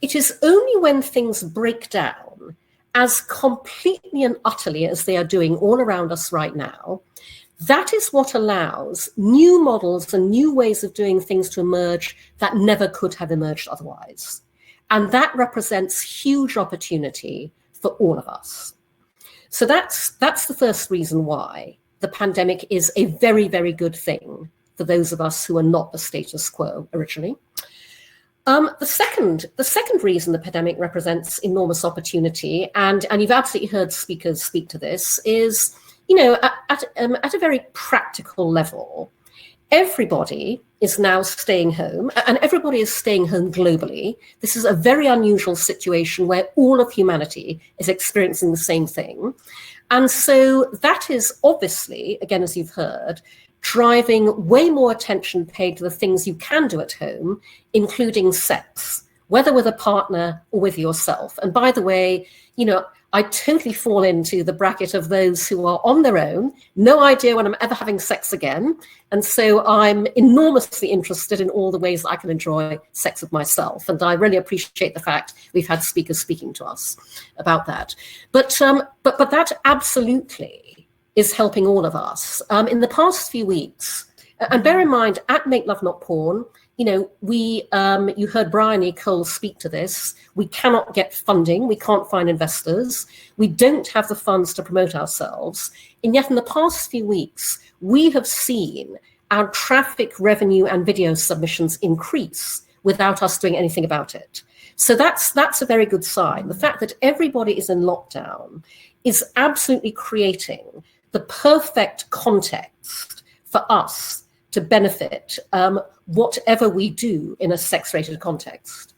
It is only when things break down as completely and utterly as they are doing all around us right now, that is what allows new models and new ways of doing things to emerge that never could have emerged otherwise. And that represents huge opportunity for all of us. So that's the first reason why the pandemic is a very, very good thing for those of us who are not the status quo originally. The second reason the pandemic represents enormous opportunity, and you've absolutely heard speakers speak to this, is, you know, at a very practical level, everybody is now staying home, and everybody is staying home globally. This is a very unusual situation where all of humanity is experiencing the same thing. And so that is obviously, again, as you've heard, driving way more attention paid to the things you can do at home, including sex, whether with a partner or with yourself. And by the way, you know, I totally fall into the bracket of those who are on their own, no idea when I'm ever having sex again. And so I'm enormously interested in all the ways that I can enjoy sex with myself. And I really appreciate the fact we've had speakers speaking to us about that. But that absolutely is helping all of us. In the past few weeks, and bear in mind, at Make Love Not Porn, you know, you heard Brian E. Cole speak to this. We cannot get funding. We can't find investors. We don't have the funds to promote ourselves. And yet in the past few weeks, we have seen our traffic, revenue, and video submissions increase without us doing anything about it. So that's a very good sign. The fact that everybody is in lockdown is absolutely creating the perfect context for us to benefit whatever we do in a sex-rated context.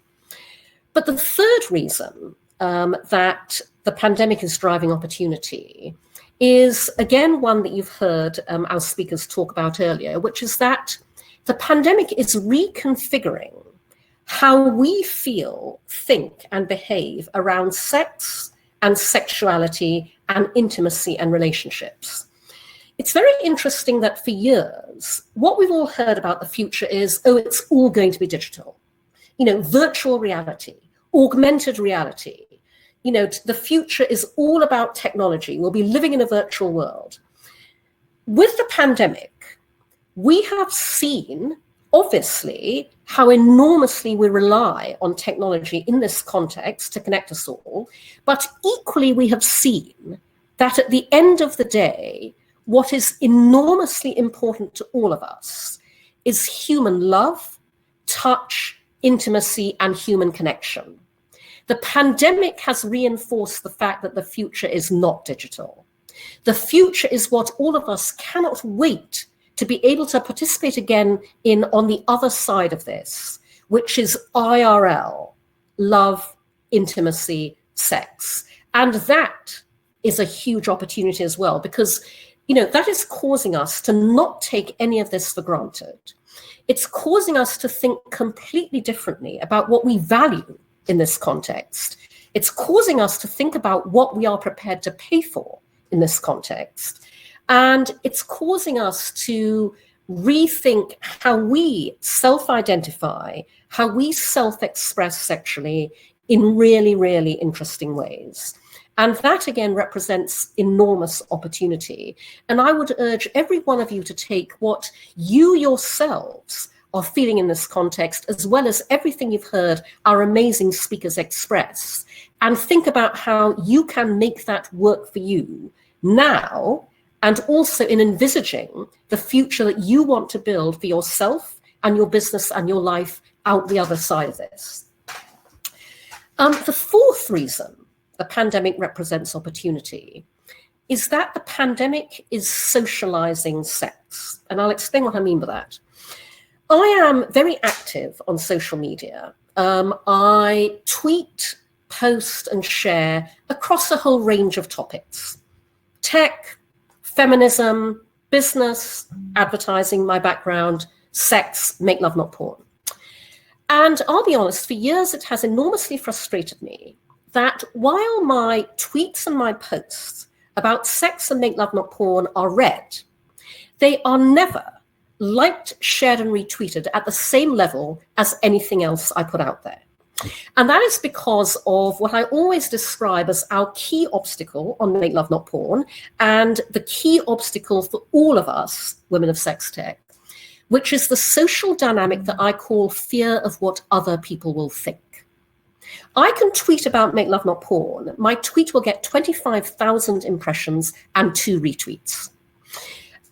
But the third reason that the pandemic is driving opportunity is, again, one that you've heard our speakers talk about earlier, which is that the pandemic is reconfiguring how we feel, think, and behave around sex and sexuality and intimacy and relationships. It's very interesting that for years, what we've all heard about the future is, oh, it's all going to be digital. You know, virtual reality, augmented reality. You know, the future is all about technology. We'll be living in a virtual world. with the pandemic, we have seen, obviously, how enormously we rely on technology in this context to connect us all. But equally, we have seen that at the end of the day, what is enormously important to all of us is human love, touch, intimacy, and human connection. The pandemic has reinforced the fact that the future is not digital. The future is what all of us cannot wait to be able to participate again in on the other side of this, which is IRL, love, intimacy, sex. And that is a huge opportunity as well, because, that is causing us to not take any of this for granted. It's causing us to think completely differently about what we value in this context. It's causing us to think about what we are prepared to pay for in this context. And it's causing us to rethink how we self-identify, how we self-express sexually in really, really interesting ways. And that, again, represents enormous opportunity. And I would urge every one of you to take what you yourselves are feeling in this context, as well as everything you've heard our amazing speakers express, and think about how you can make that work for you now, and also in envisaging the future that you want to build for yourself and your business and your life out the other side of this. The fourth reason the pandemic represents opportunity is that the pandemic is socializing sex. And I'll explain what I mean by that. I am very active on social media. I tweet, post, and share across a whole range of topics. Tech, feminism, business, advertising, my background, sex, make love, not porn. And I'll be honest, for years it has enormously frustrated me that while my tweets and my posts about sex and make love, not porn are read, they are never liked, shared, and retweeted at the same level as anything else I put out there. And that is because of what I always describe as our key obstacle on Make Love Not Porn, and the key obstacle for all of us, women of sex tech, which is the social dynamic that I call fear of what other people will think. I can tweet about Make Love Not Porn. My tweet will get 25,000 impressions and 2 retweets.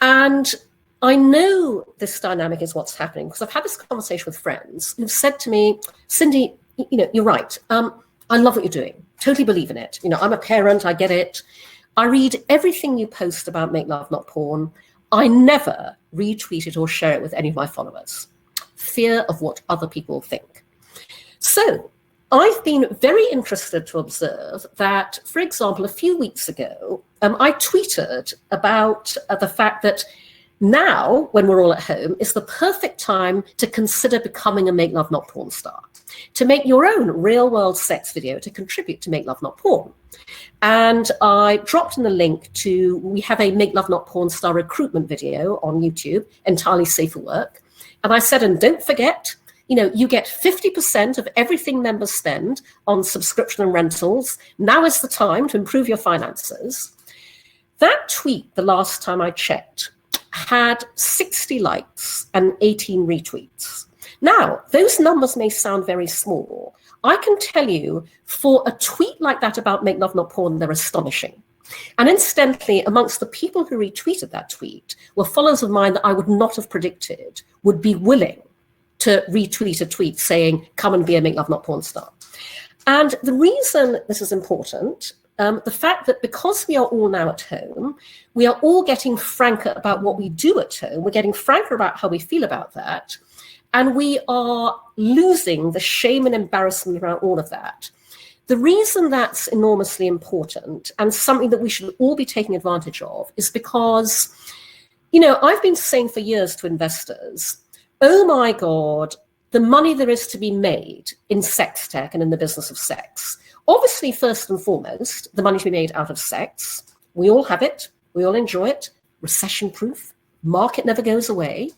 And I know this dynamic is what's happening because I've had this conversation with friends who've said to me, Cindy, you're right. I love what you're doing. Totally believe in it. I'm a parent. I get it. I read everything you post about Make Love Not Porn. I never retweet it or share it with any of my followers. Fear of what other people think. So I've been very interested to observe that, for example, a few weeks ago, I tweeted about the fact that now, when we're all at home, is the perfect time to consider becoming a Make Love Not Porn star, to make your own real-world sex video to contribute to Make Love Not Porn. And I dropped in the link to, we have a Make Love Not Porn star recruitment video on YouTube, entirely safe for work. And I said, and don't forget, you get 50% of everything members spend on subscription and rentals. Now is the time to improve your finances. That tweet, the last time I checked, had 60 likes and 18 retweets. Now, those numbers may sound very small. I can tell you, for a tweet like that about Make Love Not Porn, they're astonishing. And incidentally, amongst the people who retweeted that tweet were followers of mine that I would not have predicted would be willing to retweet a tweet saying, come and be a Make Love Not Porn star. And the reason this is important, the fact that because we are all now at home, we are all getting franker about what we do at home. We're getting franker about how we feel about that. And we are losing the shame and embarrassment around all of that. The reason that's enormously important and something that we should all be taking advantage of is because, I've been saying for years to investors, oh my God, the money there is to be made in sex tech and in the business of sex. Obviously, first and foremost, the money to be made out of sex. We all have it. We all enjoy it. Recession-proof. Market never goes away.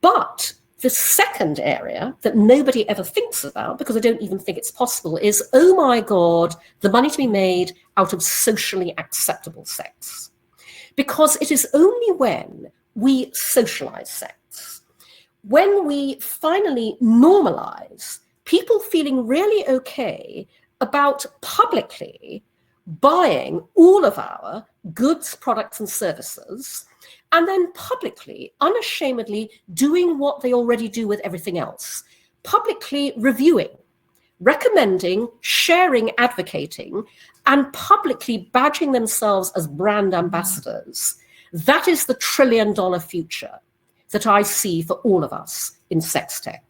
But the second area that nobody ever thinks about, because I don't even think it's possible, is, oh my God, the money to be made out of socially acceptable sex. because it is only when we socialize sex, when we finally normalize people feeling really okay about publicly buying all of our goods, products, and services, and then publicly, unashamedly doing what they already do with everything else, publicly reviewing, recommending, sharing, advocating, and publicly badging themselves as brand ambassadors. That is the $1 trillion future that I see for all of us in sex tech.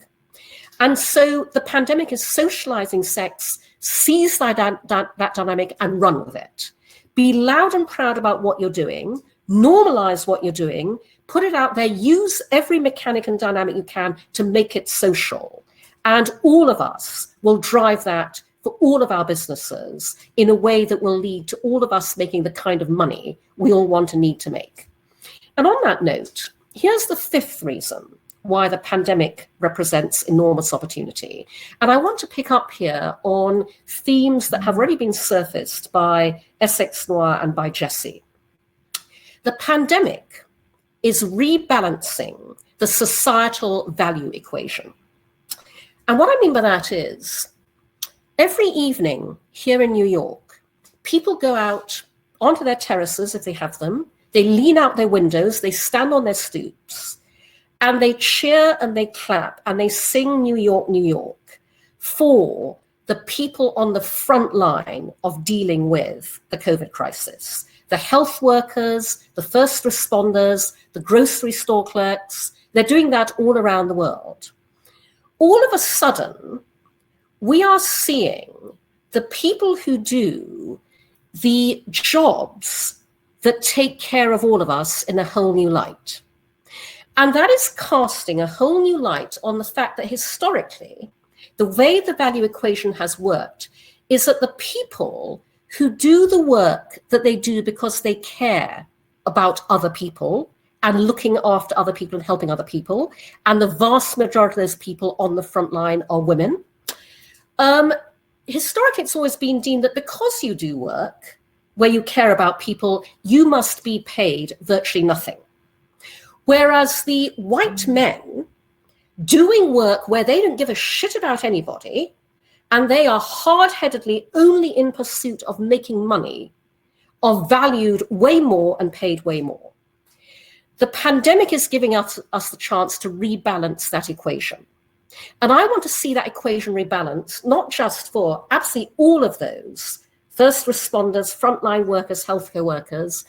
And so the pandemic is socializing sex, seize that dynamic and run with it. Be loud and proud about what you're doing, normalize what you're doing, put it out there, use every mechanic and dynamic you can to make it social. And all of us will drive that for all of our businesses in a way that will lead to all of us making the kind of money we all want and need to make. And on that note, here's the fifth reason why the pandemic represents enormous opportunity. And I want to pick up here on themes that have already been surfaced by Essex Noir and by Jessie. The pandemic is rebalancing the societal value equation. And what I mean by that is, every evening here in New York, people go out onto their terraces if they have them, they lean out their windows, they stand on their stoops, and they cheer and they clap and they sing New York, New York for the people on the front line of dealing with the COVID crisis. The health workers, the first responders, the grocery store clerks, they're doing that all around the world. All of a sudden, we are seeing the people who do the jobs that take care of all of us in a whole new light. And that is casting a whole new light on the fact that historically, the way the value equation has worked is that the people who do the work that they do because they care about other people and looking after other people and helping other people, and the vast majority of those people on the front line are women. Historically, it's always been deemed that because you do work where you care about people, you must be paid virtually nothing. Whereas the white men doing work where they don't give a shit about anybody, and they are hard-headedly only in pursuit of making money, are valued way more and paid way more. The pandemic is giving us the chance to rebalance that equation. And I want to see that equation rebalanced, not just for absolutely all of those, first responders, frontline workers, healthcare workers,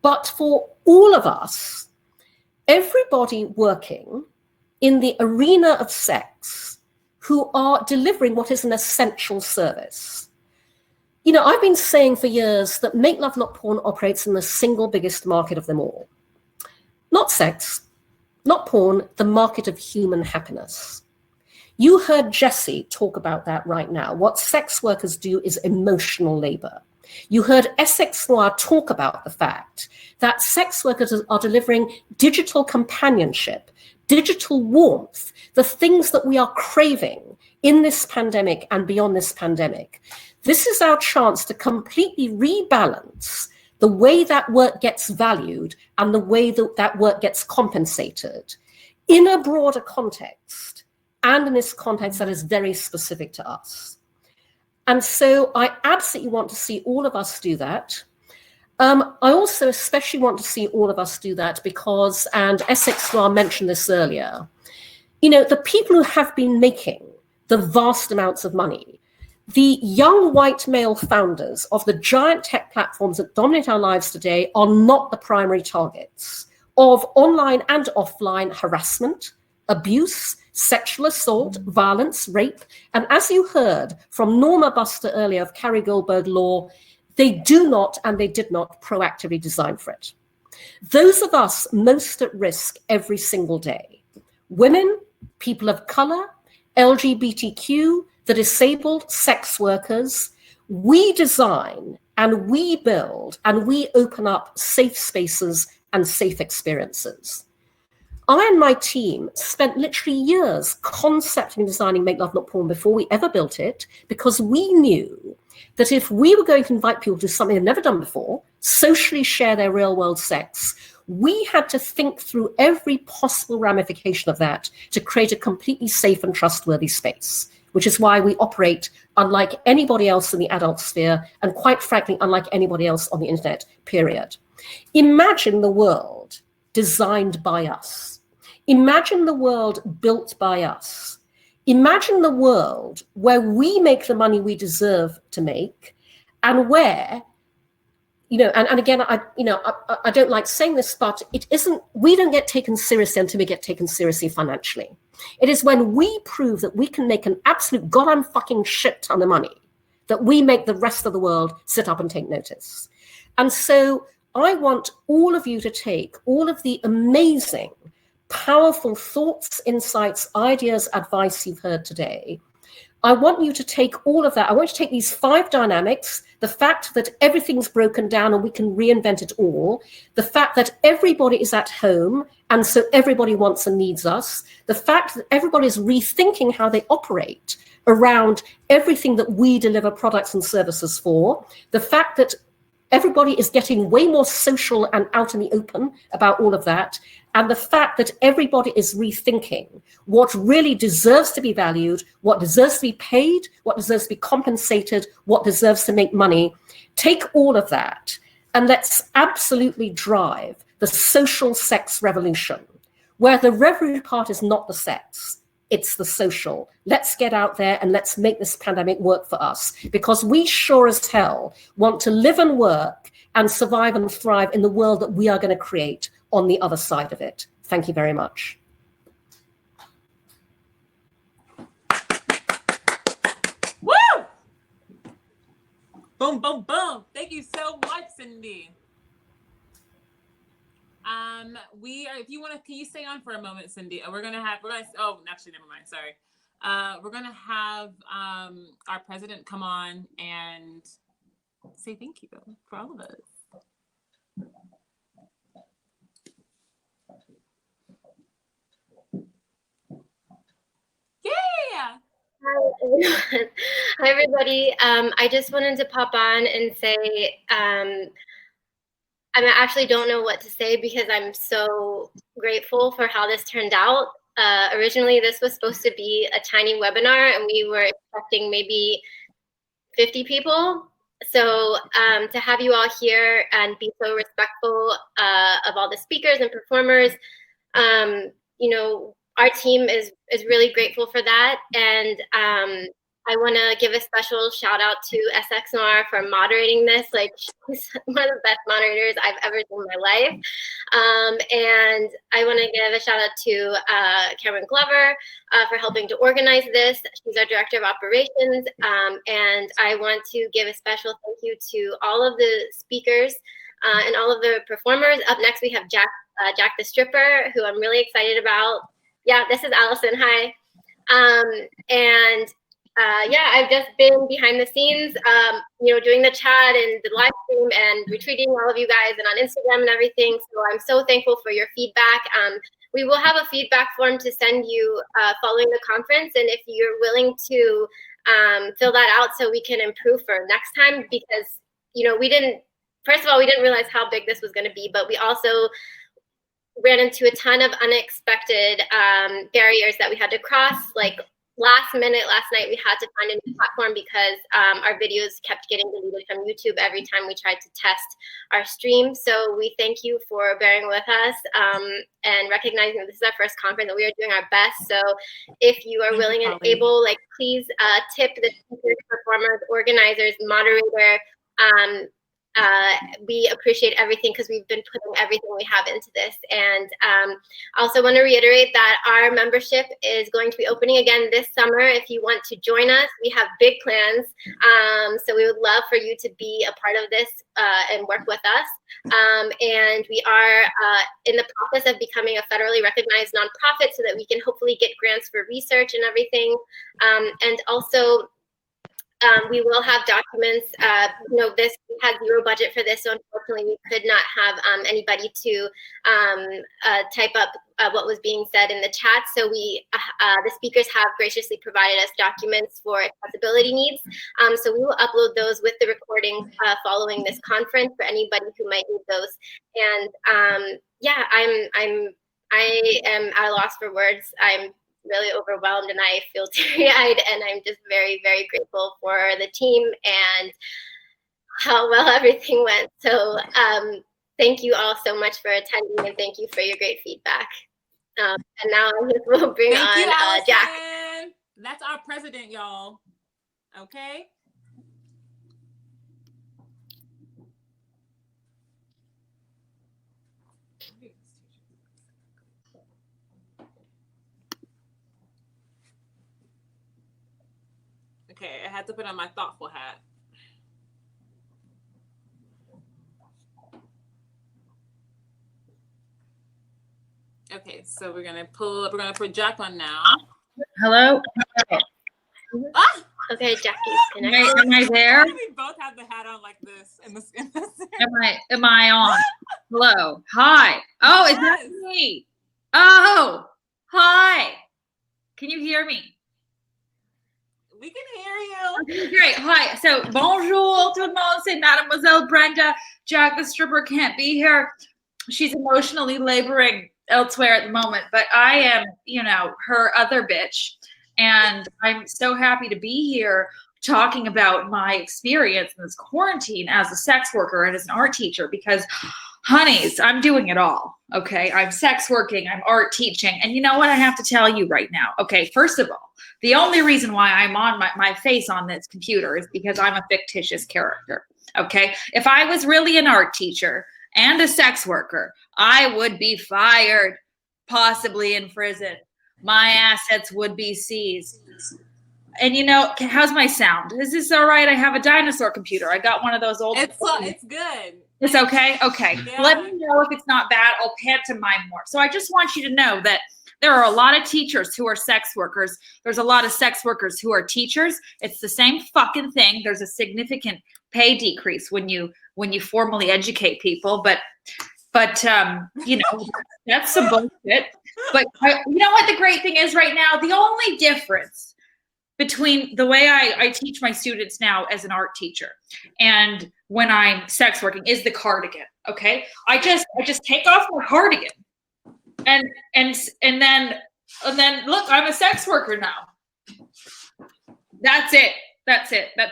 but for all of us, everybody working in the arena of sex who are delivering what is an essential service. You know, I've been saying for years that Make Love Not Porn operates in the single biggest market of them all. Not sex, not porn, the market of human happiness. You heard Jessie talk about that right now. What sex workers do is emotional labor. You heard Essex Noir talk about the fact that sex workers are delivering digital companionship, digital warmth, the things that we are craving in this pandemic and beyond this pandemic. This is our chance to completely rebalance the way that work gets valued and the way that that work gets compensated in a broader context, and in this context that is very specific to us. And so I absolutely want to see all of us do that. I also especially want to see all of us do that because, and Essex Noir mentioned this earlier, you know, the people who have been making the vast amounts of money, the young white male founders of the giant tech platforms that dominate our lives today are not the primary targets of online and offline harassment, abuse, sexual assault, violence, rape. And as you heard from Norma Buster earlier of Carrie Goldberg Law, they do not and they did not proactively design for it. Those of us most at risk every single day, women, people of color, LGBTQ, the disabled, sex workers, we design and we build and we open up safe spaces and safe experiences. I and my team spent literally years concepting and designing Make Love Not Porn before we ever built it, because we knew that if we were going to invite people to do something they've never done before, socially share their real world sex, we had to think through every possible ramification of that to create a completely safe and trustworthy space, which is why we operate unlike anybody else in the adult sphere, and quite frankly, unlike anybody else on the internet, period. Imagine the world designed by us. Imagine the world built by us. Imagine the world where we make the money we deserve to make, and where, and again, I don't like saying this, but it isn't, we don't get taken seriously until we get taken seriously financially. It is when we prove that we can make an absolute goddamn fucking shit ton of money that we make the rest of the world sit up and take notice. And so I want all of you to take all of the amazing, powerful thoughts, insights, ideas, advice you've heard today. I want you to take all of that. I want you to take these 5 dynamics, the fact that everything's broken down and we can reinvent it all, the fact that everybody is at home and so everybody wants and needs us, the fact that everybody is rethinking how they operate around everything that we deliver products and services for, the fact that everybody is getting way more social and out in the open about all of that, and the fact that everybody is rethinking what really deserves to be valued, what deserves to be paid, what deserves to be compensated, what deserves to make money. Take all of that and let's absolutely drive the social sex revolution, where the revolutionary part is not the sex, it's the social. Let's get out there and let's make this pandemic work for us, because we sure as hell want to live and work and survive and thrive in the world that we are going to create on the other side of it. Thank you very much. Woo! Boom, boom, boom. Thank you so much, Cindy. If you want to, can you stay on for a moment, Cindy? Actually, never mind. Sorry. We're going to have our president come on and say thank you for all of us. Yeah. Hi, everyone. Hi, everybody. I just wanted to pop on and say, I actually don't know what to say because I'm so grateful for how this turned out. Originally, this was supposed to be a tiny webinar, and we were expecting maybe 50 people. So to have you all here and be so respectful of all the speakers and performers, our team is really grateful for that. And I want to give a special shout out to SX Noir for moderating this. Like, she's one of the best moderators I've ever seen in my life. And I want to give a shout out to Cameron Glover for helping to organize this. She's our director of operations. And I want to give a special thank you to all of the speakers and all of the performers. Up next, we have Jack the Stripper, who I'm really excited about. Yeah, this is Allison. Hi. I've just been behind the scenes, doing the chat and the live stream and retweeting all of you guys and on Instagram and everything. So I'm so thankful for your feedback. We will have a feedback form to send you following the conference. And if you're willing to fill that out so we can improve for next time, because, first of all, we didn't realize how big this was going to be, but we also ran into a ton of unexpected barriers that we had to cross. Like, last night, we had to find a new platform because our videos kept getting deleted from YouTube every time we tried to test our stream. So we thank you for bearing with us and recognizing that this is our first conference, that we are doing our best. So if you are willing and able, please tip the speakers, performers, organizers, moderator. We appreciate everything because we've been putting everything we have into this. And I also want to reiterate that our membership is going to be opening again this summer. If you want to join us, we have big plans. So we would love for you to be a part of this and work with us. And we are in the process of becoming a federally recognized nonprofit so that we can hopefully get grants for research and everything. And also, We will have documents. This had zero budget for this, so unfortunately we could not have anybody to type up what was being said in the chat. So the speakers have graciously provided us documents for accessibility needs. So we will upload those with the recording following this conference for anybody who might need those. And yeah, I am at a loss for words. I'm really overwhelmed and I feel teary-eyed, and I'm just very, very grateful for the team and how well everything went. So thank you all so much for attending, and thank you for your great feedback. And now we'll bring on Jack. That's our president, y'all. Okay. Okay, I had to put on my thoughtful hat. Okay, so we're gonna put Jack on now. Hello. Ah! Okay, Jackie's connected. Am I there? We both have the hat on like this. Am I on? Hello. Hi. Oh, is that me? Oh, hi. Can you hear me? We can hear you. Okay, great. Hi. So, bonjour tout le monde. C'est Mademoiselle Brenda. Jack the stripper can't be here. She's emotionally laboring elsewhere at the moment, but I am, her other bitch. And I'm so happy to be here talking about my experience in this quarantine as a sex worker and as an art teacher, because honeys, I'm doing it all. Okay. I'm sex working, I'm art teaching. And you know what I have to tell you right now? Okay. First of all, the only reason why I'm on my face on this computer is because I'm a fictitious character. Okay. If I was really an art teacher and a sex worker, I would be fired, possibly in prison. My assets would be seized. And how's my sound? Is this all right? I have a dinosaur computer. I got one of those old. It's good. It's okay? Okay. Yeah. Let me know if it's not bad. I'll pantomime more. So I just want you to know that there are a lot of teachers who are sex workers. There's a lot of sex workers who are teachers. It's the same fucking thing. There's a significant pay decrease when you formally educate people. But that's some bullshit. But you know what the great thing is right now? The only difference between the way I teach my students now as an art teacher and when I'm sex working is the cardigan. Okay, I just take off my cardigan, and then look, I'm a sex worker now. That's it. That's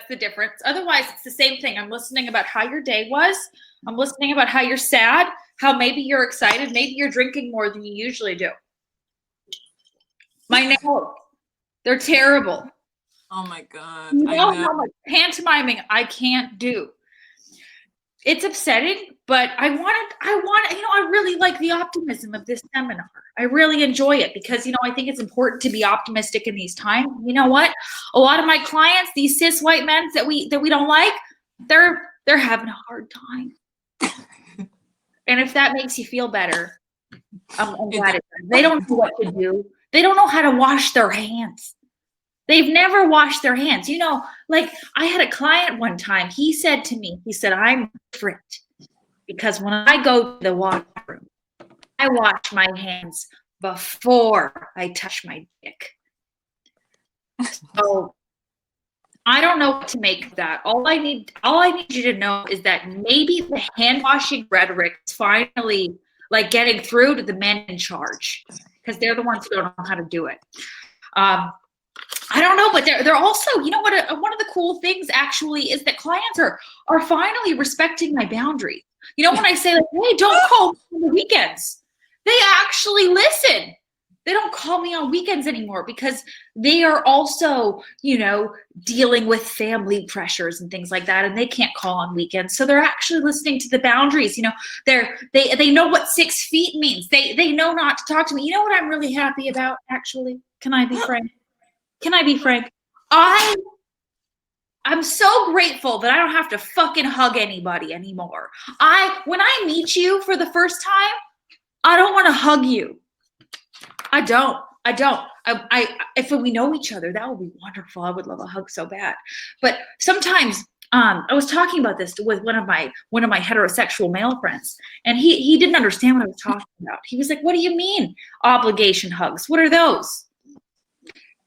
the difference. Otherwise, it's the same thing. I'm listening about how your day was. I'm listening about how you're sad, how maybe you're excited, maybe you're drinking more than you usually do. My nails, they're terrible. Oh my God. You know how much pantomiming I can't do. It's upsetting, but I really like the optimism of this seminar. I really enjoy it because, I think it's important to be optimistic in these times. You know what? A lot of my clients, these cis white men that we don't like, they're having a hard time. And if that makes you feel better, I'm glad it does. They don't know what to do. They don't know how to wash their hands. They've never washed their hands. Like I had a client one time, he said to me, I'm different because when I go to the washroom, I wash my hands before I touch my dick. So I don't know what to make of that. All I need you to know is that maybe the hand washing rhetoric is finally like getting through to the men in charge because they're the ones who don't know how to do it. I don't know, but they're also, what? One of the cool things actually is that clients are finally respecting my boundaries. When I say like, hey, don't call me on the weekends, they actually listen. They don't call me on weekends anymore because they are also, dealing with family pressures and things like that, and they can't call on weekends. So they're actually listening to the boundaries. They know what 6 feet means. They know not to talk to me. You know what I'm really happy about, actually? Can I be frank? I'm so grateful that I don't have to fucking hug anybody anymore. When I meet you for the first time, I don't want to hug you. I don't. I don't. If we know each other, that would be wonderful. I would love a hug so bad. But sometimes, I was talking about this with one of my heterosexual male friends, and he didn't understand what I was talking about. He was like, "What do you mean obligation hugs? What are those?"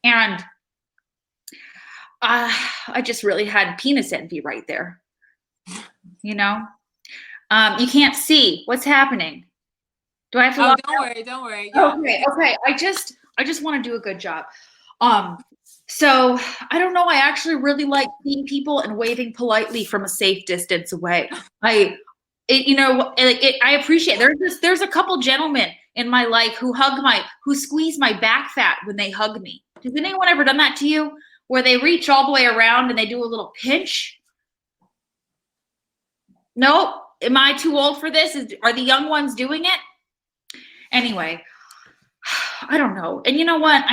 And I just really had penis envy right there. You know, you can't see what's happening. Do I have to? Oh, don't worry. Yeah. Okay. I just want to do a good job. So I don't know. I actually really like seeing people and waving politely from a safe distance away. I appreciate. There's a couple gentlemen in my life who squeeze my back fat when they hug me. Has anyone ever done that to you? Where they reach all the way around and they do a little pinch? Nope. Am I too old for this? Are the young ones doing it? Anyway, I don't know. And you know what?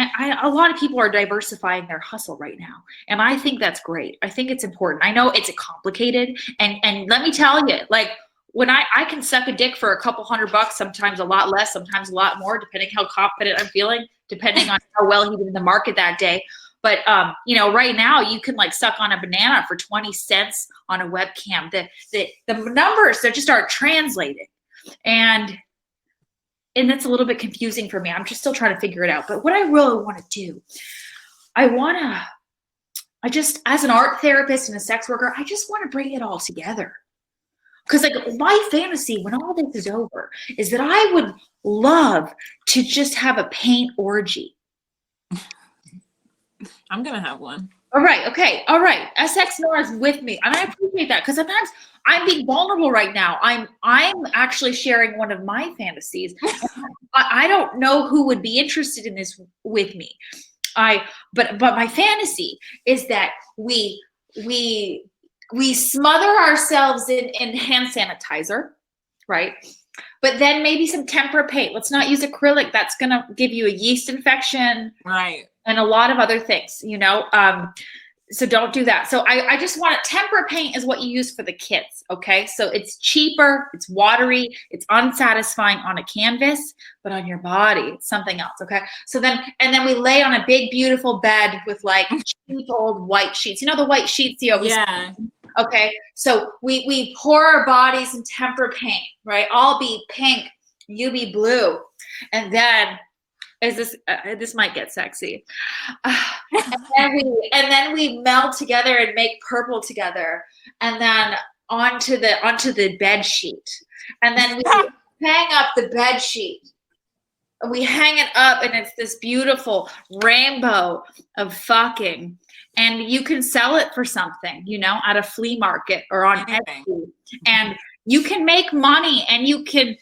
A lot of people are diversifying their hustle right now. And I think that's great. I think it's important. I know it's complicated. And let me tell you, like, when I can suck a dick for a couple $100, sometimes a lot less, sometimes a lot more, depending how confident I'm feeling, depending on how well he did in the market that day. But, right now you can like suck on a banana for 20 cents on a webcam. The numbers, they just aren't translating. And that's a little bit confusing for me. I'm just still trying to figure it out. But what I really want to do, as an art therapist and a sex worker, I just want to bring it all together. Because like my fantasy when all this is over is that I would love to just have a paint orgy. I'm going to have one. All right. Okay. All right. SX Noir is with me. And I appreciate that because sometimes I'm being vulnerable right now. I'm actually sharing one of my fantasies. I don't know who would be interested in this with me. But my fantasy is that we smother ourselves in hand sanitizer, right? But then maybe some tempera paint. Let's not use acrylic. That's going to give you a yeast infection. Right. And a lot of other things, so don't do that. So I just want tempera paint is what you use for the kids. Okay. So it's cheaper, it's watery, it's unsatisfying on a canvas, but on your body, it's something else. Okay. So then we lay on a big, beautiful bed with like cheap old white sheets. You know, the white sheets you always see? Okay. So we pour our bodies in tempera paint, right? I'll be pink, you be blue. And then this might get sexy. And then we meld together and make purple together, and then onto the bed sheet, and then we hang up the bed sheet. We hang it up, and it's this beautiful rainbow of fucking. And you can sell it for something, at a flea market or on Etsy, and you can make money, and you can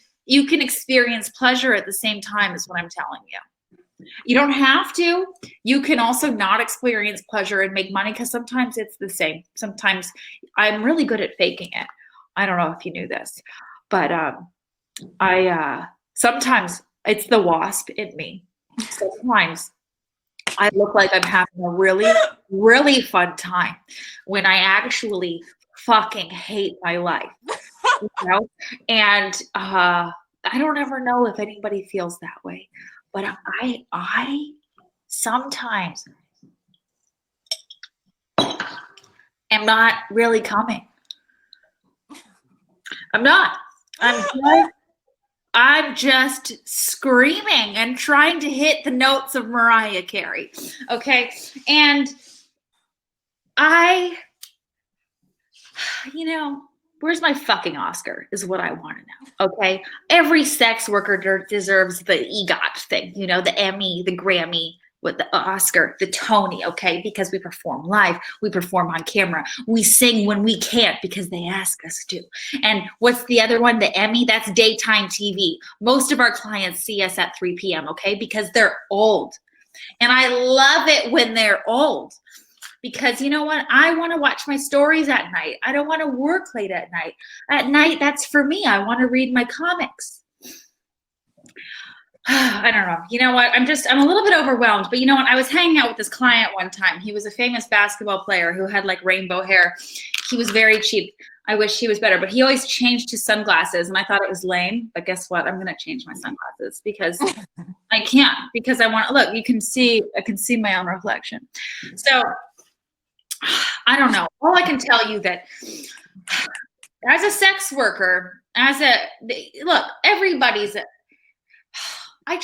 experience pleasure at the same time is what I'm telling you. You don't have to. You can also not experience pleasure and make money because sometimes it's the same. Sometimes I'm really good at faking it. I don't know if you knew this, but sometimes it's the WoST in me. Sometimes I look like I'm having a really, really fun time when I actually fucking hate my life. And I don't ever know if anybody feels that way. But I sometimes am not really coming. I'm not. I'm just screaming and trying to hit the notes of Mariah Carey. Okay. And where's my fucking Oscar is what I want to know. Okay. Every sex worker deserves the EGOT thing, the Emmy, the Grammy, with the Oscar, the Tony. Okay. Because we perform live. We perform on camera. We sing when we can't because they ask us to. And what's the other one? The Emmy, that's daytime TV. Most of our clients see us at 3 p.m. Okay. Because they're old. And I love it when they're old. Because you know what? I want to watch my stories at night. I don't want to work late at night. At night, that's for me. I want to read my comics. I don't know. You know what? I'm a little bit overwhelmed. But you know what? I was hanging out with this client one time. He was a famous basketball player who had like rainbow hair. He was very cheap. I wish he was better, but he always changed his sunglasses, and I thought it was lame. But guess what? I'm going to change my sunglasses because I can't, because I want, look, I can see my own reflection. So I don't know. All I can tell you that as a sex worker, look, everybody's, I'm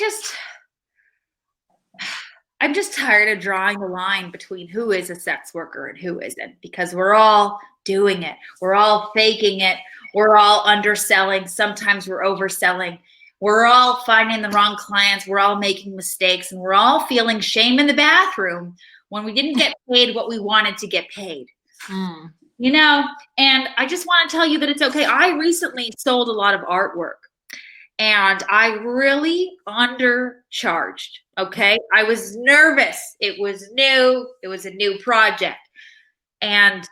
just tired of drawing the line between who is a sex worker and who isn't, because we're all doing it. We're all faking it. We're all underselling. Sometimes we're overselling. We're all finding the wrong clients. We're all making mistakes, and we're all feeling shame in the bathroom when we didn't get paid what we wanted to get paid. You know, and I just want to tell you that it's okay. I recently sold a lot of artwork, and I really undercharged. Okay. I was nervous. It was new. It was a new project. And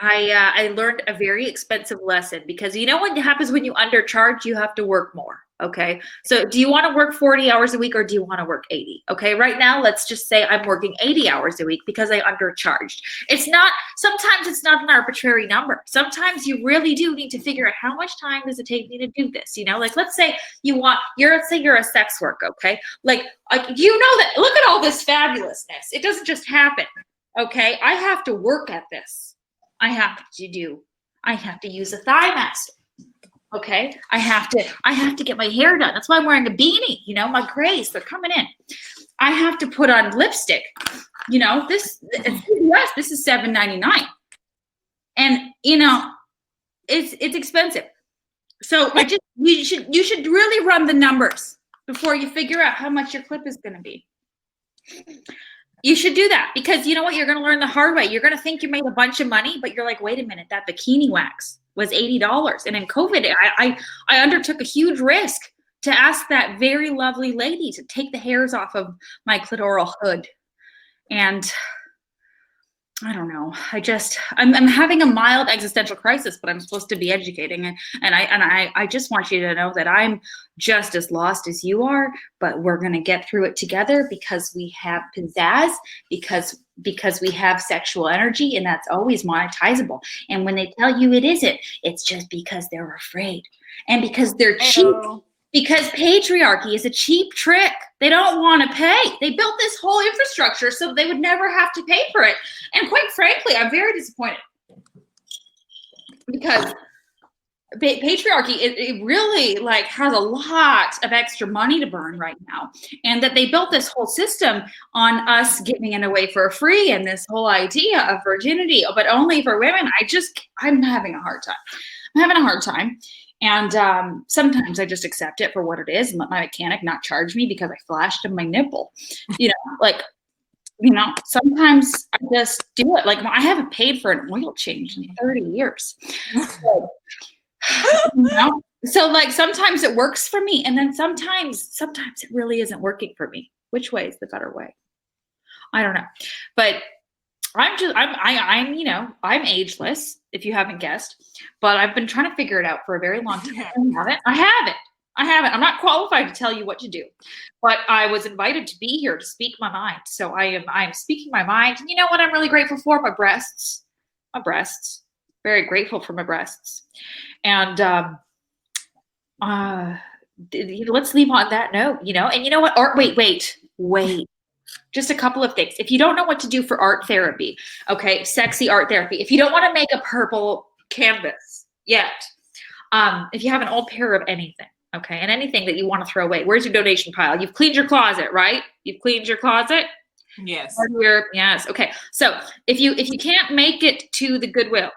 I learned a very expensive lesson, because you know what happens when you undercharge? You have to work more. Okay. So do you want to work 40 hours a week, or do you want to work 80? Okay. Right now, let's just say I'm working 80 hours a week because I undercharged. Sometimes it's not an arbitrary number. Sometimes you really do need to figure out how much time does it take me to do this? You know, like, let's say you're a sex work. Okay. Like, you know that, look at all this fabulousness. It doesn't just happen. Okay. I have to work at this. I have to use a thigh master. Okay, I have to get my hair done. That's why I'm wearing a beanie. You know, my grays, they're coming in. I have to put on lipstick. You know, this is $7.99, and you know, it's expensive. So you should really run the numbers before you figure out how much your clip is going to be. You should do that, because you know what? You're going to learn the hard way. You're going to think you made a bunch of money, but you're like, wait a minute, that bikini wax was $80. And in COVID, I undertook a huge risk to ask that very lovely lady to take the hairs off of my clitoral hood. And I don't know. I'm having a mild existential crisis, but I'm supposed to be educating. And I just want you to know that I'm just as lost as you are, but we're going to get through it together, because we have pizzazz, because we have sexual energy, and that's always monetizable. And when they tell you it isn't, it's just because they're afraid, and because they're cheap. Because patriarchy is a cheap trick. They don't want to pay. They built this whole infrastructure so they would never have to pay for it. And quite frankly, I'm very disappointed, because patriarchy, it really like has a lot of extra money to burn right now. And that they built this whole system on us giving it away for free, and this whole idea of virginity, but only for women. I'm having a hard time. And sometimes I just accept it for what it is and let my mechanic not charge me because I flashed him my nipple. You know, sometimes I just do it. Like, I haven't paid for an oil change in 30 years. So like, sometimes it works for me, and then sometimes it really isn't working for me. Which way is the better way? I don't know. But I'm ageless, if you haven't guessed, but I've been trying to figure it out for a very long time. I haven't. I'm not qualified to tell you what to do, but I was invited to be here to speak my mind. So I am speaking my mind. And you know what I'm really grateful for? My breasts. Very grateful for my breasts. And let's leave on that note, you know. And you know what? Wait. Just a couple of things. If you don't know what to do for art therapy, okay, sexy art therapy, if you don't want to make a purple canvas yet, if you have an old pair of anything, okay, and anything that you want to throw away, where's your donation pile? You've cleaned your closet, right? You've cleaned your closet? Yes. Yes. Okay. So if you can't make it to the Goodwill,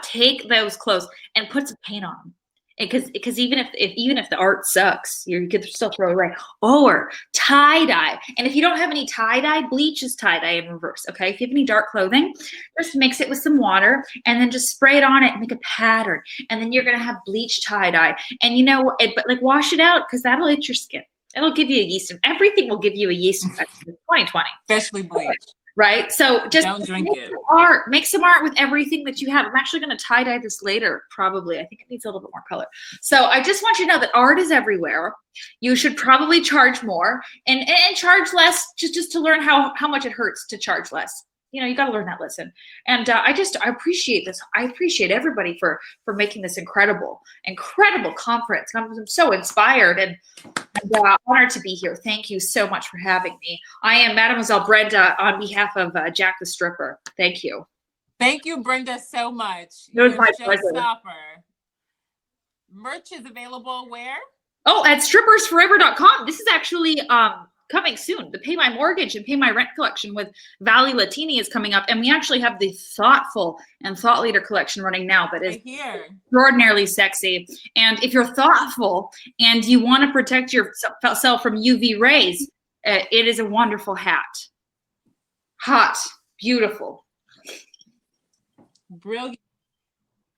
take those clothes and put some paint on them. Because even if the art sucks, you could still throw it away. Or tie-dye. And if you don't have any tie-dye, bleach is tie-dye in reverse, okay? If you have any dark clothing, just mix it with some water and then just spray it on it and make a pattern. And then you're going to have bleach tie-dye. And you know, but like, wash it out, because that'll itch your skin. It'll give you a yeast. Everything will give you a yeast infection in 2020. Especially bleach. Right? So just don't drink it. Make some art with everything that you have. I'm actually going to tie-dye this later, probably. I think it needs a little bit more color. So I just want you to know that art is everywhere. You should probably charge more and charge less, just to learn how much it hurts to charge less. you got to learn that lesson. And I appreciate this. I appreciate everybody for making this incredible conference. I'm so inspired and honored to be here. Thank you so much for having me. I am Mademoiselle Brenda on behalf of Jack the Stripper. Thank you. Thank you, Brenda, so much. It was You're my a pleasure. showstopper. Merch is available where? Oh, at strippersforever.com. This is actually coming soon. The Pay My Mortgage and Pay My Rent collection with Valley Latini is coming up. And we actually have the Thoughtful and Thought Leader collection running now that is extraordinarily sexy. And if you're thoughtful and you want to protect yourself from UV rays, it is a wonderful hat. Hot, beautiful. Brilliant.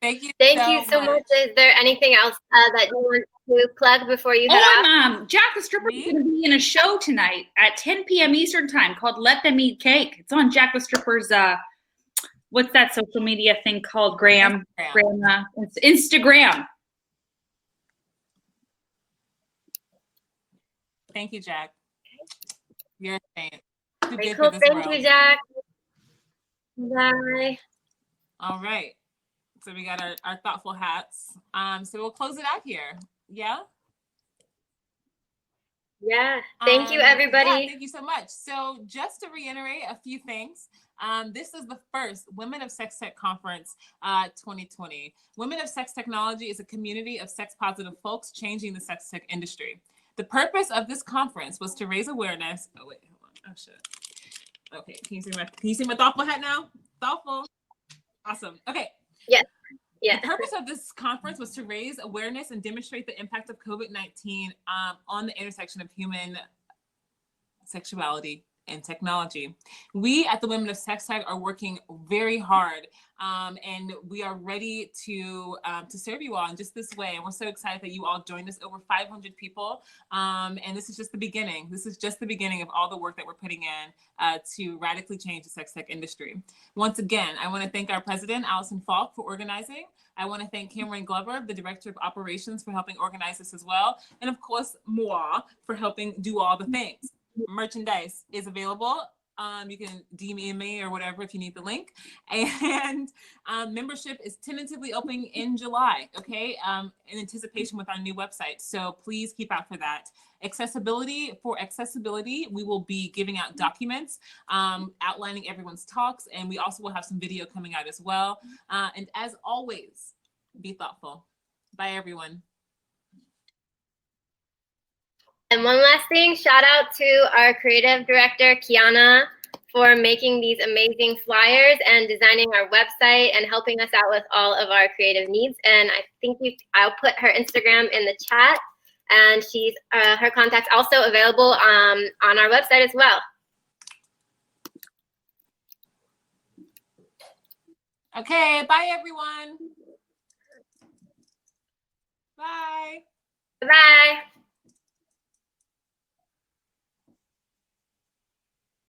Thank you. Thank you so much. Is there anything else that you want to plug before you head off? Jack the Stripper is going to be in a show tonight at 10 p.m. Eastern time called Let Them Eat Cake. It's on Jack the Stripper's, what's that social media thing called? Instagram. Thank you, Jack. You're a saint. Too Very good cool. for this Thank world. you, Jack. Bye. All right. So we got our thoughtful hats. So we'll close it out here. Yeah? Yeah. Thank you, everybody. Yeah, thank you so much. So just to reiterate a few things, this is the first Women of Sex Tech Conference 2020. Women of Sex Technology is a community of sex-positive folks changing the sex tech industry. The purpose of this conference was to raise awareness. Oh, wait, hold on. Oh, shit. Okay, can you see my thoughtful hat now? Thoughtful. Awesome. Okay. Yes. Yeah. The purpose of this conference was to raise awareness and demonstrate the impact of COVID-19 on the intersection of human sexuality and technology. We at the Women of Sex Tech are working very hard, and we are ready to serve you all in just this way. And we're so excited that you all joined us, over 500 people. And this is just the beginning. This is just the beginning of all the work that we're putting in to radically change the sex tech industry. Once again, I want to thank our president, Allison Falk, for organizing. I want to thank Cameron Glover, the director of operations, for helping organize this as well. And of course, moi, for helping do all the things. Merchandise is available. You can DM me or whatever if you need the link. And membership is tentatively opening in July, okay, in anticipation with our new website. So please keep out for that. For accessibility, we will be giving out documents outlining everyone's talks, and we also will have some video coming out as well. And as always, be thoughtful. Bye, everyone. And one last thing, shout out to our creative director, Kiana, for making these amazing flyers and designing our website and helping us out with all of our creative needs. And I think I'll put her Instagram in the chat, and she's her contact's also available on our website as well. Okay, bye everyone. Bye. Bye.